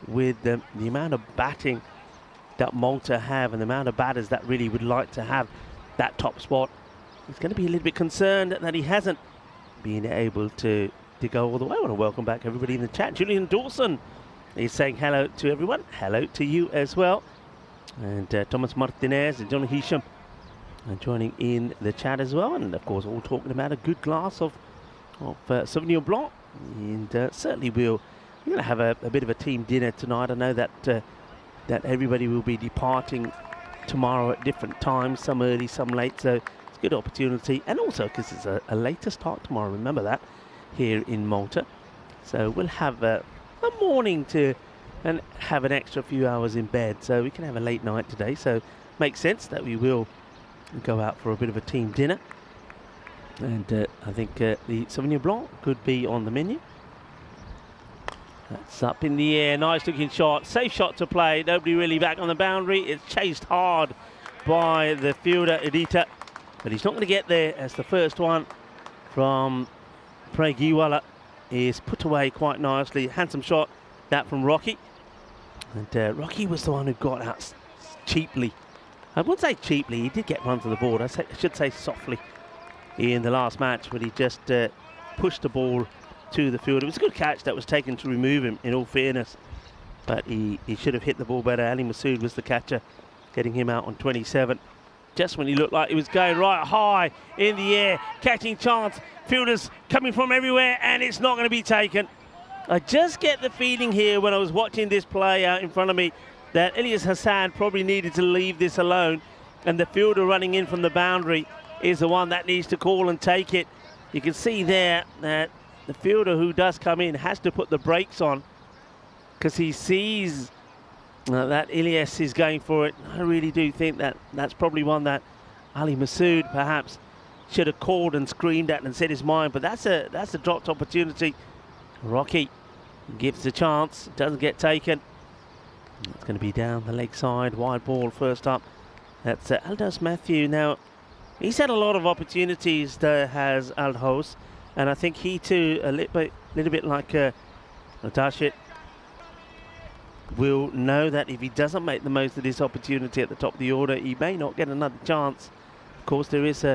with the amount of batting that Malta have and the amount of batters that really would like to have that top spot, he's going to be a little bit concerned that he hasn't been able to go all the way. I want to welcome back everybody in the chat. Julian Dawson is saying hello to everyone. Hello to you as well. And Thomas Martinez and John Hisham are joining in the chat as well. And of course, all talking about a good glass of Sauvignon Blanc. And certainly we're going to have a bit of a team dinner tonight. I know that that everybody will be departing tomorrow at different times, some early, some late. So it's a good opportunity. And also because it's a later start tomorrow, remember that, here in Malta. So we'll have a morning and have an extra few hours in bed, so we can have a late night today. So makes sense that we will go out for a bit of a team dinner, and I think the Sauvignon Blanc could be on the menu. That's up in the air, nice looking shot, safe shot to play, nobody really back on the boundary. It's chased hard by the fielder Edita, but he's not going to get there as the first one from Pragiwala is put away quite nicely. Handsome shot that from Rocky, and Rocky was the one who got out cheaply. I wouldn't say cheaply, he did get runs on the board. I should say softly in the last match, when he just pushed the ball to the field. It was a good catch that was taken to remove him, in all fairness, but he should have hit the ball better. Ali Masood was the catcher, getting him out on 27. Just when he looked like he was going right high in the air, catching chance, fielders coming from everywhere, and it's not going to be taken. I just get the feeling here when I was watching this play out in front of me that Ilyas Hassan probably needed to leave this alone, and the fielder running in from the boundary is the one that needs to call and take it. You can see there that the fielder who does come in has to put the brakes on, because he sees that Ilyas is going for it. I really do think that that's probably one that Ali Masood perhaps should have called and screamed at and said his mind, but that's a dropped opportunity. Rocky gives the chance, doesn't get taken. It's going to be down the leg side, wide ball first up. That's Aldous Matthew. Now, he's had a lot of opportunities, has Aldous, and I think he too, a little bit like Darshit, will know that if he doesn't make the most of this opportunity at the top of the order, he may not get another chance. Of course, there is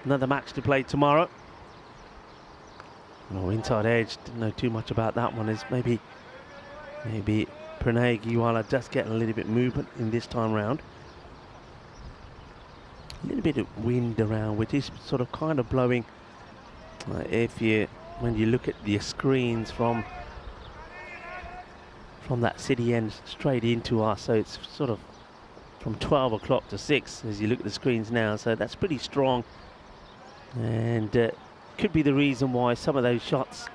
another match to play tomorrow. Oh, inside edge, didn't know too much about that one. Is maybe Pranay Giwala just getting a little bit movement in this time round. A little bit of wind around, which is sort of kind of blowing. If you when you look at the screens from that city end straight into us, so it's sort of from 12 o'clock to 6 as you look at the screens now, so that's pretty strong, and could be the reason why some of those shots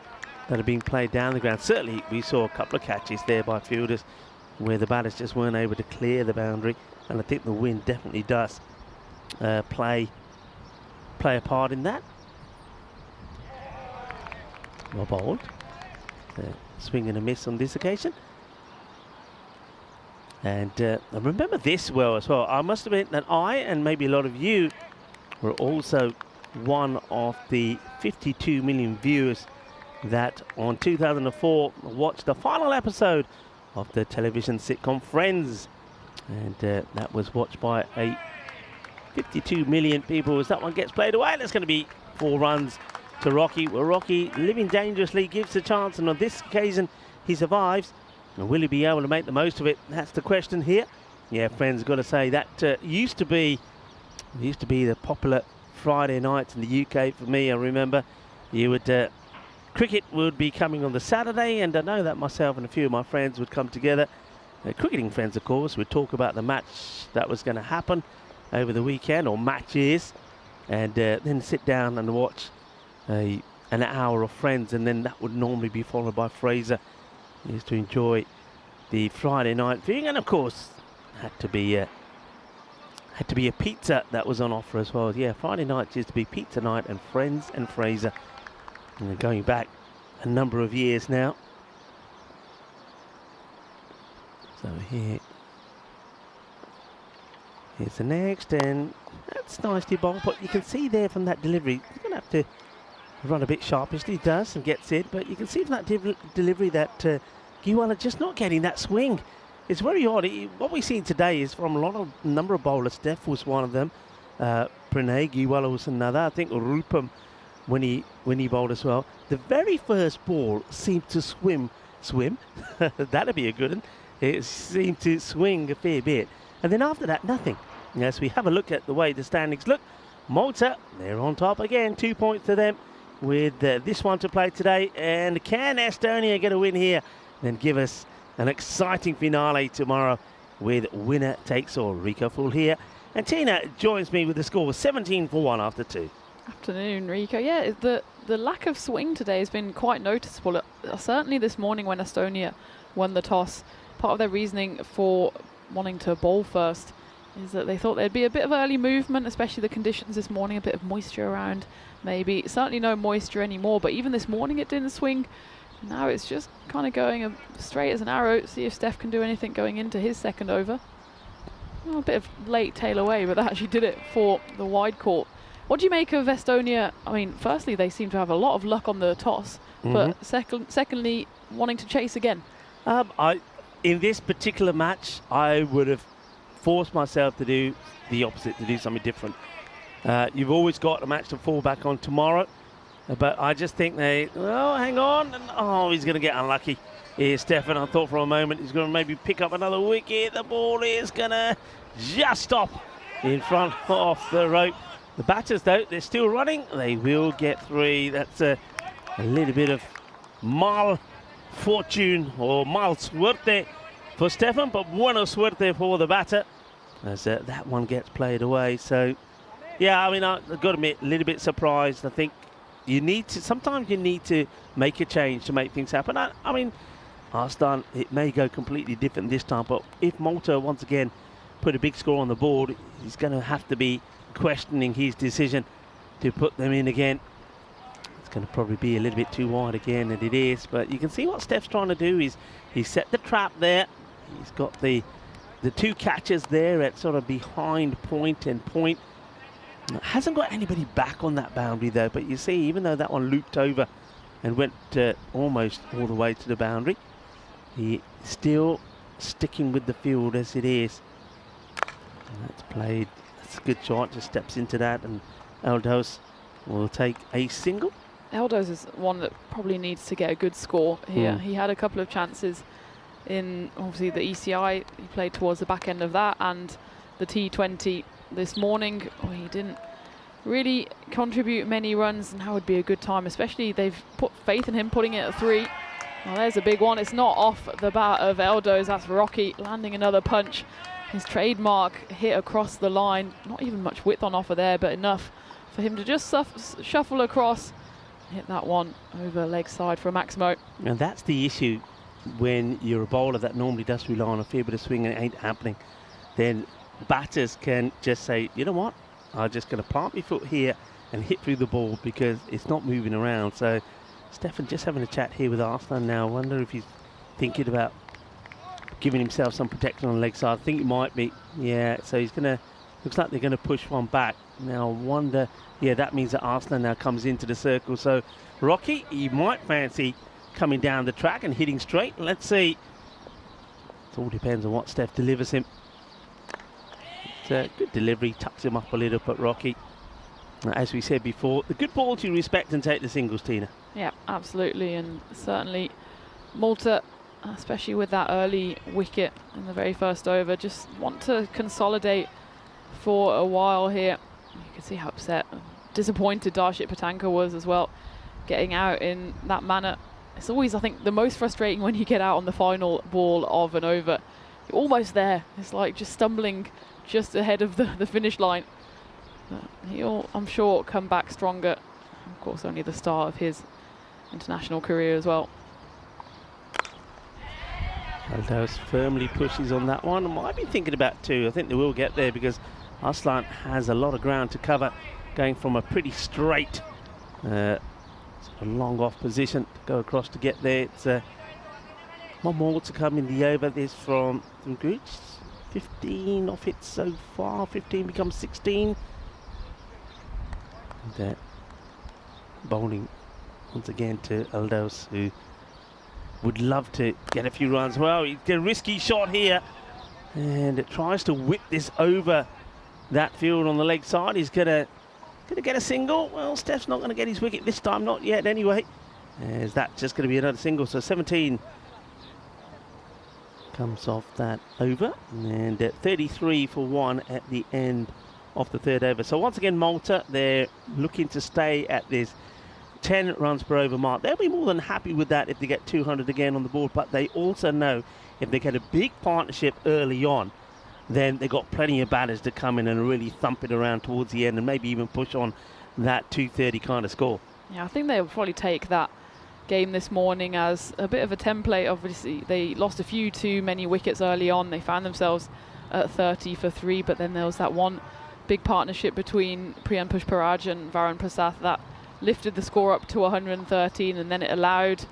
that are being played down the ground. Certainly we saw a couple of catches there by fielders where the batters just weren't able to clear the boundary, and I think the wind definitely does play a part in that. Well bowled. Swing and a miss on this occasion. And I remember this well as well. I must admit that I, and maybe a lot of you, were also one of the 52 million viewers that on 2004 watched the final episode of the television sitcom Friends. And that was watched by a 52 million people as that one gets played away. There's going to be 4 runs to Rocky. Well, Rocky, living dangerously, gives a chance, and on this occasion he survives. And will he be able to make the most of it? That's the question here. Yeah, Friends, got to say that used to be the popular Friday nights in the UK for me. I remember you would cricket would be coming on the Saturday, and I know that myself and a few of my friends would come together. Cricketing friends, of course, would talk about the match that was going to happen over the weekend, or matches, and then sit down and watch an hour of Friends, and then that would normally be followed by Fraser. He used to enjoy the Friday night viewing, and of course had to be a pizza that was on offer as well. Yeah, Friday nights used to be pizza night and Friends and Fraser, and going back a number of years now. So here's the next, and that's nicely bowled, but you can see there from that delivery, he's going to have to run a bit sharpish. He does and gets it, but you can see from that delivery that Giwala just not getting that swing. It's very odd. What we've seen today is from a number of bowlers. Steph was one of them. Pranay, Giwala was another. I think Rupam, when he bowled as well. The very first ball seemed to swim. That'd be a good one. It seemed to swing a fair bit. And then after that, nothing. As we have a look at the way the standings look, Malta, they're on top again. 2 points to them with this one to play today. And can Estonia get a win here? Then give us an exciting finale tomorrow with winner takes all. Rico Full here. And Tina joins me with the score 17 for 1 after 2. Afternoon, Rico. Yeah, the lack of swing today has been quite noticeable. Certainly this morning when Estonia won the toss, part of their reasoning for wanting to bowl first is that they thought there'd be a bit of early movement, especially the conditions this morning, a bit of moisture around, maybe. Certainly no moisture anymore, but even this morning it didn't swing. Now it's just kind of going straight as an arrow. See if Steph can do anything going into his second over. Well, a bit of late tail away, but that actually did it for the wide court. What do you make of Estonia? I mean, firstly, they seem to have a lot of luck on the toss, but secondly, wanting to chase again. In this particular match, I would have forced myself to do the opposite, to do something different. You've always got a match to fall back on tomorrow, but I just think hang on, and he's going to get unlucky. Here's Stefan. I thought for a moment he's going to maybe pick up another wicket. The ball is going to just stop in front of the rope. The batters, though, they're still running. They will get 3. That's a little bit of mal fortune or mal suerte for Stefan, but buena suerte for the batter as that one gets played away. So, yeah, I mean, I've got to admit, a little bit surprised. I think sometimes you need to make a change to make things happen. I mean, Arslan, it may go completely different this time, but if Malta once again put a big score on the board, he's going to have to be questioning his decision to put them in again. It's going to probably be a little bit too wide again, and it is, but you can see what Steph's trying to do is he set the trap there. He's got the 2 catches there at sort of behind point and point. Hasn't got anybody back on that boundary though, but you see, even though that one looped over and went almost all the way to the boundary, he's still sticking with the field as it is. And that's played. That's a good shot, just steps into that, and Eldos will take a single. Eldos is one that probably needs to get a good score here. He had a couple of chances in, obviously, the ECI. He played towards the back end of that, and the T20 this morning. He didn't really contribute many runs, and now would be a good time, especially they've put faith in him putting it at 3. Well, there's a big one. It's not off the bat of Eldo's. That's Rocky landing another punch. His trademark hit across the line. Not even much width on offer there, but enough for him to just shuffle across, hit that one over leg side for a Maximo. And that's the issue when you're a bowler that normally does rely on a fair bit of swing and it ain't happening. Then batters can just say, you know what, I'm just going to plant my foot here and hit through the ball because it's not moving around. So Stefan just having a chat here with Arslan now. I wonder if he's thinking about giving himself some protection on the leg side. I think it might be. Yeah, so he's going to, looks like they're going to push one back. Now I wonder, yeah, that means that Arslan now comes into the circle. So Rocky, he might fancy coming down the track and hitting straight. Let's see. It all depends on what Steph delivers him. It's a good delivery, tucks him up a little, but Rocky, as we said before, the good balls you respect and take the singles, Tina. Yeah, absolutely, and certainly Malta, especially with that early wicket in the very first over, just want to consolidate for a while here. You can see how upset and disappointed Darshit Patanka was as well, getting out in that manner. It's always, I think, the most frustrating when you get out on the final ball of an over. You're almost there. It's like just stumbling just ahead of the finish line. But he'll, I'm sure, come back stronger. Of course, only the start of his international career as well. Aldos firmly pushes on that one. Might be thinking about 2. I think they will get there because Arslan has a lot of ground to cover, going from a pretty straight, sort of long off position to go across to get there. It's one more to come in the over. This from Gooch. 15 off it so far. 15 becomes 16. And bowling once again to Aldos, who would love to get a few runs. Well, he did a risky shot here, and it tries to whip this over that field on the leg side. He's gonna get a single. Well, Steph's not gonna get his wicket this time, not yet anyway. As that's just gonna be another single. So 17 comes off that over, and 33 for 1 at the end of the third over. So once again, Malta, they're looking to stay at this 10 runs per over mark. They'll be more than happy with that if they get 200 again on the board, but they also know if they get a big partnership early on, then they've got plenty of batters to come in and really thump it around towards the end and maybe even push on that 230 kind of score. Yeah, I think they'll probably take that game this morning as a bit of a template. Obviously, they lost a few too many wickets early on. They found themselves at 30 for 3, but then there was that one big partnership between Priyan Pushparaj and Varun Prasad that lifted the score up to 113, and then it allowed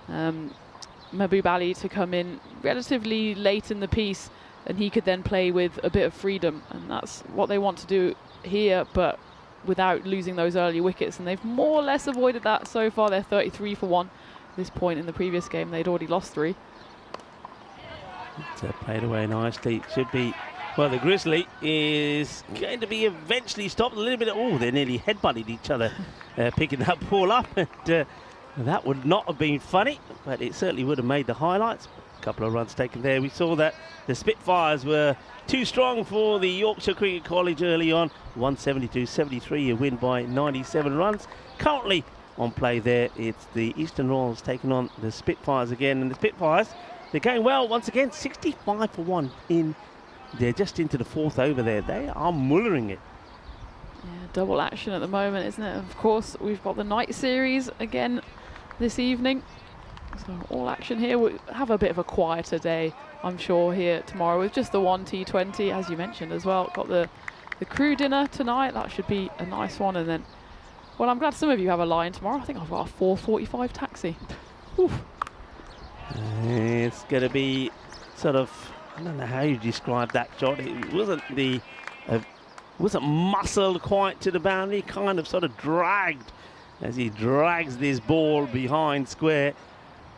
Mahbub Ali to come in relatively late in the piece, and he could then play with a bit of freedom, and that's what they want to do here, but without losing those early wickets, and they've more or less avoided that so far. They're 33 for 1 at this point. In the previous game they'd already lost 3. It's played away nicely. Should be, well, the Grizzly is going to be eventually stopped a little bit. Oh, they nearly headbutted each other picking that ball up, and that would not have been funny, but it certainly would have made the highlights. A couple of runs taken there. We saw that the Spitfires were too strong for the Yorkshire Cricket College early on. 172-73, a win by 97 runs. Currently on play there, it's the Eastern Royals taking on the Spitfires again, and the Spitfires, they're going well once again. 65 for 1 in. They're just into the 4th over there. They are mullering it. Yeah, double action at the moment, isn't it? Of course, we've got the night series again this evening. So all action here. We'll have a bit of a quieter day, I'm sure, here tomorrow with just the one T20, as you mentioned as well. Got the crew dinner tonight. That should be a nice one. And then, well, I'm glad some of you have a line tomorrow. I think I've got a 4:45 taxi. Oof. It's going to be sort of, I don't know how you describe that shot. It wasn't the wasn't muscled quite to the boundary, kind of sort of dragged as he drags this ball behind square.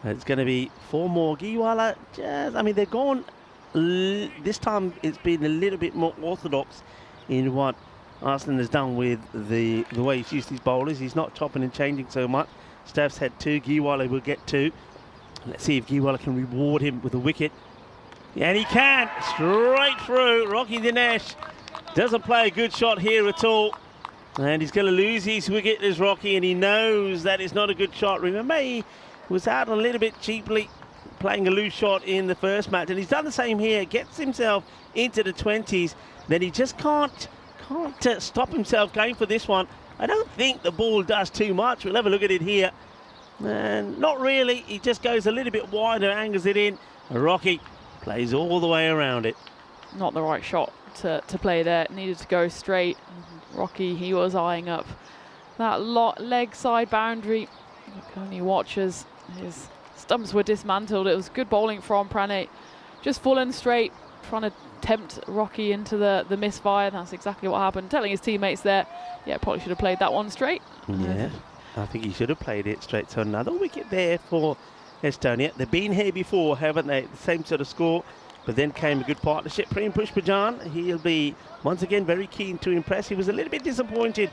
It's going to be 4 more. Giwala, just, I mean, they're gone. This time it's been a little bit more orthodox in what Arslan has done with the way he's used his bowlers. He's not chopping and changing so much. Staff's had 2. Giwala will get 2. Let's see if Giwala can reward him with a wicket. Yeah, and he can. Straight through. Rocky Dinesh doesn't play a good shot here at all. And he's going to lose his wicket, this Rocky, and he knows that it's not a good shot. Remember, he was out a little bit cheaply, playing a loose shot in the first match, and he's done the same here. Gets himself into the 20s, then he just can't stop himself going for this one. I don't think the ball does too much. We'll have a look at it here. And not really. He just goes a little bit wider, angles it in. Rocky plays all the way around it. Not the right shot to play there. It needed to go straight. Rocky, he was eyeing up that leg side boundary. Look, only watches. His stumps were dismantled. It was good bowling from Pranay. Just full and straight, trying to tempt Rocky into the misfire. That's exactly what happened. Telling his teammates there, yeah, probably should have played that one straight. Yeah, I think he should have played it straight. So another wicket there for Estonia. They've been here before, haven't they? The same sort of score, but then came a good partnership. Prem Pushpajan, he'll be once again very keen to impress. He was a little bit disappointed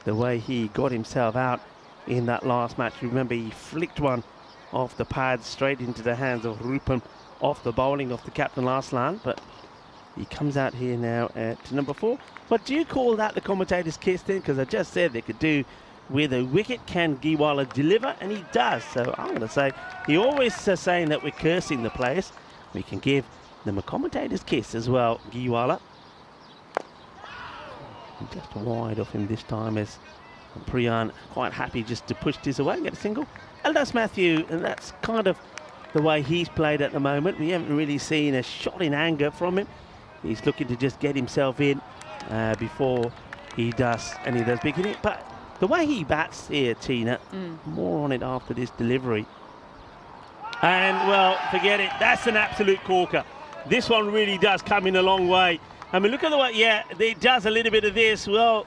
the way he got himself out in that last match. Remember, he flicked one off the pads straight into the hands of Rupam off the bowling of the captain Arslan, but he comes out here now at number 4. But do you call that the commentator's kiss then? Because I just said they could do with a wicket. Can Giwala deliver? And he does. So I'm going to say, he always saying that we're cursing the players. We can give them a commentator's kiss as well, Giwala. Just wide of him this time as Priyan quite happy just to push this away and get a single. And that's Matthew, and that's kind of the way he's played at the moment. We haven't really seen a shot in anger from him. He's looking to just get himself in before he does any of those big hitting. But the way he bats here, Tina, more on it after this delivery. And, well, forget it. That's an absolute corker. This one really does come in a long way. I mean, look at the way, yeah, it does a little bit of this. Well,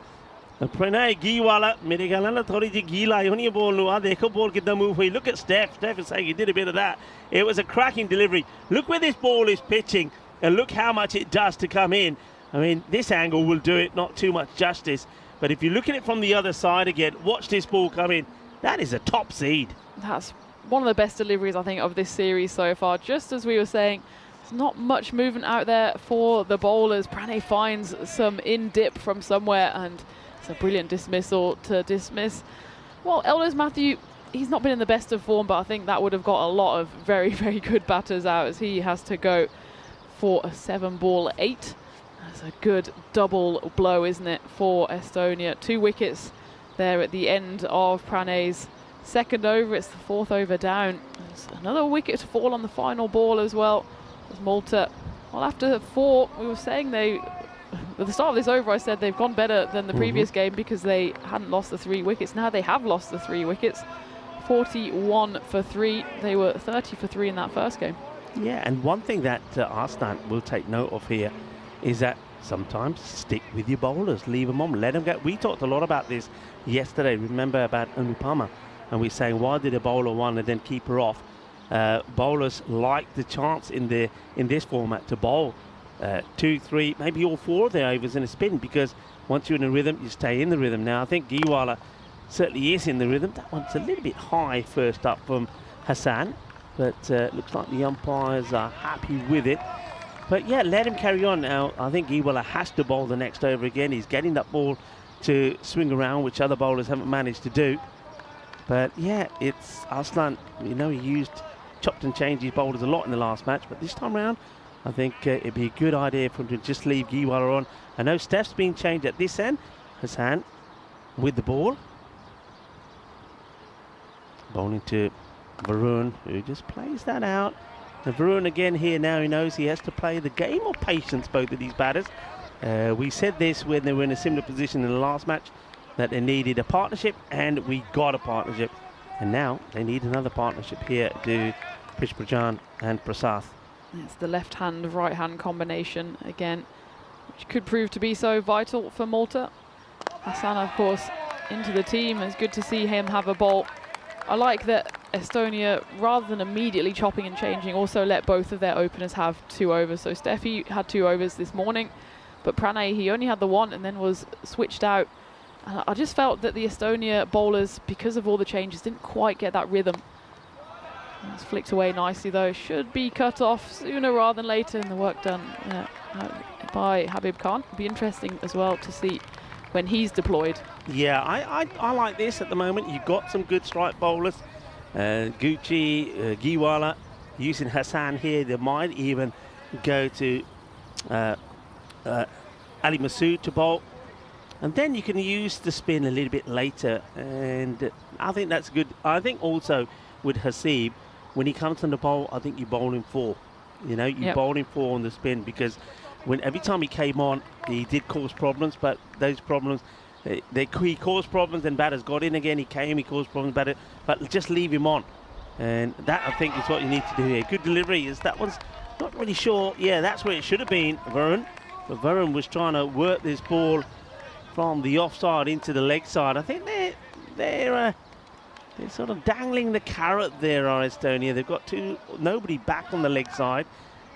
Pranay Giwala, mere ख्याल में थोड़ी सी गील आई होनी है ball नु देखो ball कितना move हुई. Look at Steph. Steph is saying he did a bit of that. It was a cracking delivery. Look where this ball is pitching, and look how much it does to come in. I mean, this angle will do it, not too much justice. But if you look at it from the other side again, watch this ball come in. That is a top seed. That's one of the best deliveries, I think, of this series so far. Just as we were saying, there's not much movement out there for the bowlers. Pranay finds some in-dip from somewhere, and it's a brilliant dismissal to dismiss. Well, Elders Matthew, he's not been in the best of form, but I think that would have got a lot of very, very good batters out, as he has to go for a 7-ball 8. That's a good double blow, isn't it, for Estonia. 2 wickets there at the end of Pranay's second over. It's the 4th over down. There's another wicket to fall on the final ball as well. As Malta, well, after 4, we were saying at the start of this over, I said they've gone better than the previous game because they hadn't lost the 3 wickets. Now they have lost the 3 wickets. 41 for 3. They were 30 for 3 in that first game. Yeah, and one thing that Arslan will take note of here is that sometimes stick with your bowlers, leave them on, let them go. We talked a lot about this yesterday, remember, about Anupama, and we're saying, why did a bowler one and then keep her off? Bowlers like the chance in this format to bowl 2, 3, maybe all 4 of their overs in a spin, because once you're in a rhythm, you stay in the rhythm. Now, I think Giwala certainly is in the rhythm. That one's a little bit high first up from Hassan, but looks like the umpires are happy with it. But yeah, let him carry on. Now, I think Giwala has to bowl the next over again. He's getting that ball to swing around, which other bowlers haven't managed to do. But yeah, it's Arslan, you know, he chopped and changed his bowlers a lot in the last match, but this time round, I think it'd be a good idea for him to just leave Giwala on. I know Steph's been changed at this end. Hassan with the ball. Bowling to Varun, who just plays that out. And Varun again here now, he knows he has to play the game of patience, both of these batters. We said this when they were in a similar position in the last match, that they needed a partnership, and we got a partnership. And now they need another partnership here to Pushpajan and Prasath. It's the left-hand, right-hand combination again, which could prove to be so vital for Malta. Hassan, of course, into the team. It's good to see him have a bowl. I like that Estonia, rather than immediately chopping and changing, also let both of their openers have 2 overs. So Steffi had 2 overs this morning, but Pranay, he only had the 1 and then was switched out. And I just felt that the Estonia bowlers, because of all the changes, didn't quite get that rhythm. It's flicked away nicely though. Should be cut off sooner rather than later, and the work done by Habib Khan. It'll be interesting as well to see when he's deployed. Yeah, I like this at the moment. You've got some good strike bowlers. Gucci, Giwala, using Hassan here. They might even go to Ali Masood to bowl. And then you can use the spin a little bit later. And I think that's good. I think also with Hasib, when he comes on the bowl, I think you bowl him 4. You know, you bowl him 4 on the spin, because every time he came on, he did cause problems, but those problems, he caused problems, and batters got in again. He caused problems, but just leave him on. And that, I think, is what you need to do here. Good delivery. That one's not really sure. Yeah, that's where it should have been, Varun. But Varun was trying to work this ball from the offside into the leg side. I think they're sort of dangling the carrot there on Estonia. They've got nobody back on the leg side,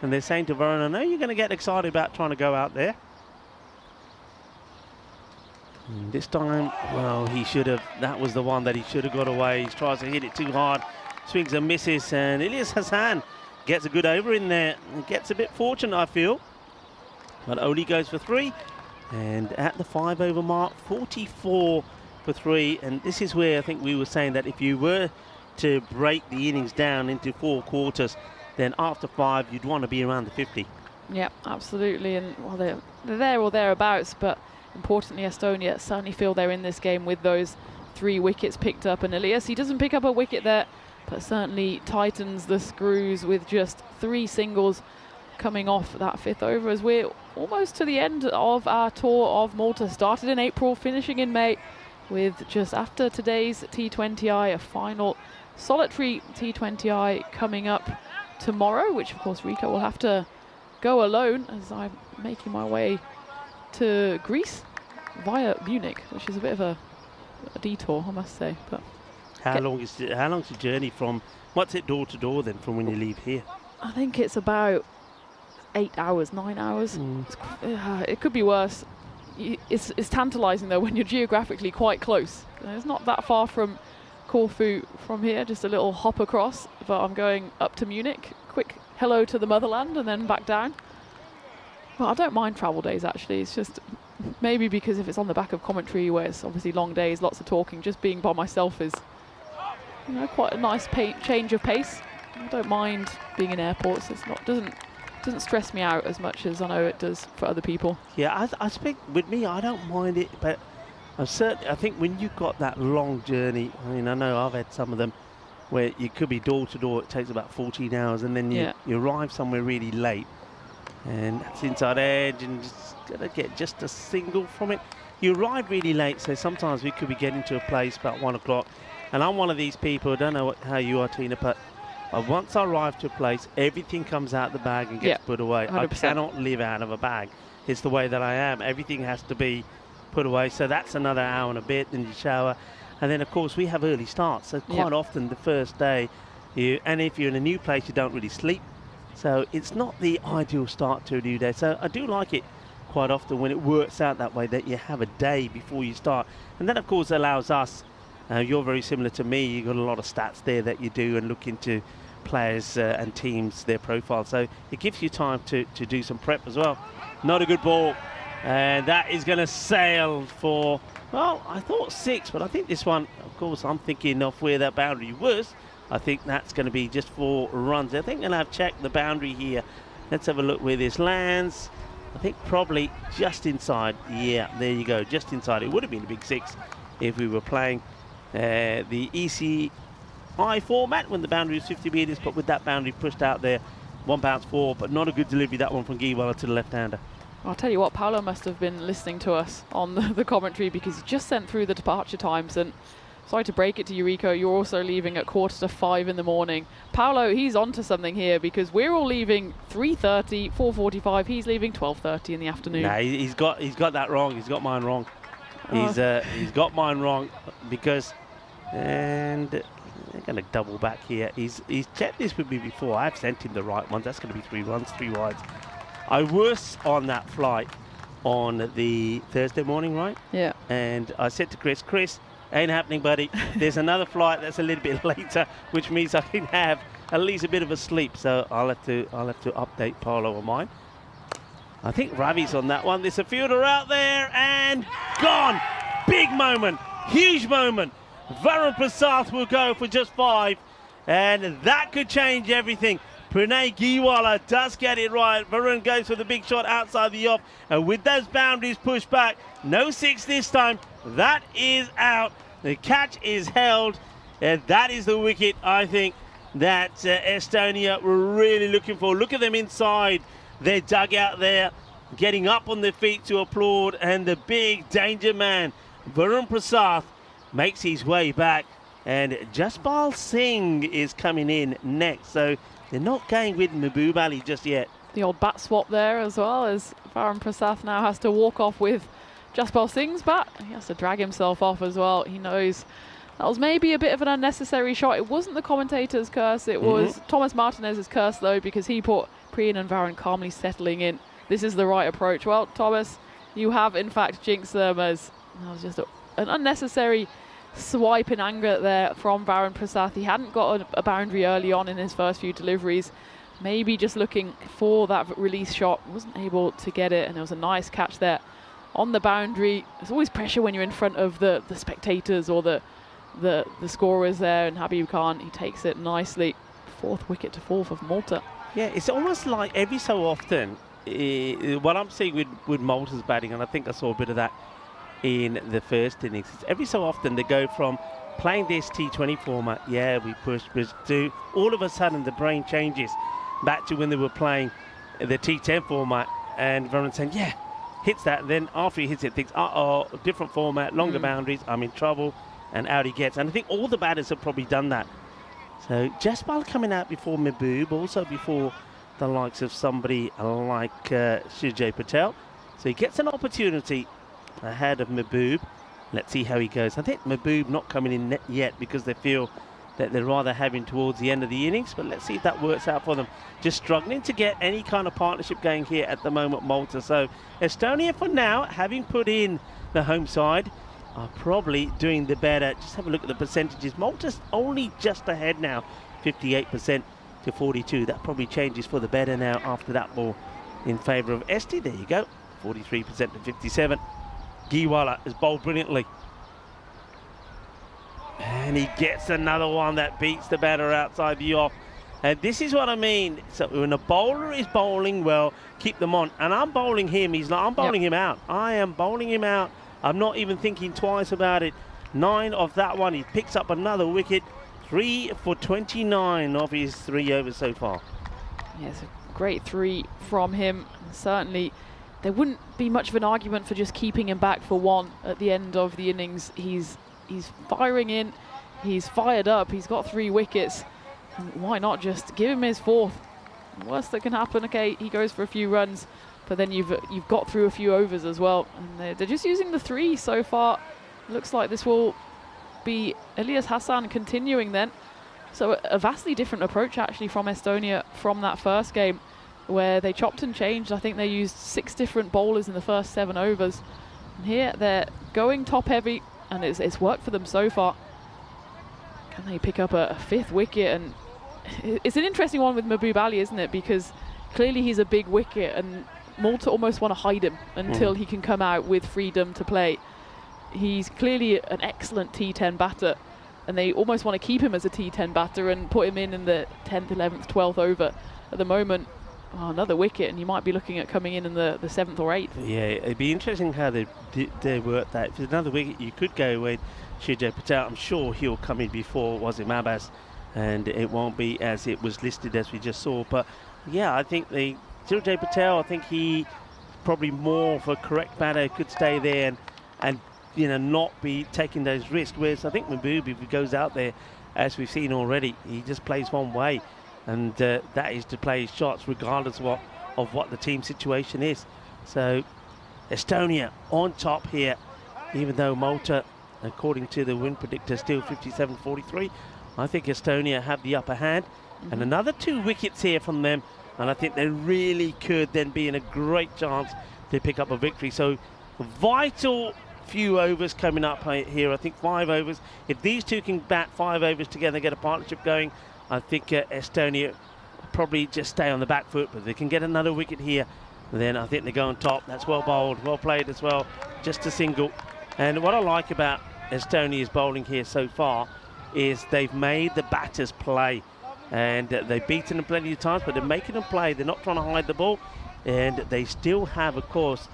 and they're saying to Varun, I know you're going to get excited about trying to go out there. And this time, well, he should have. That was the one that he should have got away. He tries to hit it too hard, swings and misses, and Ilyas Hassan gets a good over in there. And gets a bit fortunate, I feel, but only goes for 3. And at the 5 over mark, 44 for 3. And this is where I think we were saying that if you were to break the innings down into 4 quarters, then after 5 you'd want to be around the 50. Yeah, absolutely. And well, they're there or thereabouts, but importantly, Estonia certainly feel they're in this game with those 3 wickets picked up. And Ilyas, he doesn't pick up a wicket there, but certainly tightens the screws with just 3 singles coming off that 5th over, as we're almost to the end of our tour of Malta. Started in April, finishing in May, with just after today's T20I, a final solitary T20I coming up tomorrow, which of course Rico will have to go alone, as I'm making my way to Greece via Munich, which is a bit of a detour, I must say. But how long's the journey from, what's it door to door then, from when you leave here? I think it's about 8 hours, 9 hours. It could be worse. It's tantalizing though when you're geographically quite close. It's not that far from Corfu from here, just a little hop across, but I'm going up to Munich, quick hello to the motherland, and then back down. Well, I don't mind travel days, actually. It's just maybe because if it's on the back of commentary, where it's obviously long days, lots of talking, just being by myself is, you know, quite a nice change of pace. I don't mind being in airports. It's not doesn't stress me out as much as I know it does for other people. Yeah, I speak with me, I don't mind it, but I think when you've got that long journey, I mean, I know I've had some of them where you could be door to door, it takes about 14 hours, and then you arrive somewhere really late, and that's inside edge, and just gotta get just a single from it. You arrive really late, so sometimes we could be getting to a place about 1 o'clock, and I'm one of these people, I don't know how you are, Tina, but once I arrive to a place, everything comes out the bag and gets put away. 100%. I cannot live out of a bag. It's the way that I am. Everything has to be put away. So that's another hour and a bit, then you shower. And then, of course, we have early starts. So quite often the first day, and if you're in a new place, you don't really sleep. So it's not the ideal start to a new day. So I do like it quite often when it works out that way, that you have a day before you start. And that, of course, allows us, you're very similar to me, you've got a lot of stats there that you do and look into players and teams, their profile. So it gives you time to do some prep as well. Not a good ball. And that is going to sail for, well, I thought 6, but I think this one, of course, I'm thinking of where that boundary was. I think that's going to be just 4 runs. I think I'll have checked the boundary here. Let's have a look where this lands. I think probably just inside. Yeah, there you go, just inside. It would have been a big 6 if we were playing the ECN format when the boundary is 50 metres, but with that boundary pushed out there, 1 bounce 4, but not a good delivery, that one from Giwala to the left-hander. I'll tell you what, Paolo must have been listening to us on the commentary, because he just sent through the departure times, and sorry to break it to you, Rico, you're also leaving at 4:45 in the morning. Paolo, he's onto something here, because we're all leaving 3:30, 4:45, he's leaving 12:30 in the afternoon. Nah, he's got that wrong, he's got mine wrong. He's got mine wrong, because, and they're going to double back here. He's checked this with me before. I've sent him the right ones. That's going to be 3 runs, 3 wides. I was on that flight on the Thursday morning, right? Yeah. And I said to Chris, ain't happening, buddy. There's another flight that's a little bit later, which means I can have at least a bit of a sleep. So I'll have to update Paolo on mine. I think Ravi's on that one. There's a fielder out there and gone. Big moment, huge moment. Varun Prasad will go for just 5, and that could change everything. Pranay Giwala does get it right. Varun goes for the big shot outside the off, and with those boundaries pushed back, no 6 this time. That is out. The catch is held, and that is the wicket, I think, that Estonia were really looking for. Look at them inside their dugout there, getting up on their feet to applaud, and the big danger man, Varun Prasad, makes his way back, and Jaspal Singh is coming in next. So they're not going with Mahbub Ali just yet. The old bat swap there as well, as Varun Prasad now has to walk off with Jaspal Singh's bat. He has to drag himself off as well. He knows that was maybe a bit of an unnecessary shot. It wasn't the commentator's curse, it was Thomas Martinez's curse though, because he put Priyan and Varun calmly settling in. This is the right approach. Well, Thomas, you have in fact jinxed them, as that was just an unnecessary swipe in anger there from Varun Prasad. He hadn't got a boundary early on in his first few deliveries. Maybe just looking for that release shot, wasn't able to get it, and there was a nice catch there on the boundary. There's always pressure when you're in front of the spectators or the scorers there, and Habib Khan, he takes it nicely. 4th wicket to fall for Malta. Yeah, it's almost like every so often, what I'm seeing with Malta's batting, and I think I saw a bit of that in the first innings, every so often they go from playing this T20 format, yeah, we push, to all of a sudden the brain changes back to when they were playing the T10 format, and Varun saying, yeah, hits that, and then after he hits it, thinks, uh-oh, different format, longer boundaries, I'm in trouble, and out he gets. And I think all the batters have probably done that. So Jaspal coming out before Mahbub, also before the likes of somebody like Shujay Patel. So he gets an opportunity ahead of Mahbub. Let's see how he goes. I think Mahbub not coming in yet because they feel that they're rather having towards the end of the innings, but let's see if that works out for them. Just struggling to get any kind of partnership going here at the moment, Malta. So Estonia for now, having put in the home side, are probably doing the better. Just have a look at the percentages. Malta's only just ahead now, 58% to 42. That probably changes for the better now after that ball in favour of Esti. There you go, 43% to 57. Giwala has bowled brilliantly. And he gets another one that beats the batter outside the off. And this is what I mean. So when a bowler is bowling well, keep them on. And I'm bowling him. He's like, I'm bowling him out. I am bowling him out. I'm not even thinking twice about it. 9 of that one. He picks up another wicket. 3 for 29 of his 3 overs so far. Yes, a great 3 from him. Certainly, there wouldn't be much of an argument for just keeping him back for 1 at the end of the innings. He's firing in. He's fired up. He's got 3 wickets. And why not just give him his 4th? Worst that can happen, okay, he goes for a few runs, but then you've got through a few overs as well. And they're just using the 3 so far. Looks like this will be Elias Hassan continuing then. So a vastly different approach actually from Estonia from that first game, where they chopped and changed. I think they used 6 different bowlers in the first 7 overs. And here they're going top heavy, and it's worked for them so far. Can they pick up a 5th wicket? And it's an interesting one with Mahbub Ali, isn't it? Because clearly he's a big wicket, and Malta almost want to hide him until he can come out with freedom to play. He's clearly an excellent T10 batter, and they almost want to keep him as a T10 batter and put him in the 10th, 11th, 12th over. At the moment, another wicket, and you might be looking at coming in the 7th or 8th. Yeah, it'd be interesting how they work that. If there's another wicket, you could go with Shujay Patel. I'm sure he'll come in before Wasim Abbas, and it won't be as it was listed as we just saw. But yeah, I think Shujay Patel, I think he probably more of a correct batter, could stay there and you know, not be taking those risks. Whereas I think Mahbub, if he goes out there, as we've seen already, he just plays one way, and that is to play his shots regardless of what the team situation is. So Estonia on top here, even though Malta, according to the win predictor, still 57-43. I think Estonia have the upper hand, and another 2 wickets here from them, and I think they really could then be in a great chance to pick up a victory. So vital few overs coming up here. I think 5 overs. If these 2 can bat 5 overs together, get a partnership going, I think Estonia probably just stay on the back foot, but they can get another wicket here. then I think they go on top. That's well bowled, well played as well, just a single. And what I like about Estonia's bowling here so far is they've made the batters play, and they've beaten them plenty of times, but they're making them play. They're not trying to hide the ball, and they still have, of course,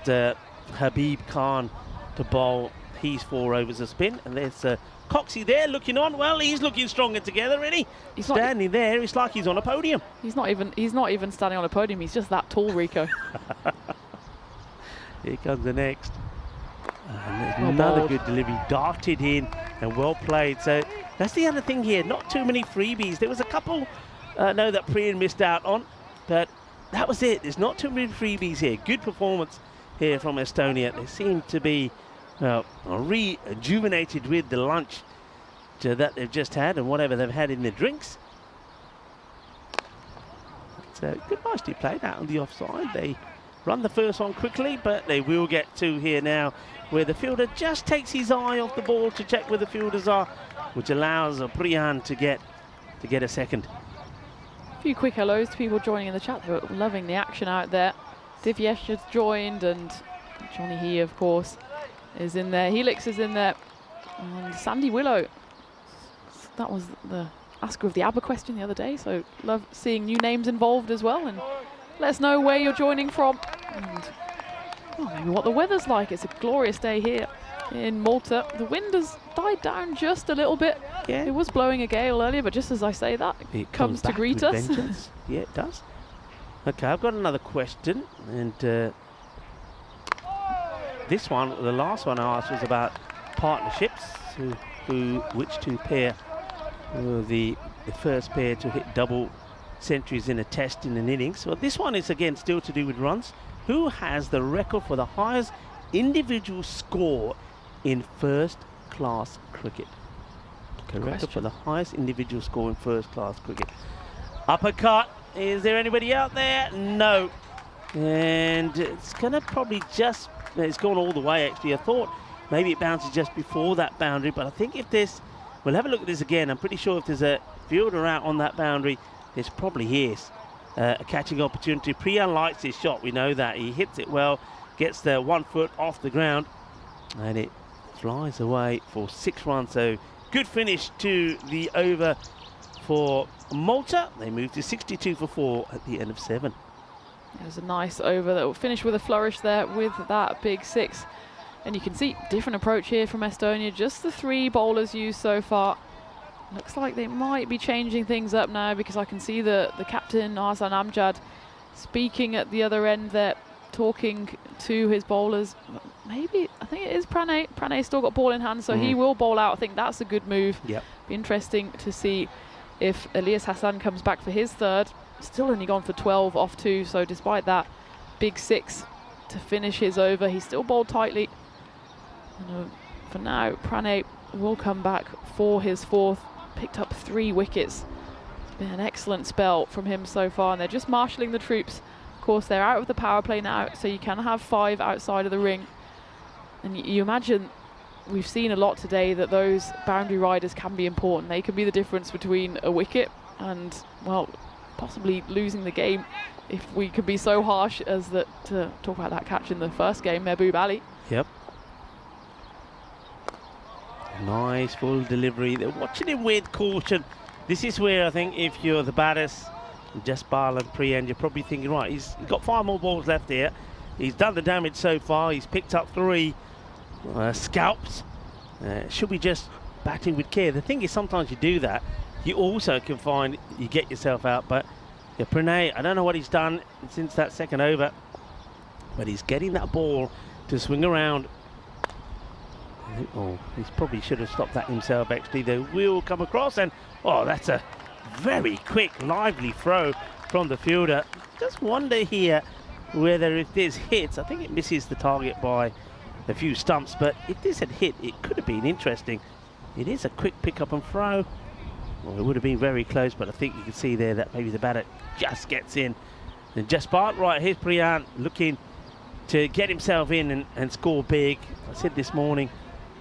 the Habib Khan to bowl his 4 overs of spin. And there's Coxie there looking on. Well, he's looking stronger together, isn't he? He's standing there. It's like he's on a podium. He's not even standing on a podium. He's just that tall, Rico. Here comes the next. And there's another good delivery, darted in and well played. So that's the other thing here. Not too many freebies. There was a couple, that Priyan missed out on, but that was it. There's not too many freebies here. Good performance here from Estonia. They seem to be rejuvenated with the lunch that they've just had and whatever they've had in their drinks. So good, nicely played out on the offside. They run the first one quickly, but they will get 2 here now, where the fielder just takes his eye off the ball to check where the fielders are, which allows Priyan to get a second. A few quick hellos to people joining in the chat. They're loving the action out there. Divyesh has joined, and Johnny He, of course, is in there. Helix is in there. And Sandy Willow. That was the asker of the ABBA question the other day, so love seeing new names involved as well. And let us know where you're joining from and maybe what the weather's like. It's a glorious day here in Malta. The wind has died down just a little bit. Yeah. It was blowing a gale earlier, but just as I say that, it comes to greet us. Yeah, it does. Okay, I've got another question, and this one, the last one I asked, was about partnerships. Which 2 pair were the first pair to hit double centuries in a test in an innings. Well, this one is again still to do with runs. Who has the record for the highest individual score in first-class cricket? Record for the highest individual score in first-class cricket. Uppercut. Is there anybody out there? No. And it's going to probably just... It's gone all the way, actually. I thought maybe it bounces just before that boundary, but I think if this... We'll have a look at this again. I'm pretty sure if there's a fielder out on that boundary, this probably is a catching opportunity. Priyan likes his shot, we know that. He hits it well, gets the 1 foot off the ground, and it flies away for 6 runs. So good finish to the over for Malta. They moved to 62 for 4 at the end of 7. It was a nice over that will finish with a flourish there with that big 6. And you can see different approach here from Estonia. Just the 3 bowlers used so far. Looks like they might be changing things up now, because I can see the captain, Ahsan Amjad, speaking at the other end there, talking to his bowlers. Maybe, I think it is Pranay. Pranay's still got ball in hand, so he will bowl out. I think that's a good move. Yep. Be interesting to see if Elias Hassan comes back for his 3rd. Still only gone for 12 off 2, so despite that big 6 to finish his over, he still bowled tightly. And, for now, Pranay will come back for his 4th. Picked up 3 wickets. It's been an excellent spell from him so far, and they're just marshalling the troops. Of course, they're out of the power play now, so you can have 5 outside of the ring. And you imagine, we've seen a lot today that those boundary riders can be important. They can be the difference between a wicket and, well, possibly losing the game, if we could be so harsh as that. To talk about that catch in the first game, Mehboob Ali. Yep. Nice full delivery. They're watching him with caution. This is where I think if you're the batters, Jaspal and Priyan, you're probably thinking, right, he's got 5 more balls left here. He's done the damage so far. He's picked up 3 scalps. Should we just bat him with care? The thing is, sometimes you do that. You also can find you get yourself out. But yeah, Pranay, I don't know what he's done since that 2nd over, but he's getting that ball to swing around. Oh, he probably should have stopped that himself, actually. They will come across, and oh, that's a very quick, lively throw from the fielder. Just wonder here whether if this hits, I think it misses the target by a few stumps, but if this had hit, it could have been interesting. It is a quick pick up and throw. Well, it would have been very close, but I think you can see there that maybe the batter just gets in. And Jaspal, right, here's Priyan looking to get himself in and score big. I said this morning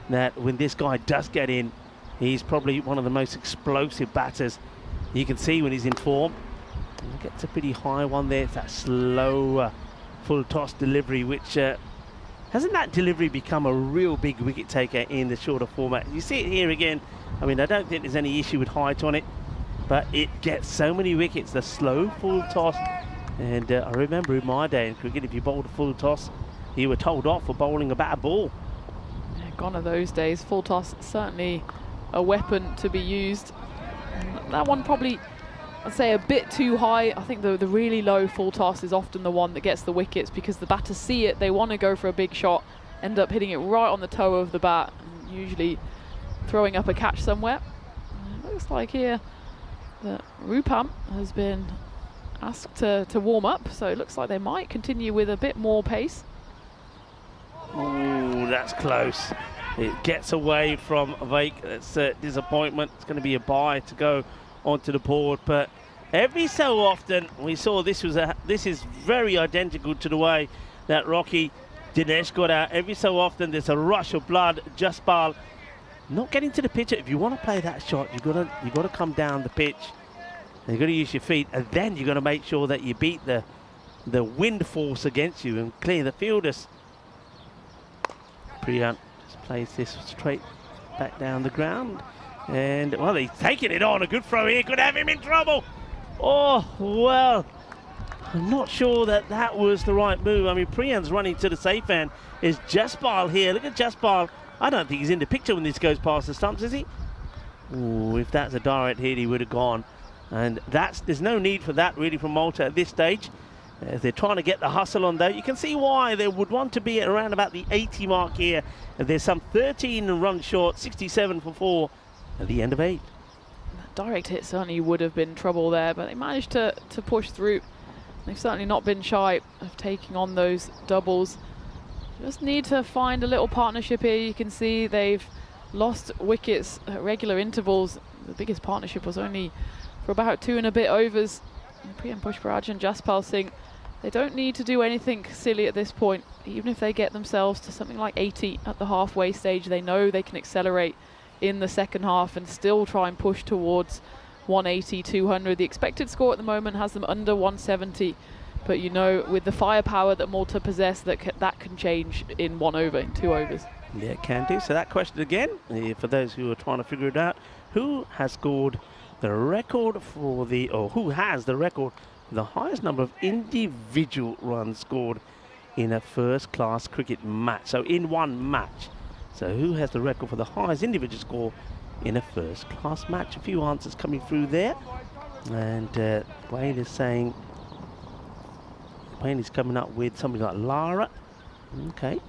that when this guy does get in, he's probably one of the most explosive batters you can see when he's in form. And he gets a pretty high one there. It's that slower full toss delivery, which hasn't that delivery become a real big wicket taker in the shorter format? You see it here again. I mean, I don't think there's any issue with height on it, but it gets so many wickets, the slow full toss. And I remember in my day in cricket, if you bowled a full toss, you were told off for bowling a bad ball. Yeah, gone are those days. Full toss, certainly a weapon to be used. And that one probably, I'd say, a bit too high. I think the really low full toss is often the one that gets the wickets, because the batters see it, they want to go for a big shot, end up hitting it right on the toe of the bat, and usually throwing up a catch somewhere. And it looks like here that Rupam has been asked to warm up, so it looks like they might continue with a bit more pace. Ooh, that's close. It gets away from Vake. That's a disappointment. It's going to be a bye to go onto the board, but every so often we saw this is very identical to the way that Rocky Dinesh got out. Every so often there's a rush of blood. Jaspal not getting to the pitch. If you want to play that shot, you've got to come down the pitch. You've got to use your feet, and then you've got to make sure that you beat the wind force against you and clear the fielders. Priyan just plays this straight back down the ground. And, well, he's taking it on. A good throw here. Could have him in trouble. Oh, well, I'm not sure that was the right move. I mean, Priyan's running to the safe end. Is Jaspal here? Look at Jaspal. I don't think he's in the picture when this goes past the stumps, is he? Ooh, if that's a direct hit, he would have gone. And there's no need for that, really, from Malta at this stage. They're trying to get the hustle on, though. You can see why they would want to be at around about the 80 mark here. And there's some 13 runs short, 67 for 4 at the end of 8. That direct hit certainly would have been trouble there, but they managed to push through. They've certainly not been shy of taking on those doubles. Just need to find a little partnership here. You can see they've lost wickets at regular intervals. The biggest partnership was only for about 2 and a bit overs. Priyam Pushparaj and Jaspal Singh, they don't need to do anything silly at this point. Even if they get themselves to something like 80 at the halfway stage, they know they can accelerate in the second half and still try and push towards 180, 200. The expected score at the moment has them under 170, but you know, with the firepower that Malta possess, that can change in 1 over, in 2 overs. Yeah, it can do. So that question again, for those who are trying to figure it out, who has scored the record for who has the record for the highest number of individual runs scored in a first-class cricket match? So in one match. So who has the record for the highest individual score in a first-class match? A few answers coming through there. And Wayne is saying, Wayne is coming up with somebody like Lara. Okay,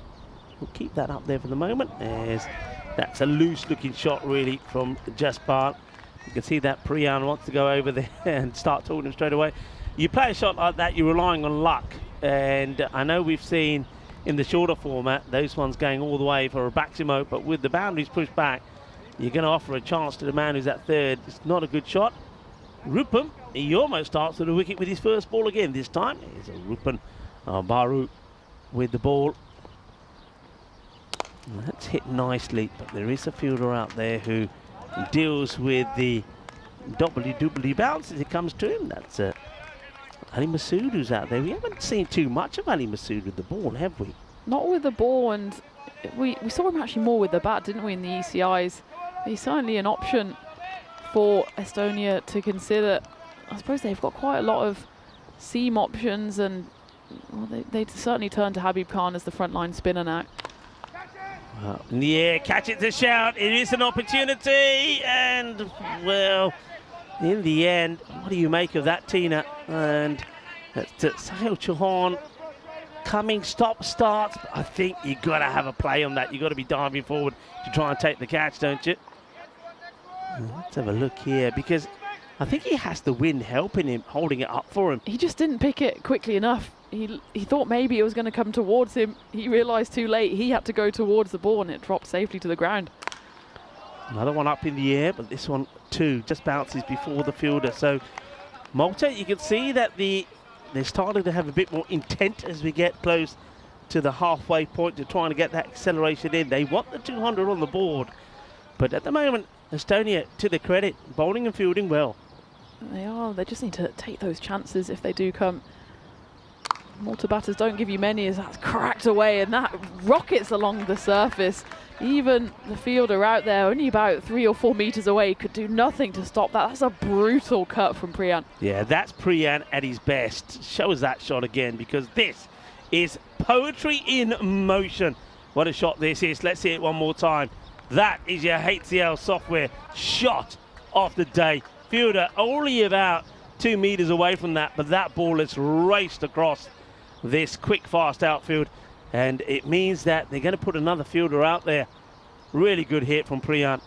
we'll keep that up there for the moment, as that's a loose-looking shot, really, from Jaspal. You can see that Priyan wants to go over there and start talking to him straight away. You play a shot like that, you're relying on luck. And I know we've seen in the shorter format, those ones going all the way for a Baximo, but with the boundaries pushed back, you're going to offer a chance to the man who's at third. It's not a good shot. Rupam, he almost starts with a wicket with his first ball again. This time, it's a Rupam Baru with the ball. That's hit nicely, but there is a fielder out there who deals with the doubly bounce as it comes to him. That's Ali Masood who's out there. We haven't seen too much of Ali Masood with the ball, have we? Not with the ball, and we saw him actually more with the bat, didn't we, in the ECIs. He's certainly an option for Estonia to consider. I suppose they've got quite a lot of seam options, and well, they certainly turn to Habib Khan as the frontline spinner now. In the air, catch it to shout. It is an opportunity, and well, in the end, what do you make of that, Tina? And that's Sahil Chauhan coming stop-starts. I think you've got to have a play on that. You've got to be diving forward to try and take the catch, don't you? Let's have a look here, because I think he has the wind helping him, holding it up for him. He just didn't pick it quickly enough. He thought maybe it was going to come towards him. He realised too late he had to go towards the ball, and it dropped safely to the ground. Another one up in the air, but this one too just bounces before the fielder. So Malta, you can see that they're starting to have a bit more intent as we get close to the halfway point to trying to get that acceleration in. They want the 200 on the board, but at the moment, Estonia, to their credit, bowling and fielding well. They are. They just need to take those chances if they do come. Malta batters don't give you many as that's cracked away and that rockets along the surface. Even the fielder out there, only about 3 or 4 meters away, could do nothing to stop that. That's a brutal cut from Priyan. Yeah, that's Priyan at his best. Show us that shot again, because this is poetry in motion. What a shot this is. Let's see it one more time. That is your HCL software shot of the day. Fielder only about 2 meters away from that, but that ball has raced across this quick, fast outfield. And it means that they're going to put another fielder out there. Really good hit from Priyan.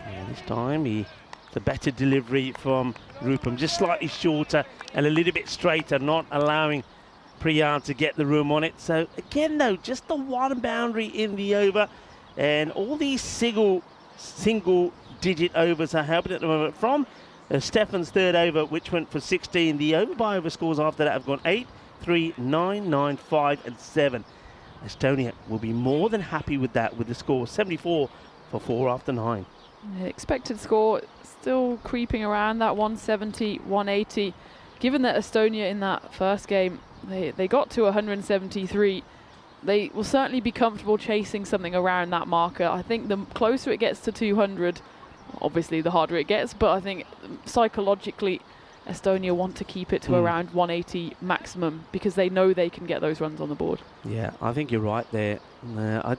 And this time, the better delivery from Rupam. Just slightly shorter and a little bit straighter, not allowing Priyan to get the room on it. So again, though, just the one boundary in the over. And all these single-digit overs are helping at the moment. From Stefan's third over, which went for 16, the over-by-over scores after that have gone 8, 3, 9, 9, 5 and 7. Estonia will be more than happy with that, with the score 74 for 4 after 9. The expected score still creeping around that 170, 180. Given that Estonia in that first game, they got to 173, they will certainly be comfortable chasing something around that marker. I think the closer it gets to 200, obviously the harder it gets, but I think psychologically Estonia want to keep it to around 180 maximum because they know they can get those runs on the board. Yeah, I think you're right there. I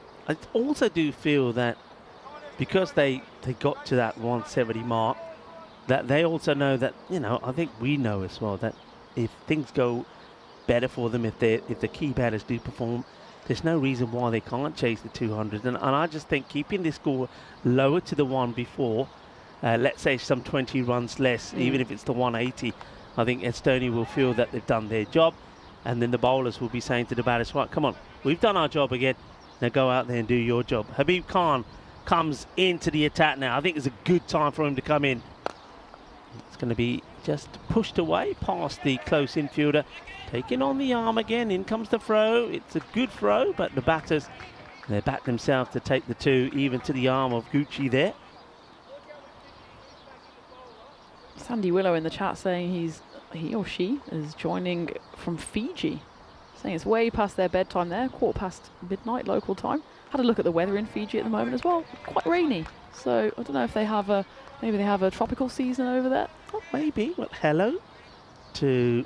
also do feel that because they got to that 170 mark, that they also know that, you know, I think we know as well that if things go better for them, if the key batters do perform, there's no reason why they can't chase the 200. And I just think keeping this score lower to the one before, let's say some 20 runs less, even if it's the 180, I think Estonia will feel that they've done their job, and then the bowlers will be saying to the batters, right, come on, we've done our job again, now go out there and do your job. Habib Khan comes into the attack now. I think it's a good time for him to come in. It's going to be just pushed away past the close infielder, taking on the arm again. In comes the throw. It's a good throw, but the batters, they back themselves to take the 2 even to the arm of Gucci there. Sandy Willow in the chat saying he or she is joining from Fiji, saying it's way past their bedtime there, midnight local time. Had a look at the weather in Fiji at the moment as well, quite rainy. So I don't know if they have maybe they have a tropical season over there. Oh, maybe. Well, hello to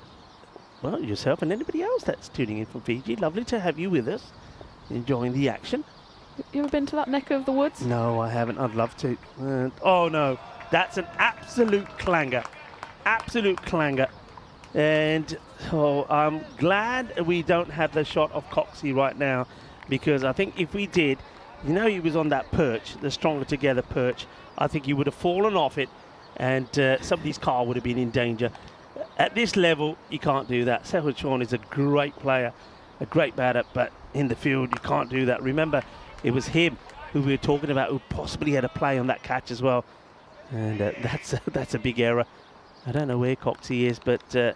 yourself and anybody else that's tuning in from Fiji. Lovely to have you with us, enjoying the action. You ever been to that neck of the woods? No, I haven't. I'd love to. Oh no, that's an absolute clanger. Absolute clanger. And I'm glad we don't have the shot of Coxey right now, because I think if we did, you know, he was on that perch, the stronger together perch. I think he would have fallen off it, and somebody's car would have been in danger. At this level, you can't do that. Sehul Chauhan is a great player, a great batter, but in the field, you can't do that. Remember, it was him who we were talking about who possibly had a play on that catch as well. And that's a big error. I don't know where Coxey is, but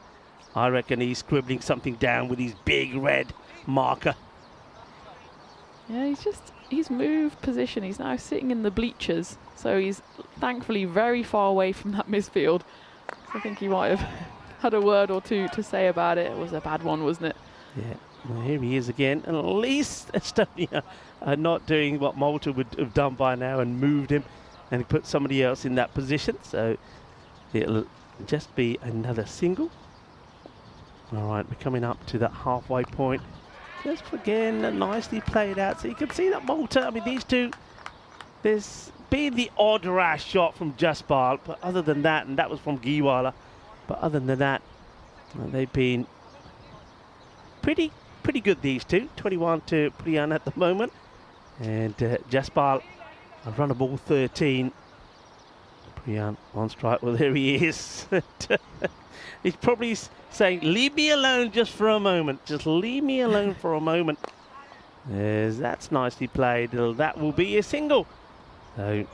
I reckon he's scribbling something down with his big red marker. Yeah, he's moved position. He's now sitting in the bleachers, so he's thankfully very far away from that midfield. So I think he might have had a word or two to say about it. It was a bad one, wasn't it? Yeah, well, here he is again. And at least Estonia are not doing what Malta would have done by now and moved him and put somebody else in that position. So it'll just be another single. All right, we're coming up to that halfway point. Just again, nicely played out. So you can see that Malta, I mean, these two, there's been the odd rash shot from Jaspal, but other than that, and that was from Giwala, but other than that, they've been pretty good, these two. 21 to Priyan at the moment. And Jaspal, a run of ball 13. Priyan on strike. Well, there he is. He's probably saying, leave me alone just for a moment. Just leave me alone for a moment. Yes, that's nicely played. That will be a single. So,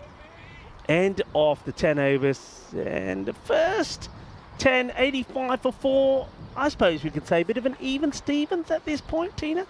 end of the 10 overs. And the first 10, 85 for 4. I suppose we could say a bit of an even Stevens at this point, Tina.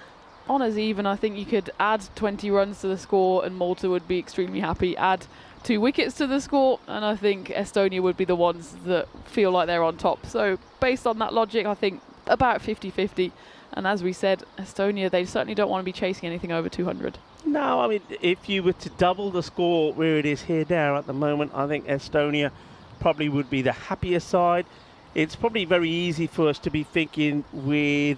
On as even, I think you could add 20 runs to the score and Malta would be extremely happy. Add 2 wickets to the score, and I think Estonia would be the ones that feel like they're on top. So based on that logic, I think about 50-50. And as we said, Estonia, they certainly don't want to be chasing anything over 200. No, I mean, if you were to double the score where it is here now at the moment, I think Estonia probably would be the happier side. It's probably very easy for us to be thinking with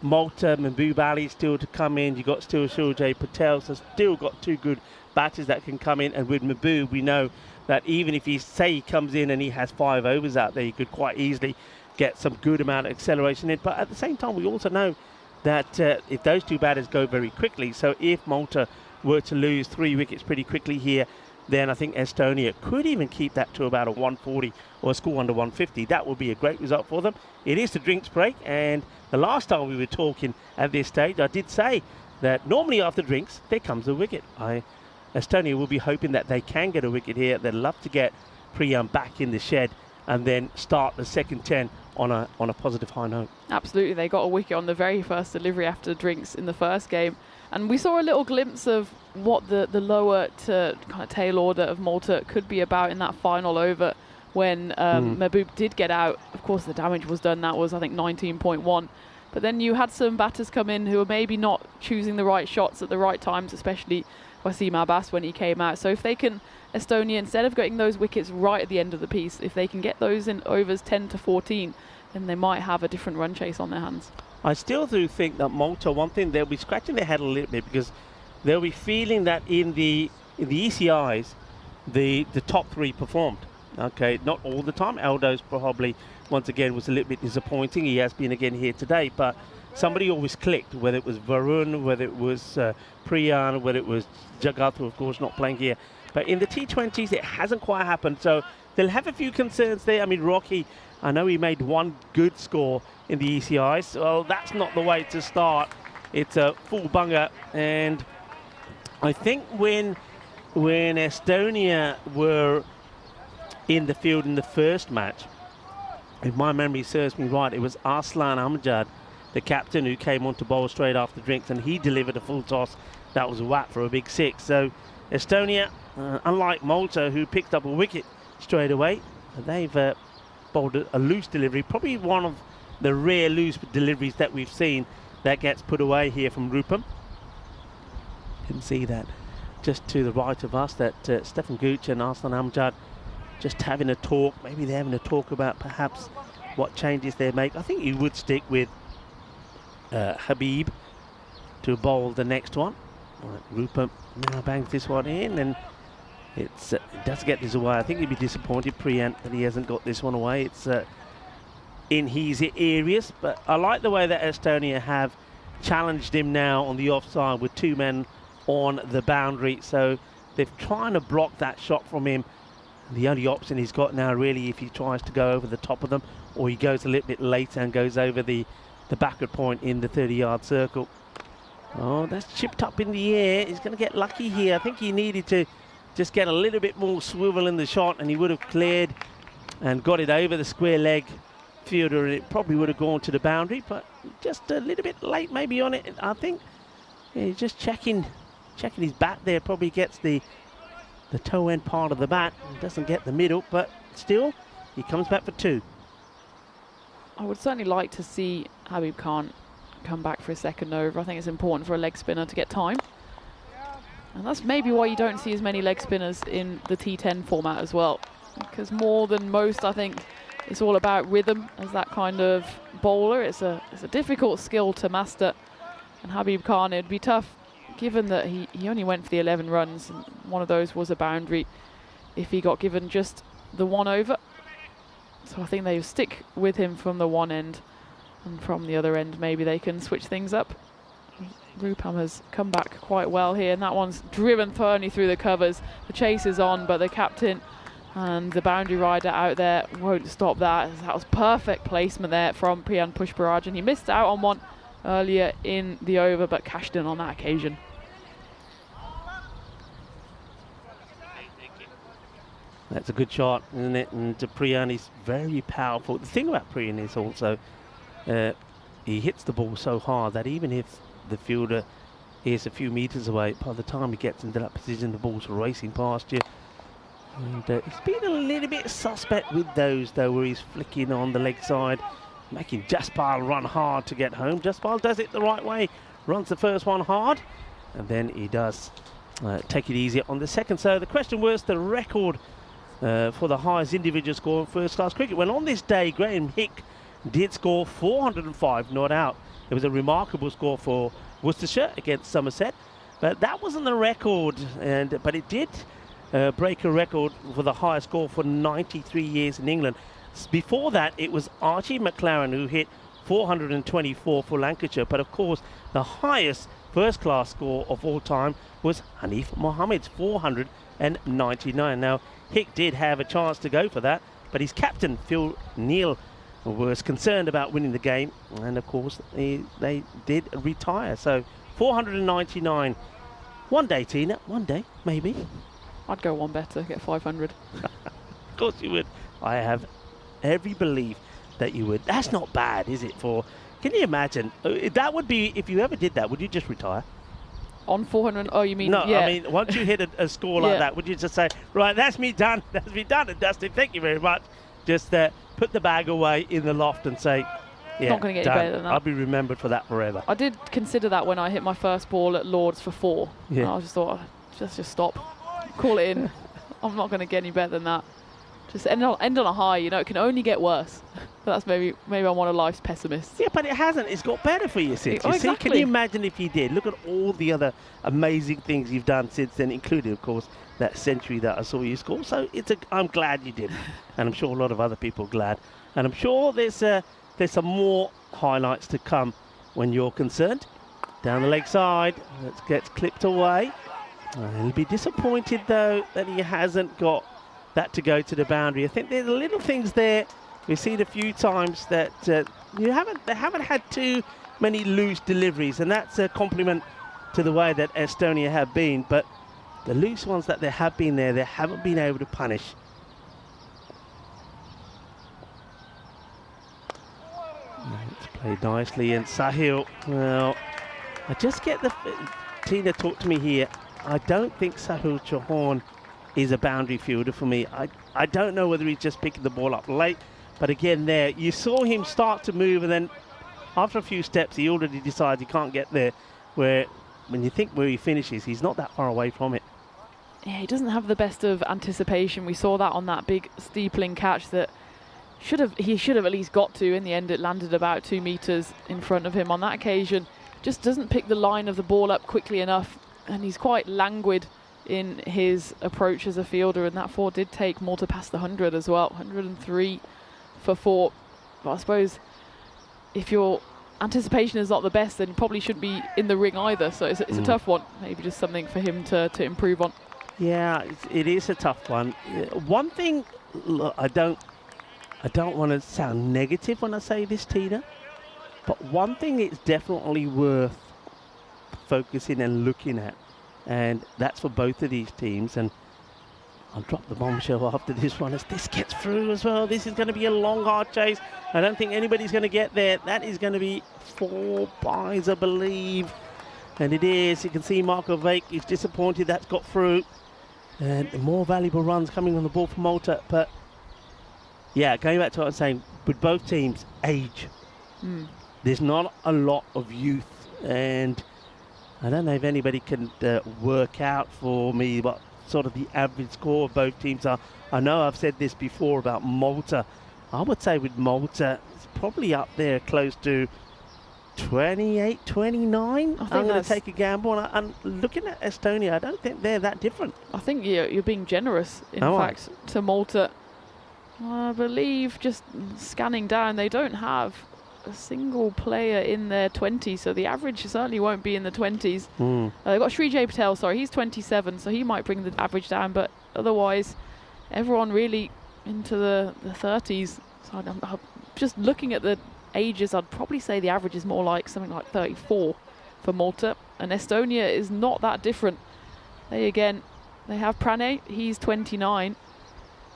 Malta, Mahbub Ali still to come in. You've got still Surjay Patel, so still got two good batters that can come in. And with Mahbub, we know that even if he comes in and he has 5 overs out there, he could quite easily get some good amount of acceleration in. But at the same time, we also know that if those two batters go very quickly, so if Malta were to lose 3 wickets pretty quickly here, then I think Estonia could even keep that to about a 140 or a score under 150. That would be a great result for them. It is the drinks break, and the last time we were talking at this stage, I did say that normally after drinks, there comes a wicket. Estonia will be hoping that they can get a wicket here. They'd love to get Priyan back in the shed and then start the second 10 on a positive high note. Absolutely, they got a wicket on the very first delivery after drinks in the first game. And we saw a little glimpse of what the lower to kind of tail order of Malta could be about in that final over when Mahbub did get out. Of course, the damage was done. That was, I think, 19.1. But then you had some batters come in who were maybe not choosing the right shots at the right times, especially Wasim Abbas when he came out. So if they can, Estonia, instead of getting those wickets right at the end of the piece, if they can get those in overs 10 to 14, then they might have a different run chase on their hands. I still do think that Malta, one thing, they'll be scratching their head a little bit because they'll be feeling that in the ECIs, the top 3 performed. Okay, not all the time. Aldo's probably, once again, was a little bit disappointing. He has been again here today, but somebody always clicked, whether it was Varun, whether it was Priyan, whether it was Jagat, who of course not playing here. But in the T20s, it hasn't quite happened. So they'll have a few concerns there. I mean, Rocky, I know he made one good score in the ECIs. Well, that's not the way to start. It's a full bunger. And I think when Estonia were in the field in the first match, if my memory serves me right, it was Arslan Amjad, the captain, who came on to bowl straight after drinks, and he delivered a full toss. That was a whack for a big 6. So Estonia, unlike Malta, who picked up a wicket straight away, they've bowled a loose delivery, probably one of the rare loose deliveries that we've seen that gets put away here from Rupam. You can see that just to the right of us, that Stefan Gooch and Arslan Amjad just having a talk. Maybe they're having a talk about perhaps what changes they make. I think you would stick with Habib to bowl the next one. Right, Rupam now bangs this one in, and it does get this away. I think he'd be disappointed, Priyan, that he hasn't got this one away. It's in his areas, but I like the way that Estonia have challenged him now on the offside with 2 men on the boundary. So they're trying to block that shot from him. The only option he's got now, really, if he tries to go over the top of them, or he goes a little bit later and goes over the backward point in the 30-yard circle. Oh, that's chipped up in the air. He's going to get lucky here. I think he needed to just get a little bit more swivel in the shot, and he would have cleared and got it over the square leg fielder, and it probably would have gone to the boundary, but just a little bit late maybe on it. I think he's just checking his bat there. Probably gets the toe end part of the bat and doesn't get the middle, but still he comes back for 2. I would certainly like to see Habib Khan come back for a second over. I think it's important for a leg spinner to get time. And that's maybe why you don't see as many leg spinners in the T10 format as well. Because more than most, I think it's all about rhythm as that kind of bowler. It's a difficult skill to master. And Habib Khan, it'd be tough, given that he only went for the 11 runs, and one of those was a boundary, if he got given just the 1 over. So I think they stick with him from the one end, and from the other end maybe they can switch things up. Rupam has come back quite well here, and that one's driven firmly through the covers. The chase is on, but the captain and the boundary rider out there won't stop that. That was perfect placement there from Priyan Pushparajan. He missed out on one earlier in the over, but cashed in on that occasion. That's a good shot, isn't it? And Priyan is very powerful. The thing about Priyan is also he hits the ball so hard that even if the fielder is a few meters away, by the time he gets into that position, the ball's racing past you. And he's been a little bit suspect with those, though, where he's flicking on the leg side. making Jaspal run hard to get home. Jaspal does it the right way, runs the first one hard, and then he does take it easy on the second. So the question was the record for the highest individual score in first-class cricket. When on this day, Graham Hick did score 405 not out. It was a remarkable score for Worcestershire against Somerset, but that wasn't the record. But it did break a record for the highest score for 93 years in England. Before that, it was Archie McLaren who hit 424 for Lancashire. But of course, the highest first-class score of all time was Hanif Mohammed's 499. Now, Hick did have a chance to go for that, but his captain, Phil Neal, was concerned about winning the game, and of course they did retire. So 499. One day, Tina, one day, maybe. I'd go one better, get 500. Of course you would. I have every belief that you would. That's not bad, is it? Can you imagine? That would be, if you ever did that, would you just retire? On 400, oh, you mean, no, yeah. I mean, once you hit a score like that, would you just say, right, that's me done, that's me done and dusted, thank you very much. Just put the bag away in the loft and say, yeah, not going to get any better than that. I'll be remembered for that forever. I did consider that when I hit my first ball at Lords for 4. Yeah. And I just thought, just stop, call it in. I'm not going to get any better than that. Just end on a high, you know, it can only get worse. But that's maybe I'm one of life's pessimists. Yeah, but it hasn't. It's got better for you since. Oh, You see, exactly. can you imagine if you did? Look at all the other amazing things you've done since then, including, of course, that century that I saw you score. So I'm glad you did, and I'm sure a lot of other people are glad. And I'm sure there's some more highlights to come when you're concerned. Down the leg side, that gets clipped away. He'll be disappointed though that he hasn't got that to go to the boundary. I think there's little things there. We've seen a few times that they haven't had too many loose deliveries, and that's a compliment to the way that Estonia have been. But the loose ones that there have been there, they haven't been able to punish. It's played nicely, and Sahil, well, I just get Tina, talk to me here. I don't think Sahil Chauhan is a boundary fielder for me. I don't know whether he's just picking the ball up late, but again there, you saw him start to move, and then after a few steps he already decides he can't get there, where when you think where he finishes, he's not that far away from it. Yeah, he doesn't have the best of anticipation. We saw that on that big steepling catch that he should have at least got to. In the end, it landed about 2 meters in front of him on that occasion. Just doesn't pick the line of the ball up quickly enough, and he's quite languid in his approach as a fielder, and that 4 did take Malta past the 100 as well. 103 for 4. But I suppose if your anticipation is not the best, then you probably shouldn't be in the ring either. So it's a tough one. Maybe just something for him to improve on. Yeah, it is a tough one. One thing, look, I don't want to sound negative when I say this, Tina, but one thing it's definitely worth focusing and looking at, and that's for both of these teams. And I'll drop the bombshell after this one as this gets through as well. This is going to be a long, hard chase. I don't think anybody's going to get there. That is going to be 4 byes, I believe. And it is. You can see Marco Vake is disappointed that's got through. And more valuable runs coming on the ball for Malta. But yeah, going back to what I'm saying, with both teams, age. There's not a lot of youth. And I don't know if anybody can work out for me what sort of the average score of both teams are. I know I've said this before about Malta. I would say with Malta, it's probably up there close to 28, 29. I'm going to take a gamble. And looking at Estonia, I don't think they're that different. I think you're being generous, in fact, to Malta. I believe, just scanning down, they don't have a single player in their 20s, so the average certainly won't be in the 20s. They've got Srijay Patel, sorry, he's 27, so he might bring the average down, but otherwise everyone really into the 30s. So I'm just looking at the ages, I'd probably say the average is more like something like 34 for Malta, and Estonia is not that different. They have Pranay, he's 29,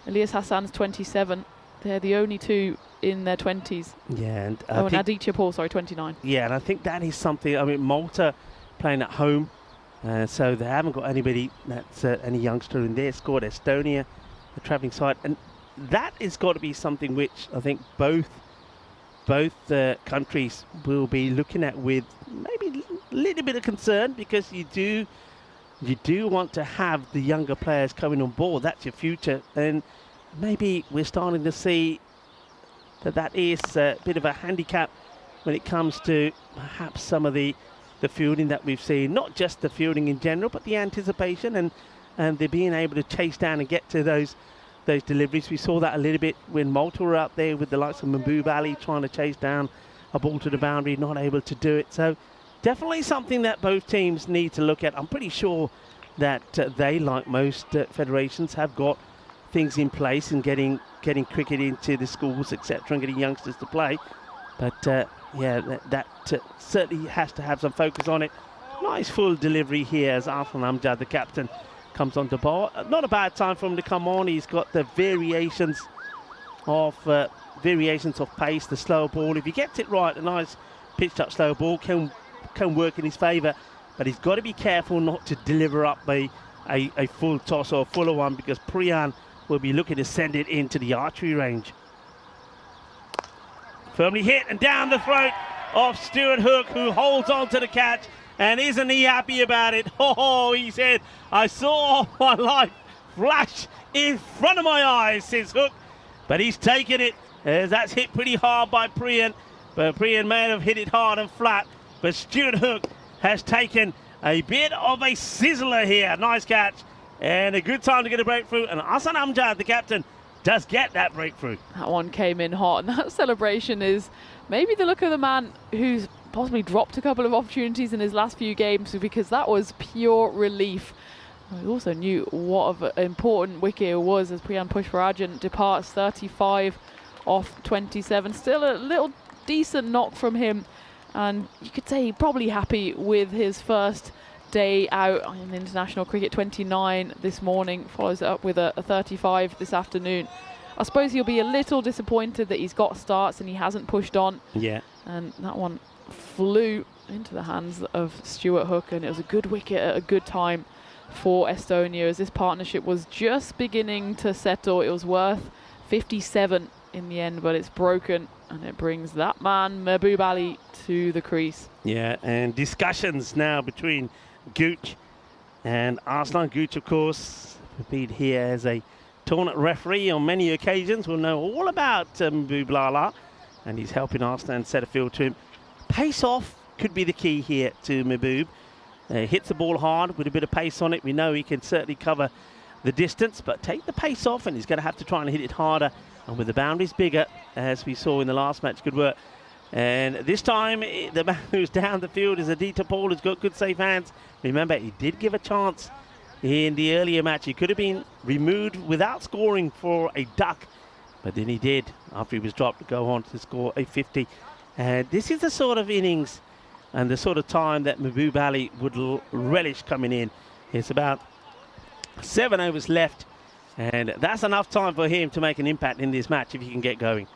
Elias Hassan's 27. They're the only 2 in their 20s. Yeah, and and Aditya Paul, sorry, 29. Yeah, and I think that is something. I mean, Malta playing at home, so they haven't got anybody that's any youngster in their squad. Estonia, the travelling side, and that has got to be something which I think both both countries will be looking at with maybe a little bit of concern, because you do want to have the younger players coming on board. That's your future, and maybe we're starting to see that is a bit of a handicap when it comes to perhaps some of the fielding that we've seen, not just the fielding in general, but the anticipation and they're being able to chase down and get to those deliveries. We saw that a little bit when Malta were out there with the likes of Mahbub Ali trying to chase down a ball to the boundary, not able to do it. So definitely something that both teams need to look at. I'm pretty sure that they, like most federations, have got things in place and getting cricket into the schools, etc., and getting youngsters to play. But yeah, that certainly has to have some focus on it. Nice full delivery here as Arslan Amjad, the captain, comes on the ball. Not a bad time for him to come on. He's got the variations of pace, the slow ball. If he gets it right, a nice pitched up slow ball can work in his favour. But he's got to be careful not to deliver up a full toss or a fuller one, because Priyan will be looking to send it into the archery range. Firmly hit and down the throat of Stuart Hook, who holds on to the catch. And isn't he happy about it? Oh, he said, I saw my life flash in front of my eyes, says Hook. But he's taken it, as that's hit pretty hard by Priyan. But Priyan may have hit it hard and flat. But Stuart Hook has taken a bit of a sizzler here. Nice catch. And a good time to get a breakthrough. And Arslan Amjad, the captain, does get that breakthrough. That one came in hot. And that celebration is maybe the look of the man who's possibly dropped a couple of opportunities in his last few games, because that was pure relief. We also knew what an important wicket it was as Priyan Pushparajan departs 35 off 27. Still a little decent knock from him, and you could say probably happy with his first day out in international cricket. 29 this morning, follows it up with a 35 this afternoon. I suppose he'll be a little disappointed that he's got starts and he hasn't pushed on. Yeah. And that one flew into the hands of Stuart Hook, and it was a good wicket at a good time for Estonia, as this partnership was just beginning to settle. It was worth 57 in the end, but it's broken, and it brings that man Mahbub Ali to the crease. Yeah, and discussions now between Gooch and Arslan. Gooch, of course, been here as a tournament referee on many occasions, will know all about Mahbub Ali, and he's helping Arslan set a field to him. Pace off could be the key here to Mahbub. Hits the ball hard with a bit of pace on it. We know he can certainly cover the distance, but take the pace off, and he's going to have to try and hit it harder. And with the boundaries bigger, as we saw in the last match, good work. And this time, the man who's down the field is Aditya Paul, who's got good safe hands. Remember, he did give a chance in the earlier match. He could have been removed without scoring for a duck, but then he did, after he was dropped, to go on to score a 50. And this is the sort of innings and the sort of time that Mahbub Ali would relish coming in. It's about 7 overs left, and that's enough time for him to make an impact in this match if he can get going.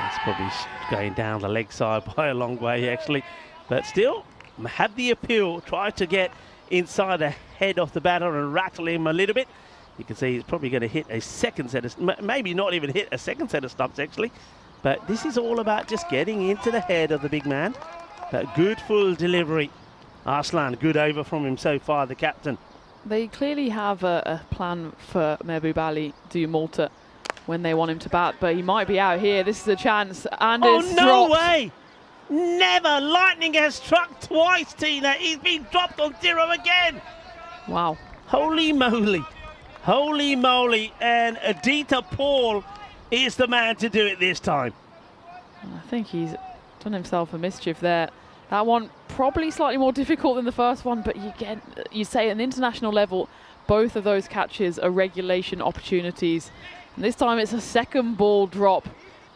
It's probably going down the leg side by a long way, actually. But still, have the appeal, try to get inside the head of the batter and rattle him a little bit. You can see he's probably going to hit a second set of, maybe not even hit a second set of stumps, actually. But this is all about just getting into the head of the big man. But good full delivery. Arslan, good over from him so far, the captain. They clearly have a plan for Mahbub Ali do Malta when they want him to bat, but he might be out here. This is a chance, and it's no dropped. Way! Never! Lightning has struck twice, Tina. He's been dropped on 0 again. Wow. Holy moly. Holy moly. And Aditya Paul is the man to do it this time. I think he's done himself a mischief there. That one probably slightly more difficult than the first one, but you say at an international level, both of those catches are regulation opportunities. And this time it's a second ball drop.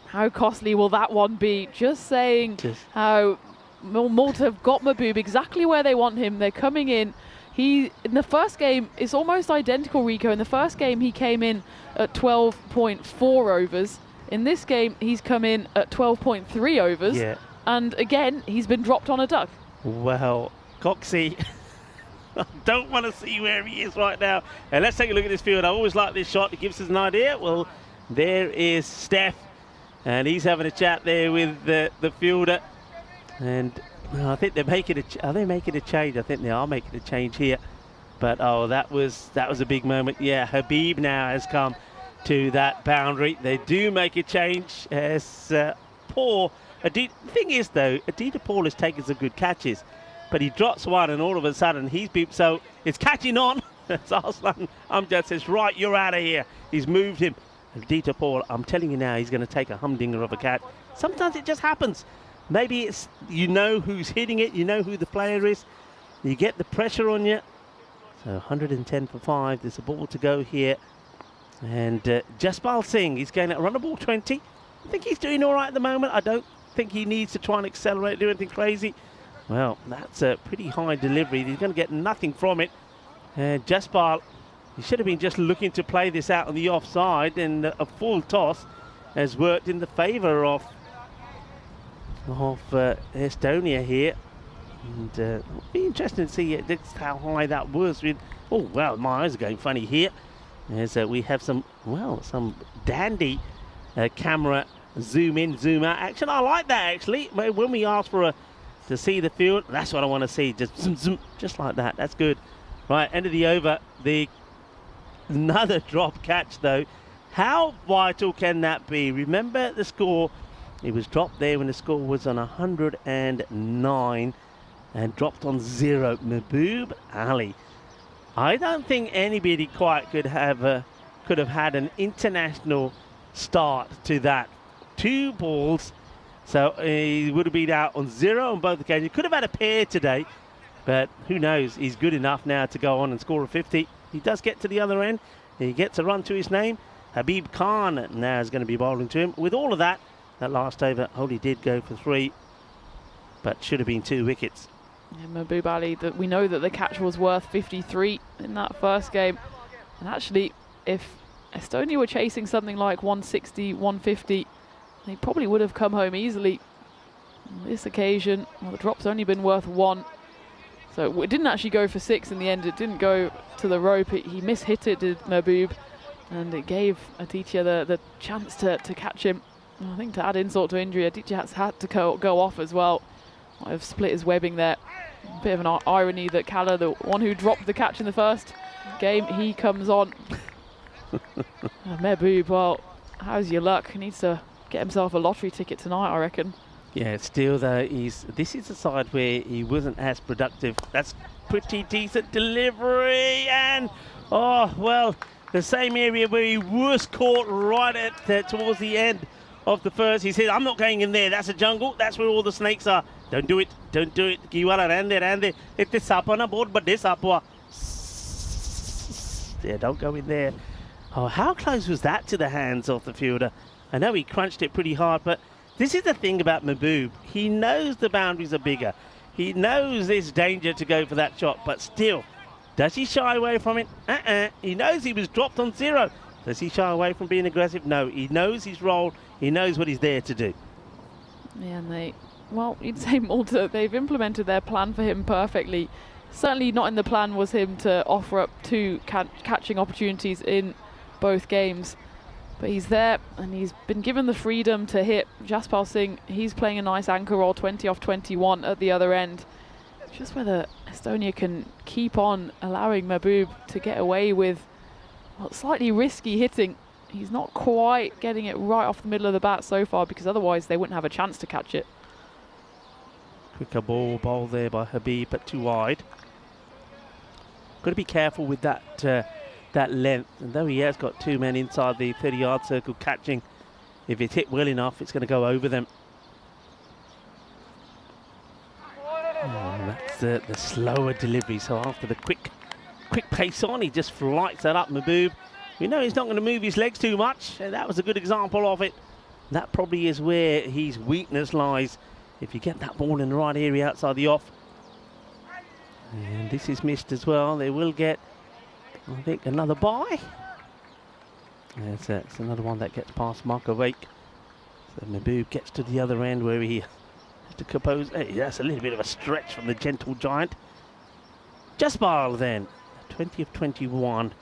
How costly will that one be? Just saying how Malta have got Mahbub exactly where they want him. They're coming in. In the first game, it's almost identical, Rico. In the first game, he came in at 12.4 overs. In this game, he's come in at 12.3 overs. Yeah. And again, he's been dropped on a duck. Well, Coxie, I don't want to see where he is right now. And let's take a look at this field. I always like this shot. It gives us an idea. We'll There is Steph, and he's having a chat there with the fielder. And well, I think they're making are they making a change? I think they are making a change here. But oh, that was a big moment. Yeah, Habib now has come to that boundary. They do make a change as Paul. The thing is though, Adida Paul has taken some good catches, but he drops one and all of a sudden he's beeped. So it's catching on. As Arslan Amjad says, right, you're out of here. He's moved him. Adida Paul, I'm telling you now, he's going to take a humdinger of a catch. Sometimes it just happens. Maybe it's, you know who's hitting it, you know who the player is, you get the pressure on you. So 110 for 5, there's a ball to go here. And Jaspal Singh, he's going to run a ball 20. I think he's doing all right at the moment. I don't think he needs to try and accelerate, do anything crazy. Well, that's a pretty high delivery. He's going to get nothing from it. And Jaspal, he should have been just looking to play this out on the offside, and a full toss has worked in the favour of Estonia here. And it'll be interesting to see just how high that was. Oh, well, my eyes are going funny here. As we have some dandy camera zoom in, zoom out action. I like that actually. When we ask for to see the field, that's what I want to see. Just zoom, zoom, just like that. That's good. Right, end of the over. Another drop catch though. How vital can that be? Remember the score. It was dropped there when the score was on 109 and dropped on 0. Mahbub Ali. I don't think anybody quite could have had an international start to that. 2 balls, so he would have been out on 0 on both occasions. He could have had a pair today, but who knows? He's good enough now to go on and score a 50. He does get to the other end. He gets a run to his name. Habib Khan now is going to be bowling to him. With all of that last over, Holy did go for 3, but should have been 2 wickets. Yeah, Mahbub Ali, we know that the catch was worth 53 in that first game. And actually, if Estonia were chasing something like 160, 150, they probably would have come home easily. On this occasion, well, the drop's only been worth 1. So it didn't actually go for 6 in the end. It didn't go to the rope. He mishit it, did Mahbub, and it gave Aditya the chance to catch him. I think to add insult to injury, Aditya had to go off as well. Might have split his webbing there. A bit of an irony that Kala, the one who dropped the catch in the first game, he comes on. Mahbub, well, how's your luck? He needs to get himself a lottery ticket tonight, I reckon. Yeah, still though, this is a side where he wasn't as productive. That's pretty decent delivery, and oh well, the same area where he was caught right at towards the end of the first. He said, I'm not going in there, that's a jungle, that's where all the snakes are. Don't do it, don't do it. Yeah, don't go in there. Oh, how close was that to the hands of the fielder? I know he crunched it pretty hard, but this is the thing about Mahbub. He knows the boundaries are bigger. He knows there's danger to go for that shot, but still, does he shy away from it? He knows he was dropped on 0. Does he shy away from being aggressive? No, he knows his role. He knows what he's there to do. Yeah, and you'd say Malta, they've implemented their plan for him perfectly. Certainly not in the plan was him to offer up 2 catching opportunities in both games. But he's there, and he's been given the freedom to hit. Jaspal Singh, he's playing a nice anchor roll, 20 off 21 at the other end. Just whether Estonia can keep on allowing Mahbub to get away with slightly risky hitting. He's not quite getting it right off the middle of the bat so far, because otherwise they wouldn't have a chance to catch it. Quicker ball there by Habib, but too wide. Got to be careful with that length, and though he has got 2 men inside the 30-yard circle catching, if it's hit well enough, it's going to go over them. That's the slower delivery. So after the quick pace on, he just flights that up. Mahbub, we know he's not going to move his legs too much. That was a good example of it. That probably is where his weakness lies. If you get that ball in the right area outside the off. And this is missed as well. They will get, I think, another bye. It's another one that gets past Marco Wake. So Mahbub gets to the other end where he has to compose. Hey, that's a little bit of a stretch from the gentle giant. Jaspal then, 20 of 21.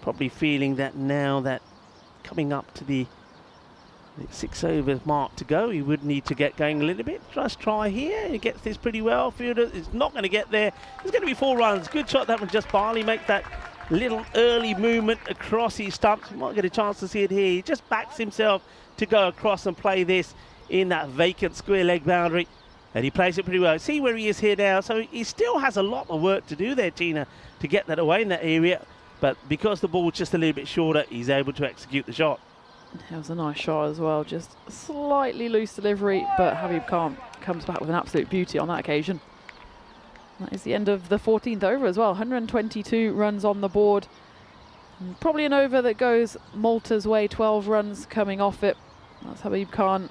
Probably feeling that now that coming up to the 6 over mark to go. He would need to get going a little bit. Just try here. He gets this pretty well. Fielder is not going to get there. There's going to be 4 runs. Good shot that one. Just Barley makes that little early movement across his stumps. Might get a chance to see it here. He just backs himself to go across and play this in that vacant square leg boundary. And he plays it pretty well. See where he is here now. So he still has a lot of work to do there, Tina, to get that away in that area. But because the ball's just a little bit shorter, he's able to execute the shot. That was a nice shot as well. Just slightly loose delivery, but Habib Khan comes back with an absolute beauty on that occasion. That is the end of the 14th over as well. 122 runs on the board. And probably an over that goes Malta's way. 12 runs coming off it. That's Habib Khan.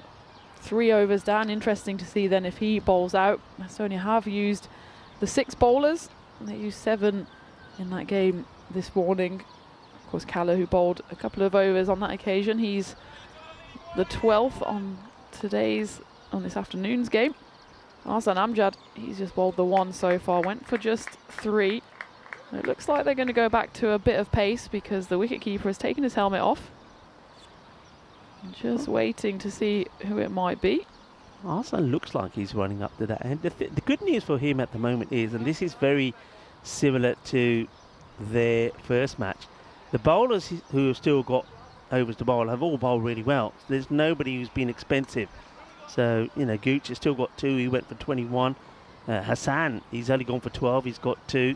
3 overs down. Interesting to see then if he bowls out. Estonia have used the 6 bowlers. And they used 7 in that game this morning. Of course, Kalla, who bowled a couple of overs on that occasion. He's the 12th on this afternoon's game. Arslan Amjad, he's just bowled the 1 so far. Went for just 3. It looks like they're going to go back to a bit of pace because the wicketkeeper has taken his helmet off. Just waiting to see who it might be. Arslan looks like he's running up to that end. The good news for him at the moment is, and this is very similar to their first match, the bowlers who have still got overs to bowl have all bowled really well. There's nobody who's been expensive. So, you know, Gooch has still got 2. He went for 21. Hassan, he's only gone for 12. He's got 2.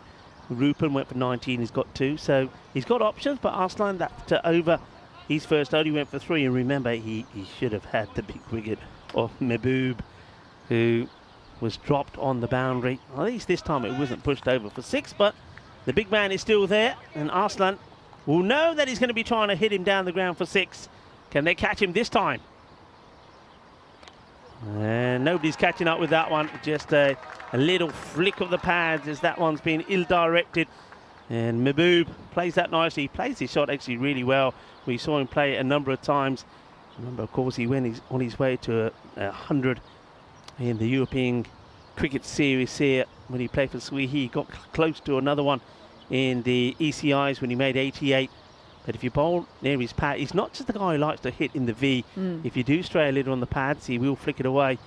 Rupan went for 19. He's got 2. So he's got options, but Arslan, that over his first only went for 3. And remember, he should have had the big wicket of Mehboob, who was dropped on the boundary. At least this time it wasn't pushed over for 6, but the big man is still there. And Arslan will know that he's going to be trying to hit him down the ground for 6. Can they catch him this time? And nobody's catching up with that one. Just a little flick of the pads as that one's been ill-directed. And Mehboob plays that nicely. He plays his shot actually really well. We saw him play it a number of times. Remember, of course, he went on his way to 100 in the European Cricket Series here when he played for Swehi. He got close to another one in the ECIs when he made 88. But if you bowl near his pad, he's not just the guy who likes to hit in the V. If you do stray a little on the pads, he will flick it away.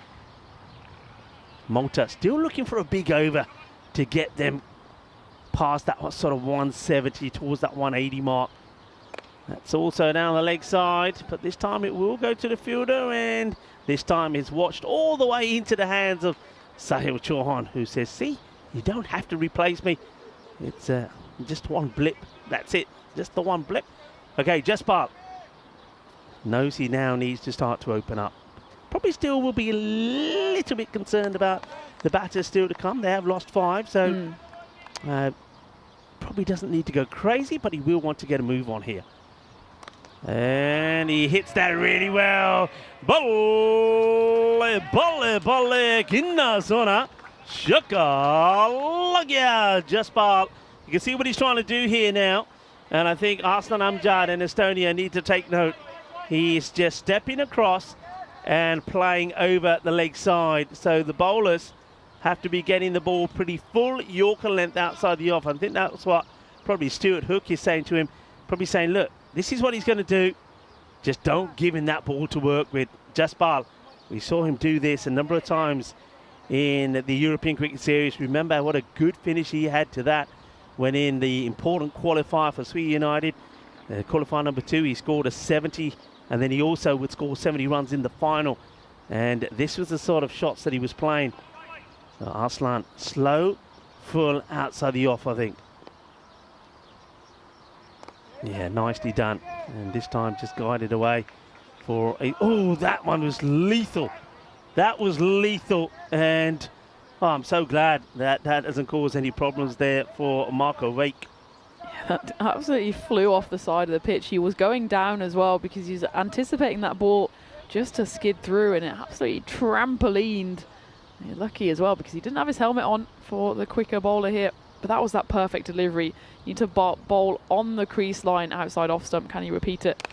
Malta still looking for a big over to get them past that sort of 170 towards that 180 mark. That's also down the leg side, but this time it will go to the fielder, and this time it's watched all the way into the hands of Sahil Chauhan, who says, see, you don't have to replace me. It's just one blip. That's it. Just the one blip. Okay, Jaspal knows he now needs to start to open up. Probably still will be a little bit concerned about the batters still to come. They have lost 5, so probably doesn't need to go crazy, but he will want to get a move on here. And he hits that really well. Balle, balle, balle, kinna sona. Shaka, lagya, Jaspal. You can see what he's trying to do here now. And I think Arslan Amjad and Estonia need to take note. He's just stepping across and playing over the leg side. So the bowlers have to be getting the ball pretty full Yorker length outside the off. I think that's what probably Stuart Hook is saying to him. Probably saying, look, this is what he's going to do. Just don't give him that ball to work with. Jaspal, we saw him do this a number of times in the European Cricket Series. Remember what a good finish he had to that when in the important qualifier for Swehi United. Qualifier number 2, he scored a 70, and then he also would score 70 runs in the final. And this was the sort of shots that he was playing. So Arslan, slow, full, outside the off, I think. Yeah, nicely done. And this time just guided away for a... Oh, that one was lethal. That was lethal. And oh, I'm so glad that that doesn't cause any problems there for Marco Wake. Yeah, that absolutely flew off the side of the pitch. He was going down as well because he was anticipating that ball just to skid through, and it absolutely trampolined. You're lucky as well because he didn't have his helmet on for the quicker bowler here. But that was that perfect delivery. You need to bowl on the crease line outside off stump. Can you repeat it?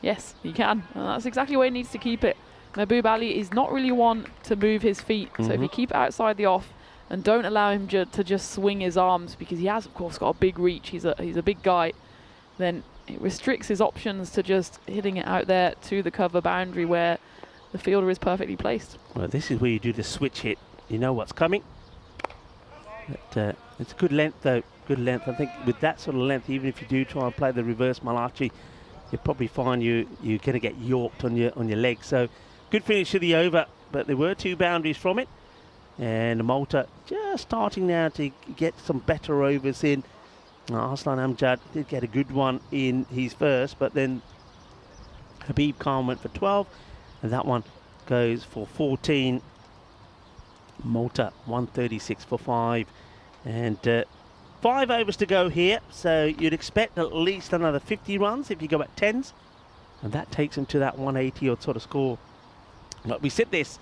Yes, you can. And that's exactly where he needs to keep it. Mehboob Ali is not really one to move his feet. So if you keep it outside the off and don't allow him to just swing his arms, because he has, of course, got a big reach. He's a big guy. Then it restricts his options to just hitting it out there to the cover boundary where the fielder is perfectly placed. Well, this is where you do the switch hit. You know what's coming. But, it's a good length, though. Good length. I think with that sort of length, even if you do try and play the reverse malachi, you'll probably find you're going to get yorked on your leg. So good finish to the over, but there were 2 boundaries from it. And Malta just starting now to get some better overs in. Arslan Amjad did get a good one in his first, but then Habib Khan went for 12, and that one goes for 14. Malta 136 for 5, and 5 overs to go here, so you'd expect at least another 50 runs if you go at 10s, and that takes them to that 180 or sort of score. But we said this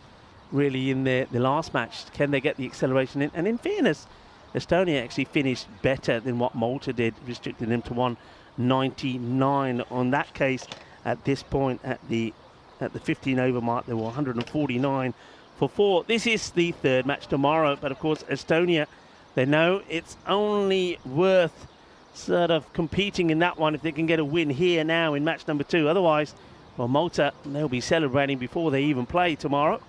really in the last match, can they get the acceleration in? And in fairness, Estonia actually finished better than what Malta did, restricting them to 199 on that case. At this point, at the 15 over mark, there were 149 for 4. This is the 3rd match tomorrow, but of course Estonia, they know it's only worth sort of competing in that one if they can get a win here now in match number 2. Otherwise, well, Malta, they'll be celebrating before they even play tomorrow.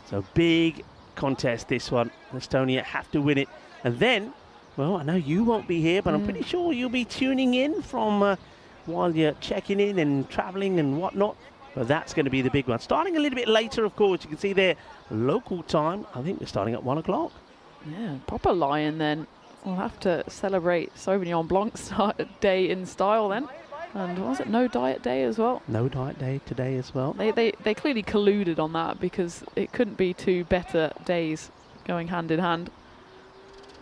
So big contest, this one. Estonia have to win it. And then, well, I know you won't be here, but I'm pretty sure you'll be tuning in from while you're checking in and traveling and whatnot. But that's going to be the big one. Starting a little bit later, of course. You can see there, local time. I think we're starting at 1 o'clock. Yeah, proper lion then. We'll have to celebrate Sauvignon Blanc day in style then. And was it no diet day as well? No diet day today as well. They clearly colluded on that because it couldn't be 2 better days going hand in hand.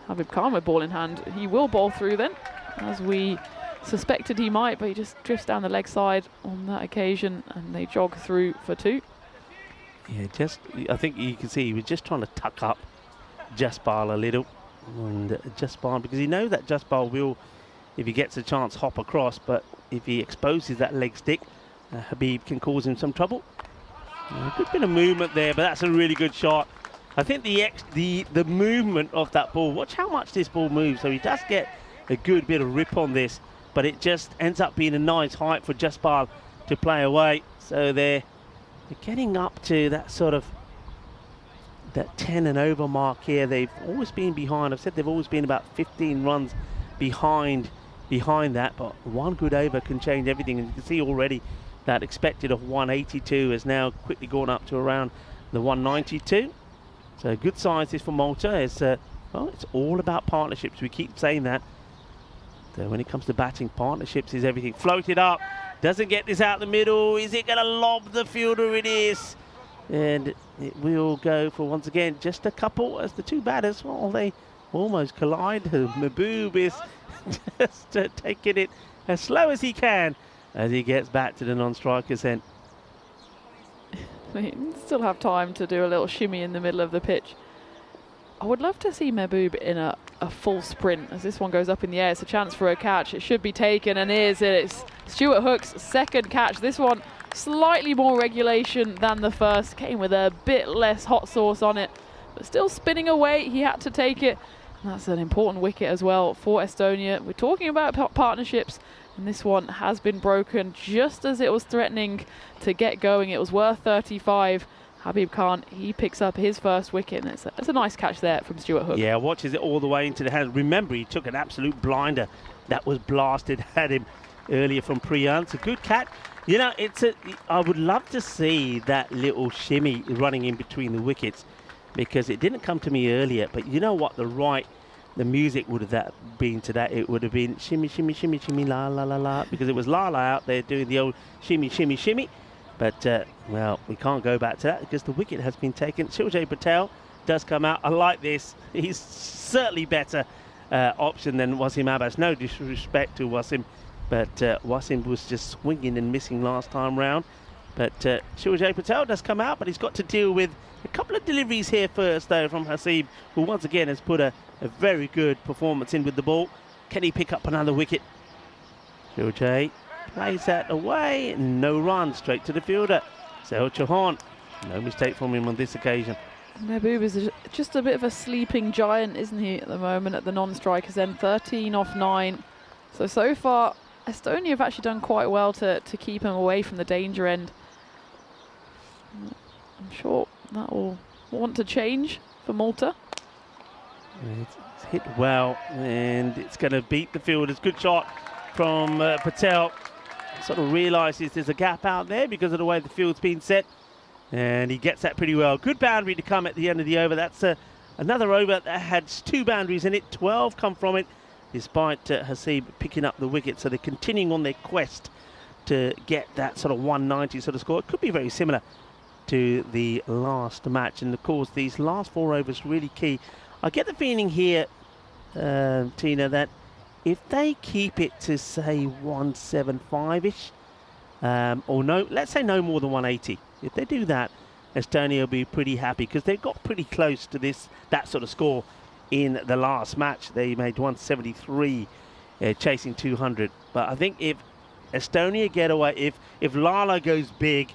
Habib Khan with ball in hand. He will bowl through then, as we suspected he might, but he just drifts down the leg side on that occasion and they jog through for 2. Yeah, I think you can see he was just trying to tuck up Jaspal a little. And Jaspal, because he knows that Jaspal will, if he gets a chance, hop across, but if he exposes that leg stick, Habib can cause him some trouble. A good bit of movement there, but that's a really good shot. I think the movement of that ball, watch how much this ball moves, so he does get a good bit of rip on this, but it just ends up being a nice height for Jaspal to play away. So they're getting up to that sort of that 10 and over mark here. They've always been behind. I've said they've always been about 15 runs behind that, but one good over can change everything. And you can see already that expected of 182 has now quickly gone up to around the 192. So good signs for Malta. Well, it's all about partnerships. We keep saying that. So when it comes to batting, partnerships is everything. Floated up, doesn't get this out the middle. Is it going to lob the fielder? It is. And it will go for, once again, just a couple as the 2 batters. Well, they almost collide. Mahbub is just taking it as slow as he can as he gets back to the non-striker's end. We still have time to do a little shimmy in the middle of the pitch. I would love to see Mahbub in a full sprint as this one goes up in the air. It's a chance for a catch. It should be taken, and it's Stuart Hook's 2nd catch. This one slightly more regulation than the first. Came with a bit less hot sauce on it, but still spinning away. He had to take it. And that's an important wicket as well for Estonia. We're talking about partnerships, and this one has been broken just as it was threatening to get going. It was worth 35. Habib Khan, he picks up his first wicket, and it's a nice catch there from Stuart Hook. Yeah, watches it all the way into the hand. Remember, he took an absolute blinder that was blasted at him earlier from Priyan. It's a good catch. You know, I would love to see that little shimmy running in between the wickets, because it didn't come to me earlier, but you know what the music would have been to that? It would have been shimmy, shimmy, shimmy, shimmy, la, la, la, la, because it was Lala out there doing the old shimmy, shimmy, shimmy. But, well, we can't go back to that because the wicket has been taken. Shiljay Patel does come out. I like this. He's certainly better option than Wasim Abbas. No disrespect to Wasim, but Wasim was just swinging and missing last time round. But Shiljay Patel does come out, but he's got to deal with a couple of deliveries here first, though, from Hasib, who once again has put a very good performance in with the ball. Can he pick up another wicket? Shiljay plays that away, no run, straight to the fielder. Sahil Chauhan, no mistake from him on this occasion. Mahbub is just a bit of a sleeping giant, isn't he, at the moment at the non-strikers end. 13 off 9. So far, Estonia have actually done quite well to keep him away from the danger end. I'm sure that will want to change for Malta. It's hit well, and it's going to beat the fielders. Good shot from Patel. Sort of realises there's a gap out there because of the way the field's been set, and he gets that pretty well. Good boundary to come at the end of the over. That's another over that had 2 boundaries in it. 12 come from it, despite Hasib picking up the wicket. So they're continuing on their quest to get that sort of 190 sort of score. It could be very similar to the last match, and of course these last 4 overs really key. I get the feeling here, Tina, that if they keep it to say 175-ish, or no, let's say no more than 180. If they do that, Estonia will be pretty happy, because they got pretty close to that sort of score in the last match. They made 173, chasing 200. But I think if Estonia get away, if Lala goes big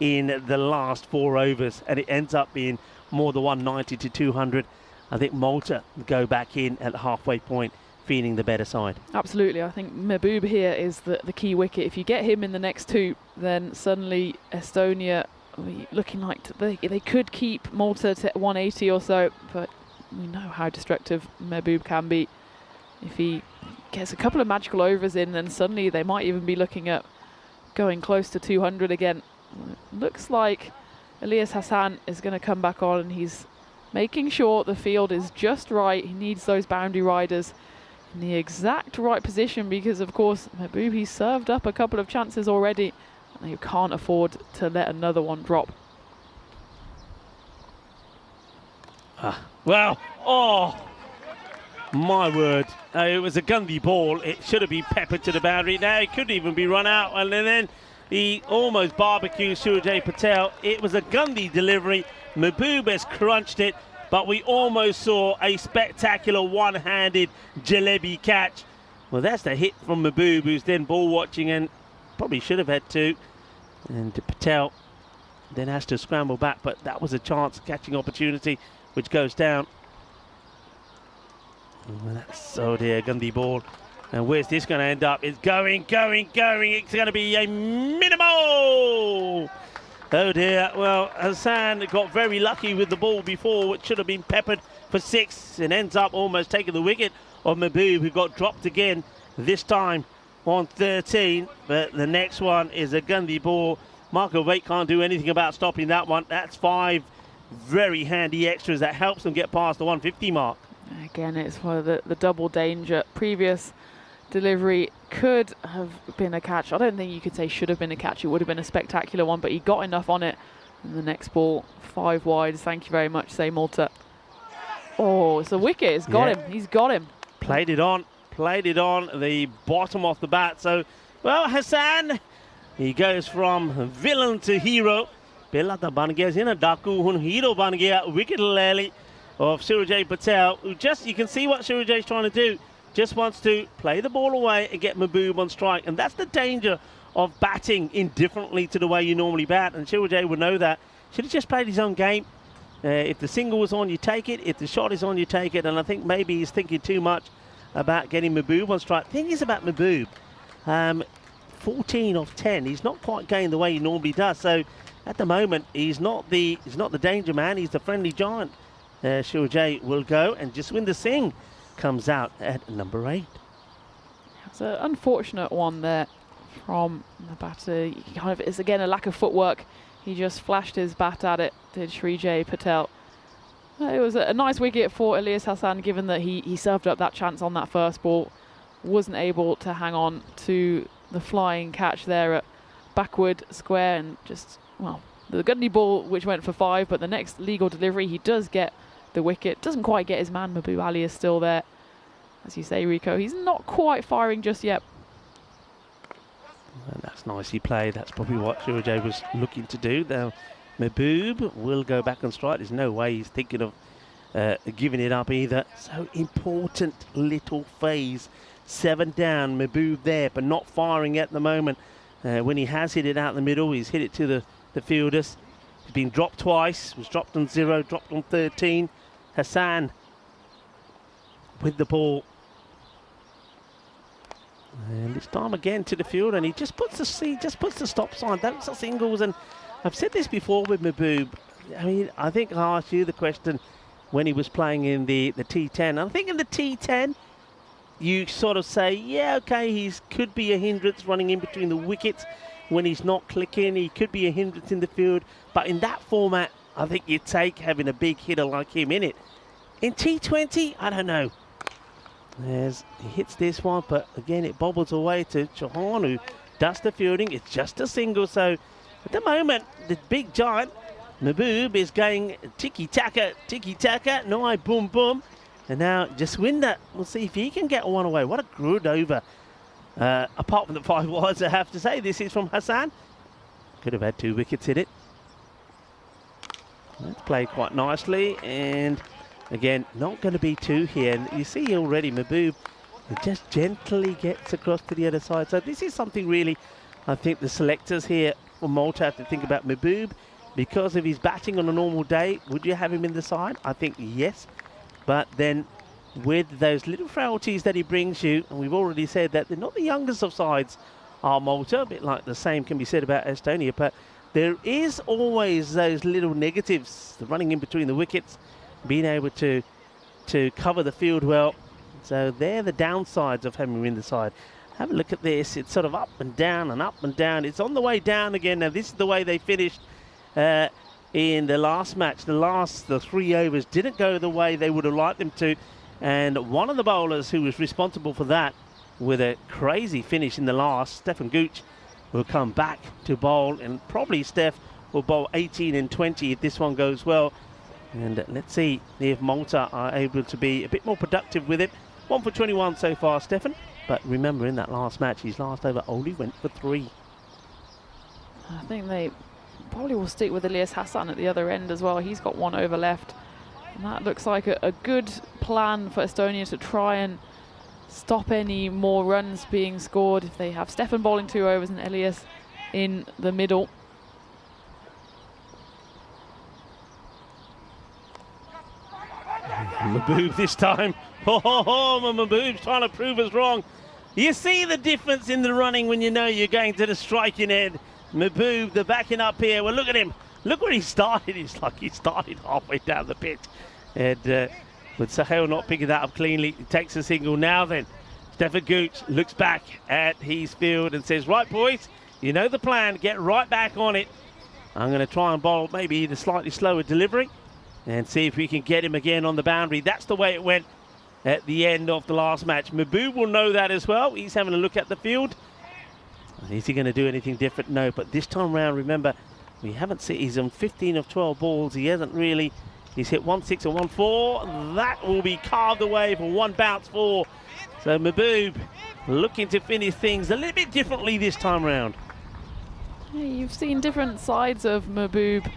in the last 4 overs and it ends up being more than 190 to 200, I think Malta go back in at the halfway point, feeling the better side. Absolutely. I think Mahbub here is the key wicket. If you get him in the next 2, then suddenly Estonia looking like they could keep Malta to 180 or so, but we know how destructive Mahbub can be. If he gets a couple of magical overs in, then suddenly they might even be looking at going close to 200 again. Looks like Elias Hassan is going to come back on, and he's making sure the field is just right. He needs those boundary riders in the exact right position, because of course Mahbub, he's served up a couple of chances already, and you can't afford to let another one drop. Well, oh my word, it was a Gandhi ball. It should have been peppered to the boundary. Now it couldn't even be run out, and then he almost barbecued Surajay Patel. It was a Gandhi delivery. Mahbub has crunched it, but we almost saw a spectacular one-handed jalebi catch. Well, that's the hit from Mahbub, who's then ball watching and probably should have had 2. And Patel then has to scramble back, but that was a chance catching opportunity, which goes down. Oh, that's, oh dear, Gandhi ball. And where's this going to end up? It's going. It's going to be a minimal. Oh dear. Well, Hassan got very lucky with the ball before, which should have been peppered for 6, and ends up almost taking the wicket of Mahbub, who got dropped again, this time on 13. But the next one is a Gandhi ball. Marco Waite can't do anything about stopping that one. That's 5 very handy extras that helps them get past the 150 mark. Again, it's one of the double danger. Previous delivery could have been a catch. I don't think you could say should have been a catch. It would have been a spectacular one, but he got enough on it. And the next ball, 5 wide. Thank you very much, say Malta. Oh, it's a wicket. It's got him. He's got him. Played it on the bottom of the bat. So, well, Hassan, he goes from villain to hero. Pehla ta ban gaya si na daku, hun hero ban gaya. Wicket lely of Surajay Patel, who you can see what Surajay's trying to do. Just wants to play the ball away and get Mahbub on strike. And that's the danger of batting indifferently to the way you normally bat. And Surajay would know that. Should have just played his own game. If the single was on, you take it. If the shot is on, you take it. And I think maybe he's thinking too much about getting Mahbub on strike. The thing is about Mahbub, 14 of 10. He's not quite going the way he normally does. So at the moment, he's not the danger man. He's the friendly giant. Surajay will go, and Jaswinder Singh comes out at number 8. It's an unfortunate one there from the batter. It's again a lack of footwork. He just flashed his bat at it, did Surajay Patel. It was a nice wicket for Elias Hassan, given that he served up that chance on that first ball. Wasn't able to hang on to the flying catch there at backward square, and just, well, the Gandhi ball, which went for 5, but the next legal delivery, he does get the wicket. Doesn't quite get his man. Mahbub Ali is still there. As you say, Rico, he's not quite firing just yet. And that's nicely played. That's probably what Surajay was looking to do. Now, Mahbub will go back on strike. There's no way he's thinking of giving it up either. So important little phase. 7 down, Mahbub there, but not firing at the moment. When he has hit it out the middle, he's hit it to the fielders. He's been dropped twice. Was dropped on 0, dropped on 13. Hassan with the ball. And this time again to the field, and he just puts the stop sign. Those are singles, and I've said this before with Mahbub. I mean, I think I asked you the question when he was playing in the T10. I think in the T10, you sort of say, yeah, okay, he could be a hindrance running in between the wickets when he's not clicking. He could be a hindrance in the field. But in that format, I think you take having a big hitter like him in it. In T20, I don't know. He hits this one, but again, it bobbles away to Chauhan, who does the fielding. It's just a single. So at the moment, the big giant, Mahbub, is going tiki-taka, no, boom, boom. And now Jaswinder, we'll see if he can get one away. What a good over. Apart from the 5 wides, I have to say, this is from Hassan. Could have had 2 wickets in it. That's played quite nicely, and again, not going to be 2 here. And you see already Mahbub just gently gets across to the other side. So this is something really, I think the selectors here for Malta have to think about Mahbub. Because of his batting on a normal day, would you have him in the side? I think yes. But then with those little frailties that he brings you, and we've already said that they're not the youngest of sides are Malta, a bit like the same can be said about Estonia, but there is always those little negatives, the running in between the wickets, being able to cover the field well. So they're the downsides of having him in the side. Have a look at this. It's sort of up and down and up and down. It's on the way down again. Now this is the way they finished in the last match. The 3 overs didn't go the way they would have liked them to, and one of the bowlers who was responsible for that with a crazy finish in the last, Stefan Gooch, will come back to bowl, and probably Steph will bowl 18 and 20 if this one goes well. And let's see if Malta are able to be a bit more productive with it. 1 for 21 so far, Stefan, but remember in that last match his last over only went for 3. I think they probably will stick with Elias Hassan at the other end as well. He's got 1 over left. And that looks like a good plan for Estonia to try and stop any more runs being scored if they have Stefan bowling 2 overs and Elias in the middle. Mahbub this time. Mahbub's trying to prove us wrong. You see the difference in the running when you know you're going to the striking end. Mahbub, the backing up here. Well, look at him. Look where he started. It's like he started halfway down the pitch. And with Sahel not picking that up cleanly, he takes a single. Now then, Stefan Gooch looks back at his field and says, right, boys, you know the plan. Get right back on it. I'm going to try and bowl maybe the slightly slower delivery and see if we can get him again on the boundary. That's the way it went at the end of the last match. Mahbub will know that as well. He's having a look at the field. Is he going to do anything different? No, but this time round, remember, we haven't seen, he's on 15 of 12 balls. He hasn't really, he's hit 1 6 and 1 4. That will be carved away for 1 bounce 4. So Mahbub looking to finish things a little bit differently this time round. Yeah, you've seen different sides of Mahbub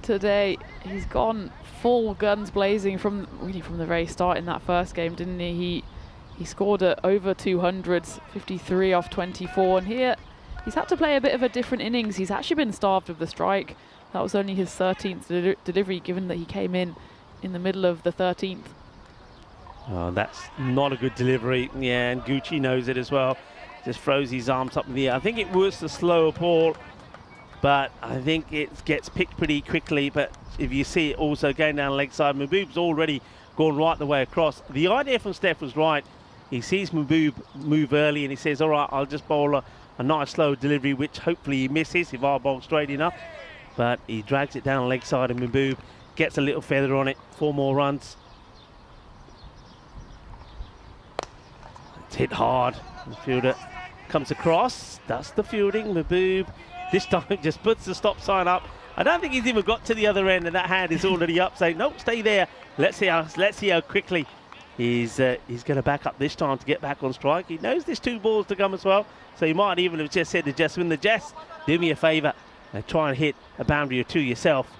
today. He's gone full guns blazing from the very start in that first game, didn't he? He scored at over 200s, 53 off 24, and here he's had to play a bit of a different innings. He's actually been starved of the strike. That was only his 13th delivery, given that he came in the middle of the 13th. Oh, that's not a good delivery. Yeah, and Gucci knows it as well. Just throws his arms up in the air. I think it was the slower ball, but I think it gets picked pretty quickly. But if you see it also going down leg side, Mahbub's already gone right the way across. The idea from Steph was right. He sees Mahbub move early and he says, all right, I'll just bowl a nice slow delivery, which hopefully he misses if I bowl straight enough. But he drags it down leg side and Mahbub gets a little feather on it. 4 more runs. It's hit hard. The fielder comes across. That's the fielding. Mahbub this time just puts the stop sign up. I don't think he's even got to the other end, and that hand is already up, saying, nope, stay there. Let's see how quickly he's going to back up this time to get back on strike. He knows there's 2 balls to come as well, so he might even have just said to Jaswinder, Jess, do me a favour and try and hit a boundary or 2 yourself.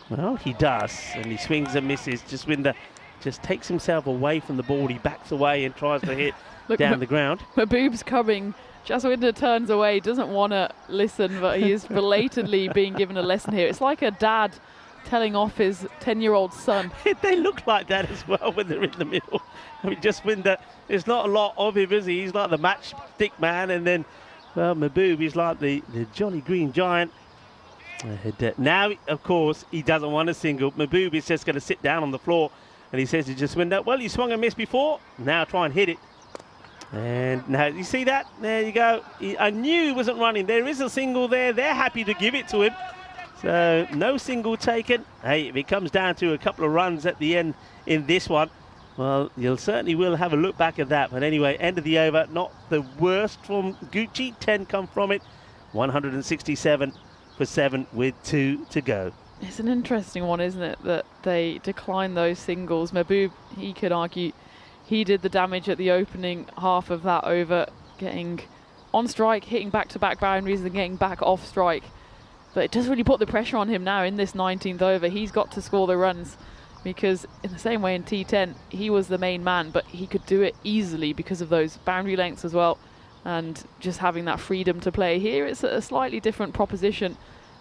Well, he does, and he swings and misses. Jaswinder just takes himself away from the ball. He backs away and tries to hit down the ground. Mahbub's coming. Jaswinder turns away, doesn't want to listen, but he is blatantly being given a lesson here. It's like a dad telling off his 10-year-old son. They look like that as well when they're in the middle. I mean, just when there's not a lot of him, is he? He's like the matchstick man, and then, well, Mahbub is like the Jolly Green Giant. And, now, of course, he doesn't want a single. Mahbub is just going to sit down on the floor, and he says to Jaswinder, well, you swung and missed before, now try and hit it. And now, you see that? There you go. I knew he wasn't running. There is a single there. They're happy to give it to him. So, no single taken. Hey, if it comes down to a couple of runs at the end in this one, well, you'll certainly will have a look back at that. But anyway, end of the over. Not the worst from Gucci. 10 come from it. 167 for 7 with 2 to go. It's an interesting one, isn't it, that they decline those singles. Mahbub, he could argue, he did the damage at the opening half of that over, getting on strike, hitting back-to-back boundaries and getting back off strike. But it does really put the pressure on him now in this 19th over. He's got to score the runs, because in the same way in T10, he was the main man, but he could do it easily because of those boundary lengths as well, and just having that freedom to play. Here it's a slightly different proposition.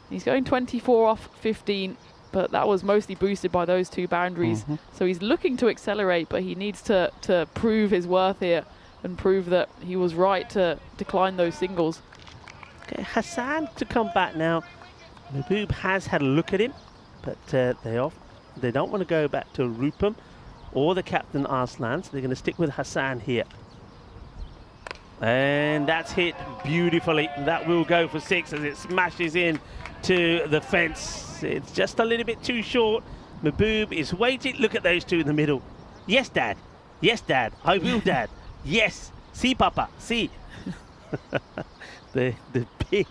He's going 24 off 15, but that was mostly boosted by those 2 boundaries. So he's looking to accelerate, but he needs to prove his worth here and prove that he was right to decline those singles. Okay, Hassan to come back now. Mahbub has had a look at him, but they don't want to go back to Rupam or the captain Arslan, so they're going to stick with Hassan here. And that's hit beautifully. That will go for 6 as it smashes in to the fence. It's just a little bit too short. Mahbub is waiting. Look at those 2 in the middle. Yes, Dad. Yes, Dad. I will, Dad. Yes. See, Papa. See. the big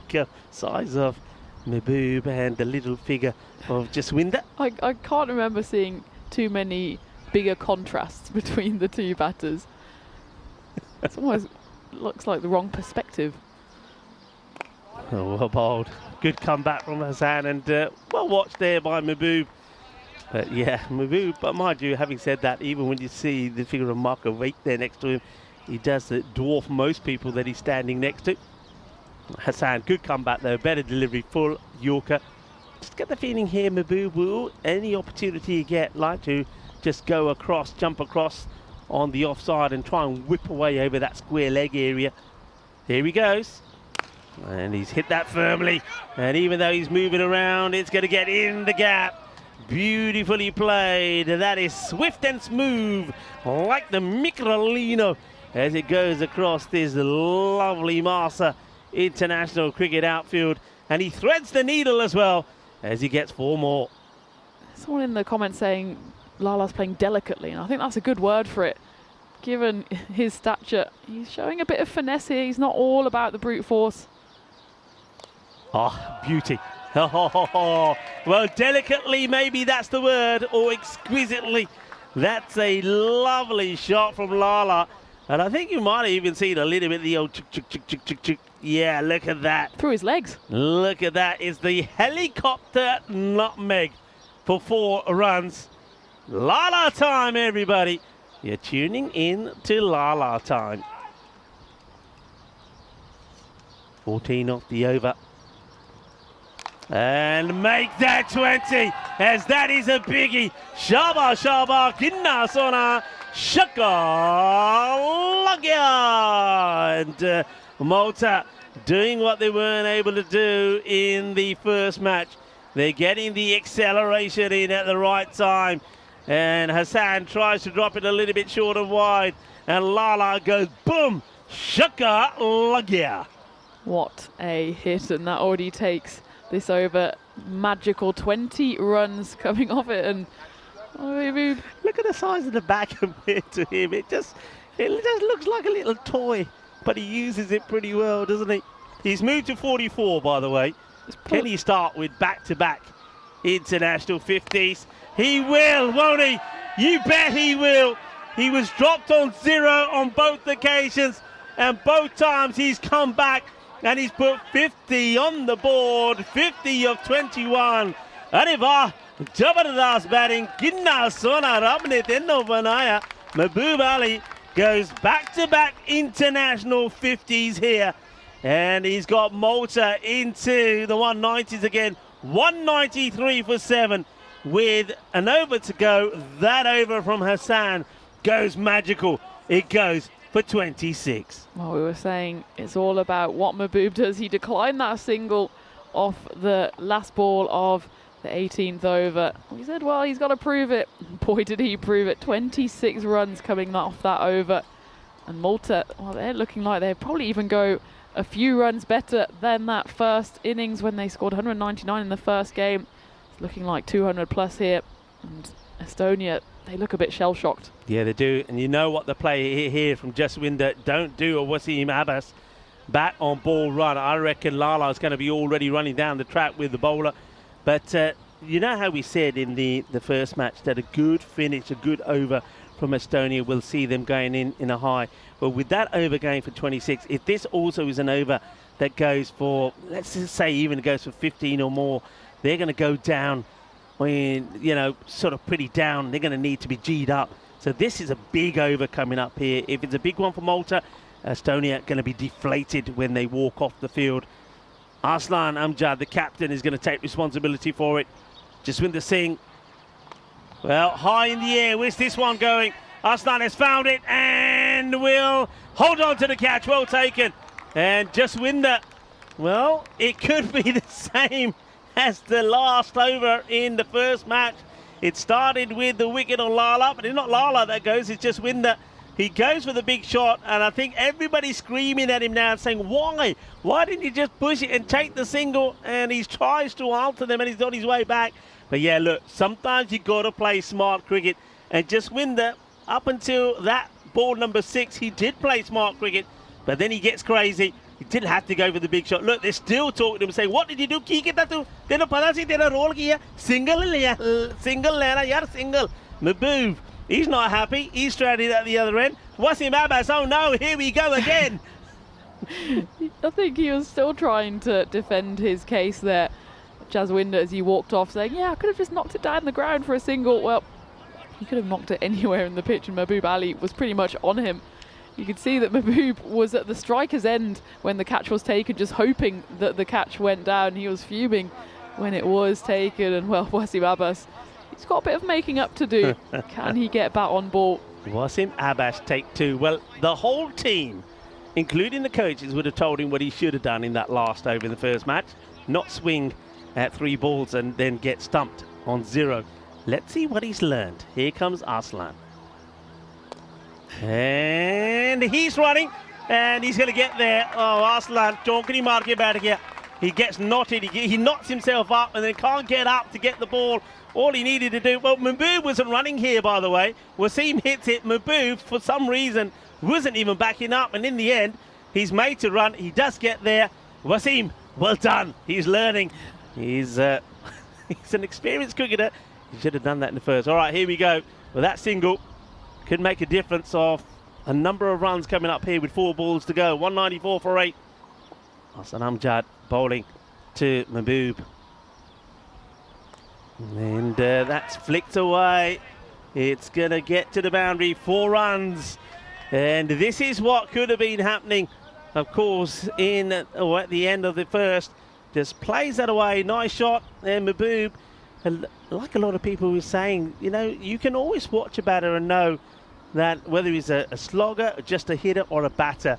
size of Mahbub and the little figure of Jaswinder. I can't remember seeing too many bigger contrasts between the 2 batters. It's almost looks like the wrong perspective. Oh, well bowled. Good comeback from Hassan, and well watched there by Mahbub. But yeah, Mahbub, but mind you, having said that, even when you see the figure of Marco Wake there next to him, he does dwarf most people that he's standing next to. Hassan, good comeback though, better delivery, full Yorker. Just get the feeling here, Mahbub will, any opportunity you get, like to just go across, jump across on the offside and try and whip away over that square leg area. Here he goes. And he's hit that firmly. And even though he's moving around, it's going to get in the gap. Beautifully played. That is swift and smooth, like the Microlino, as it goes across this lovely Marsa International Cricket outfield. And he threads the needle as well as he gets 4 more. Someone in the comments saying Lala's playing delicately, and I think that's a good word for it. Given his stature, he's showing a bit of finesse here. He's not all about the brute force. Oh, beauty. Oh, well, delicately, maybe that's the word, or exquisitely. That's a lovely shot from Lala. And I think you might have even seen a little bit of the old chick, chick, chick, chick, chick, chick. Yeah, look at that. Through his legs. Look at that. It's the helicopter nutmeg for 4 runs. Lala time, everybody. You're tuning in to Lala time. 14 off the over. And make that 20, as that is a biggie. Shaba, shaba, kinna sona, shaka, lagya. And Malta doing what they weren't able to do in the first match. They're getting the acceleration in at the right time. And Hassan tries to drop it a little bit short and wide. And Lala goes boom, shaka, lagya. What a hit, and that already takes this over. Magical 20 runs coming off it, and look at the size of the bat compared to him. It just looks like a little toy, but he uses it pretty well, doesn't he? He's moved to 44, by the way. Can he start with back-to-back international 50s? He will, won't he? You bet he will. He was dropped on 0 on both occasions, and both times he's come back and he's put 50 on the board, 50 of 21. Arriva, Jabardast batting, Kinna Sona Rabne Tenno Banaya. Mahbub Ali goes back-to-back international 50s here. And he's got Malta into the 190s again. 193 for 7. with an over to go. That over from Hassan goes magical. It goes for 26. Well, we were saying it's all about what Mahbub does. He declined that single off the last ball of the 18th over. We said, well, he's got to prove it. Boy, did he prove it. 26 runs coming off that over. And Malta, well, they're looking like they'll probably even go a few runs better than that first innings when they scored 199 in the first game. It's looking like 200 plus here. And Estonia, they look a bit shell-shocked. Yeah, they do. And you know what the play here from Jaswinder don't do, or Wasim Abbas. Bat on ball run. I reckon Lala is going to be already running down the track with the bowler. But you know how we said in the first match that a good finish, a good over from Estonia will see them going in a high. Well, with that over going for 26, if this also is an over that goes for, let's just say even it goes for 15 or more, they're going to go down, sort of pretty down. They're going to need to be G'd up. So this is a big over coming up here. If it's a big one for Malta, Estonia going to be deflated when they walk off the field. Arslan Amjad, the captain, is going to take responsibility for it. Jaswinder Singh, well, high in the air. Where's this one going? Arslan has found it and will hold on to the catch. Well taken. And Jaswinder, well, it could be the same as the last over in the first match. It started with the wicket on Lala, but it's not Lala that goes, it's Jaswinder. He goes for the big shot, and I think everybody's screaming at him now and saying, why? Why didn't he just push it and take the single? And he tries to alter them, and he's on his way back. But yeah, look, sometimes you got to play smart cricket. And Jaswinder, up until that ball number 6, he did play smart cricket, but then he gets crazy. He didn't have to go for the big shot. Look, they're still talking to him, saying, what did you do? Ki kita tu? Tena pada si tena roll kiya. Single lena yaar, single. Mahbub, he's not happy. He's stranded at the other end. Wasim Abbas, oh no, here we go again. I think he was still trying to defend his case there, Jaswinder, as he walked off, saying, yeah, I could have just knocked it down the ground for a single. Well, he could have knocked it anywhere in the pitch, and Mahbub Ali was pretty much on him. You could see that Mahbub was at the striker's end when the catch was taken, just hoping that the catch went down. He was fuming when it was taken, and well, Wasim Abbas, he's got a bit of making up to do. Can he get back on ball? Wasim Abbas, take 2. Well, the whole team, including the coaches, would have told him what he should have done in that last over in the first match. Not swing at 3 balls and then get stumped on 0. Let's see what he's learned. Here comes Arslan. And he's running, and he's going to get there. Oh, Arslan, chaunkani maar ke baith gaya. He gets knotted, he knocks himself up and then can't get up to get the ball. All he needed to do, well, Mahbub wasn't running here, by the way. Wasim hits it. Mahbub, for some reason, wasn't even backing up, and in the end, he's made to run. He does get there. Wasim, well done. He's learning. He's an experienced cricketer. He should have done that in the first. All right, here we go. Well, that single could make a difference of a number of runs coming up here with 4 balls to go. 194 for 8. Hassan Amjad bowling to Mahbub. And that's flicked away. It's going to get to the boundary. 4 runs. And this is what could have been happening, of course, at the end of the first. Just plays that away. Nice shot. And Mahbub, like a lot of people were saying, you can always watch a batter and know that whether he's a slogger, just a hitter, or a batter,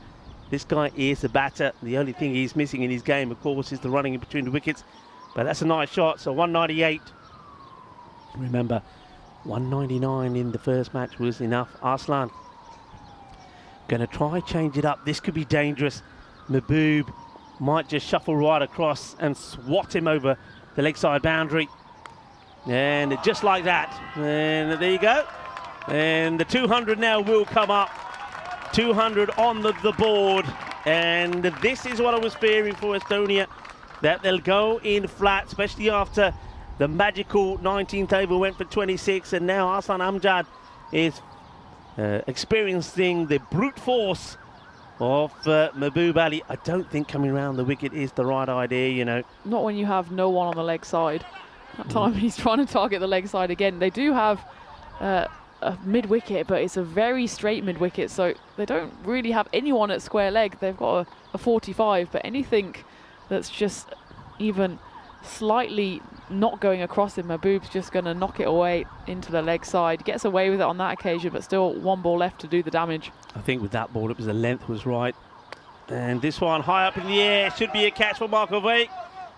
this guy is a batter. The only thing he's missing in his game, of course, is the running in between the wickets. But that's a nice shot. So 198. Remember, 199 in the first match was enough. Arslan going to try change it up. This could be dangerous. Mahbub might just shuffle right across and swat him over the leg side boundary. And just like that. And there you go. And the 200 now will come up. 200 on the board. And this is what I was fearing for Estonia, that they'll go in flat, especially after the magical 19th over went for 26. And now Arslan Amjad is experiencing the brute force of Mahbub Ali. I don't think coming around the wicket is the right idea, Not when you have no one on the leg side. That time he's trying to target the leg side again. They do have a mid-wicket, but it's a very straight mid-wicket, so they don't really have anyone at square leg. They've got a 45, but anything that's just even slightly not going across him. Mahboob's just going to knock it away into the leg side. Gets away with it on that occasion, but still one ball left to do the damage. I think with that ball, it was the length was right. And this one high up in the air should be a catch for Markovic.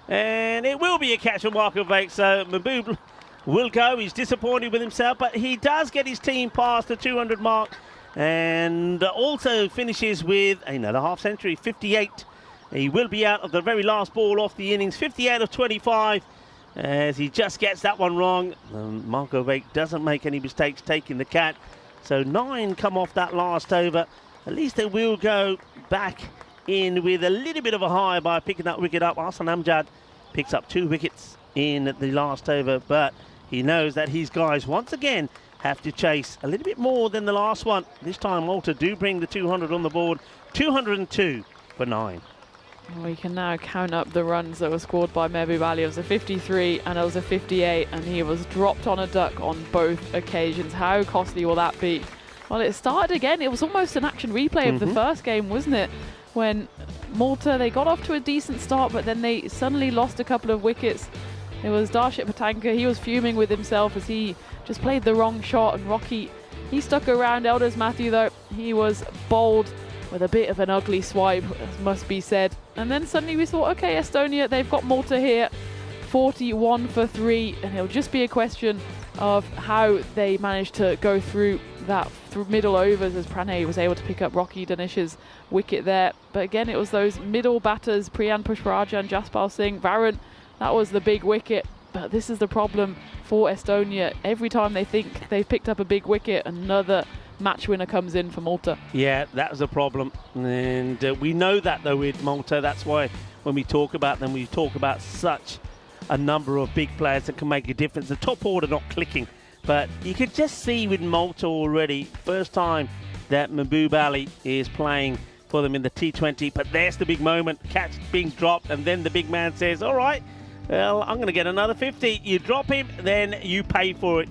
And it will be a catch for Markovic. So Mahboob will go. He's disappointed with himself, but he does get his team past the 200 mark. And also finishes with another half century, 58. He will be out of the very last ball off the innings, 58 of 25. As he just gets that one wrong. Markovic doesn't make any mistakes taking the catch. So 9 come off that last over. At least they will go back in with a little bit of a high by picking that wicket up. Hassan Amjad picks up 2 wickets in the last over, but he knows that his guys once again have to chase a little bit more than the last one. This time Malta do bring the 200 on the board, 202 for 9. We can now count up the runs that were scored by Mahboub Ali. It was a 53 and it was a 58, and he was dropped on a duck on both occasions. How costly will that be? Well, it started again. It was almost an action replay of the first game, wasn't it? When Malta, they got off to a decent start, but then they suddenly lost a couple of wickets. It was Darshit Patanka. He was fuming with himself as he just played the wrong shot, and Rocky, he stuck around. Elders Matthew, though, he was bowled with a bit of an ugly swipe, as must be said. And then suddenly we thought, okay, Estonia, they've got Malta here, 41 for 3, and it'll just be a question of how they managed to go through that middle overs, as Pranay was able to pick up Rocky Danish's wicket there. But again, it was those middle batters, Priyan Pushparaja and Jaspal Singh. Varun, that was the big wicket. But this is the problem for Estonia. Every time they think they've picked up a big wicket, another match winner comes in for Malta. Yeah, that was a problem. And we know that, though, with Malta. That's why when we talk about them, we talk about such a number of big players that can make a difference. The top order not clicking. But you could just see with Malta already, first time that Mahboub Ali is playing for them in the T20. But there's the big moment, catch being dropped, and then the big man says, all right, well, I'm going to get another 50. You drop him, then you pay for it.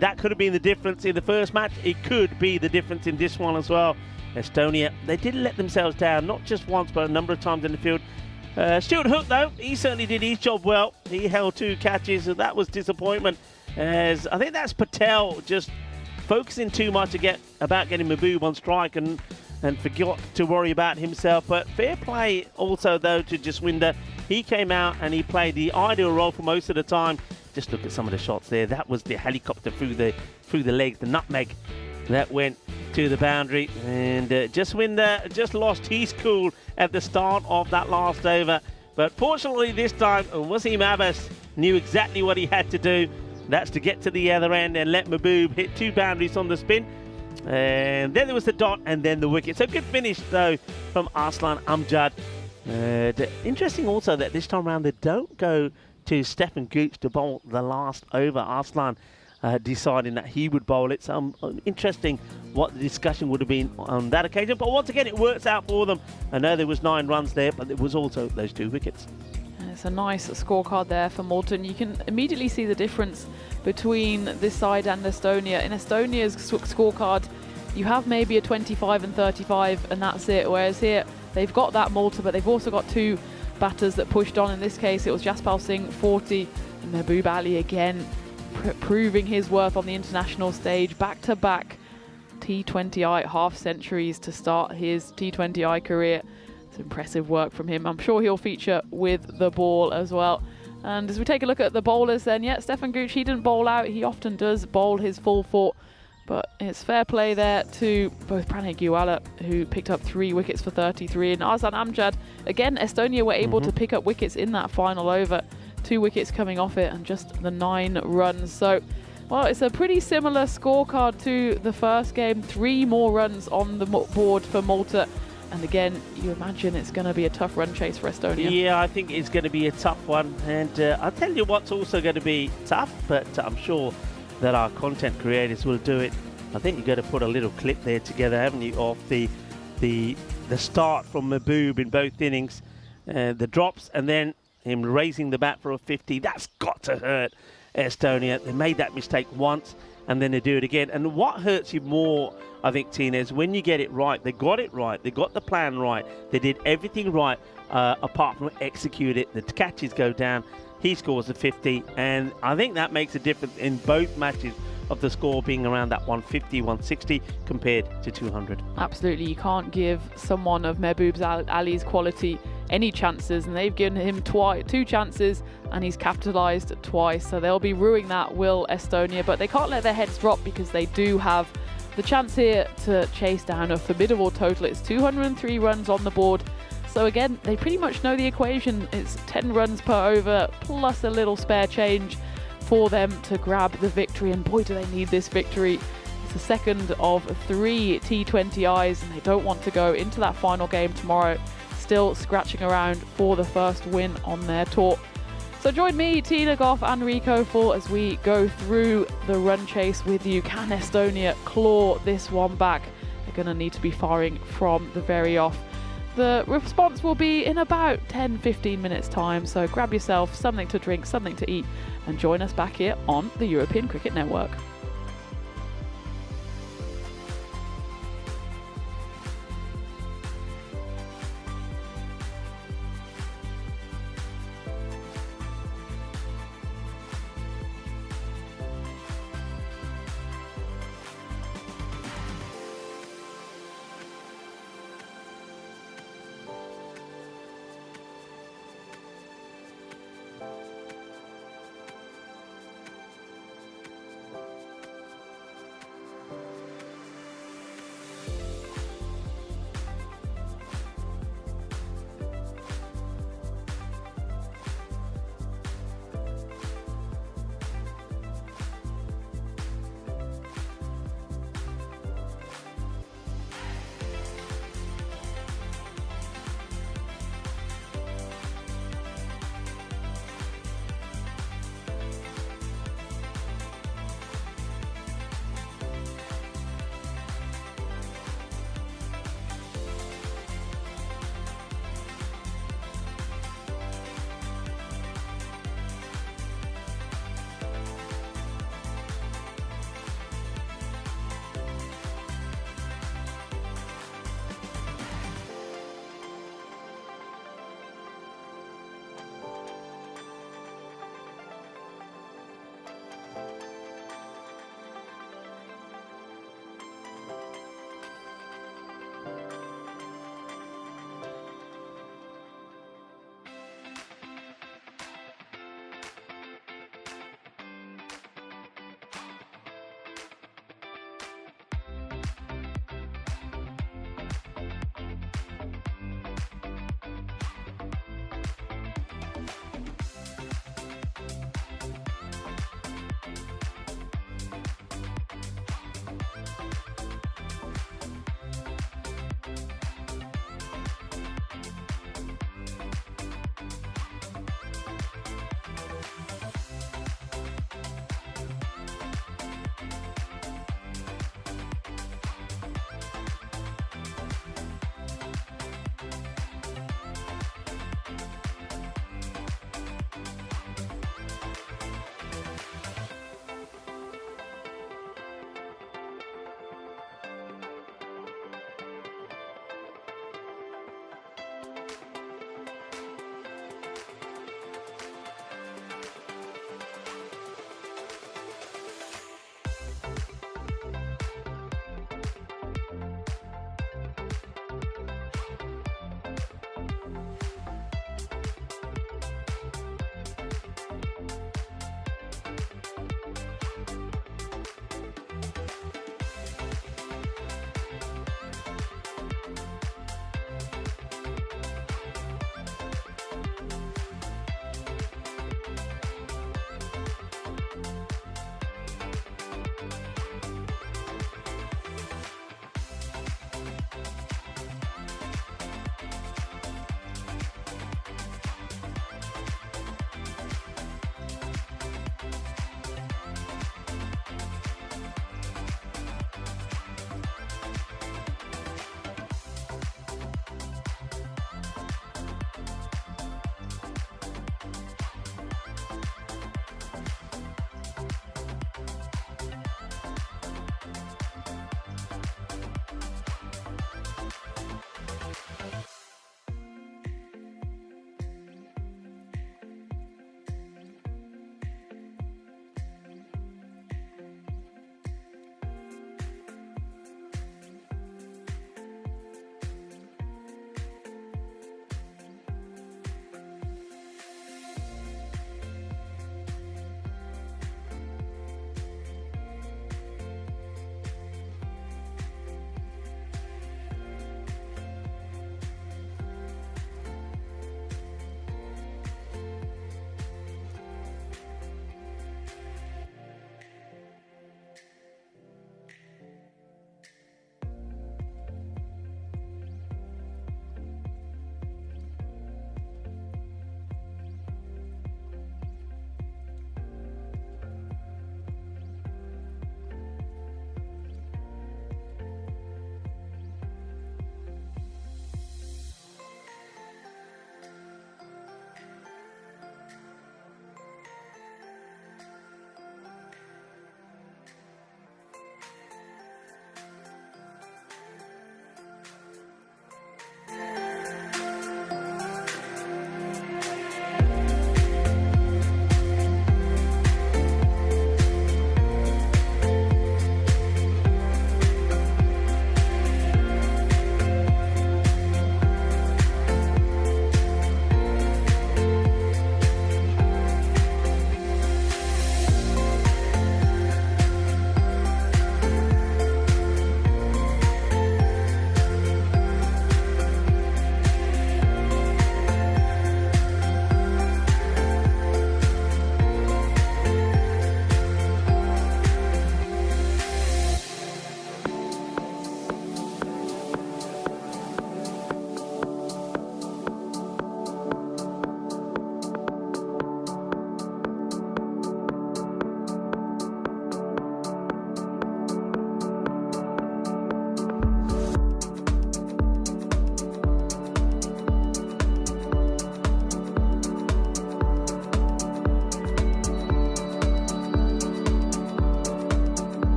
That could have been the difference in the first match. It could be the difference in this one as well. Estonia, they didn't let themselves down, not just once, but a number of times in the field. Stuart Hook, though, he certainly did his job well. He held 2 catches, so that was disappointment. As I think that's Patel just focusing too much about getting Mahboub on strike and forgot to worry about himself. But fair play also, though, to Jaswinder. He came out and he played the ideal role for most of the time. Just look at some of the shots there. That was the helicopter through the legs, the nutmeg that went to the boundary. And Jaswinder just lost his cool at the start of that last over. But fortunately this time, Wasim Abbas knew exactly what he had to do. That's to get to the other end and let Mahboub hit 2 boundaries on the spin. And then there was the dot and then the wicket. So good finish, though, from Arslan Amjad. Interesting also that this time around they don't go to Stefan Gooch to bowl the last over. Arslan deciding that he would bowl it. So interesting what the discussion would have been on that occasion. But once again, it works out for them. I know there was 9 runs there, but there was also those 2 wickets. It's a nice scorecard there for Malta. You can immediately see the difference between this side and Estonia. In Estonia's scorecard, you have maybe a 25 and 35, and that's it. Whereas here, they've got that Malta, but they've also got 2 batters that pushed on. In this case, it was Jaspal Singh, 40, and Mahboub Ali again, proving his worth on the international stage. Back-to-back T20I half centuries to start his T20I career. It's impressive work from him. I'm sure he'll feature with the ball as well. And as we take a look at the bowlers then, yeah, Stefan Gooch, he didn't bowl out. He often does bowl his full 4. But it's fair play there to both Pranay Giwala, who picked up 3 wickets for 33, and Arslan Amjad. Again, Estonia were able to pick up wickets in that final over. 2 wickets coming off it and just the 9 runs. So, well, it's a pretty similar scorecard to the first game. 3 more runs on the board for Malta. And again, you imagine it's going to be a tough run chase for Estonia. Yeah, I think it's going to be a tough one. And I'll tell you what's also going to be tough, but I'm sure that our content creators will do it. I think you've got to put a little clip there together, haven't you, of the start from Mahboub in both innings, the drops, and then him raising the bat for a 50. That's got to hurt Estonia. They made that mistake once, and then they do it again. And what hurts you more, I think, Tina, is when you get it right. They got it right. They got the plan right. They did everything right, apart from execute it. The catches go down. he scores a 50, and I think that makes a difference in both matches of the score being around that 150, 160 compared to 200. Absolutely, you can't give someone of Mehboob Ali's quality any chances, and they've given him two chances and he's capitalised twice, so they'll be ruining that, will Estonia, but they can't let their heads drop because they do have the chance here to chase down a formidable total. It's 203 runs on the board, so again, they pretty much know the equation. It's 10 runs per over plus a little spare change for them to grab the victory, and boy do they need this victory. It's the second of 3 T20Is, and they don't want to go into that final game tomorrow still scratching around for the first win on their tour. So join me, Tina, Goff and Rico as we go through the run chase with you. Can Estonia claw this one back? They're going to need to be firing from the very off. The response will be in about 10-15 minutes time, so grab yourself something to drink, something to eat, and join us back here on the European Cricket Network.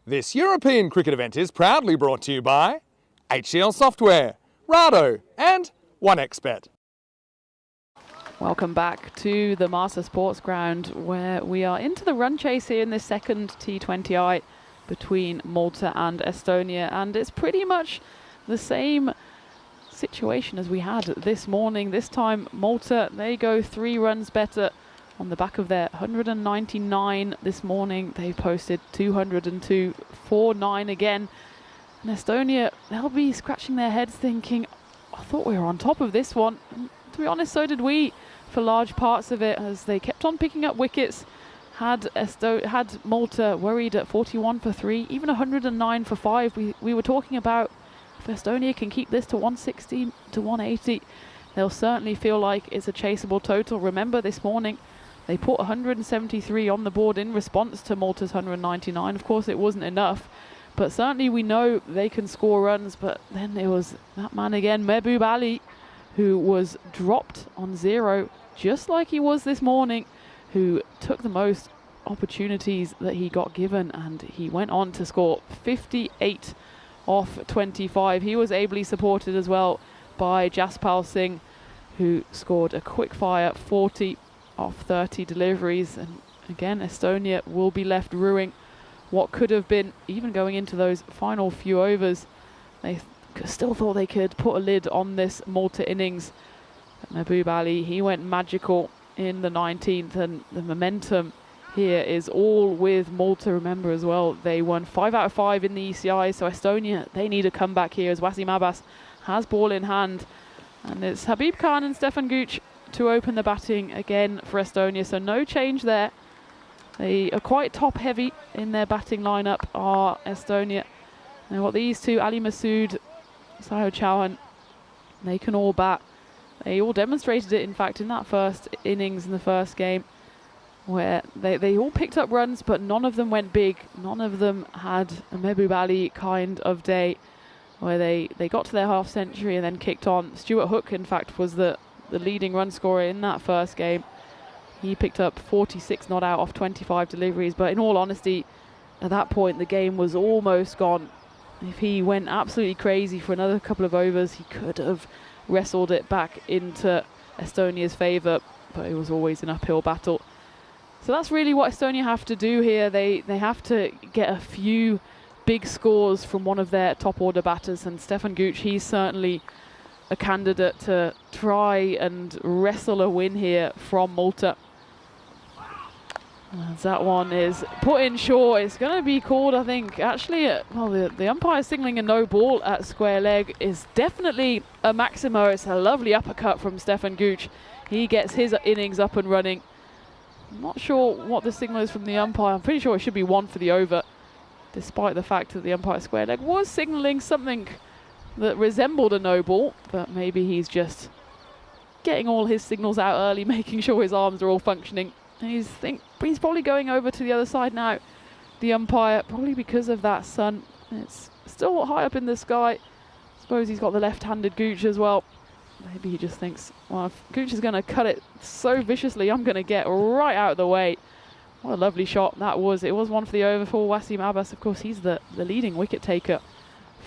This European cricket event is proudly brought to you by HCL Software, Rado and 1xBet. Welcome back to the Master Sports Ground, where we are into the run chase here in this second T20I between Malta and Estonia, and it's pretty much the same situation as we had this morning. This time Malta, they go 3 runs better on the back of their 199 this morning. They posted 202, 4-9 again. And Estonia, they'll be scratching their heads thinking, I thought we were on top of this one. And to be honest, so did we for large parts of it, as they kept on picking up wickets. Had Malta worried at 41 for 3, even 109 for 5. We were talking about if Estonia can keep this to 160 to 180, they'll certainly feel like it's a chaseable total. Remember, this morning they put 173 on the board in response to Malta's 199. Of course, it wasn't enough, but certainly we know they can score runs. But then it was that man again, Mehboob Ali, who was dropped on 0, just like he was this morning, who took the most opportunities that he got given, and he went on to score 58 off 25. He was ably supported as well by Jaspal Singh, who scored a quick fire 40 off 30 deliveries. And again, Estonia will be left ruining what could have been, even going into those final few overs, they still thought they could put a lid on this Malta innings. But Mehboob Ali, he went magical in the 19th, and the momentum here is all with Malta. Remember as well, they won 5 out of 5 in the ECI, so Estonia, they need a comeback here, as Wasim Abbas has ball in hand. And it's Habib Khan and Stefan Gooch to open the batting again for Estonia, so no change there. They are quite top heavy in their batting lineup, are Estonia. And what these two, Ali Masood, Sahil Chauhan, they can all bat. They all demonstrated it, in fact, in that first innings in the first game, where they all picked up runs, but none of them went big. None of them had a Mehboob Ali kind of day, where they got to their half century and then kicked on. Stuart Hook, in fact, was the leading run scorer in that first game. He picked up 46 not out off 25 deliveries, but in all honesty, at that point the game was almost gone. If he went absolutely crazy for another couple of overs, he could have wrestled it back into Estonia's favour, but it was always an uphill battle. So that's really what Estonia have to do here. They have to get a few big scores from one of their top order batters, and Stefan Gooch, he's certainly a candidate to try and wrestle a win here from Malta. As that one is put in short, it's going to be called, I think, actually, well, the umpire signalling a no ball at square leg is definitely a maximo. It's a lovely uppercut from Stefan Gooch. He gets his innings up and running. I'm not sure what the signal is from the umpire. I'm pretty sure it should be 1 for the over, despite the fact that the umpire square leg was signalling something that resembled a no ball, but maybe he's just getting all his signals out early, making sure his arms are all functioning. He's probably going over to the other side now, the umpire, probably because of that sun. It's still high up in the sky. I suppose he's got the left-handed Gooch as well. Maybe he just thinks, well, if Gooch is going to cut it so viciously, I'm going to get right out of the way. What a lovely shot that was. It was 1 for the over for Wasim Abbas. Of course, he's the leading wicket taker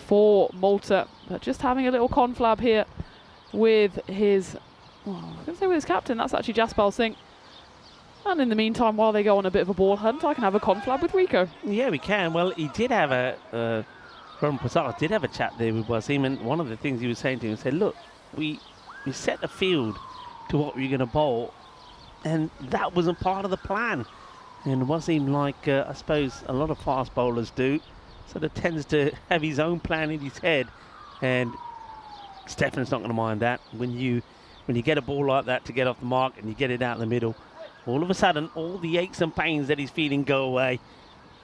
for Malta. But just having a little conflab here with his, well, I was going to say with his captain. That's actually Jaspal Singh. And in the meantime, while they go on a bit of a ball hunt, I can have a conflab with Rico. Yeah, we can. Well, he did have Ron Prasad did have a chat there with Wasim, and one of the things he was saying to him, said, look, we set the field to what we're going to bowl, and that wasn't part of the plan. And Wasim, like I suppose a lot of fast bowlers do, sort of tends to have his own plan in his head, and Stefan's not going to mind that. When you get a ball like that to get off the mark and you get it out in the middle, all of a sudden, all the aches and pains that he's feeling go away.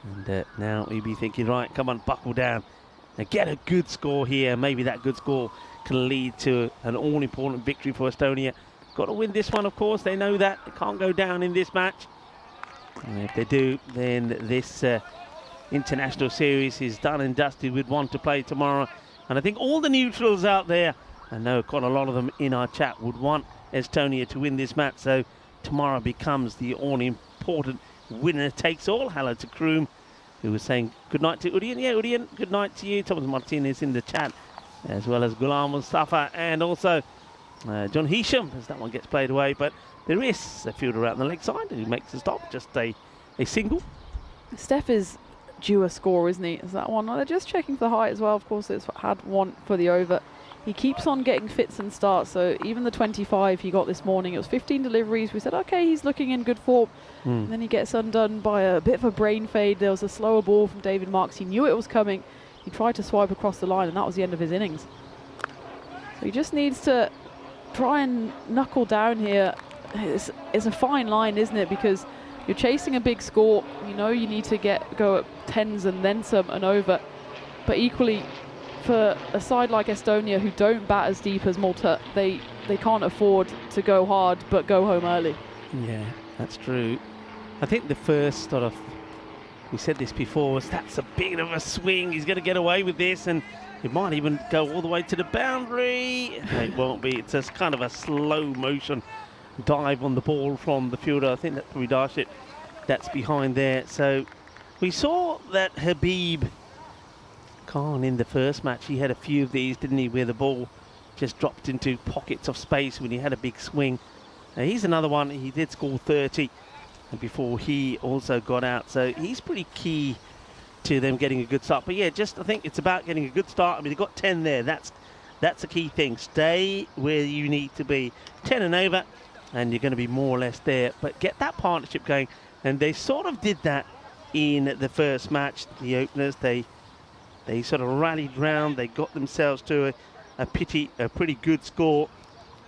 And now he'll be thinking, right, come on, buckle down. Now get a good score here. Maybe that good score can lead to an all-important victory for Estonia. Got to win this one, of course. They know that. They can't go down in this match. And if they do, then this international series is done and dusted with 1 to play tomorrow. And I think all the neutrals out there, I know quite a lot of them in our chat, would want Estonia to win this match. So tomorrow becomes the all-important winner takes all. Hello to Kroom. who was saying good night to Udian. Yeah, Udian, good night to you. Thomas Martinez in the chat, as well as Ghulam Mustafa, and also John Hisham, as that one gets played away. But there is a fielder out on the leg side who makes a stop, just a single. Steph is due a score, isn't he? Is that one? They're just checking for the height as well. Of course, it's had one for the over. He keeps on getting fits and starts, so even the 25 he got this morning, it was 15 deliveries. We said, okay, he's looking in good form. And then he gets undone by a bit of a brain fade. There was a slower ball from David Marks. He knew it was coming. He tried to swipe across the line, and that was the end of his innings. So he just needs to try and knuckle down here. It's a fine line, isn't it? Because you're chasing a big score. You know you need to go at 10s and then some and over. But equally, for a side like Estonia, who don't bat as deep as Malta, they can't afford to go hard but go home early. Yeah, that's true. I think the first sort of, we said this before, that's a bit of a swing. He's going to get away with this, and it might even go all the way to the boundary. It won't be. It's just kind of a slow motion dive on the ball from the fielder. I think that's Ridashit that's behind there. So we saw that Habib Khan in the first match, he had a few of these, didn't he, where the ball just dropped into pockets of space when he had a big swing. Now he's another one. He did score 30 before he also got out, so he's pretty key to them getting a good start. But yeah, just I think it's about getting a good start. I mean, they got 10 there. That's a key thing. Stay where you need to be. 10 and over, and you're going to be more or less there. But get that partnership going, and they sort of did that in the first match. The openers, they sort of rallied round. They got themselves to a pretty good score,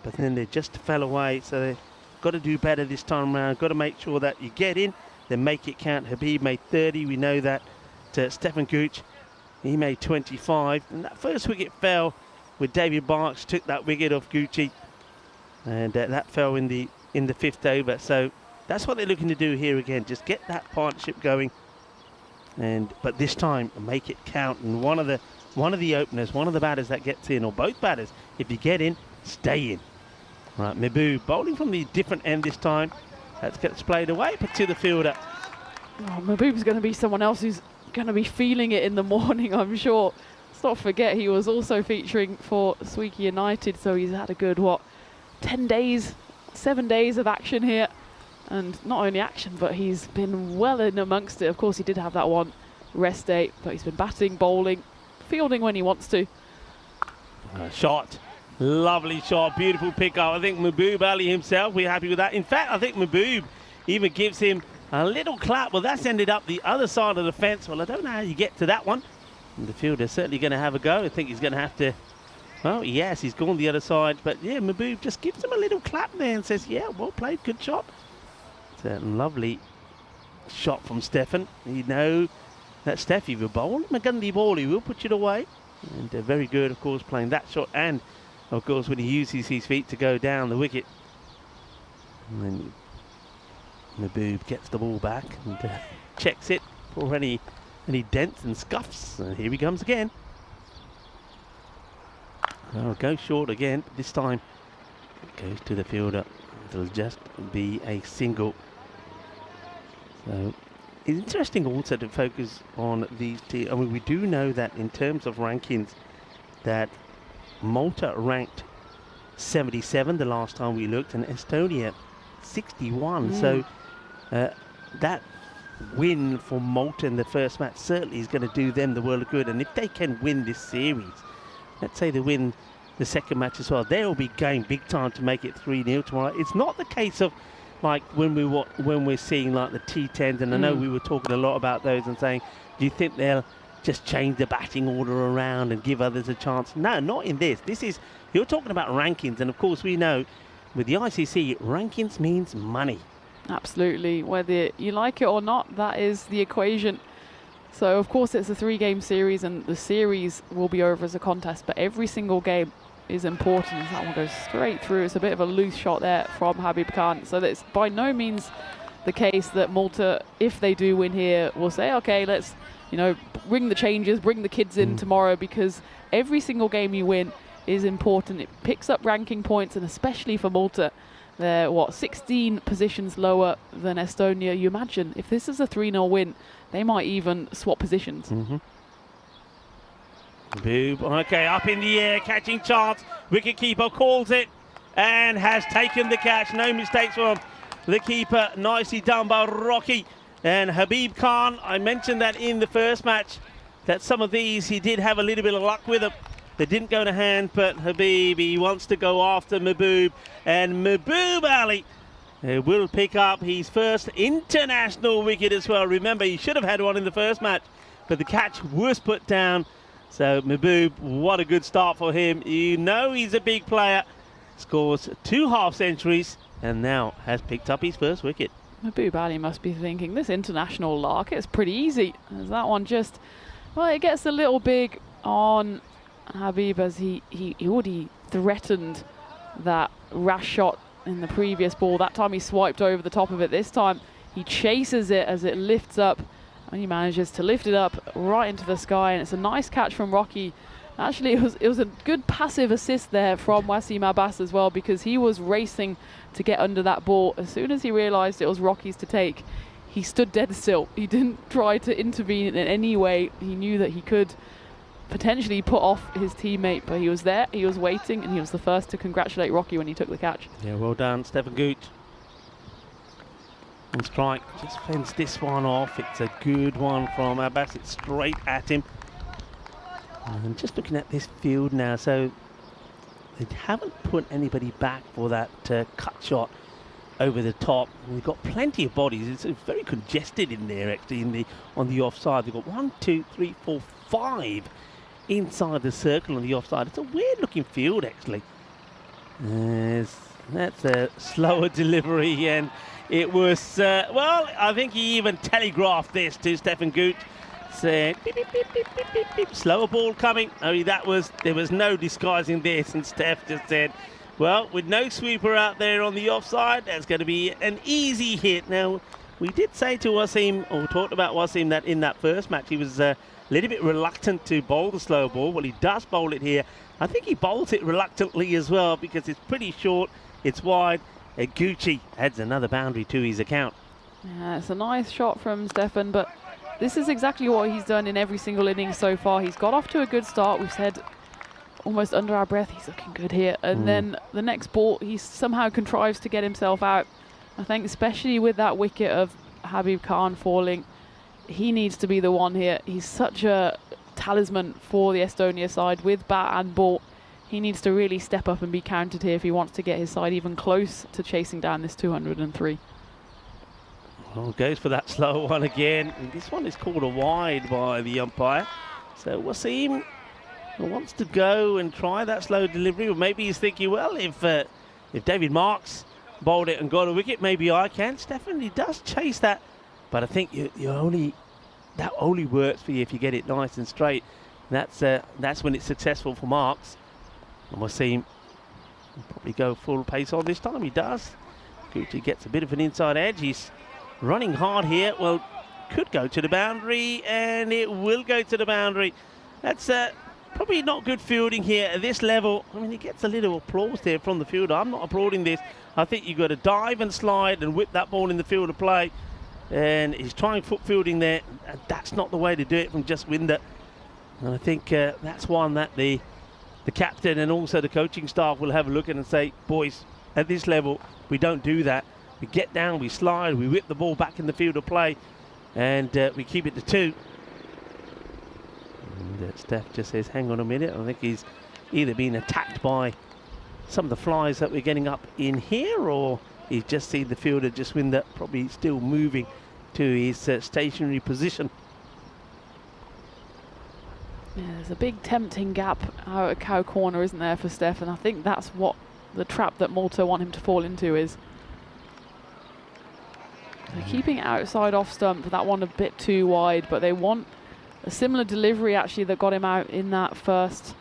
but then they just fell away. So they've got to do better this time around. Got to make sure that you get in, then make it count. Habib made 30. We know that. Stefan Gooch, he made 25, and that first wicket fell with David Barks took that wicket off Gucci, and that fell in the fifth over. So that's what they're looking to do here again. Just get that partnership going. But this time, make it count. And one of the openers, one of the batters that gets in, or both batters, if you get in, stay in. Right, Maboo bowling from the different end this time. That gets played away, but to the fielder. Oh, Maboo's going to be someone else who's going to be feeling it in the morning, I'm sure. Let's not forget he was also featuring for Sweeky United, so he's had a good, 7 days of action here. And not only action, but he's been well in amongst it. Of course, he did have that one rest day, but he's been batting, bowling, fielding when he wants to. Shot. Lovely shot. Beautiful pick-up. I think Mahboob Ali himself, we're happy with that. In fact, I think Mahboob even gives him a little clap. Well, that's ended up the other side of the fence. Well, I don't know how you get to that one. And the fielder's certainly going to have a go. I think he's going to have to... Well, yes, he's gone the other side. But, yeah, Mahboob just gives him a little clap there and says, yeah, well played, good shot. A lovely shot from Stefan. You know that Steph, if you bowl him a gundy ball, he will put it away. And very good, of course, playing that shot. And, of course, when he uses his feet to go down the wicket. And then Mahboob gets the ball back and checks it for any dents and scuffs. And here he comes again. Oh, goes short again. But this time it goes to the fielder. It'll just be a single. So it's interesting also to focus on these teams. I mean, we do know that in terms of rankings, that Malta ranked 77 the last time we looked, and Estonia 61. So that win for Malta in the first match certainly is going to do them the world of good. And if they can win this series, let's say they win the second match as well, they'll be going big time to make it 3-0 tomorrow. It's not the case of like when we're seeing like the T20s, and I know we were talking a lot about those and saying, do you think they'll just change the batting order around and give others a chance? No, not in this. This is, you're talking about rankings, and of course we know with the ICC, rankings means money. Absolutely. Whether you like it or not, that is the equation. So of course it's a 3-game series, and the series will be over as a contest, but every single game is important. That one goes straight through. It's a bit of a loose shot there from Habib Khan. So that's by no means the case that Malta, if they do win here, will say, okay, let's, bring the changes, bring the kids in tomorrow, because every single game you win is important. It picks up ranking points, and especially for Malta, They're, what, 16 positions lower than Estonia. You imagine, if this is a 3-0 win, they might even swap positions. Boob, okay, up in the air, catching chance. Wicketkeeper calls it and has taken the catch. No mistakes from the keeper. Nicely done by Rocky. And Habib Khan, I mentioned that in the first match, that some of these he did have a little bit of luck with them. They didn't go to hand, but Habib, he wants to go after Mahbub. And Mahbub Ali will pick up his first international wicket as well. Remember, he should have had one in the first match, but the catch was put down. So Mahbub, what a good start for him. You know he's a big player. Scores 2 half-centuries and now has picked up his first wicket. Mahbub Ali must be thinking, this international lark, it's pretty easy. As that one just, well, it gets a little big on Habib, as he already threatened that rash shot in the previous ball. That time he swiped over the top of it. This time he chases it as it lifts up, and he manages to lift it up right into the sky, and it's a nice catch from Rocky. Actually, it was a good passive assist there from Wasim Abbas as well, because he was racing to get under that ball. As soon as he realised it was Rocky's to take, he stood dead still. He didn't try to intervene in any way. He knew that he could potentially put off his teammate, but he was there, he was waiting, and he was the first to congratulate Rocky when he took the catch. Yeah, well done, Stefan Gooch. And strike, just fends this one off. It's a good one from Abbas. It's straight at him. And just looking at this field now, so they haven't put anybody back for that cut shot over the top. We've got plenty of bodies. It's very congested in there, actually, on the offside. They've got 1, 2, 3, 4, 5 inside the circle on the offside. It's a weird looking field, actually. That's a slower delivery, and it was, well, I think he even telegraphed this to Stefan Gooch, saying, beep, beep, beep, beep, beep, beep, beep. Slower ball coming. I mean, there was no disguising this, and Steph just said, well, with no sweeper out there on the offside, that's going to be an easy hit. Now, we did say to Wasim, or talked about Wasim, that in that first match he was a little bit reluctant to bowl the slow ball. Well, he does bowl it here. I think he bowls it reluctantly as well, because it's pretty short, it's wide. Gucci adds another boundary to his account. Yeah, it's a nice shot from Stefan, but this is exactly what he's done in every single inning so far. He's got off to a good start. We've said almost under our breath, he's looking good here. And then the next ball, he somehow contrives to get himself out. I think especially with that wicket of Habib Khan falling, he needs to be the one here. He's such a talisman for the Estonia side with bat and ball. He needs to really step up and be counted here if he wants to get his side even close to chasing down this 203. Well, goes for that slow one again. And this one is called a wide by the umpire. So Wasim wants to go and try that slow delivery. Or maybe he's thinking, well, if David Marks bowled it and got a wicket, maybe I can. Stefan, he does chase that. But I think that only works for you if you get it nice and straight. That's when it's successful for Marks. And Wasim will probably go full pace on this time. He does. Gucci gets a bit of an inside edge. He's running hard here. Well, could go to the boundary, and it will go to the boundary. That's probably not good fielding here at this level. I mean, he gets a little applause there from the fielder. I'm not applauding this. I think you've got to dive and slide and whip that ball in the field of play. And he's trying foot fielding there. And that's not the way to do it from Jaswinder. And I think that's one that the captain and also the coaching staff will have a look at and say, boys, at this level, we don't do that. We get down, we slide, we whip the ball back in the field of play, and we keep it to 2. And Steph just says, hang on a minute. I think he's either been attacked by some of the flies that we're getting up in here, or he's just seen the fielder Jaswinder probably still moving to his stationary position. Yeah, there's a big tempting gap out at cow corner, isn't there, for Steph? And I think that's what the trap that Malta want him to fall into is. They're keeping it outside off stump, that one a bit too wide, but they want a similar delivery actually that got him out in that first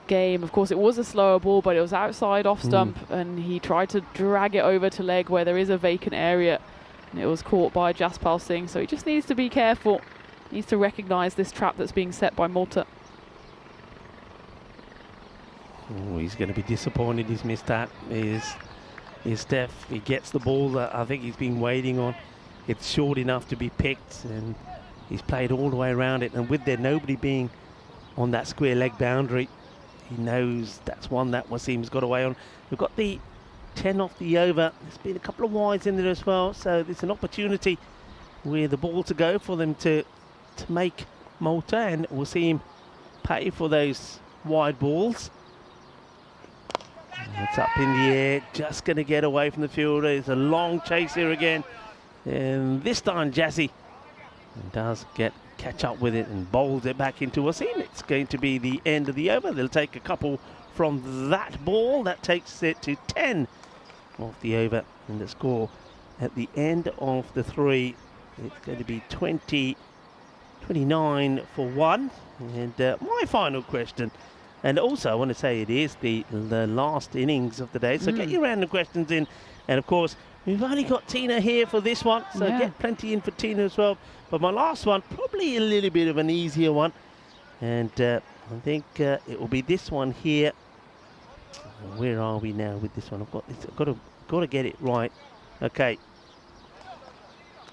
game. Of course, it was a slower ball, but it was outside off stump, and he tried to drag it over to leg where there is a vacant area, and it was caught by Jaspal Singh. So he just needs to be careful. He needs to recognise this trap that's being set by Malta. Oh, he's going to be disappointed he's missed that. is Steph. He gets the ball that I think he's been waiting on. It's short enough to be picked, and he's played all the way around it. And with there nobody being on that square leg boundary, he knows that's one that Wasim's got away on. We've got the 10 off the over. There's been a couple of wides in there as well, so there's an opportunity with the ball to go for them to make Malta, and we'll see him pay for those wide balls. And it's up in the air, just going to get away from the fielder. It's a long chase here again, and this time Jazzy does catch up with it and bowls it back into Wasim. It's going to be the end of the over. They'll take a couple from that ball. That takes it to 10 off the over, and the score at the end of the 3, it's going to be 29 for 1. And my final question, and also I want to say it is the last innings of the day, so get your random questions in. And of course, we've only got Tina here for this one, so get plenty in for Tina as well. But my last one, probably a little bit of an easier one, and I think it will be this one here. Where are we now with this one? I've got to get it right. Okay,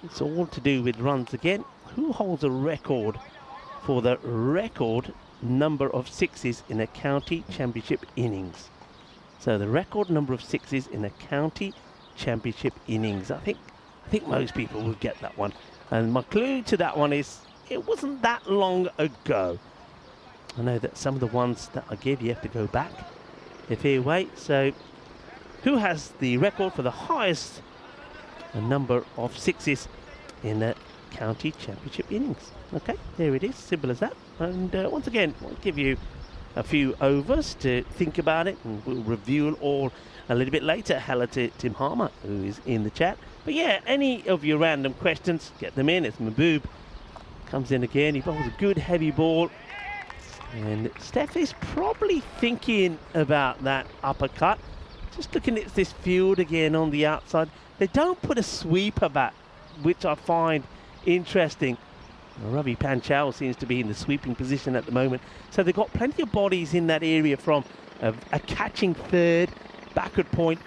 it's all to do with runs again. Who holds a record for the record number of sixes in a county championship innings? So the record number of sixes in a county championship innings. I think most people will get that one. And my clue to that one is it wasn't that long ago. I know that some of the ones that I gave you have to go back a fair way. So who has the record for the highest number of sixes in a county championship innings? Okay, there it is, simple as that. And once again, I'll give you a few overs to think about it, and we'll review it all a little bit later. Hello to Tim Harmer, who is in the chat. But yeah, any of your random questions, get them in. It's Mahbub comes in again. He bowls a good heavy ball, and Steph is probably thinking about that uppercut. Just looking at this field again on the outside, they don't put a sweeper back, which I find interesting. Ravi Panchal seems to be in the sweeping position at the moment, so they've got plenty of bodies in that area from a catching third, backward point.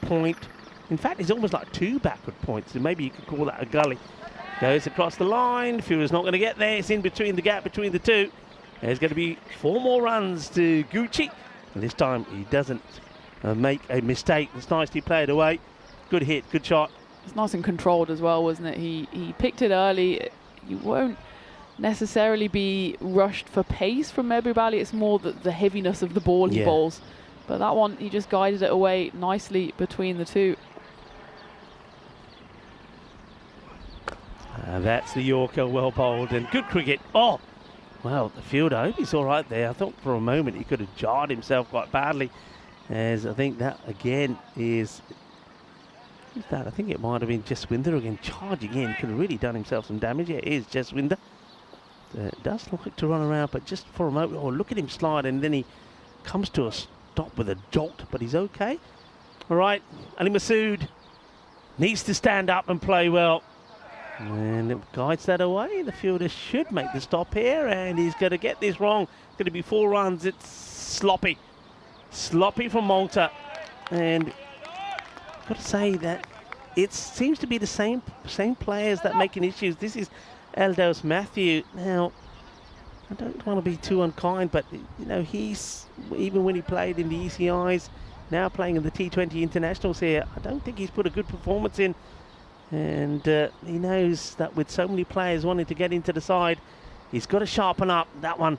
In fact, it's almost like 2 backward points, so maybe you could call that a gully. Goes across the line, fielder's not going to get there, it's in between the gap between the two. There's going to be 4 more runs to Gucci, and this time he doesn't make a mistake. It's nicely played away. Good hit, good shot. It's nice and controlled as well, wasn't it? He picked it early. You won't necessarily be rushed for pace from Mahbub Ali. It's more the heaviness of the ball he bowls. But that one, he just guided it away nicely between the two. That's the Yorker, well bowled, and good cricket. Oh, well, the fielder, I hope he's all right there. I thought for a moment he could have jarred himself quite badly, as I think that again is... Who's that? I think it might have been Jaswinder again, charging in. Could have really done himself some damage. Yeah, it is Jaswinder. Does like to run around, but just for a moment, oh, look at him slide, and then he comes to a stop with a jolt, but he's okay. All right, Ali Masood needs to stand up and play well, and it guides that away. The fielder should make the stop here, and he's going to get this wrong. It's going to be 4 runs. It's sloppy from Malta, and I've got to say that it seems to be the same players that making issues. This is Eldos Matthew. Now, I don't want to be too unkind, but you know, he's, even when he played in the ECIs, now playing in the T20 internationals here, I don't think he's put a good performance in, and he knows that with so many players wanting to get into the side, he's got to sharpen up. That one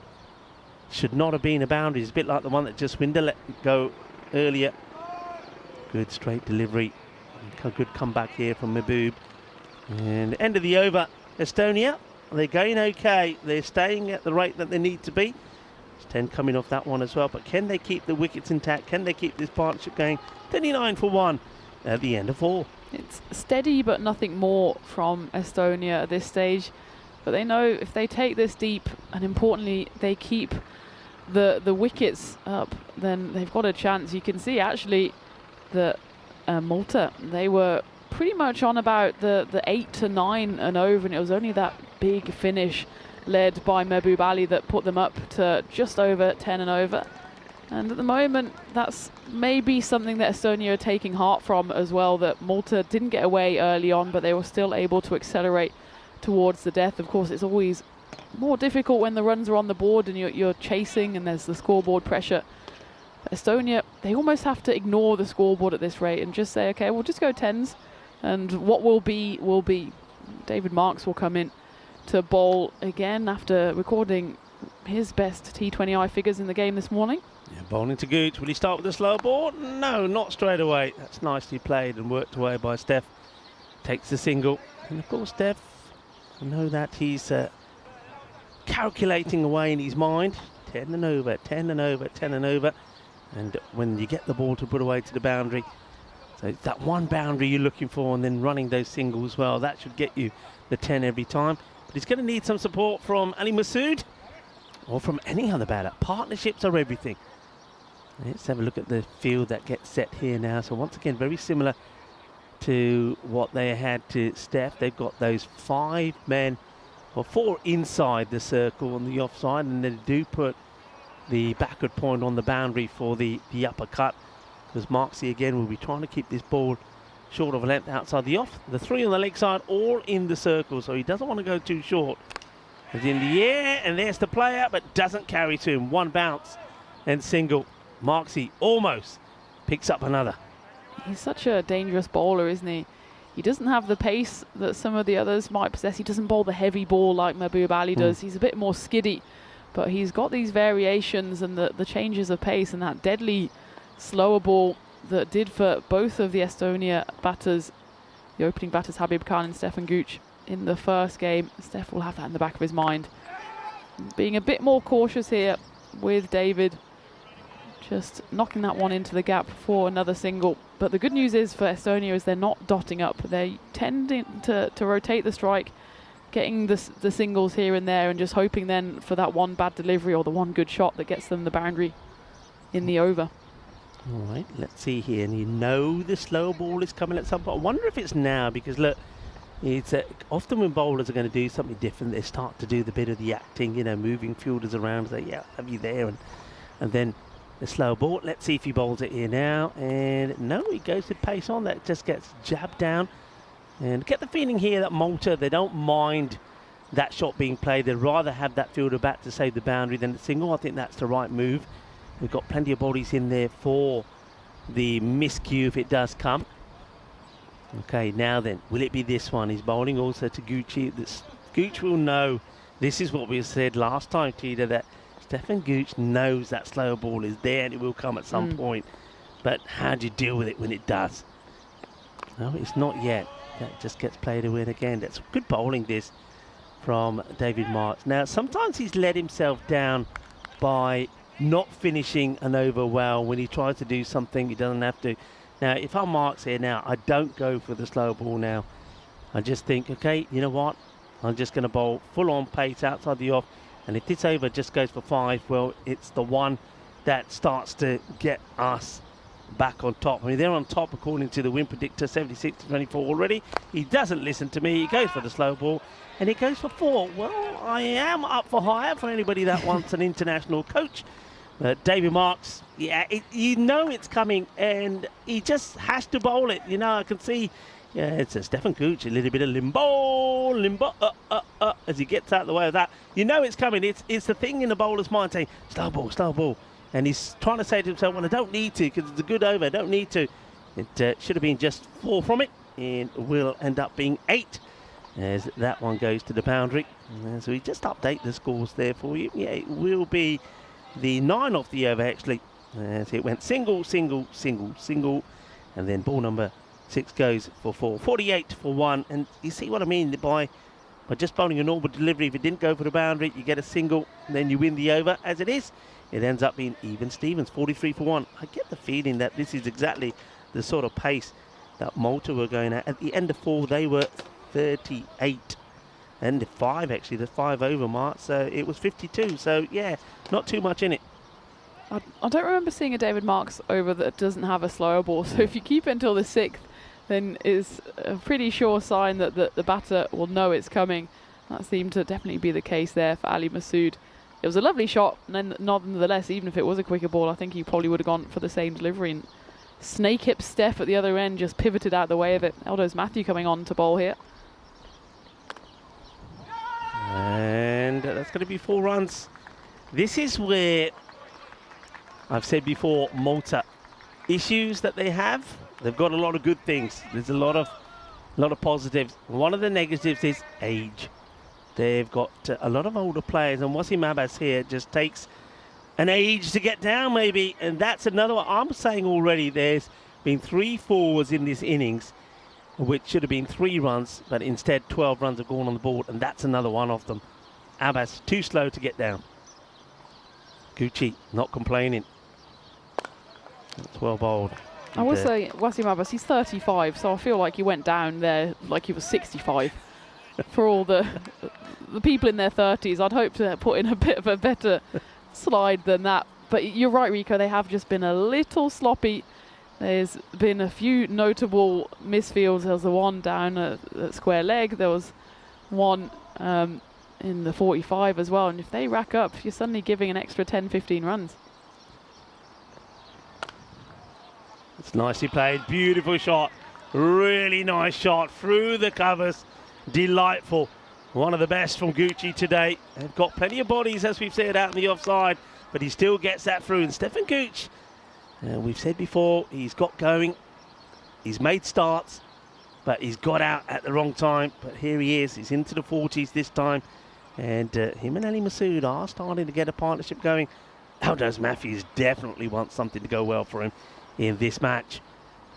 should not have been a boundary. It's a bit like the one that Jaswinder let go earlier. Good straight delivery, good comeback here from Mahbub. And end of the over. Estonia, they're going okay. They're staying at the rate that they need to be. It's 10 coming off that one as well. But can they keep the wickets intact? Can they keep this partnership going? 39 for 1 at the end of 4. It's steady, but nothing more from Estonia at this stage. But they know if they take this deep, and importantly, they keep the wickets up, then they've got a chance. You can see actually that Malta, they were pretty much on about the 8 to 9 and over, and it was only that big finish led by Mahbub Ali that put them up to just over 10 and over. And at the moment, that's maybe something that Estonia are taking heart from as well, that Malta didn't get away early on, but they were still able to accelerate towards the death. Of course, it's always more difficult when the runs are on the board and you're chasing and there's the scoreboard pressure. But Estonia, they almost have to ignore the scoreboard at this rate and just say, okay, we'll just go 10s, and what will be will be. David Marks will come in to bowl again after recording his best T20I figures in the game this morning. Yeah, bowling to Gooch. Will he start with the slow ball? No, not straight away. That's nicely played and worked away by Steph. Takes the single. And of course, Steph, I know that he's calculating away in his mind. 10 and over, 10 and over, 10 and over. And when you get the ball to put away to the boundary, so it's that one boundary you're looking for, and then running those singles well, that should get you the 10 every time. But he's going to need some support from Ali Masood or from any other batter. Partnerships are everything. Let's have a look at the field that gets set here now. So once again, very similar to what they had to Steph. They've got those 5 men, or 4 inside the circle on the offside, and they do put the backward point on the boundary for the uppercut, because Marksy again will be trying to keep this ball short of a length outside the off. The 3 on the leg side, all in the circle, so he doesn't want to go too short. It's in the air, and there's the player, but doesn't carry to him. One bounce and single. Marksy almost picks up another. He's such a dangerous bowler, isn't he? He doesn't have the pace that some of the others might possess. He doesn't bowl the heavy ball like Mahbub Ali does. He's a bit more skiddy, but he's got these variations and the changes of pace, and that deadly slower ball that did for both of the Estonia batters, the opening batters Habib Khan and Stefan Gooch in the first game. Steph will have that in the back of his mind. Being a bit more cautious here with David, just knocking that one into the gap for another single. But the good news is for Estonia is they're not dotting up. They're tending to rotate the strike, getting the singles here and there, and just hoping then for that one bad delivery or the one good shot that gets them the boundary in the over. All right, let's see here. And you know the slower ball is coming at some point. I wonder if it's now, because look, it's often when bowlers are going to do something different, they start to do the bit of the acting, you know, moving fielders around, say, yeah, I'll have you there, and then the slow ball. Let's see if he bowls it here now. And no, he goes with pace on. That just gets jabbed down. And get the feeling here that Malta, they don't mind that shot being played. They'd rather have that fielder back to save the boundary than the single. I think that's the right move. We've got plenty of bodies in there for the miscue if it does come. Okay, now then, will it be this one? He's bowling also to Gucci. Gooch will know. This is what we said last time, Tita, that Stefan Gooch knows that slower ball is there and it will come at some point. But how do you deal with it when it does? No, it's not yet. That just gets played away again. That's good bowling, this, from David Marks. Now, sometimes he's let himself down by not finishing an over well. When he tries to do something, he doesn't have to. Now, if I'm Marks here now, I don't go for the slow ball now. I just think, okay, you know what? I'm just going to bowl full-on pace outside the off. And if this over just goes for 5, well, it's the one that starts to get us back on top. I mean, they're on top according to the win predictor, 76-24 already. He doesn't listen to me. He goes for the slow ball, and he goes for 4. Well, I am up for hire for anybody that wants an international coach. David Marks, yeah, you know it's coming, and he just has to bowl it. You know, I can see, yeah, it's a Stefan Gooch, a little bit of limbo, as he gets out of the way of that. You know it's coming. It's the thing in the bowler's mind saying, slow ball. And he's trying to say to himself, well, I don't need to, because it's a good over. I don't need to. It should have been just 4 from it, and will end up being 8 as that one goes to the boundary. So we just update the scores there for you. Yeah, it will be the 9 off the over, actually. As it went single, and then ball number 6 goes for 4. 48 for 1. And you see what I mean by just bowling a normal delivery. If it didn't go for the boundary, you get a single, and then you win the over. As it is, it ends up being even Stevens, 43 for 1. I get the feeling that this is exactly the sort of pace that Malta were going at. At the end of 4, they were 38. And 5, actually, the 5 over mark. So it was 52. So, yeah, not too much in it. I don't remember seeing a David Marks over that doesn't have a slower ball. So if you keep it until the 6th, then it's a pretty sure sign that the batter will know it's coming. That seemed to definitely be the case there for Ali Masood. it was a lovely shot, and then nonetheless, even if it was a quicker ball, I think he probably would have gone for the same delivery. And snake hip Steph at the other end just pivoted out the way of it. Eldo's Matthew coming on to bowl here. And that's going to be 4 runs. This is where I've said before, Malta, issues that they have, they've got a lot of good things. There's a lot of positives. One of the negatives is age. They've got a lot of older players, and Wasim Abbas here just takes an age to get down maybe, and that's another one. I'm saying already there's been 3 fours in this innings, which should have been 3 runs, but instead 12 runs have gone on the board, and that's another one of them. Abbas, too slow to get down. Gucci, not complaining. That's well bowled. I will say, Wasim Abbas, he's 35, so I feel like he went down there like he was 65. For all the people in their 30s, I'd hope to put in a bit of a better slide than that. But you're right, Rico, they have just been a little sloppy. There's been a few notable misfields. There was the one down at square leg. There was one in the 45 as well. And if they rack up, you're suddenly giving an extra 10, 15 runs. It's nicely played. Beautiful shot. Really nice shot through the covers. Delightful. One of the best from Gucci today. They've got plenty of bodies, as we've said, out in the offside, but he still gets that through. And Stefan Gooch, we've said before, he's got going. He's made starts, but he's got out at the wrong time. But here he is. He's into the 40s this time. And him and Ali Masood are starting to get a partnership going. Eldo's Matthews definitely wants something to go well for him in this match.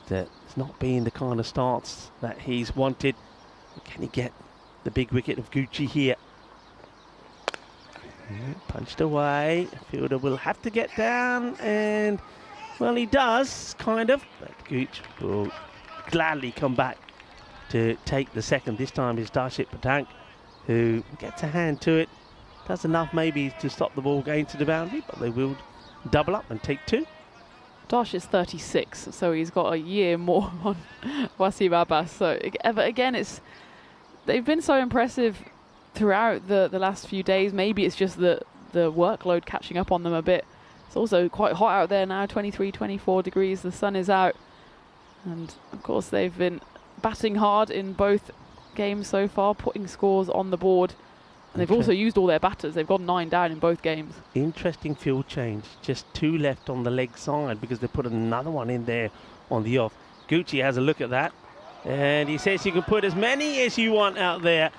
It's not been the kind of starts that he's wanted. Can he get the big wicket of Gucci here? Punched away. Fielder will have to get down, and well, he does, kind of. But Gooch will gladly come back to take the second. This time is Darshit Patank, who gets a hand to it. Does enough maybe to stop the ball going to the boundary, but they will double up and take 2. Dash is 36, so he's got a year more on Wasim Abbas. So again, they've been so impressive throughout the last few days. Maybe it's just the workload catching up on them a bit. It's also quite hot out there now, 23, 24 degrees. The sun is out. And of course, they've been batting hard in both games so far, putting scores on the board. And they've also used all their batters. They've gone 9 down in both games. Interesting field change. Just 2 left on the leg side because they put another one in there on the off. Gucci has a look at that. And he says you can put as many as you want out there.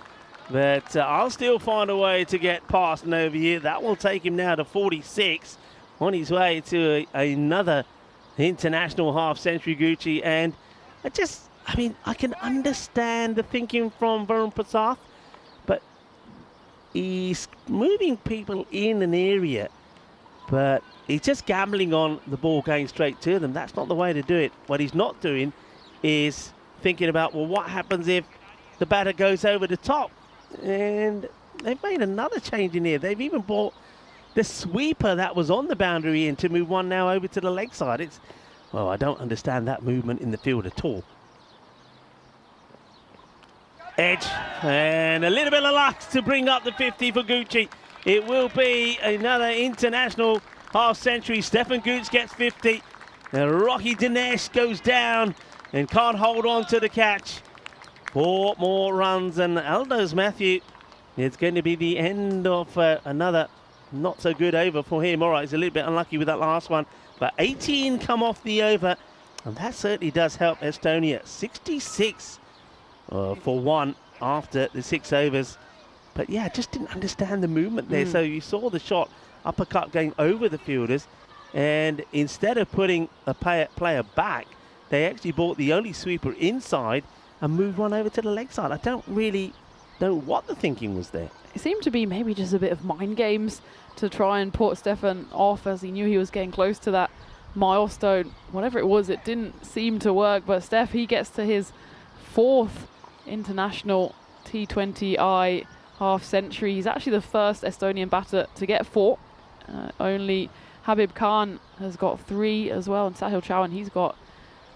But I'll still find a way to get past and over here. That will take him now to 46. On his way to another international half-century, Gucci. And I can understand the thinking from Varun Prasad. He's moving people in an area, but he's just gambling on the ball going straight to them. That's not the way to do it. What he's not doing is thinking about, well, what happens if the batter goes over the top? And they've made another change in here. They've even brought the sweeper that was on the boundary in to move one now over to the leg side. I don't understand that movement in the field at all. Edge, and a little bit of luck to bring up the 50 for Gucci. It will be another international half-century. Stefan Gooch gets 50. And Rocky Dinesh goes down and can't hold on to the catch. 4 more runs, and Eldo's Matthew, it's going to be the end of another not so good over for him. All right, he's a little bit unlucky with that last one, but 18 come off the over, and that certainly does help Estonia. 66 for 1 after the 6 overs. But yeah, I just didn't understand the movement there. So you saw the shot, uppercut going over the fielders, and instead of putting a player back, they actually brought the only sweeper inside and moved one over to the leg side. I don't really know what the thinking was there. It seemed to be maybe just a bit of mind games to try and put Stefan off, as he knew he was getting close to that milestone. Whatever it was, it didn't seem to work. But Steph, he gets to his 4th international T20I half-century. He's actually the first Estonian batter to get 4. Only Habib Khan has got 3 as well, and Sahil Chauhan, he's got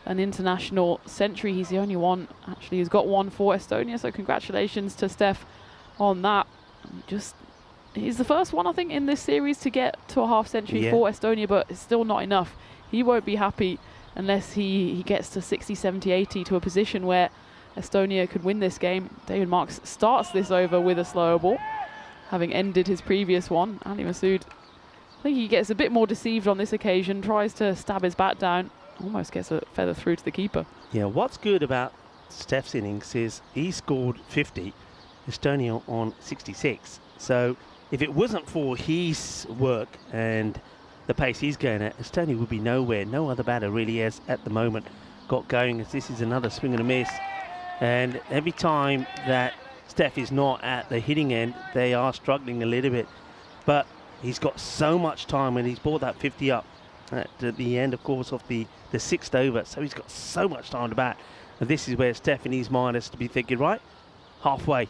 an international century. He's the only one actually who's got 1 for Estonia, so congratulations to Steph on that. he's the first one, I think, in this series to get to a half century Yeah. for Estonia, but it's still not enough. He won't be happy unless he gets to 60, 70, 80 to a position where Estonia could win this game. David Marks starts this over with a slower ball, having ended his previous one. Ali Masood, I think he gets a bit more deceived on this occasion, tries to stab his bat down, almost gets a feather through to the keeper. Yeah, what's good about Steph's innings is he scored 50, Estonia on 66. So if it wasn't for his work and the pace he's going at, Estonia would be nowhere. No other batter really has at the moment got going, as this is another swing and a miss. And every time that Steph is not at the hitting end, they are struggling a little bit. But he's got so much time, and he's brought that 50 up at the end, of course, of the 6th over. So he's got so much time to bat. And this is where Steph in his mind has to be thinking, right, halfway.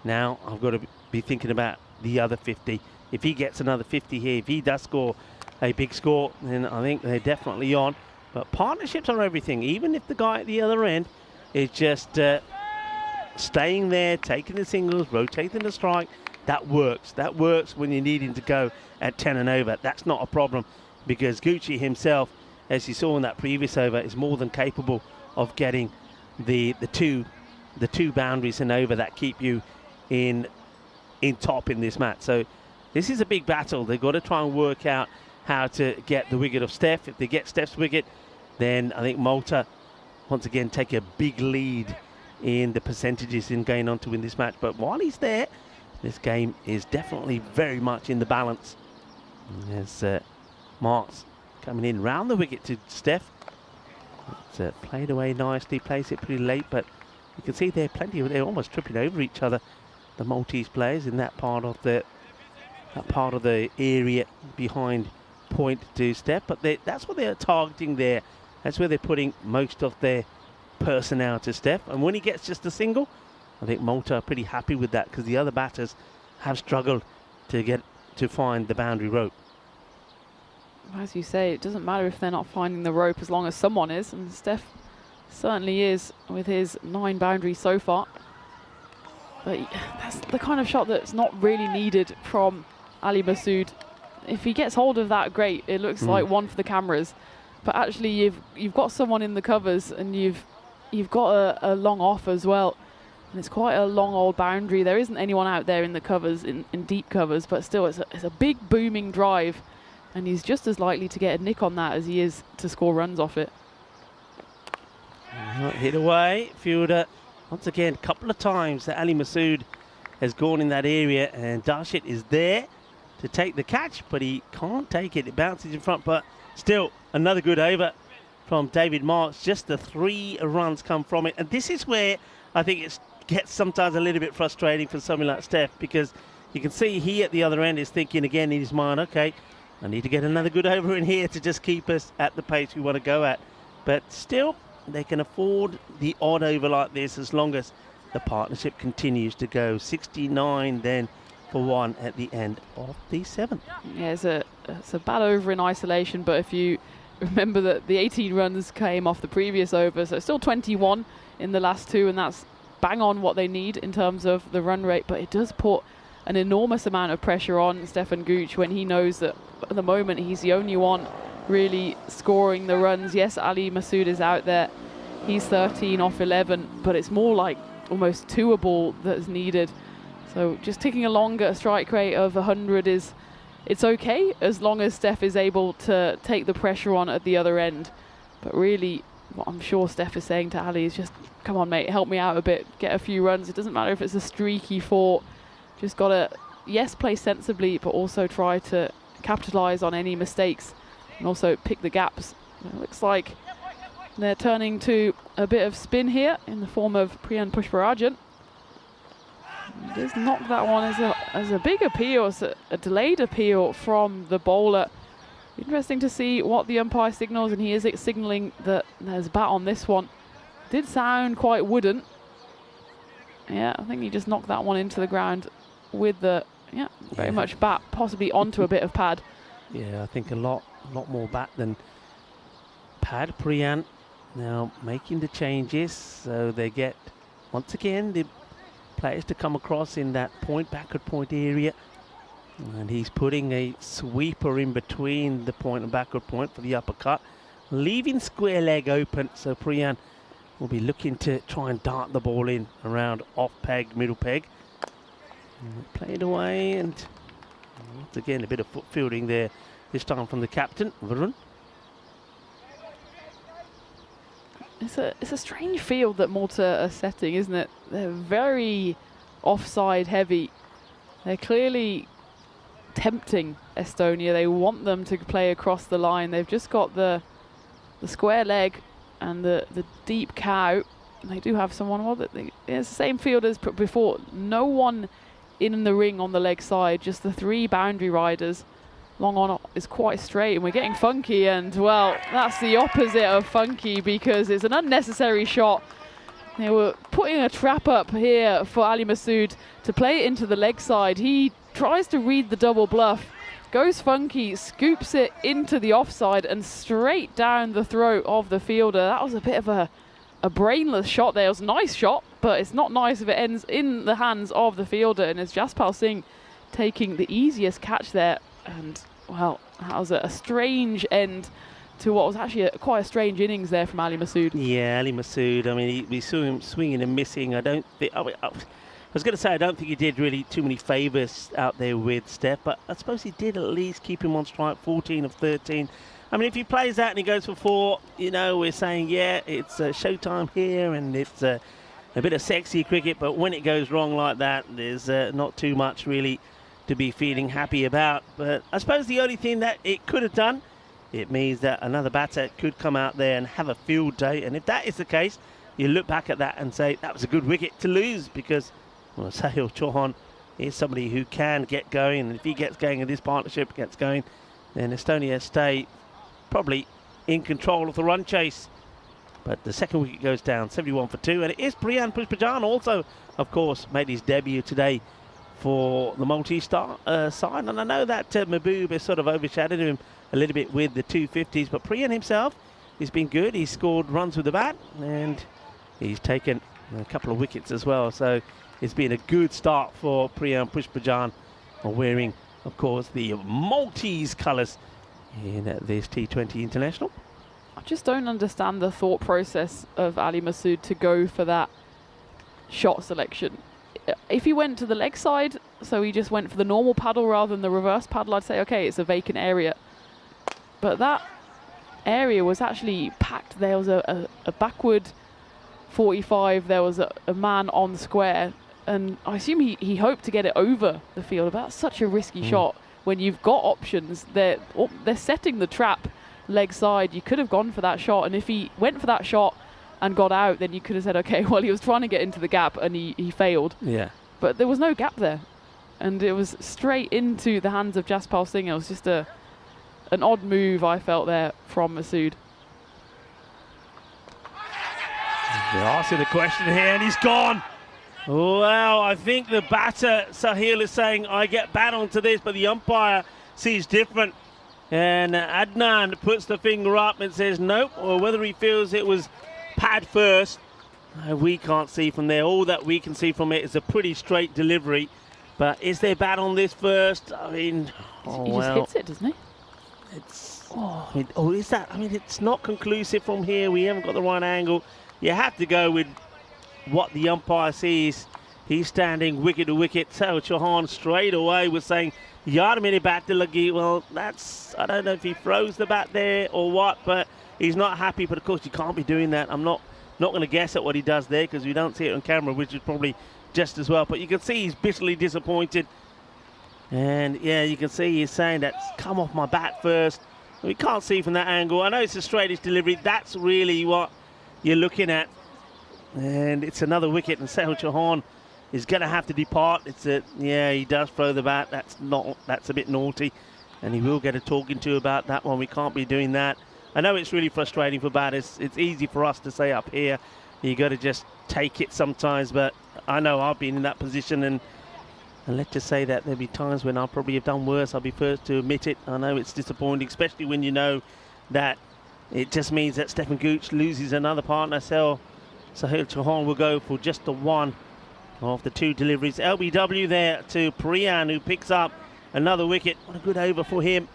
Now I've got to be thinking about the other 50. If he gets another 50 here, if he does score a big score, then I think they're definitely on. But partnerships are everything. Even if the guy at the other end is just staying there, taking the singles, rotating the strike, that works. That works when you need him to go at 10 and over. That's not a problem, because Gucci himself, as you saw in that previous over, is more than capable of getting the two boundaries and over that keep you in top in this match. So this is a big battle. They've got to try and work out how to get the wicket of Steph. If they get Steph's wicket, then I think Malta once again take a big lead in the percentages in going on to win this match. But while he's there, this game is definitely very much in the balance. There's Marks coming in round the wicket to Steph. It's played away nicely, plays it pretty late, but you can see they're almost tripping over each other, the Maltese players in that part of the area behind point to Steph. But that's what they're targeting there. That's where they're putting most of their personnel to Steph. And when he gets just a single, I think Malta are pretty happy with that, because the other batters have struggled to find the boundary rope. As you say, it doesn't matter if they're not finding the rope as long as someone is, and Steph certainly is with his 9 boundaries so far. But that's the kind of shot that's not really needed from Ali Masood. If he gets hold of that, great. It looks like one for the cameras. But actually, you've got someone in the covers, and you've got a long off as well. And it's quite a long old boundary. There isn't anyone out there in the covers, in deep covers, but still it's a big booming drive. And he's just as likely to get a nick on that as he is to score runs off it. Hit away, fielder. Once again, a couple of times that Ali Masood has gone in that area, and Darshit is there to take the catch, but he can't take it. It bounces in front, but still another good over from David Marks. Just the 3 runs come from it. And this is where I think it gets sometimes a little bit frustrating for someone like Steph, because you can see he at the other end is thinking again in his mind, okay, I need to get another good over in here to just keep us at the pace we want to go at. But still, they can afford the odd over like this as long as the partnership continues to go. 69 then for 1 at the end of the 7th. Yeah, it's a bad over in isolation, but if you remember that the 18 runs came off the previous over, so still 21 in the last 2, and that's bang on what they need in terms of the run rate. But it does put an enormous amount of pressure on Stefan Gooch when he knows that at the moment he's the only one really scoring the runs. Yes, Ali Masood is out there. He's 13 off 11, but it's more like almost 2 a ball that's needed. So just ticking along at a strike rate of 100 it's okay as long as Steph is able to take the pressure on at the other end. But really, what I'm sure Steph is saying to Ali is just, come on, mate, help me out a bit, get a few runs. It doesn't matter if it's a streaky 4. Just got to, yes, play sensibly, but also try to capitalise on any mistakes and also pick the gaps. It looks like they're turning to a bit of spin here in the form of Priyan Pushparajan. Just knocked that one as a big appeal, as a delayed appeal from the bowler. Interesting to see what the umpire signals, and he is signalling that there's bat on this one. Did sound quite wooden. Yeah, I think he just knocked that one into the ground with the, very much bat, possibly onto a bit of pad. Yeah, I think a lot more bat than pad. Priyan now making the changes, so they get, once again, the players to come across in that backward point area. And he's putting a sweeper in between the point and backward point for the uppercut, leaving square leg open. So Priyan will be looking to try and dart the ball in around off peg, middle peg. Played away, and once again a bit of foot fielding there, this time from the captain, Varun. It's a strange field that Malta are setting, isn't it? They're very offside heavy. They're clearly tempting Estonia. They want them to play across the line. They've just got the square leg and the deep cow. They do have someone, it's the same field as before. No one in the ring on the leg side, just the 3 boundary riders. Long on is quite straight, and we're getting funky, and well, that's the opposite of funky because it's an unnecessary shot. They were putting a trap up here for Ali Masood to play it into the leg side. He tries to read the double bluff, goes funky, scoops it into the offside and straight down the throat of the fielder. That was a bit of a brainless shot there. It was a nice shot, but it's not nice if it ends in the hands of the fielder, and it's Jaspal Singh taking the easiest catch there. And well, that was a strange end to what was actually quite a strange innings there from Ali Masood. Yeah, Ali Masood, I mean, we saw him swinging and missing. I don't think, I was going to say, I don't think he did really too many favours out there with Steph, but I suppose he did at least keep him on strike, 14 of 13. I mean, if he plays that and he goes for 4, you know, we're saying, yeah, it's showtime here and it's a bit of sexy cricket, but when it goes wrong like that, there's not too much really to be feeling happy about. But I suppose the only thing that it could have done, it means that another batter could come out there and have a field day. And if that is the case, you look back at that and say, that was a good wicket to lose, because well, Sahil Chauhan is somebody who can get going. And if he gets going and this partnership gets going, then Estonia stay probably in control of the run chase. But the second wicket goes down, 71 for 2. And it is Priyan Pushpajan also, of course, made his debut today for the multi-star side. And I know that Mahbub has sort of overshadowed him a little bit with the 250s, but Priyan himself has been good. He's scored runs with the bat and he's taken a couple of wickets as well. So it's been a good start for Priyan Pushpajan, wearing, of course, the Maltese colours in this T20 International. I just don't understand the thought process of Ali Masood to go for that shot selection. If he went to the leg side, so he just went for the normal paddle rather than the reverse paddle, I'd say, okay, it's a vacant area. But that area was actually packed. There was a backward 45, there was a man on square, and I assume he hoped to get it over the field. But that's such a risky shot when you've got options. They're setting the trap leg side. You could have gone for that shot, and if he went for that shot and got out, then you could have said, okay, well, he was trying to get into the gap and he failed. Yeah. But there was no gap there, and it was straight into the hands of Jaspal Singh. It was just an odd move, I felt, there from Masood. They're asking the question here, and he's gone. Well, I think the batter, Sahil, is saying, I get bat onto this, but the umpire sees different. And Adnan puts the finger up and says nope, or whether he feels it was pad first, we can't see from there. All that we can see from it is a pretty straight delivery. But is there bat on this first? I mean, he just hits it, doesn't he? Is that? I mean, it's not conclusive from here. We haven't got the right angle. You have to go with what the umpire sees. He's standing wicket to wicket. So Chauhan straight away was saying, "Yaar mere bat te lagi." Well, that's, I don't know if he throws the bat there or what, but he's not happy. But of course, you can't be doing that. I'm not going to guess at what he does there because we don't see it on camera, which is probably just as well. But you can see he's bitterly disappointed. And yeah, you can see he's saying that's come off my bat first. We can't see from that angle. I know it's the straightest delivery. That's really what you're looking at. And it's another wicket, and Sahil Chauhan is going to have to depart. Yeah, he does throw the bat. That's a bit naughty, and he will get a talking to about that one. We can't be doing that. I know it's really frustrating for batters. It's easy for us to say up here, you got to just take it sometimes. But I know I've been in that position, and let's just say that there'll be times when I'll probably have done worse. I'll be first to admit it. I know it's disappointing, especially when you know that it just means that Stephen Gooch loses another partner. Sahil Chauhan will go for just the one of the two deliveries. LBW there to Priyan, who picks up another wicket. What a good over for him.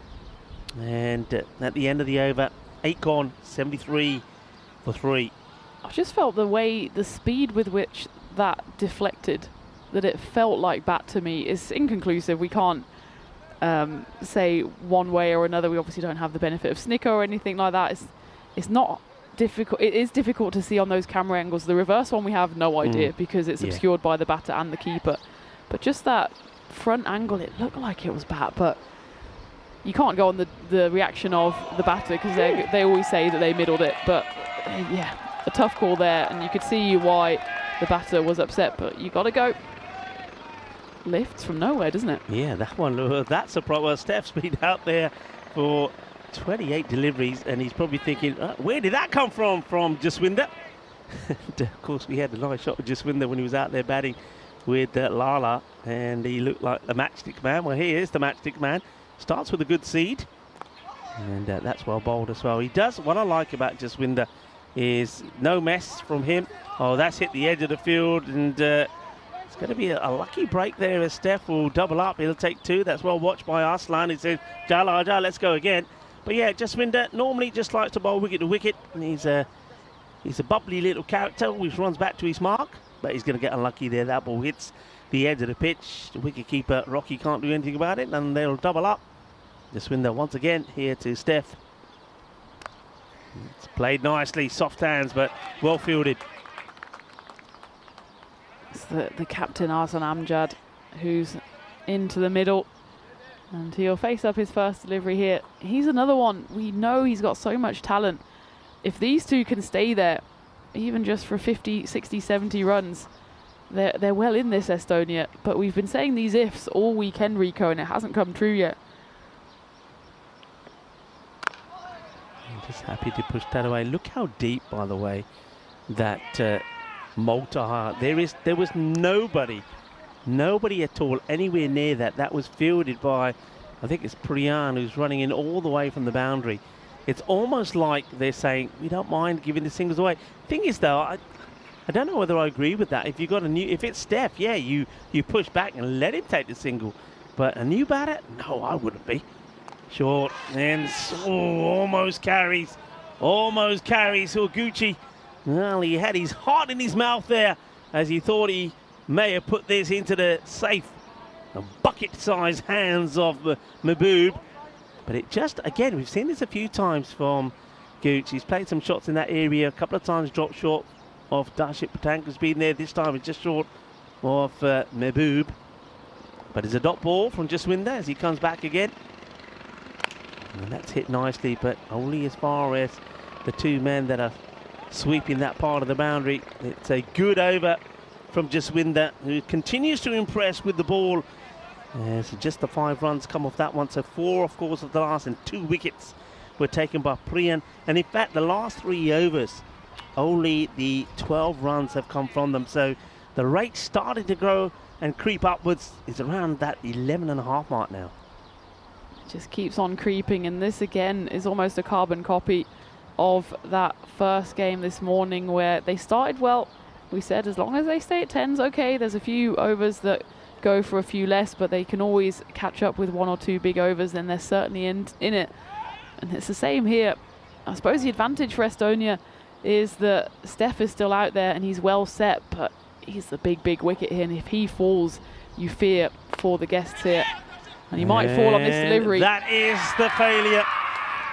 And at the end of the over, 8 gone, 73 for 3. I just felt the speed with which that deflected, that it felt like bat to me, is inconclusive. We can't say one way or another. We obviously don't have the benefit of snicker or anything like that. It's not difficult. It is difficult to see on those camera angles. The reverse one we have no idea because it's obscured by the batter and the keeper. But just that front angle, it looked like it was bat, but you can't go on the reaction of the batter because they always say that they middled it. But yeah, a tough call there, and you could see why the batter was upset, but you got to go. Lifts from nowhere, doesn't it? Yeah, that one, that's a proper Steph's been out there for 28 deliveries, and he's probably thinking, where did that come from Jaswinder? And of course, we had a nice shot of Jaswinder when he was out there batting with Lala, and he looked like the matchstick man. Well, he is the matchstick man. Starts with a good seed, and that's well bowled as well. He does, what I like about Jaswinder is no mess from him. Oh, that's hit the edge of the field, and it's going to be a lucky break there as Steph will double up. He'll take 2. That's well watched by Arslan. He says, Jala, let's go again. But yeah, Jaswinder normally just likes to bowl wicket to wicket, and he's a bubbly little character which runs back to his mark, but he's going to get unlucky there. That ball hits the edge of the pitch. The wicket keeper, Rocky, can't do anything about it, and they'll double up. Jaswinder once again here to Steph. It's played nicely, soft hands, but well fielded. It's the captain, Arsan Amjad, who's into the middle, and he'll face up his first delivery here. He's another one. We know he's got so much talent. If these two can stay there, even just for 50, 60, 70 runs, they're well in this, Estonia. But we've been saying these ifs all weekend, Rico, and it hasn't come true yet. I'm just happy to push that away. Look how deep, by the way, that Malta are. There was nobody at all anywhere near that. That was fielded by, I think it's Priyan, who's running in all the way from the boundary. It's almost like they're saying, we don't mind giving the singles away. Thing is, though, I don't know whether I agree with that. If you got if it's Steph, yeah, you push back and let him take the single. But a new batter, no, I wouldn't be. Short and almost carries Higuchi. Well, he had his heart in his mouth there as he thought he may have put this into the safe, bucket-sized hands of Mahbub. But it just, again, we've seen this a few times from Gooch. He's played some shots in that area, a couple of times dropped short of Darshit Patank, who's been there. This time it's just short of Mahbub. But it's a dot ball from Jaswinder as he comes back again. And that's hit nicely, but only as far as the 2 men that are sweeping that part of the boundary. It's a good over from Jaswinder, who continues to impress with the ball. So just the 5 runs come off that one. So 4, of course, of the last, and 2 wickets were taken by Priyan. And in fact, the last 3 overs, only the 12 runs have come from them. So the rate started to grow and creep upwards. It's around that 11.5 mark now. It just keeps on creeping, and this again is almost a carbon copy of that first game this morning where they started well. We said as long as they stay at 10s, okay, there's a few overs that go for a few less, but they can always catch up with 1 or 2 big overs, then they're certainly in it. And it's the same here. I suppose the advantage for Estonia is that Steph is still out there and he's well set, but he's the big wicket here, and if he falls, you fear for the guests here. And he might fall on this delivery. That is the failure.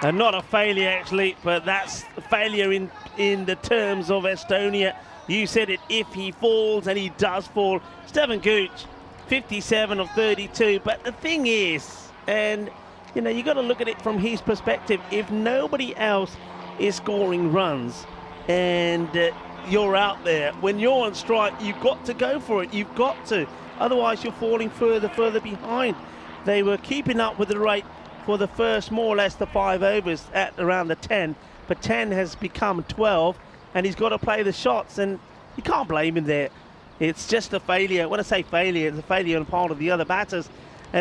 And not a failure, actually, but that's a failure in the terms of Estonia. You said it, if he falls, and he does fall. Stephen Gooch, 57 of 32. But the thing is, and you know, you got to look at it from his perspective. If nobody else is scoring runs and you're out there, when you're on strike, you've got to go for it. You've got to. Otherwise, you're falling further behind. They were keeping up with the rate for the first, more or less, the 5 overs at around the 10. But 10 has become 12, and he's got to play the shots, and you can't blame him there. It's just a failure. When I say failure, it's a failure on part of the other batters.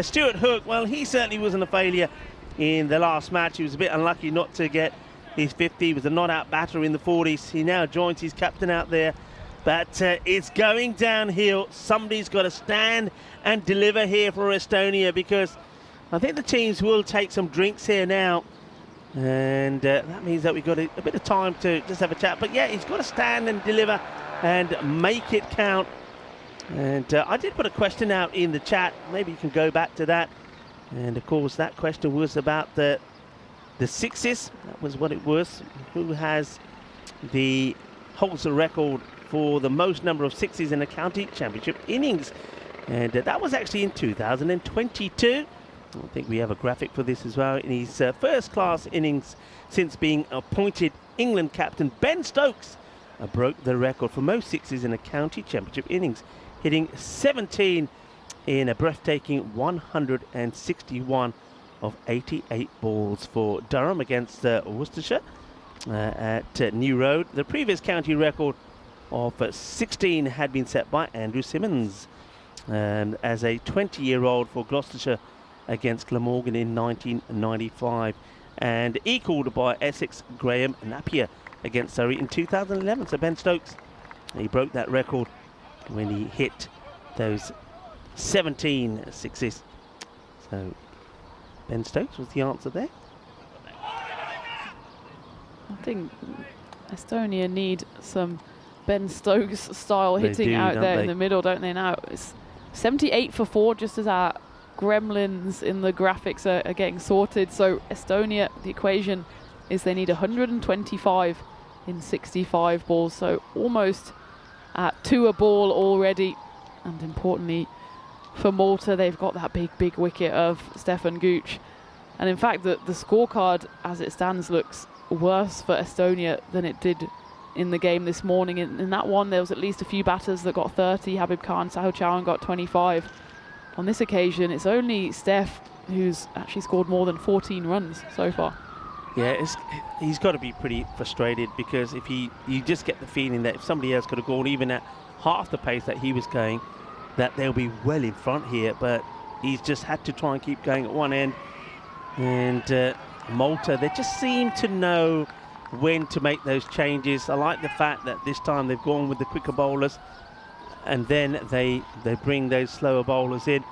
Stuart Hook, well, he certainly wasn't a failure in the last match. He was a bit unlucky not to get his 50. He was a not-out batter in the 40s. He now joins his captain out there. But it's going downhill. Somebody's got to stand and deliver here for Estonia, because I think the teams will take some drinks here now. And that means that we've got a bit of time to just have a chat. But yeah, he's got to stand and deliver and make it count. And I did put a question out in the chat. Maybe you can go back to that. And of course, that question was about the sixes. That was what it was. Who holds the record for the most number of sixes in a county championship innings? And that was actually in 2022. I think we have a graphic for this as well. In his first-class innings since being appointed England captain, Ben Stokes broke the record for most sixes in a county championship innings, hitting 17 in a breathtaking 161 of 88 balls for Durham against Worcestershire at New Road. The previous county record of 16 had been set by Andrew Simmons as a 20-year-old for Gloucestershire against Glamorgan in 1995, and equalled by Essex Graham Napier against Surrey in 2011. So Ben Stokes, he broke that record when he hit those 17 sixes. So Ben Stokes was the answer there. I think Estonia need some Ben Stokes style hitting out there in the middle, don't they now? It's 78 for 4, just as our gremlins in the graphics are getting sorted. So Estonia, the equation is they need 125 in 65 balls, so almost at 2 a ball already. And importantly for Malta, they've got that big wicket of Stefan Gooch. And in fact, the scorecard as it stands looks worse for Estonia than it did in the game this morning. In that one, there was at least a few batters that got 30. Habib Khan, Sahil Chauhan got 25. On this occasion, it's only Steph who's actually scored more than 14 runs so far. Yeah, he's got to be pretty frustrated, because you just get the feeling that if somebody else could have gone even at half the pace that he was going, that they'll be well in front here. But he's just had to try and keep going at one end. And Malta, they just seem to know when to make those changes. I like the fact that this time they've gone with the quicker bowlers, and then they bring those slower bowlers in.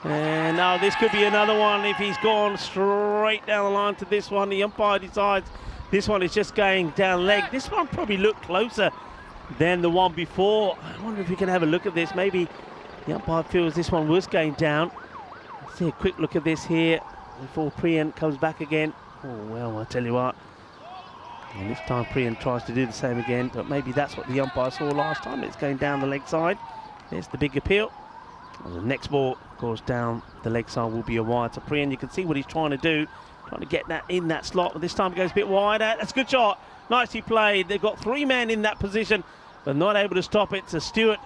And now this could be another one if he's gone straight down the line to this one. The umpire decides this one is just going down leg. This one probably looked closer than the one before. I wonder if we can have a look at this. Maybe the umpire feels this one was going down. Let's see a quick look at this here before Priyan comes back again. Oh, well, I tell you what. And this time Priyan tries to do the same again, but maybe that's what the umpire saw last time. It's going down the leg side. There's the big appeal. And the next ball, of course, down the leg side will be a wide. So Priyan, you can see what he's trying to do, trying to get that in that slot. But this time it goes a bit wider. That's a good shot. Nicely played. They've got 3 men in that position, but not able to stop it. So Stewart,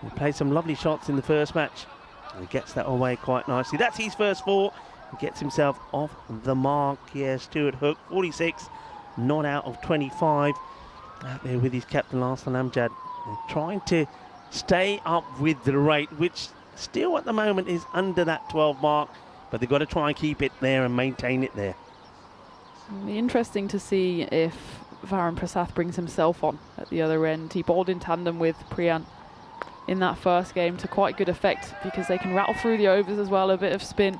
he played some lovely shots in the first match, and he gets that away quite nicely. That's his first 4. He gets himself off the mark. Yeah, Stewart Hook, 46. Not out of 25 out there with his captain Arslan Amjad, trying to stay up with the rate, which still at the moment is under that 12 mark, but they've got to try and keep it there and maintain it there. It'll be interesting to see if Varun Prasath brings himself on at the other end. He bowled in tandem with Priyan in that first game to quite good effect, because they can rattle through the overs as well. A bit of spin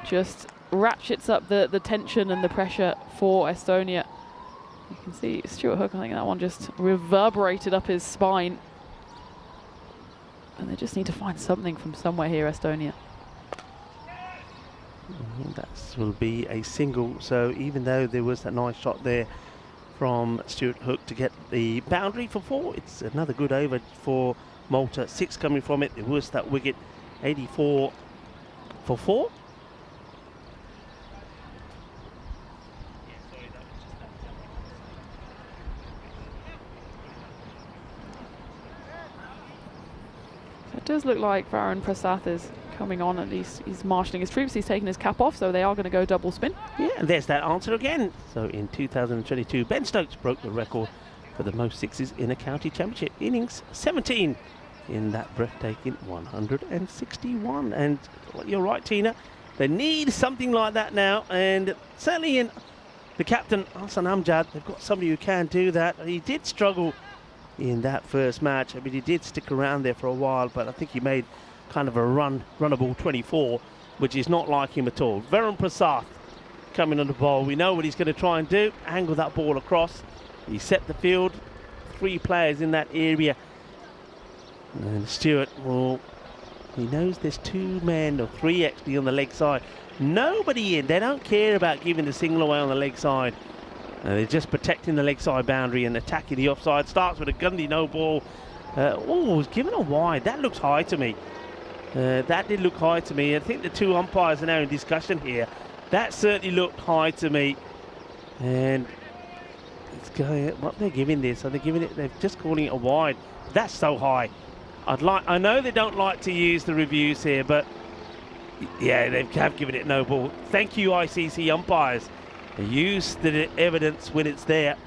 just ratchets up the tension and the pressure for Estonia. You can see Stuart Hook, I think that one just reverberated up his spine. And they just need to find something from somewhere here, Estonia. That will be a single. So even though there was that nice shot there from Stuart Hook to get the boundary for 4, it's another good over for Malta. 6 coming from it. There was that wicket, 84 for 4. It does look like Varun Prasath is coming on. At least he's marshalling his troops. He's taking his cap off, so they are going to go double spin. Yeah, and there's that answer again. So in 2022, Ben Stokes broke the record for the most sixes in a county championship innings, 17 in that breathtaking 161. And you're right, Tina, they need something like that now, and certainly in the captain Arslan Amjad, they've got somebody who can do that. He did struggle in that first match. I mean, he did stick around there for a while, but I think he made kind of a runnable 24 which is not like him at all. Varun Prasad coming on the ball. We know what he's going to try and do. Angle that ball across. He set the field. 3 players in that area. And Stewart, well, he knows there's 2 men, or 3 actually, on the leg side. Nobody in. They don't care about giving the single away on the leg side. They're just protecting the leg side boundary and attacking the offside. Starts with a Gundy no ball. Oh, it's given a wide. That looks high to me. That did look high to me. I think the 2 umpires are now in discussion here. That certainly looked high to me. And it's going. What they're giving this? Are they giving it? They're just calling it a wide. That's so high. I know they don't like to use the reviews here, but yeah, they have given it no ball. Thank you, ICC umpires. Use the evidence when it's there.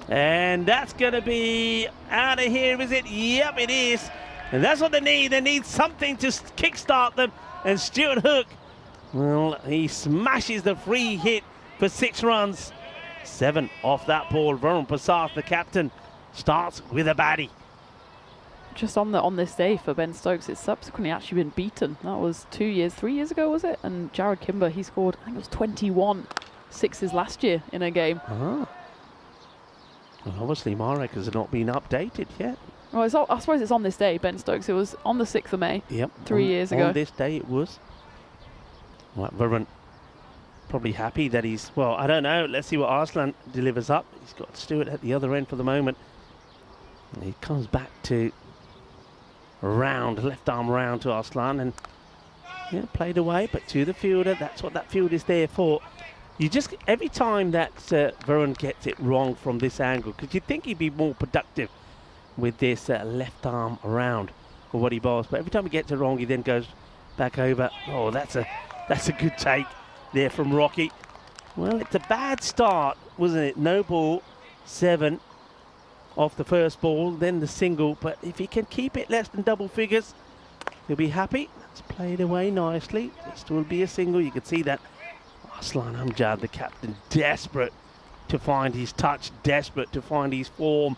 And that's going to be out of here, is it? Yep, it is. And that's what they need. They need something to kickstart them. And Stuart Hook, well, he smashes the free hit for 6 runs. 7 off that ball. Varun Prasad, the captain, starts with a baddie. Just on this day for Ben Stokes, it's subsequently actually been beaten. That was 3 years ago, was it? And Jared Kimber, he scored, I think it was 21 sixes last year in a game. Well, obviously Marek has not been updated yet. Well, I suppose it's on this day, Ben Stokes. It was on the 6th of May. Yep. 3 years ago. On this day it was. Right, Varun probably happy that he's, well, I don't know. Let's see what Arslan delivers up. He's got Stewart at the other end for the moment. And he comes back to round, left arm round to Arslan, and yeah, played away, but to the fielder. That's what that field is there for. You just, every time that Varun gets it wrong from this angle, because you'd think he'd be more productive with this left arm around for what he bowls, but every time he gets it wrong, he then goes back over. Oh, that's a good take there from Rocky. Well, it's a bad start, wasn't it? No ball, 7 off the first ball, then the single, but if he can keep it less than double figures, he'll be happy. That's played away nicely. It will be a single. You can see that. Arslan Amjad, the captain, desperate to find his touch, desperate to find his form.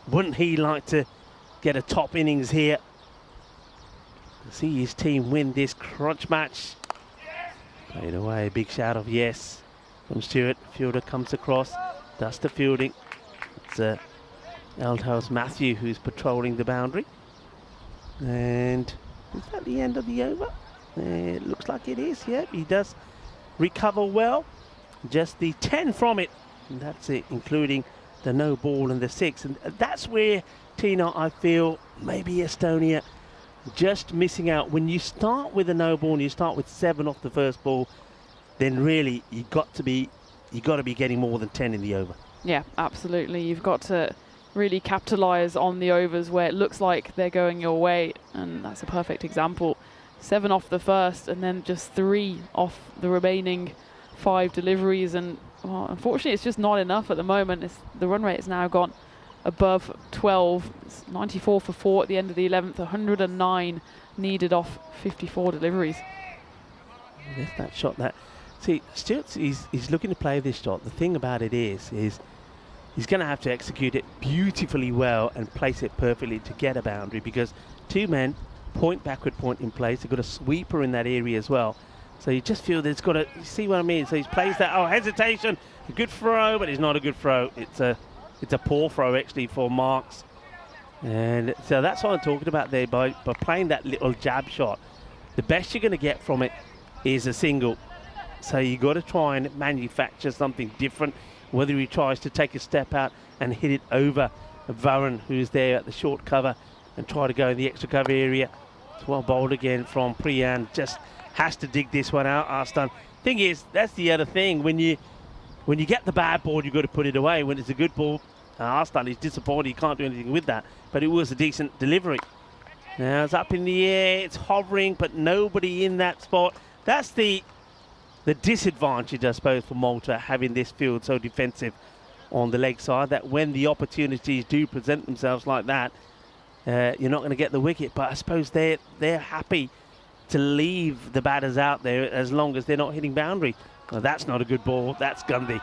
Wouldn't he like to get a top innings here? To see his team win this crunch match. Played away, big shout of yes from Stewart. Fielder comes across, does the fielding. It's Eldhouse Matthew who's patrolling the boundary. And is that the end of the over? It looks like it is, yeah. He does recover well. Just the 10 from it. And that's it, including the no ball and the 6. And that's where, Tina, I feel maybe Estonia just missing out. When you start with a no ball and you start with 7 off the first ball, then really you got to be getting more than 10 in the over. Yeah, absolutely. You've got to really capitalise on the overs where it looks like they're going your way, and that's a perfect example. 7 off the first and then just 3 off the remaining 5 deliveries, and well, unfortunately it's just not enough at the moment. The run rate has now gone above 12. It's 94 for 4 at the end of the 11th, 109 needed off 54 deliveries. There's that shot. That, see, Stewart, he's looking to play this shot. The thing about it is he's going to have to execute it beautifully well and place it perfectly to get a boundary, because 2 men, point, backward point in place. They've got a sweeper in that area as well. So you just feel that it's got to, you see what I mean? So he plays that, oh, hesitation, a good throw, but it's not a good throw. It's a poor throw actually for Marks. And so that's what I'm talking about there. By playing that little jab shot, the best you're going to get from it is a single. So you got to try and manufacture something different, whether he tries to take a step out and hit it over Varun, who's there at the short cover, and try to go in the extra cover area. It's well bowled again from Priyan. Just has to dig this one out, Arslan. Thing is, that's the other thing. When you get the bad ball, you've got to put it away. When it's a good ball, Arslan is disappointed. He can't do anything with that. But it was a decent delivery. Now it's up in the air. It's hovering, but nobody in that spot. That's the disadvantage, I suppose, for Malta, having this field so defensive on the leg side, that when the opportunities do present themselves like that, you're not going to get the wicket. But I suppose they're happy to leave the batters out there as long as they're not hitting boundary. Well, that's not a good ball. That's Gundy.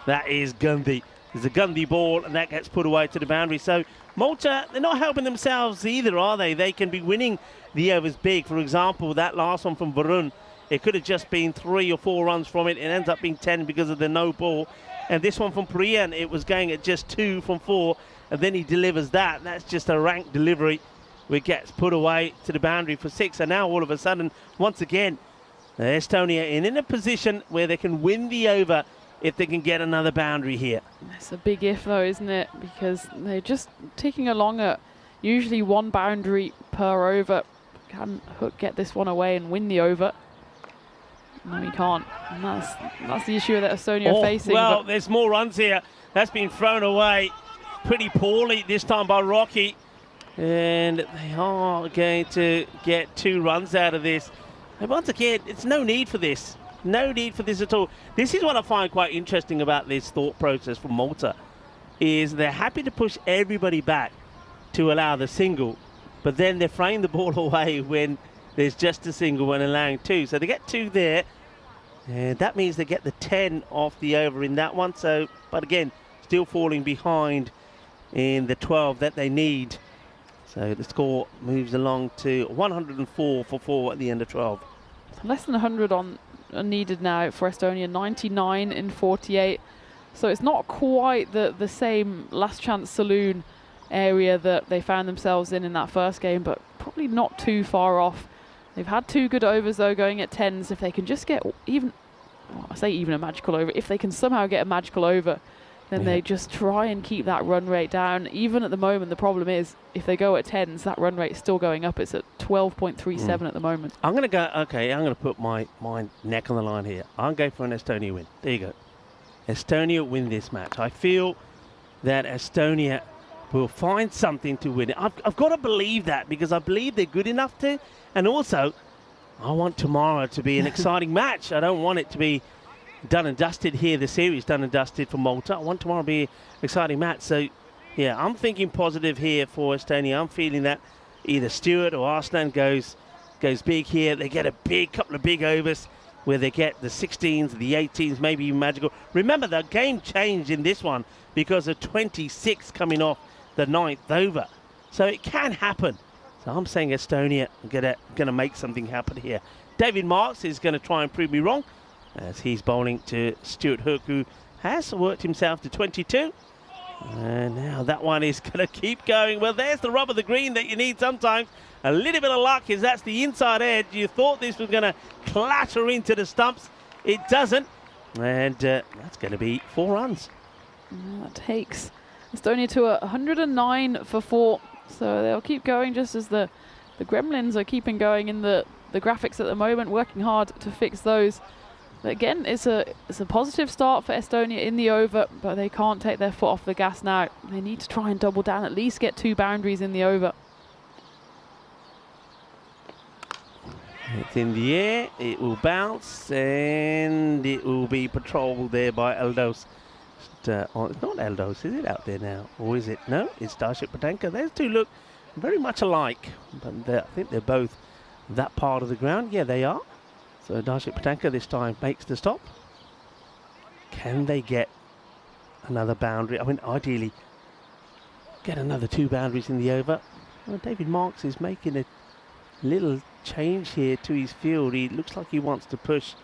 That is Gundy. There's a Gundy ball, and that gets put away to the boundary. So Malta, they're not helping themselves either, are they? They can be winning the overs big. For example, that last one from Varun, It could have just been 3 or 4 runs from it. It ends up being 10 because of the no ball. And this one from Priyan, it was going at just 2 from 4, and then he delivers that. That's just a rank delivery, which gets put away to the boundary for 6. And now all of a sudden, once again, Estonia in a position where they can win the over if they can get another boundary here. It's a big if though, isn't it? Because they're just ticking along at usually 1 boundary per over. Can Hook get this one away and win the over? No, he can't. And that's the issue that Estonia are facing. Well, there's more runs here. That's been thrown away pretty poorly this time by Rocky. And they are going to get 2 runs out of this. And once again, it's no need for this. No need for this at all. This is what I find quite interesting about this thought process from Malta, is they're happy to push everybody back to allow the single, but then they're throwing the ball away when there's just a single when allowing 2. So they get 2 there, and that means they get the 10 off the over in that one. So, but again, still falling behind in the 12 that they need. So the score moves along to 104 for 4 at the end of 12. Less than 100 are needed now for Estonia, 99 in 48. So it's not quite the same last chance saloon area that they found themselves in that first game, but probably not too far off. They've had 2 good overs though, going at 10s. If they can just get even, well, I say even a magical over, if they can somehow get a magical over, then they just try and keep that run rate down. Even at the moment, the problem is if they go at 10s, that run rate is still going up. It's at 12.37 at the moment. I'm going to go, okay, I'm going to put my neck on the line here. I'll go for an Estonia win. There you go. Estonia win this match. I feel that Estonia will find something to win it. I've got to believe that, because I believe they're good enough to. And also, I want tomorrow to be an exciting match. I don't want it to be done and dusted here, the series done and dusted for Malta. I want tomorrow to be an exciting match. So, yeah, I'm thinking positive here for Estonia. I'm feeling that either Stewart or Arslan goes big here. They get a couple of big overs where they get the 16s, the 18s, maybe even magical. Remember, the game changed in this one because of 26 coming off the 9th over. So it can happen. So I'm saying Estonia are gonna make something happen here. David Marks is going to try and prove me wrong, as he's bowling to Stuart Hook, who has worked himself to 22. And now that one is going to keep going. Well, there's the rub of the green that you need sometimes. A little bit of luck, is that's the inside edge. You thought this was going to clatter into the stumps. It doesn't. And that's going to be 4 runs. That takes Estonia to 109 for 4. So they'll keep going just as the Gremlins are keeping going in the graphics at the moment, working hard to fix those. But again, it's a positive start for Estonia in the over, but they can't take their foot off the gas now. They need to try and double down, at least get 2 boundaries in the over. It's in the air, it will bounce, and it will be patrolled there by Eldos. It's not Eldos, is it, out there now? Or is it? No, it's Darshik Patanka. Those 2 look very much alike, but I think they're both that part of the ground. Yeah, they are. So Darshik Patanka this time makes the stop. Can they get another boundary? I mean, ideally, get another 2 boundaries in the over. Well, David Marks is making a little change here to his field. He looks like he wants to push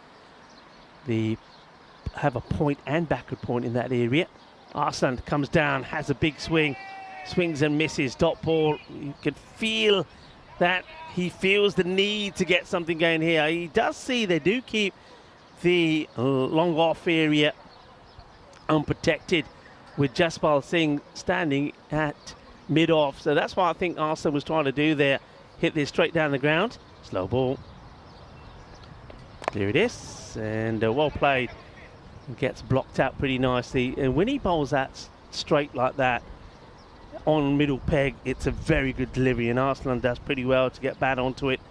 have a point and backward point in that area. Arslan comes down, has a big swing, swings and misses, dot ball. You can feel that he feels the need to get something going here. He does see they do keep the long off area unprotected with Jaspal Singh standing at mid-off. So that's what I think Arslan was trying to do there. Hit this straight down the ground. Slow ball. There it is. And well played. Gets blocked out pretty nicely. And when he bowls that straight like that on middle peg, it's a very good delivery. And Arslan does pretty well to get bad onto it.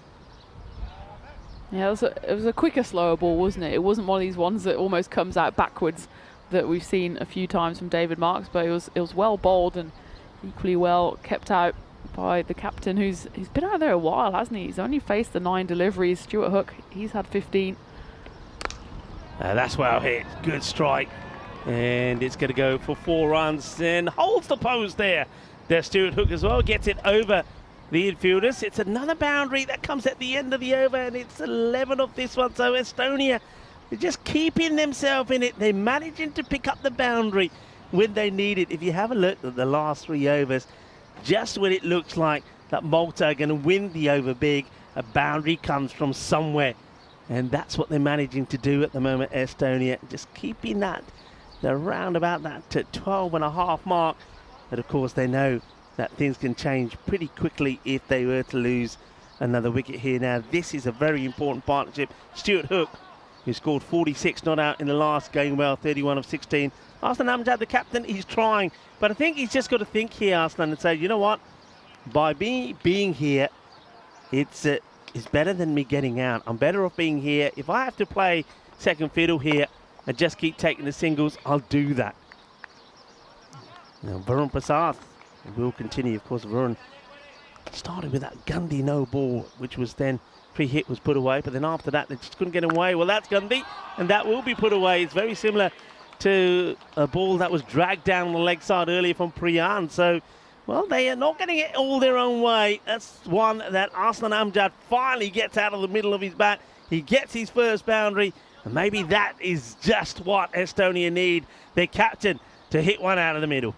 Yeah, it was a quicker, slower ball, wasn't it? It wasn't one of these ones that almost comes out backwards that we've seen a few times from David Marks, but it was well bowled and equally well kept out by the captain, who's been out there a while, hasn't he? He's only faced the 9 deliveries. Stuart Hook, he's had 15. That's well hit. Good strike. And it's going to go for 4 runs and holds the pose there. There's Stuart Hook as well. Gets it over the infielders. It's another boundary that comes at the end of the over, and it's 11 of this one. So Estonia, they're just keeping themselves in it. They're managing to pick up the boundary when they need it. If you have a look at the last 3 overs, just when it looks like that Malta are going to win the over big, a boundary comes from somewhere. And that's what they're managing to do at the moment, Estonia. Just keeping that around about that 12.5 mark. But of course, they know that things can change pretty quickly if they were to lose another wicket here. Now, this is a very important partnership. Stuart Hook, who scored 46 not out in the last game, well, 31 of 16. Arslan Amjad, the captain, he's trying. But I think he's just got to think here, Arslan, and say, you know what? By being here, it's better than me getting out. I'm better off being here. If I have to play second fiddle here and just keep taking the singles, I'll do that. Now, Varun Prasad will continue. Of course, Varun started with that Gandhi no ball, which was then pre-hit was put away. But then after that, they just couldn't get him away. Well, that's Gandhi, and that will be put away. It's very similar to a ball that was dragged down the leg side earlier from Priyan. So, well, they are not getting it all their own way. That's one that Arslan Amjad finally gets out of the middle of his bat. He gets his first boundary, and maybe that is just what Estonia need, their captain, to hit one out of the middle.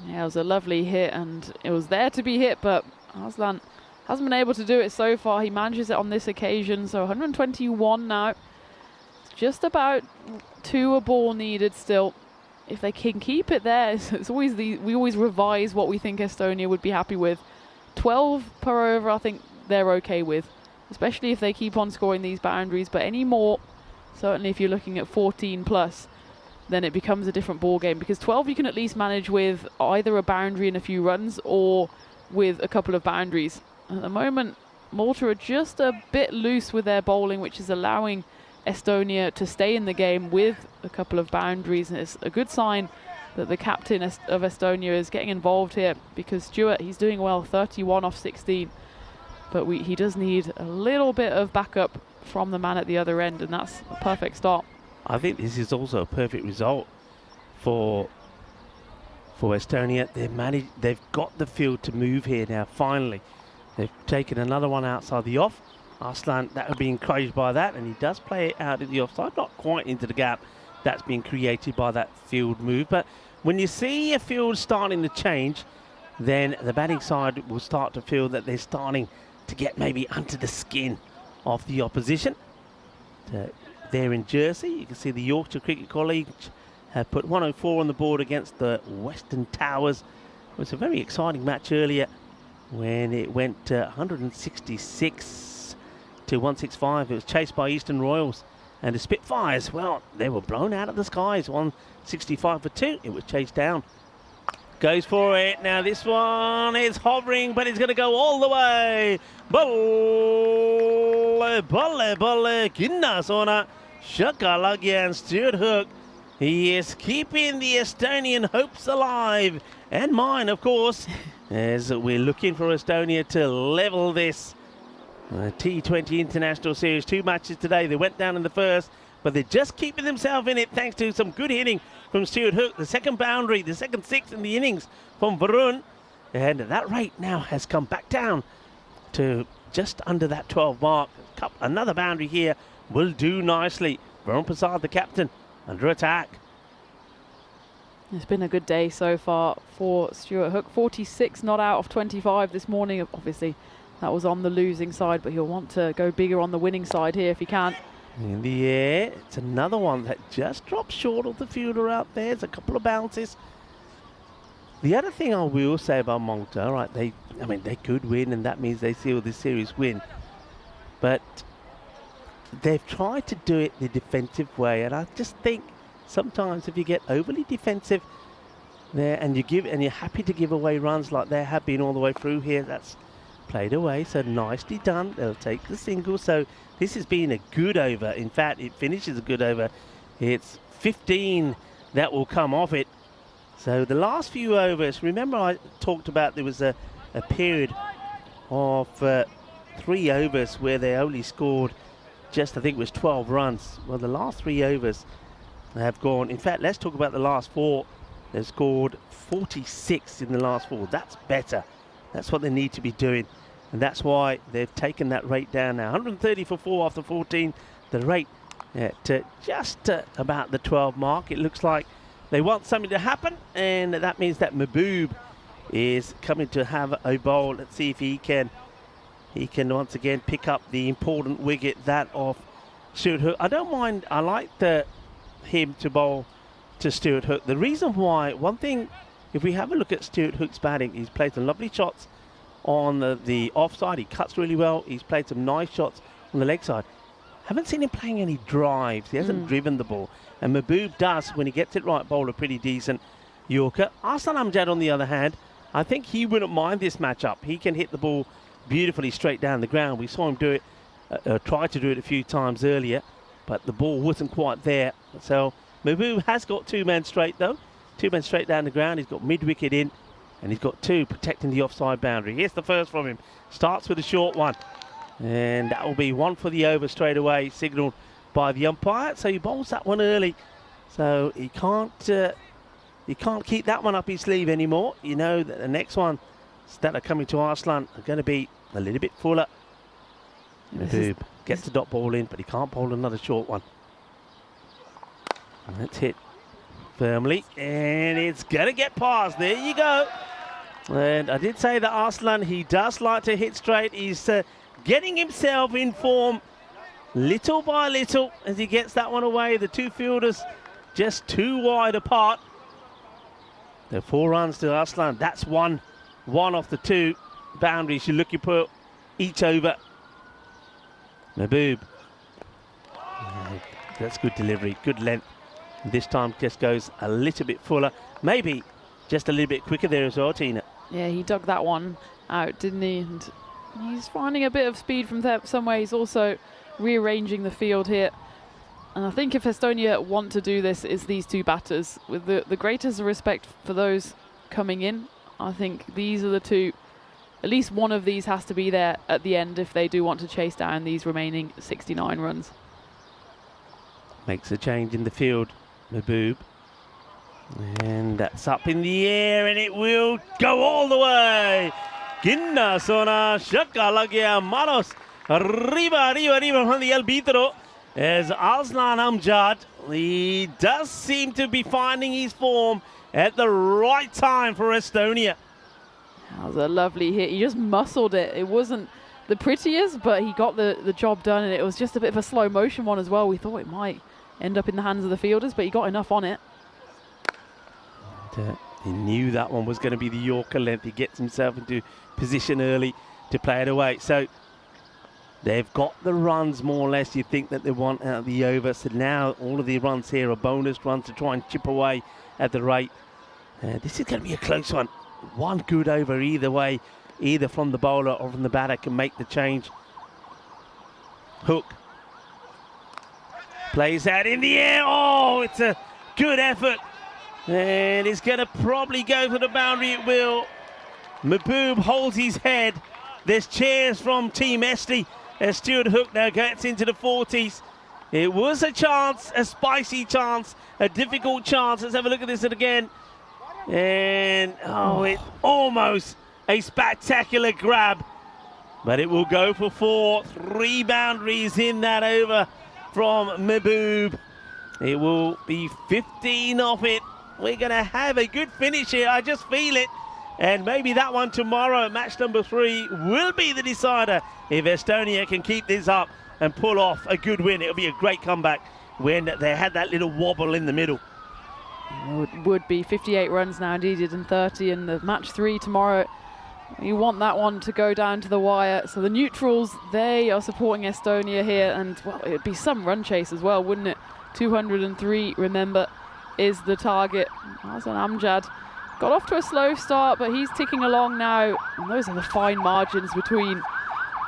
Yeah, it was a lovely hit, and it was there to be hit, but Arslan hasn't been able to do it so far. He manages it on this occasion, so 121 now. It's just about 2 a ball needed still. If they can keep it there, it's always we always revise what we think Estonia would be happy with. 12 per over, I think they're okay with, especially if they keep on scoring these boundaries. But any more, certainly if you're looking at 14 plus, then it becomes a different ball game, because 12 you can at least manage with either a boundary and a few runs or with a couple of boundaries. At the moment, Malta are just a bit loose with their bowling, which is allowing Estonia to stay in the game with a couple of boundaries. And it's a good sign that the captain of Estonia is getting involved here, because Stuart, he's doing well, 31 off 16. But he does need a little bit of backup from the man at the other end, and that's a perfect start. I think this is also a perfect result for Estonia. They've got the field to move here now, finally. They've taken another one outside the off. Arslan, that would be encouraged by that, and he does play it out in the offside, not quite into the gap that's been created by that field move. But when you see a field starting to change, then the batting side will start to feel that they're starting to get maybe under the skin of the opposition. There in Jersey, you can see the Yorkshire Cricket College have put 104 on the board against the Western Towers. It was a very exciting match earlier when it went 166 to 165. It was chased by Eastern Royals, and the Spitfires, well, they were blown out of the skies. 165 for 2. It was chased down. Goes for it. Now this one is hovering, but it's going to go all the way. Bolle, Kinna Sona, Shakalagya, and Stuart Hook. He is keeping the Estonian hopes alive, and mine, of course, as we're looking for Estonia to level this T20 International Series. 2 matches today. They went down in the first, but they're just keeping themselves in it thanks to some good hitting from Stuart Hook. The second boundary, the second 6 in the innings from Varun. And that rate now has come back down to just under that 12 mark. Another boundary here will do nicely. Varun Prasad, the captain, under attack. It's been a good day so far for Stuart Hook. 46 not out of 25 this morning. Obviously, that was on the losing side, but he'll want to go bigger on the winning side here if he can. In the air, it's another one that just drops short of the fielder out there. There's a couple of bounces. The other thing I will say about Malta, right, they could win, and that means they seal this series win. But they've tried to do it the defensive way, and I just think sometimes if you get overly defensive there and you're happy to give away runs like they have been all the way through here, that's played away. So nicely done. They'll take the single. So this has been a good over. In fact, it finishes a good over. It's 15 that will come off it. So the last few overs, remember I talked about there was a period of 3 overs where they only scored just, I think it was 12 runs. Well, the last 3 overs have gone. In fact, let's talk about the last 4. They've scored 46 in the last 4. That's better. That's what they need to be doing. And that's why they've taken that rate down now. 130 for 4 after 14. The rate at just about the 12 mark. It looks like they want something to happen, and that means that Mahbub is coming to have a bowl. Let's see if he can once again pick up the important wicket, that of Stuart Hook. I don't mind. I like him to bowl to Stuart Hook. The reason why, one thing, if we have a look at Stuart Hook's batting, he's played some lovely shots on the offside. He cuts really well. He's played some nice shots on the leg side. Haven't seen him playing any drives. He hasn't driven the ball. And Mahbub does, when he gets it right, bowl a pretty decent Yorker. Arslan Amjad, on the other hand, I think he wouldn't mind this matchup. He can hit the ball beautifully straight down the ground. We saw him do it, try to do it a few times earlier, but the ball wasn't quite there. So Mahbub has got 2 men straight, though. 2 men straight down the ground. He's got mid-wicket in, and he's got 2 protecting the offside boundary. Here's the first from him. Starts with a short one. And that will be 1 for the over straight away, signalled by the umpire. So he bowls that one early. So he can't keep that one up his sleeve anymore. You know that the next one that are coming to Arslan are going to be a little bit fuller. Mahbub gets the dot ball in, but he can't bowl another short one. And that's hit firmly, and it's going to get past. There you go. And I did say that Arslan, he does like to hit straight. He's getting himself in form little by little as he gets that one away. The 2 fielders just too wide apart. The 4 runs to Arslan. That's one off the 2 boundaries you're looking for each over. Mahbub. That's good delivery, good length. This time just goes a little bit fuller. Maybe just a little bit quicker there as well, Tina. Yeah, he dug that one out, didn't he? And he's finding a bit of speed from somewhere. He's also rearranging the field here. And I think if Estonia want to do this, it's these 2 batters. With the greatest respect for those coming in, I think these are the 2. At least one of these has to be there at the end if they do want to chase down these remaining 69 runs. Makes a change in the field, Mahbub. And that's up in the air, and it will go all the way. Ginna Sona Shaka Lagia Manos. Arriba from the arbitro. As Arslan Amjad, he does seem to be finding his form at the right time for Estonia. That was a lovely hit. He just muscled it. It wasn't the prettiest, but he got the job done, and it was just a bit of a slow motion one as well. We thought it might end up in the hands of the fielders, but he got enough on it. And, he knew that one was going to be the Yorker length. He gets himself into position early to play it away. So they've got the runs more or less you think that they want out of the over. So now all of the runs here are bonus runs to try and chip away at the rate. This is going to be a close one. One good over either way, either from the bowler or from the batter can make the change. Hook plays out in the air. Oh, it's a good effort. And it's going to probably go for the boundary. It will. Mahbub holds his head. There's cheers from Team Esti as Stuart Hook now gets into the 40s. It was a chance, a spicy chance, a difficult chance. Let's have a look at this again. And, oh, it's almost a spectacular grab. But it will go for 4. 3 boundaries in that over from Mahbub. It will be 15 off it. We're going to have a good finish here. I just feel it. And maybe that one tomorrow, match number 3, will be the decider. If Estonia can keep this up and pull off a good win, it'll be a great comeback when they had that little wobble in the middle. It would be 58 runs now needed and 30 in the match 3 tomorrow. You want that one to go down to the wire. So the neutrals, they are supporting Estonia here. And, well, it'd be some run chase as well, wouldn't it? 203, remember, is the target. Arslan Amjad got off to a slow start, but he's ticking along now. And those are the fine margins between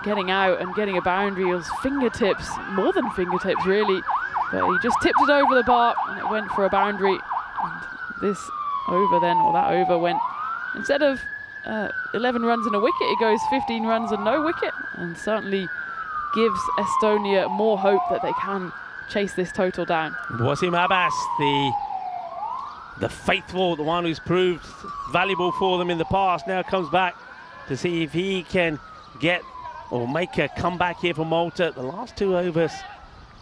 getting out and getting a boundary. It was fingertips, more than fingertips really. But he just tipped it over the bar and it went for a boundary. And this over then, or that over went, instead of 11 runs and a wicket, it goes 15 runs and no wicket. And certainly gives Estonia more hope that they can chase this total down. Wasim Abbas, the faithful, the one who's proved valuable for them in the past, now comes back to see if he can get or make a comeback here for Malta. The last 2 overs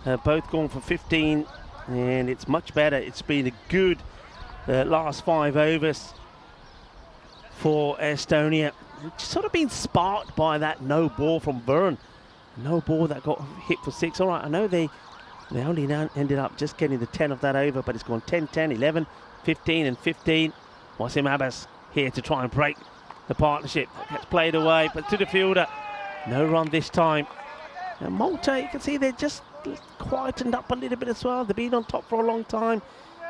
have both gone for 15, and it's much better. It's been a good last 5 overs for Estonia. It's sort of been sparked by that no ball from Vern. No ball that got hit for 6. All right, I know they only ended up just getting the 10 of that over, but it's gone 10, 10, 11, 15 and 15. Wasim Abbas here to try and break the partnership. That gets played away, but to the fielder. No run this time. And Malta, you can see they're just quietened up a little bit as well. They've been on top for a long time.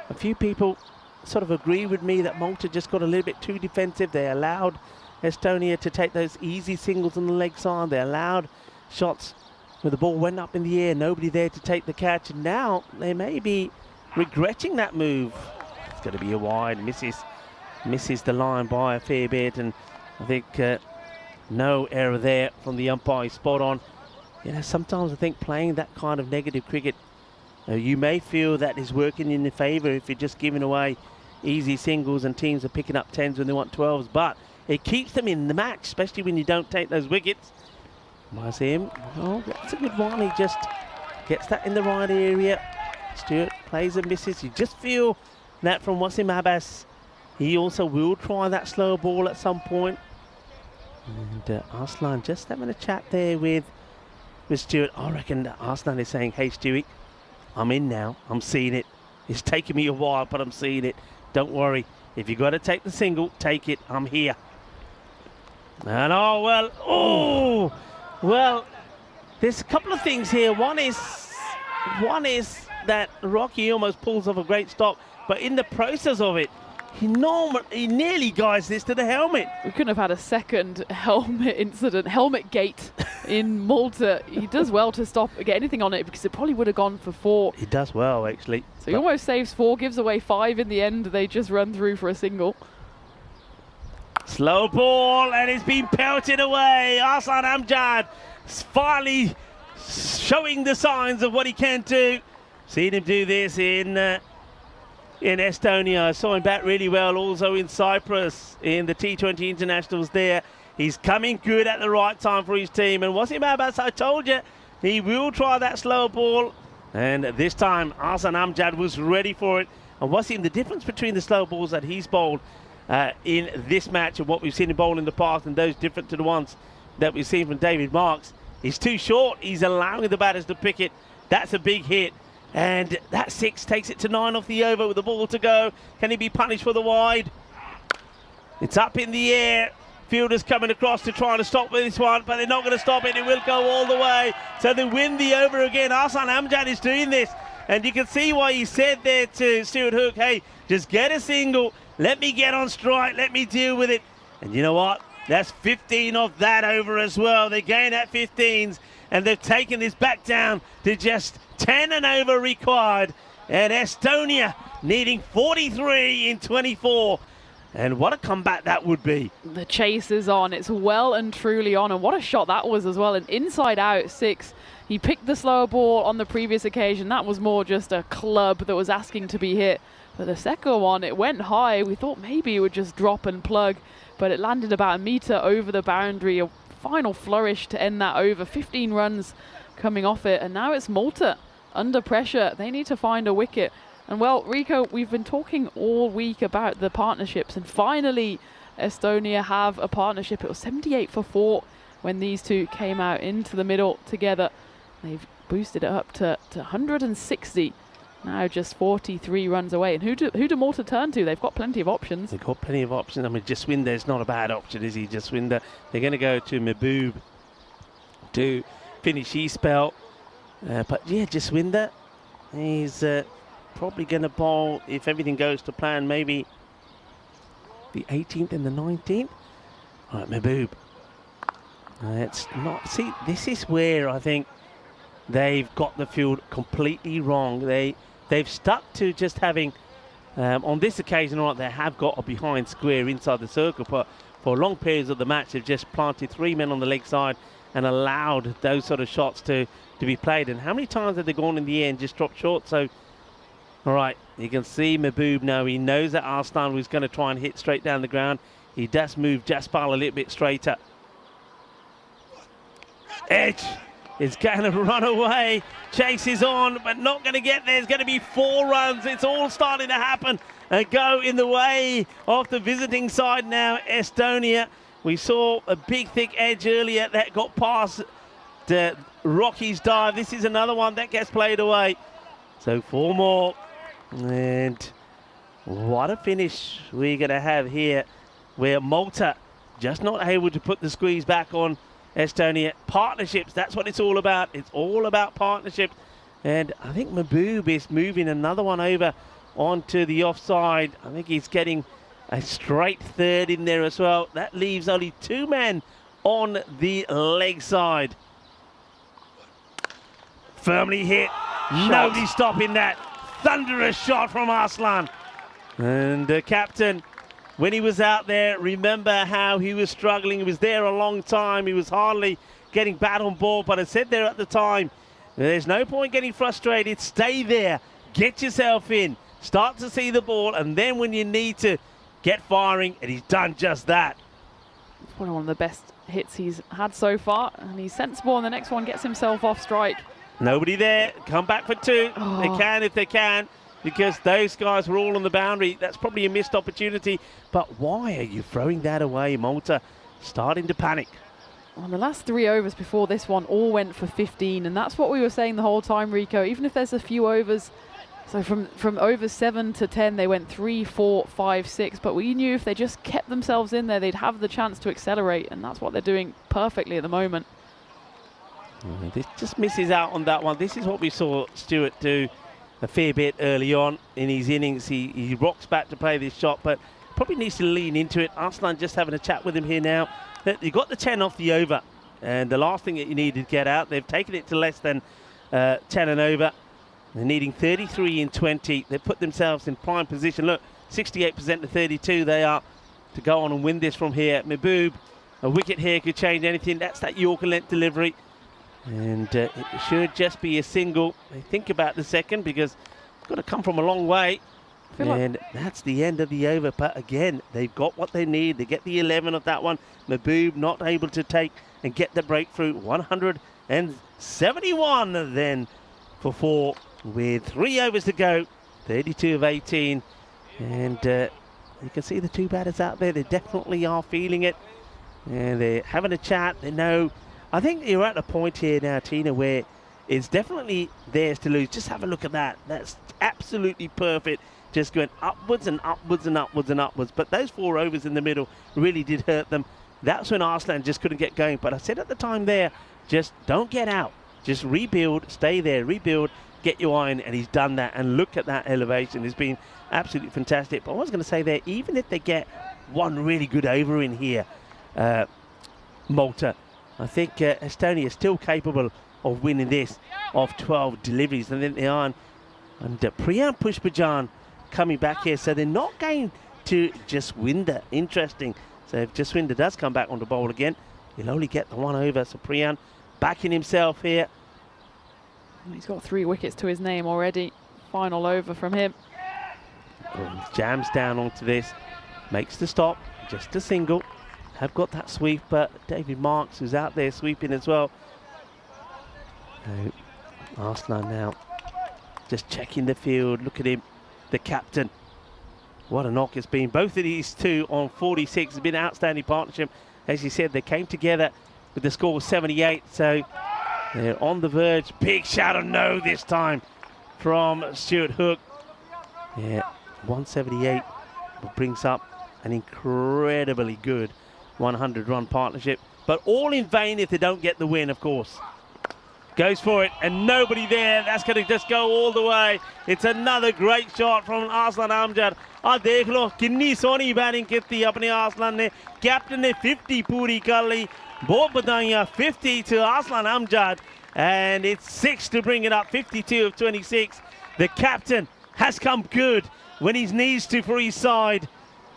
A few people sort of agree with me that Malta just got a little bit too defensive. They allowed Estonia to take those easy singles on the leg side. They allowed shots where the ball went up in the air, nobody there to take the catch. And now they may be regretting that move. It's going to be a wide, misses the line by a fair bit, and I think no error there from the umpire. Spot on. You know, sometimes I think playing that kind of negative cricket, you may feel that is working in your favour if you're just giving away easy singles and teams are picking up 10s when they want 12s, but it keeps them in the match, especially when you don't take those wickets. Wasim, oh, that's a good one. He just gets that in the right area. Stewart plays and misses. You just feel that from Wasim Abbas. He also will try that slow ball at some point. And Arslan just having a chat there with Stewart. I reckon that Arslan is saying, hey Stewie, I'm in now. I'm seeing it. It's taken me a while, but I'm seeing it. Don't worry. If you got to take the single, take it. I'm here. And well, there's a couple of things here. One is that Rocky almost pulls off a great stop, but in the process of it, he nearly guides this to the helmet. We couldn't have had a second helmet incident, helmet gate in Malta. He does well to stop, get anything on it, because it probably would have gone for 4. He does well, actually. So he almost saves 4, gives away 5 in the end. They just run through for a single. Slow ball, and it's been pelted away. Arslan Amjad is finally showing the signs of what he can do. Seen him do this in Estonia. I saw him bat really well also in Cyprus in the T20 internationals there. He's coming good at the right time for his team. And Wasim Abbas, I told you, he will try that slow ball. And this time, Arslan Amjad was ready for it. And Wasim, the difference between the slow balls that he's bowled in this match and what we've seen him bowl in the past, and those different to the ones that we've seen from David Marks, he's too short. He's allowing the batters to pick it. That's a big hit. And that 6 takes it to 9 off the over with the ball to go. Can he be punished for the wide? It's up in the air. Fielders coming across to try to stop this one, but they're not going to stop it. It will go all the way. So they win the over again. Arslan Amjad is doing this. And you can see why he said there to Stuart Hook, hey, just get a single. Let me get on strike. Let me deal with it. And you know what? That's 15 off that over as well. They're going at 15s, and they've taken this back down to just 10 and over required. And Estonia needing 43 in 24. And what a comeback that would be. The chase is on. It's well and truly on. And what a shot that was as well. An inside-out 6. He picked the slower ball on the previous occasion. That was more just a club that was asking to be hit. But the second one, it went high. We thought maybe it would just drop and plug, but it landed about a metre over the boundary. A final flourish to end that over. 15 runs coming off it. And now it's Malta under pressure. They need to find a wicket. And well, Rico, we've been talking all week about the partnerships, and finally Estonia have a partnership. It was 78 for 4 when these two came out into the middle together. They've boosted it up to 160. Now just 43 runs away. And who do Malta turn to? They've got plenty of options. They've got plenty of options. I mean, Jaswinder's not a bad option, is he? Jaswinder. They're going to go to Mahboob to finish his spell. But yeah, Jaswinder, he's probably going to bowl, if everything goes to plan, maybe the 18th and the 19th. All right, Mahboob. It's not. See, this is where I think they've got the field completely wrong. They've stuck to just having, on this occasion, all right, they have got a behind square inside the circle, but for long periods of the match, they've just planted 3 men on the leg side and allowed those sort of shots to be played. And how many times have they gone in the air and just dropped short? So, all right, you can see Mahboob now. He knows that Arslan was going to try and hit straight down the ground. He does move Jaspal a little bit straighter. Edge is going to run away. Chase is on, but not going to get there. It's going to be 4 runs. It's all starting to happen and go in the way of the visiting side now, Estonia. We saw a big, thick Edge earlier that got past Rocky's dive. This is another one that gets played away. So 4 more. And what a finish we're going to have here, where Malta just not able to put the squeeze back on Estonia. Partnerships, that's what it's all about. It's all about partnerships. And I think Mahbub is moving another one over onto the offside. I think he's getting a straight 3rd in there as well. That leaves only 2 men on the leg side. Firmly hit. Nobody stopping that. Thunderous shot from Arslan. And the captain, when he was out there, remember how he was struggling. He was there a long time. He was hardly getting bat on ball. But I said there at the time, there's no point getting frustrated. Stay there. Get yourself in. Start to see the ball. And then when you need to, get firing. And he's done just that. It's probably one of the best hits he's had so far. And he's sensible. And the next one gets himself off strike. Nobody there. Come back for 2. Oh. They can if they can, because those guys were all on the boundary. That's probably a missed opportunity. But why are you throwing that away? Malta starting to panic. Well, the last 3 overs before this one all went for 15. And that's what we were saying the whole time, Rico. Even if there's a few overs, so from overs 7 to 10, they went 3, 4, 5, 6. But we knew if they just kept themselves in there, they'd have the chance to accelerate. And that's what they're doing perfectly at the moment. This just misses out on that one. This is what we saw Stewart do a fair bit early on in his innings. He rocks back to play this shot, but probably needs to lean into it. Arslan just having a chat with him here now. You got the 10 off the over, and the last thing that you needed to get out, they've taken it to less than 10 and over. They're needing 33 in 20. They've put themselves in prime position. Look, 68% to 32 they are to go on and win this from here. Mahbub, a wicket here could change anything. That's that Yorker length delivery. And it should just be a single. They think about the second because it's got to come from a long way. And that's the end of the over. But again, they've got what they need. They get the 11 of that one. Mahbub not able to take and get the breakthrough. 171 then for 4 with 3 overs to go. 32 of 18. And you can see the 2 batters out there. They definitely are feeling it. And they're having a chat. They know. I think you're at a point here now, Tina, where it's definitely theirs to lose. Just have a look at that. That's absolutely perfect. Just going upwards and upwards and upwards and upwards. But those 4 overs in the middle really did hurt them. That's when Arslan just couldn't get going. But I said at the time there, just don't get out. Just rebuild, stay there, rebuild, get your iron. And he's done that. And look at that elevation. It's been absolutely fantastic. But I was going to say there, even if they get one really good over in here, Malta, I think Estonia is still capable of winning this off 12 deliveries. And then they are. And Priyan Pushpajan coming back here. So they're not going to Jaswinder. Interesting. So if Jaswinder does come back on the bowl again, he'll only get the 1 over. So Priyan backing himself here. He's got 3 wickets to his name already. Final over from him. Jams down onto this. Makes the stop. Just a single. Have got that sweep, but David Marks, who's out there sweeping as well. Arslan now just checking the field. Look at him, the captain. What a knock it's been. Both of these 2 on 46 has been an outstanding partnership. As you said, they came together with the score 78, so they're on the verge. Big shout of no this time from Stuart Hook. Yeah, 178 brings up an incredibly good 100-run partnership, but all in vain if they don't get the win, of course. Goes for it, and nobody there. That's going to just go all the way. It's another great shot from Arslan Amjad. आप देख लो कितनी सोहनी batting की अपने Aslan ने, captain ने 50 पूरी कर ली. बहुत बधाइयां, 50 to Arslan Amjad, and it's 6 to bring it up. 52 of 26. The captain has come good when he needs to for his side.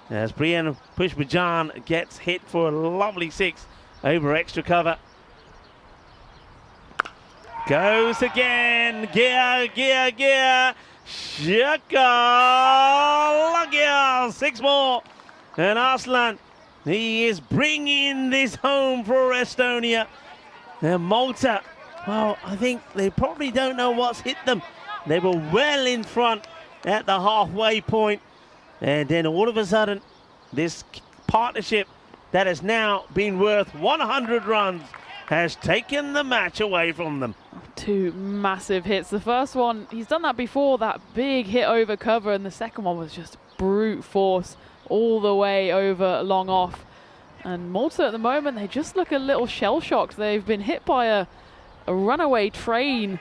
As Priyan Pushpajan gets hit for a lovely 6 over extra cover. Goes again. Gear. Shaka. 6 more. And Arslan, he is bringing this home for Estonia. Malta, well, I think they probably don't know what's hit them. They were well in front at the halfway point, and then all of a sudden, this partnership that has now been worth 100 runs has taken the match away from them. Two massive hits. The first one, he's done that before, that big hit over cover, and the second one was just brute force all the way over long off. And Malta at the moment, they just look a little shell-shocked. They've been hit by a runaway train.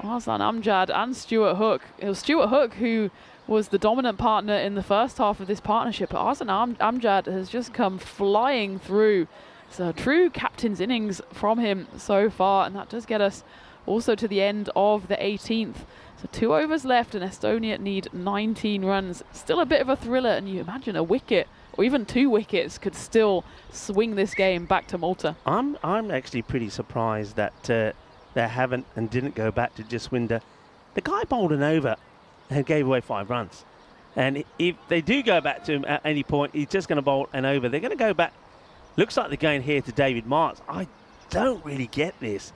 Arslan Amjad and Stuart Hook. It was Stuart Hook who was the dominant partner in the first half of this partnership, but Arslan Amjad has just come flying through. It's a true captain's innings from him so far, and that does get us also to the end of the 18th. So 2 overs left, and Estonia need 19 runs. Still a bit of a thriller, and you imagine a wicket or even 2 wickets could still swing this game back to Malta. I'm actually pretty surprised that they haven't and didn't go back to Jaswinder. The guy bowled an over and gave away 5 runs. And if they do go back to him at any point, he's just going to bowl an over. They're going to go back. Looks like they're going here to David Marks. I don't really get this.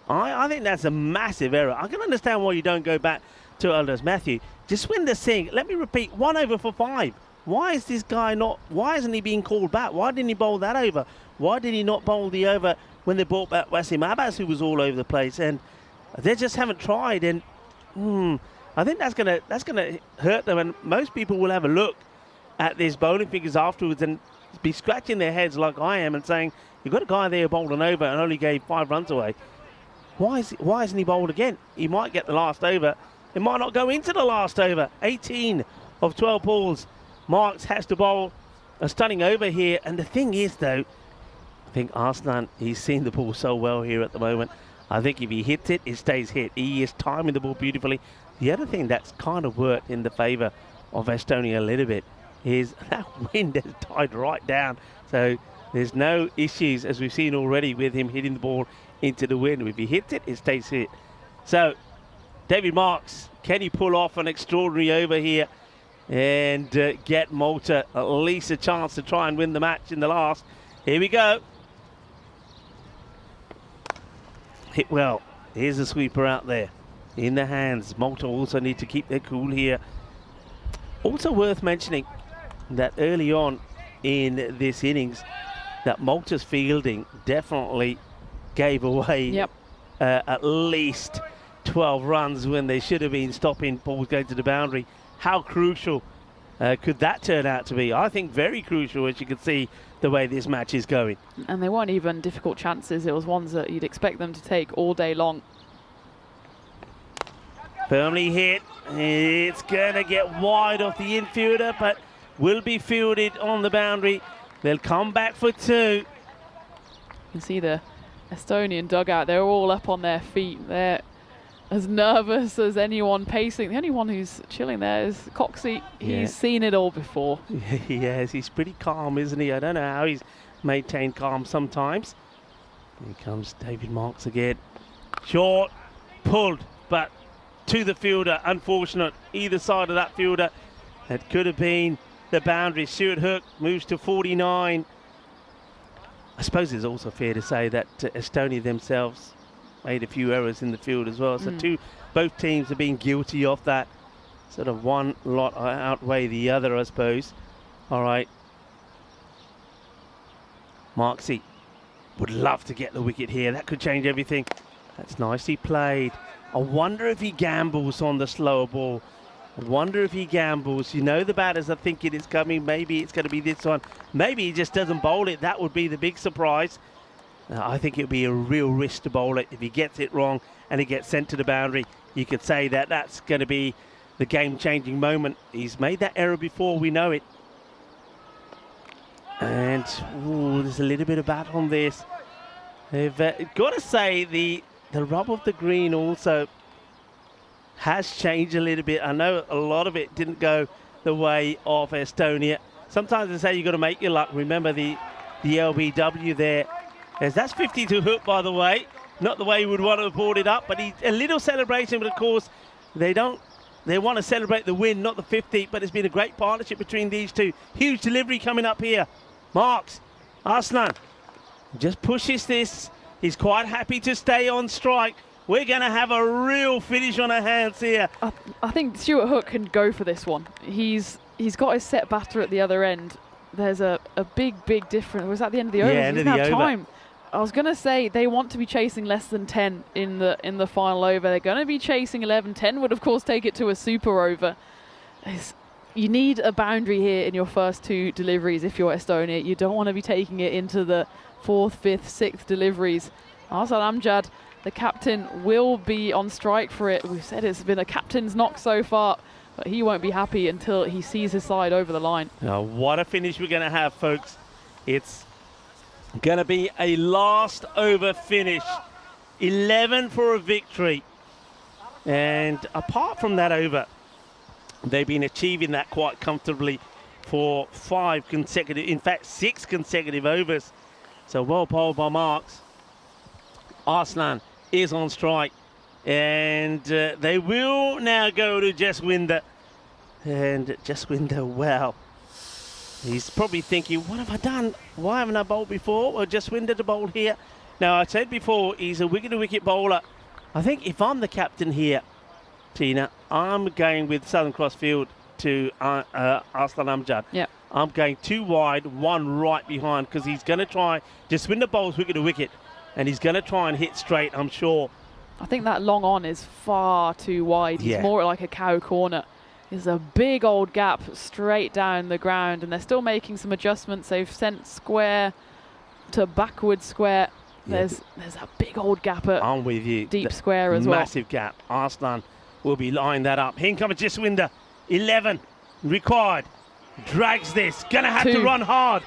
I think that's a massive error. I can understand why you don't go back to Aldous Matthew. Jaswinder Singh, let me repeat, 1 over for 5. Why is this guy not, why isn't he being called back? Why didn't he bowl that over? Why did he not bowl the over when they brought back Wasim Abbas, who was all over the place? And they just haven't tried. And I think that's gonna hurt them. And most people will have a look at these bowling figures afterwards and be scratching their heads like I am and saying, you've got a guy there who bowled an over and only gave 5 runs away. Why isn't he bowled again? He might get the last over. It might not go into the last over. 18 of 12 balls. Marks has to bowl a stunning over here. And the thing is, though, I think Arslan, he's seen the ball so well here at the moment. I think if he hits it, it stays hit. He is timing the ball beautifully. The other thing that's kind of worked in the favour of Estonia a little bit is that wind has died right down. So there's no issues, as we've seen already, with him hitting the ball into the wind. If he hits it, it stays hit. So David Marks, can he pull off an extraordinary over here and get Malta at least a chance to try and win the match in the last? Here we go. Hit well. Here's a sweeper out there in the hands. Malta also need to keep their cool here. Also worth mentioning that early on in this innings, that Malta's fielding definitely gave away at least 12 runs when they should have been stopping balls going to the boundary. How crucial could that turn out to be? I think very crucial, as you can see the way this match is going. And they weren't even difficult chances. It was ones that you'd expect them to take all day long. Firmly hit. It's going to get wide off the infielder, but will be fielded on the boundary. They'll come back for 2. You can see the Estonian dugout. They're all up on their feet. They're as nervous as anyone pacing. The only one who's chilling there is Coxey. He's seen it all before. Yes, he's pretty calm, isn't he? I don't know how he's maintained calm sometimes. Here comes David Marks again. Short, pulled, but to the fielder. Unfortunate, either side of that fielder. That could have been the boundary. Stuart Hook moves to 49. I suppose it's also fair to say that Estonia themselves made a few errors in the field as well. So both teams have been guilty of that. Sort of one lot outweigh the other, I suppose. All right. Marksy would love to get the wicket here. That could change everything. That's nicely played. I wonder if he gambles on the slower ball. I wonder if he gambles. You know, the batters are thinking it's coming. Maybe it's going to be this one. Maybe he just doesn't bowl it. That would be the big surprise. I think it would be a real risk to bowl it. If he gets it wrong and it gets sent to the boundary, you could say that that's going to be the game-changing moment. He's made that error before, we know it. And there's a little bit of bat on this. They've got to say the rub of the green also has changed a little bit. I know a lot of it didn't go the way of Estonia. Sometimes they say you've got to make your luck. Remember the LBW there. As that's 52 Hook, by the way. Not the way you would want to have brought it up, but a little celebration. But of course, they want to celebrate the win, not the 50. But it's been a great partnership between these two. Huge delivery coming up here. Marks, Arslan just pushes this He's quite happy to stay on strike. We're going to have a real finish on our hands here. I think Stuart Hook can go for this one. He's got his set batter at the other end. There's a big difference. Was that the end of the over? Yeah, end of the over. Time. I was going to say they want to be chasing less than 10 in the final over. They're going to be chasing 11. 10 would, of course, take it to a super over. You need a boundary here in your first 2 deliveries if you're Estonia. You don't want to be taking it into the 4th, 5th, 6th deliveries. Arslan Amjad, the captain, will be on strike for it. We've said it's been a captain's knock so far, but he won't be happy until he sees his side over the line. Now, what a finish we're going to have, folks. It's going to be a last over finish. 11 for a victory. And apart from that over, they've been achieving that quite comfortably for 5 consecutive, in fact 6 consecutive overs. So well bowled by Marks. Arslan is on strike, and they will now go to Jaswinder. And Jaswinder, well, he's probably thinking, what have I done? Why haven't I bowled before? Well, Jaswinder to bowl here. Now, I said before, he's a wicket-to-wicket bowler. I think if I'm the captain here, Tina, I'm going with Southern Cross Field to Arslan Amjad. Yep. I'm going 2 wide, 1 right behind, because he's going to try, Jaswinder bowls wicket-to-wicket, and he's going to try and hit straight, I'm sure. I think that long on is far too wide. He's more like a cow corner. There's a big old gap straight down the ground, and they're still making some adjustments. They've sent square to backward square. There's a big old gap at I'm with you. deep square as well. Massive gap. Arslan will be lining that up. Here comes Jaswinder. 11 required. Drags this. Gonna have to run hard.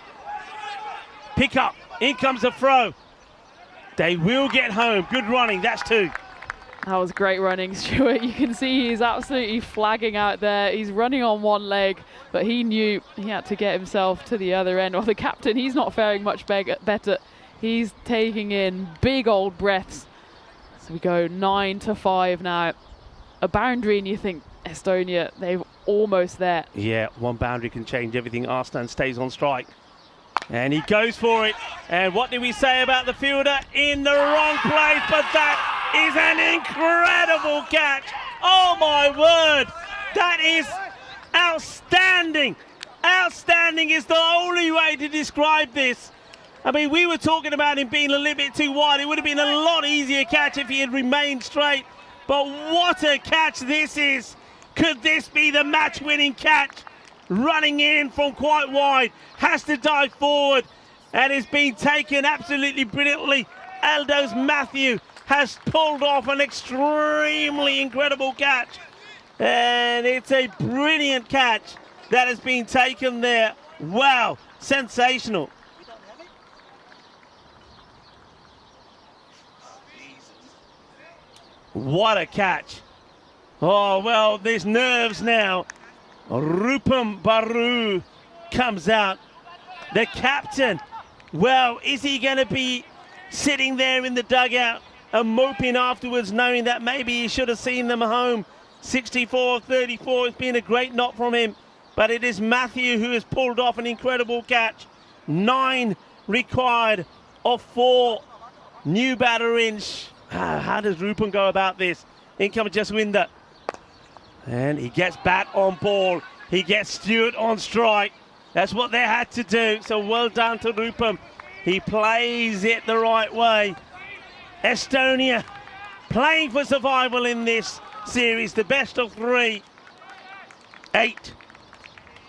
Pick up. In comes the throw. They will get home. Good running. That's 2. That was great running, Stuart. You can see he's absolutely flagging out there. He's running on 1 leg, but he knew he had to get himself to the other end. Well, the captain, he's not faring much better. He's taking in big old breaths. So we go 9-5 now. A boundary, and you think Estonia, they're almost there. Yeah, 1 boundary can change everything. Arslan stays on strike. And he goes for it. And what did we say about the fielder? In the wrong place, but that is an incredible catch. Oh my word. That is outstanding. Outstanding is the only way to describe this. I mean, we were talking about him being a little bit too wide. It would have been a lot easier catch if he had remained straight. But what a catch this is. Could this be the match-winning catch? Running in from quite wide, has to dive forward, and it's been taken absolutely brilliantly. Aldos Matthew has pulled off an extremely incredible catch, and it's a brilliant catch that has been taken there. Wow, sensational. What a catch. Oh, well, there's nerves now. Rupam Baru comes out. The captain, well, is he going to be sitting there in the dugout and moping afterwards, knowing that maybe he should have seen them home? 64-34, it's been a great knock from him, but it is Matthew who has pulled off an incredible catch. 9 required of 4. New batter in. How does Rupam go about this? In comes Jaswinder. And he gets bat on ball. He gets Stewart on strike. That's what they had to do. So well done to Rupam. He plays it the right way. Estonia playing for survival in this series. The best of 3. 8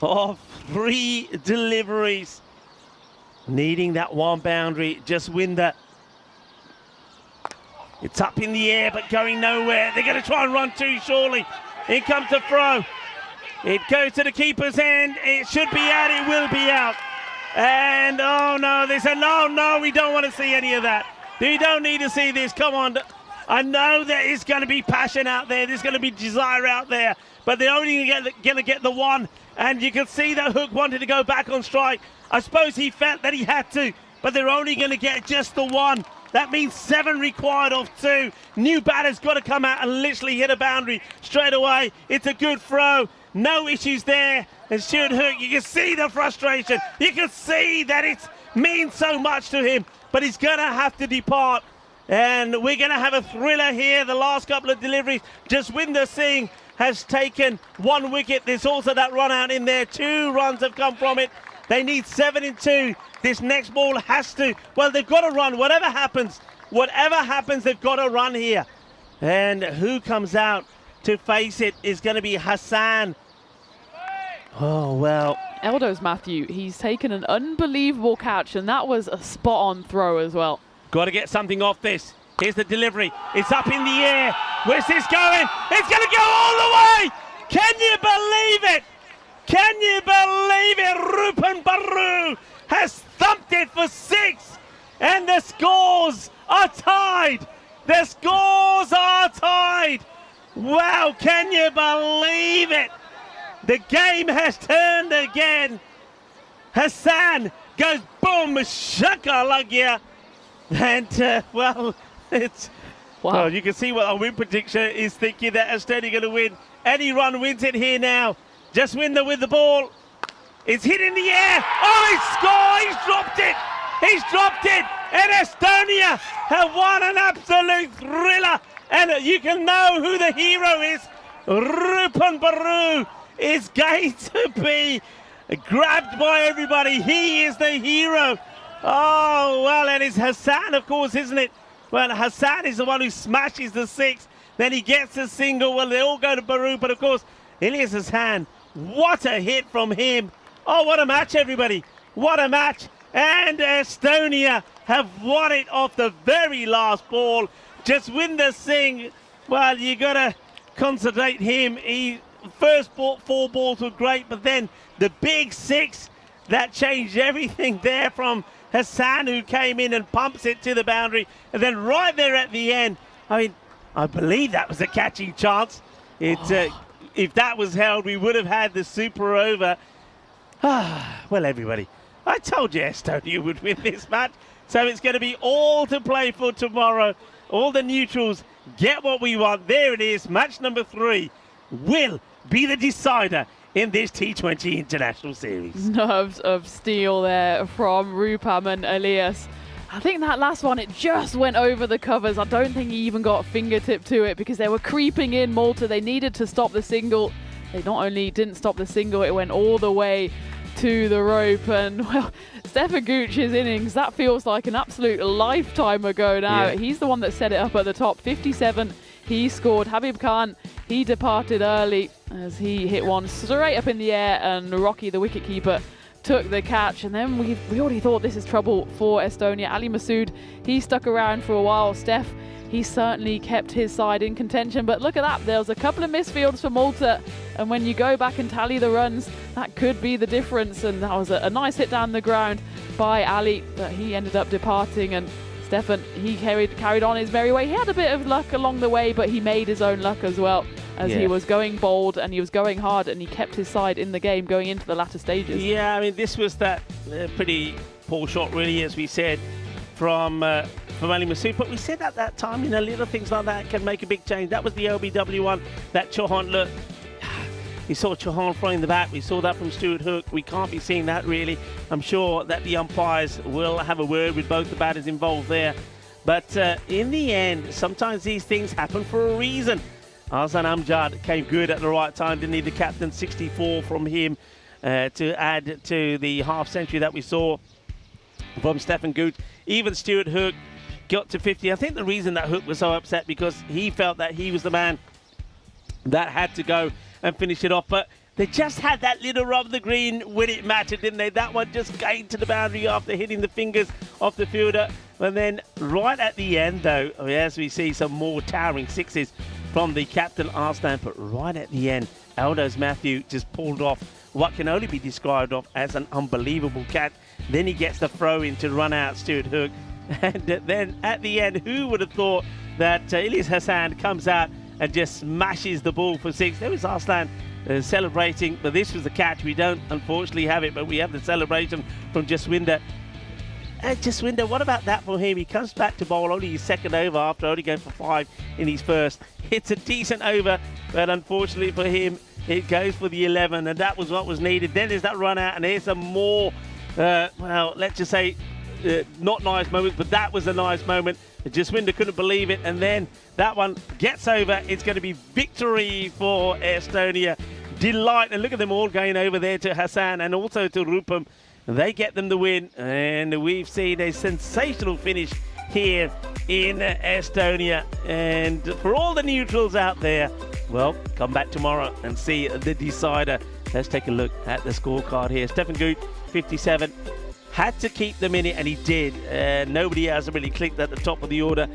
of 3 deliveries. Needing that 1 boundary. Jaswinder. It's up in the air but going nowhere. They're going to try and run 2 surely. In comes the throw. It goes to the keeper's hand. It should be out. It will be out. And oh no, they said no, we don't want to see any of that. We don't need to see this. Come on. I know there is going to be passion out there. There's going to be desire out there. But they're only going to get the 1. And you can see that Hook wanted to go back on strike. I suppose he felt that he had to. But they're only going to get just the 1. That means 7 required of 2. New batter's got to come out and literally hit a boundary straight away. It's a good throw. No issues there. And Stuart Hook, you can see the frustration. You can see that it means so much to him. But he's going to have to depart. And we're going to have a thriller here. The last couple of deliveries. Jaswinder Singh has taken 1 wicket. There's also that run out in there. 2 runs have come from it. They need 7 in 2. This next ball has to, well, they've got to run. Whatever happens, they've got to run here. And who comes out to face it is going to be Hassan. Oh, well. Eldo's Matthew, he's taken an unbelievable catch, and that was a spot-on throw as well. Got to get something off this. Here's the delivery. It's up in the air. Where's this going? It's going to go all the way. Can you believe it? Can you believe it? Rupan Baru has thumped it for 6. And the scores are tied. The scores are tied. Wow, can you believe it? The game has turned again. Hassan goes boom, shakalagya. And, well, it's... Wow. Well, you can see what our win prediction is thinking, that Estonia going to win. Any run wins it here now. Jaswinder with the ball. It's hit in the air. Oh, he's scored. He's dropped it. He's dropped it. And Estonia have won an absolute thriller. And you can know who the hero is. Rupan Baru is going to be grabbed by everybody. He is the hero. Oh, well, and it's Hassan, of course, isn't it? Well, Hassan is the one who smashes the 6. Then he gets a single. Well, they all go to Baru. But, of course, Ilyas Hassan, what a hit from him. Oh, what a match, everybody. What a match. And Estonia have won it off the very last ball. Jaswinder Singh, well, you got to concentrate him. First 4 balls were great, but then the big 6, that changed everything there from Hassan, who came in and pumps it to the boundary. And then right there at the end, I mean, I believe that was a catching chance. If that was held, we would have had the super over. Well, everybody, I told you Estonia would win this match. So it's going to be all to play for tomorrow. All the neutrals get what we want. There it is. Match number 3 will be the decider in this T20 International Series. Nerves of steel there from Rupam and Ilyas. I think that last one, it just went over the covers. I don't think he even got a fingertip to it because they were creeping in Malta. They needed to stop the single. They not only didn't stop the single, it went all the way to the rope. And, well, Stefan Gooch's innings, that feels like an absolute lifetime ago now. Yeah. He's the one that set it up at the top. 57, he scored. Habib Khan, he departed early as he hit one straight up in the air, and Rocky, the wicketkeeper, took the catch. And then we already thought this is trouble for Estonia. Ali Masood, he stuck around for a while. Steph, he certainly kept his side in contention, but look at that, there was a couple of misfields for Malta, and when you go back and tally the runs, that could be the difference. And that was a nice hit down the ground by Ali, but he ended up departing, and Stefan, he carried on his merry way. He had a bit of luck along the way, but he made his own luck as well, as he was going bold and he was going hard, and he kept his side in the game going into the latter stages. Yeah, I mean, this was that pretty poor shot, really, as we said, from Ali Masood. But we said at that time, you know, little things like that can make a big change. That was the LBW one, that Chauhan, look, we saw Chauhan throwing the bat. We saw that from Stuart Hook. We can't be seeing that, really. I'm sure that the umpires will have a word with both the batters involved there. But in the end, sometimes these things happen for a reason. Ahsan Amjad came good at the right time, didn't he? The captain, 64 from him to add to the half century that we saw from Stefan Gooch. Even Stuart Hook got to 50. I think the reason that Hook was so upset because he felt that he was the man that had to go and finish it off. But they just had that little rub of the green when it mattered, didn't they? That one just came to the boundary after hitting the fingers of the fielder. And then right at the end, though, as we see some more towering 6s from the captain Arslan, but right at the end, Eldo's Matthew just pulled off what can only be described of as an unbelievable catch. Then he gets the throw in to run out Stuart Hook. And then at the end, who would have thought that Ilyas Hassan comes out and just smashes the ball for 6. There was Arslan celebrating, but this was the catch. We don't, unfortunately, have it, but we have the celebration from Jaswinder. Jaswinder, what about that for him? He comes back to bowl only his second over after only going for 5 in his first. It's a decent over, but unfortunately for him, it goes for the 11, and that was what was needed. Then there's that run out, and here's some more, well, let's just say, not nice moments, but that was a nice moment Jaswinder couldn't believe it, and then that one gets over. It's going to be victory for Estonia. Delight, and look at them all going over there to Hassan and also to Rupam. They get them the win, and we've seen a sensational finish here in Estonia. And for all the neutrals out there, well, come back tomorrow and see the decider. Let's take a look at the scorecard here. Stefan Gut, 57. Had to keep them in it, and he did. Nobody else really clicked at the top of the order.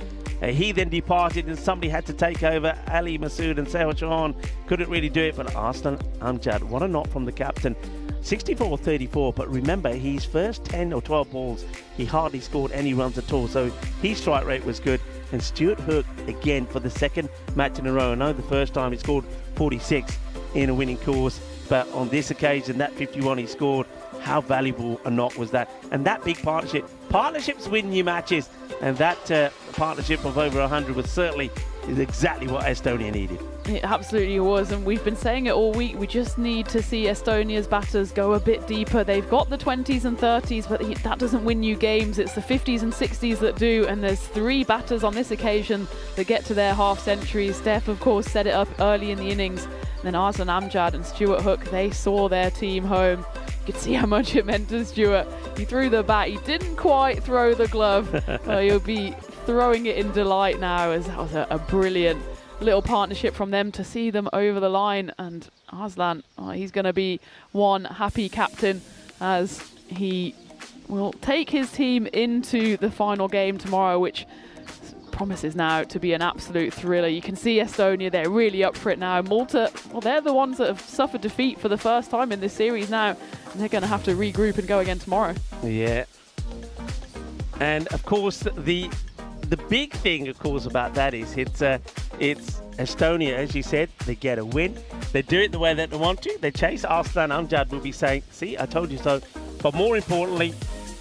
He then departed, and somebody had to take over. Ali Masood and Sehwa Chauhan couldn't really do it, but Arslan Amjad, what a knock from the captain. 64-34, but remember, his first 10 or 12 balls, he hardly scored any runs at all, so his strike rate was good. And Stuart Hook, again, for the second match in a row. I know the first time he scored 46 in a winning course, but on this occasion, that 51 he scored, how valuable a knock was that? And that big partnership. Partnerships win you matches, and that partnership of over 100 was certainly exactly what Estonia needed. It absolutely was, and we've been saying it all week. We just need to see Estonia's batters go a bit deeper. They've got the 20s and 30s, but that doesn't win you games. It's the 50s and 60s that do, and there's 3 batters on this occasion that get to their half centuries. Steph, of course, set it up early in the innings. And then Arslan Amjad and Stuart Hook, they saw their team home. You could see how much it meant to Stuart. He threw the bat. He didn't quite throw the glove. He'll be throwing it in delight now, as that was a brilliant little partnership from them to see them over the line. And Arslan, he's going to be one happy captain as he will take his team into the final game tomorrow, which promises now to be an absolute thriller. You can see Estonia, they're really up for it now. Malta, well, they're the ones that have suffered defeat for the first time in this series now, and they're going to have to regroup and go again tomorrow. Yeah. And of course, the big thing, of course, about that is it's Estonia, as you said, they get a win. They do it the way that they want to. They chase. Arslan Amjad will be saying, see, I told you so. But more importantly,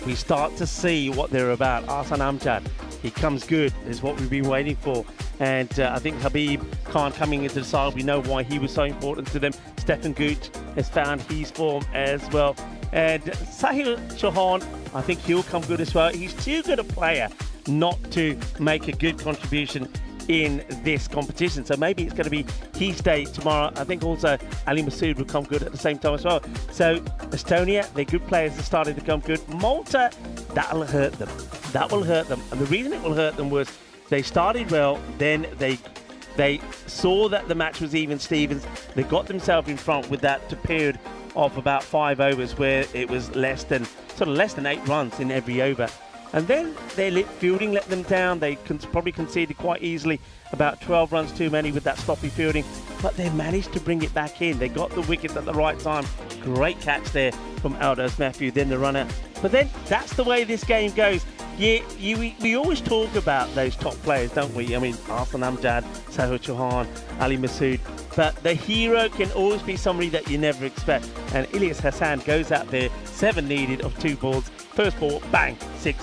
we start to see what they're about. Arslan Amjad, he comes good, is what we've been waiting for. And I think Habib Khan coming into the side, we know why he was so important to them. Stefan Gut has found his form as well. And Sehwa Chauhan, I think he'll come good as well. He's too good a player not to make a good contribution in this competition. So maybe it's going to be his day tomorrow. I think also Ali Masood will come good at the same time as well. So Estonia, their good players are starting to come good. Malta, that'll hurt them. That will hurt them. And the reason it will hurt them was they started well, then they saw that the match was even Stevens. They got themselves in front with that period of about 5 overs where it was less than 8 runs in every over. And then their fielding let them down. They probably conceded quite easily, about 12 runs too many with that sloppy fielding. But they managed to bring it back in. They got the wickets at the right time. Great catch there from Aldous Matthew, then the runner. But then that's the way this game goes. Yeah, we always talk about those top players, don't we? I mean, Arslan Amjad, Sehwa Chauhan, Ali Masood. But the hero can always be somebody that you never expect. And Ilyas Hassan goes out there, 7 needed of 2 balls. First ball, bang, 6.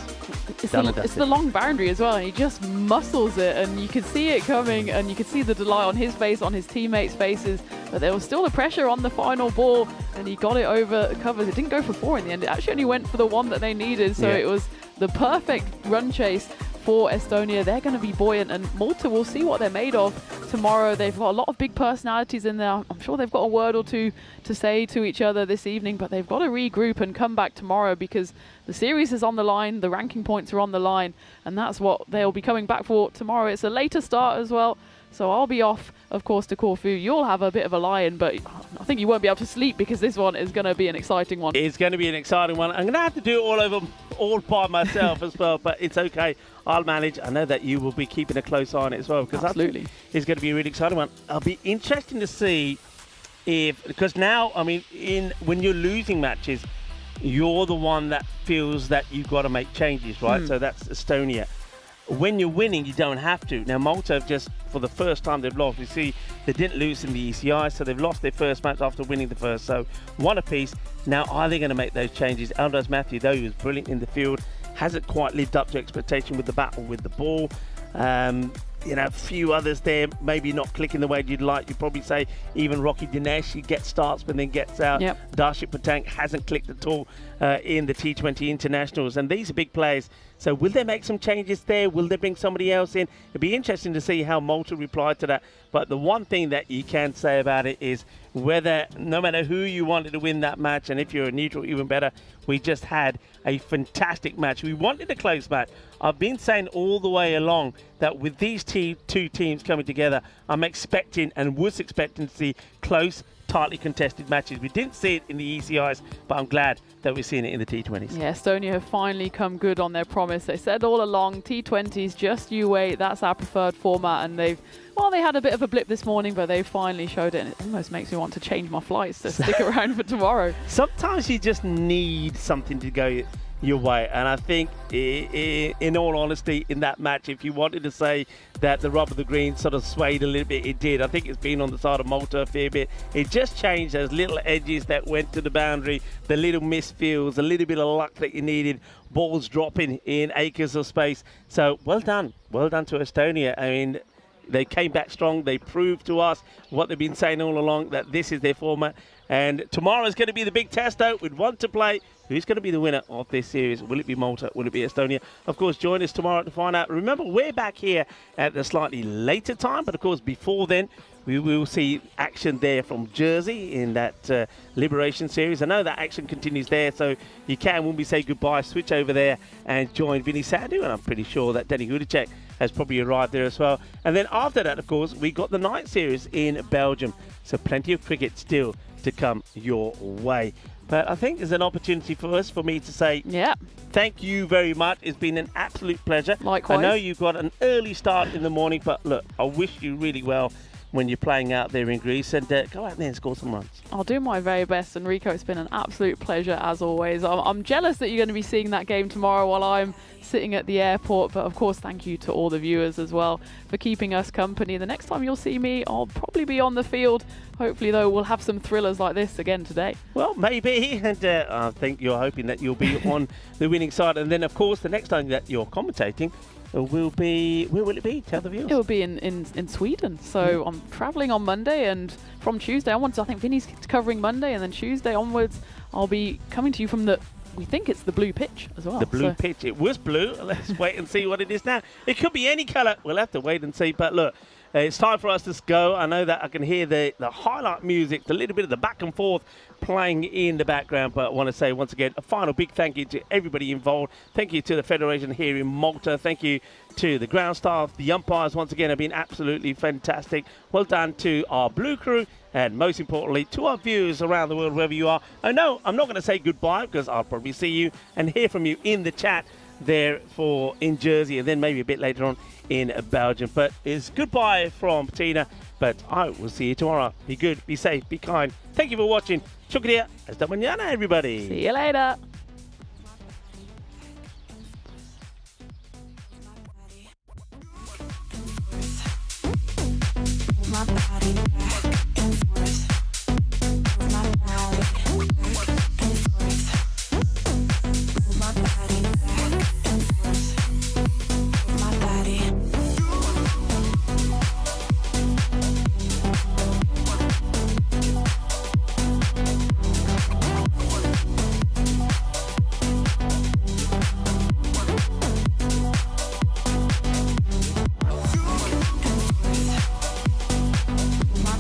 It's the long boundary as well, and he just muscles it, and you could see it coming, and you could see the delight on his face, on his teammates' faces. But there was still the pressure on the final ball, and he got it over the covers. It didn't go for 4 in the end. It actually only went for the 1 that they needed. So It was the perfect run chase for Estonia. They're going to be buoyant, and Malta will see what they're made of tomorrow. They've got a lot of big personalities in there. I'm sure they've got a word or two to say to each other this evening, but they've got to regroup and come back tomorrow because the series is on the line, the ranking points are on the line, and that's what they'll be coming back for tomorrow. It's a later start as well, so I'll be off, of course, to Corfu. You'll have a bit of a lie-in, but I think you won't be able to sleep because this one is going to be an exciting one. It's going to be an exciting one. I'm going to have to do it all by myself as well, but it's okay. I'll manage. I know that you will be keeping a close eye on it as well, because absolutely, it's going to be a really exciting one. It'll be interesting to see because now, I mean, when you're losing matches, you're the one that feels that you've got to make changes, right? So that's Estonia. When you're winning, you don't have to. Now, Malta have just, for the first time they've lost. We see they didn't lose in the ECI, so they've lost their first match after winning the first. So 1 apiece. Now, are they going to make those changes? Aldous Matthew, though, he was brilliant in the field, hasn't quite lived up to expectation with the battle with the ball. A few others there maybe not clicking the way you'd like. You'd probably say even Rocky Dinesh, he gets starts but then gets out. Darshit Patang hasn't clicked at all in the T20 internationals, and these are big players. So will they make some changes there? Will they bring somebody else in? It'd be interesting to see how Malta replied to that. But the one thing that you can say about it is whether, no matter who you wanted to win that match, and if you're a neutral, even better, we just had a fantastic match. We wanted a close match. I've been saying all the way along that with these two teams coming together, I'm expecting and was expecting to see close, tightly contested matches. We didn't see it in the ECIs, but I'm glad that we're seeing it in the T20s. Yeah, Estonia have finally come good on their promise. They said all along, T20s, just you wait, that's our preferred format, and they had a bit of a blip this morning, but they finally showed it, and it almost makes me want to change my flights to stick around for tomorrow. Sometimes you just need something to go your way, and I think in all honesty, in that match, if you wanted to say that the rub of the green sort of swayed a little bit, it did. I think it's been on the side of Malta a fair bit. It just changed those little edges that went to the boundary, the little misfields, a little bit of luck that you needed, balls dropping in acres of space. So well done to Estonia. I mean, they came back strong. They proved to us what they've been saying all along, that this is their format. And tomorrow is going to be the big test, though. We'd want to play. Who's going to be the winner of this series? Will it be Malta? Will it be Estonia? Of course, join us tomorrow to find out. Remember, we're back here at a slightly later time, but of course, before then, we will see action there from Jersey in that Liberation Series. I know that action continues there, so you can, when we say goodbye, switch over there and join Vinny Sandu, and I'm pretty sure that Danny Hudacek has probably arrived there as well. And then after that, of course, we got the night series in Belgium, so plenty of cricket still to come your way. But I think there's an opportunity for me to say thank you very much. It's been an absolute pleasure. Likewise. I know you've got an early start in the morning, but look, I wish you really well when you're playing out there in Greece, and go out there and score some runs. I'll do my very best, and Rico, it's been an absolute pleasure as always. I'm jealous that you're going to be seeing that game tomorrow while I'm sitting at the airport, but of course thank you to all the viewers as well for keeping us company. The next time you'll see me, I'll probably be on the field. Hopefully though, we'll have some thrillers like this again today. Well, maybe, and I think you're hoping that you'll be on the winning side, and then of course the next time that you're commentating will be, where will it be? Tell the viewers. It will be in Sweden. So I'm travelling on Monday, and from Tuesday onwards, I think Vinny's covering Monday, and then Tuesday onwards, I'll be coming to you from we think it's the blue pitch as well. The blue pitch. It was blue. Let's wait and see what it is now. It could be any colour. We'll have to wait and see. But look, it's time for us to go. I know that I can hear the highlight music, the little bit of the back and forth playing in the background. But I want to say once again, a final big thank you to everybody involved. Thank you to the Federation here in Malta. Thank you to the ground staff. The umpires, once again, have been absolutely fantastic. Well done to our blue crew. And most importantly, to our viewers around the world, wherever you are. I know I'm not going to say goodbye, because I'll probably see you and hear from you in the chat there in Jersey, and then maybe a bit later on in Belgium. But it's goodbye from Tina, but I will see you tomorrow. Be good, be safe, be kind. Thank you for watching. Shukriya. Hasta mañana, everybody. See you later. My body back and forth. My body back and forth. My body back and forth. My body. My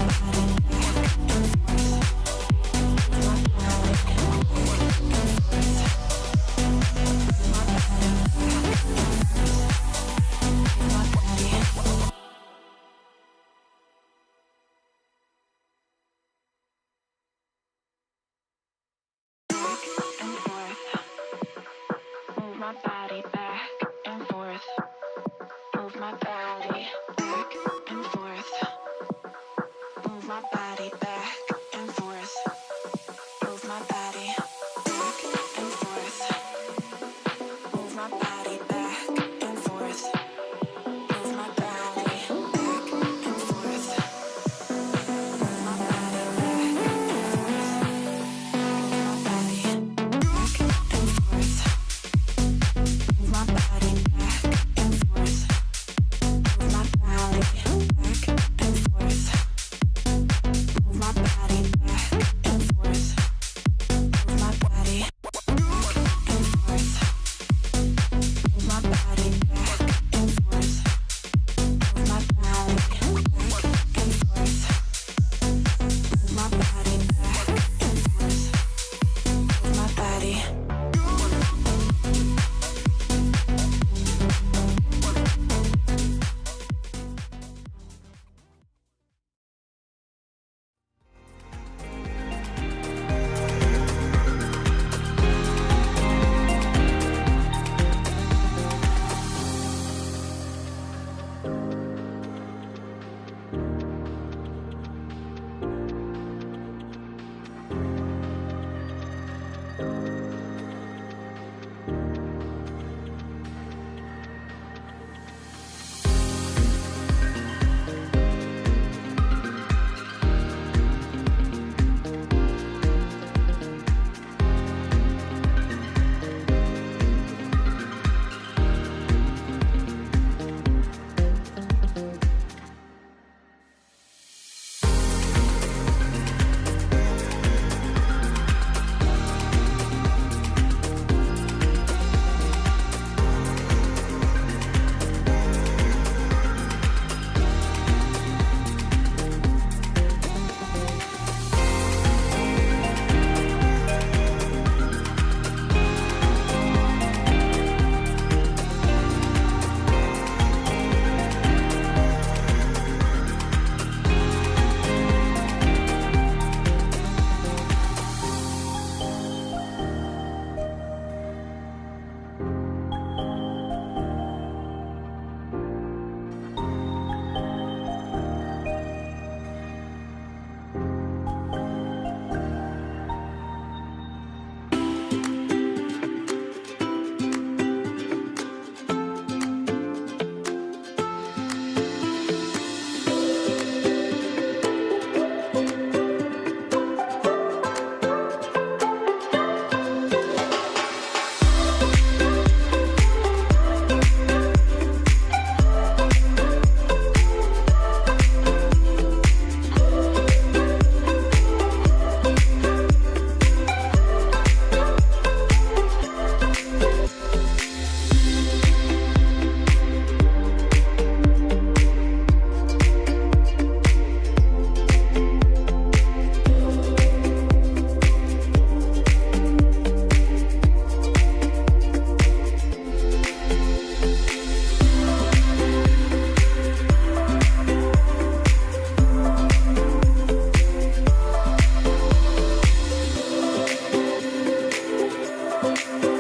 Bye.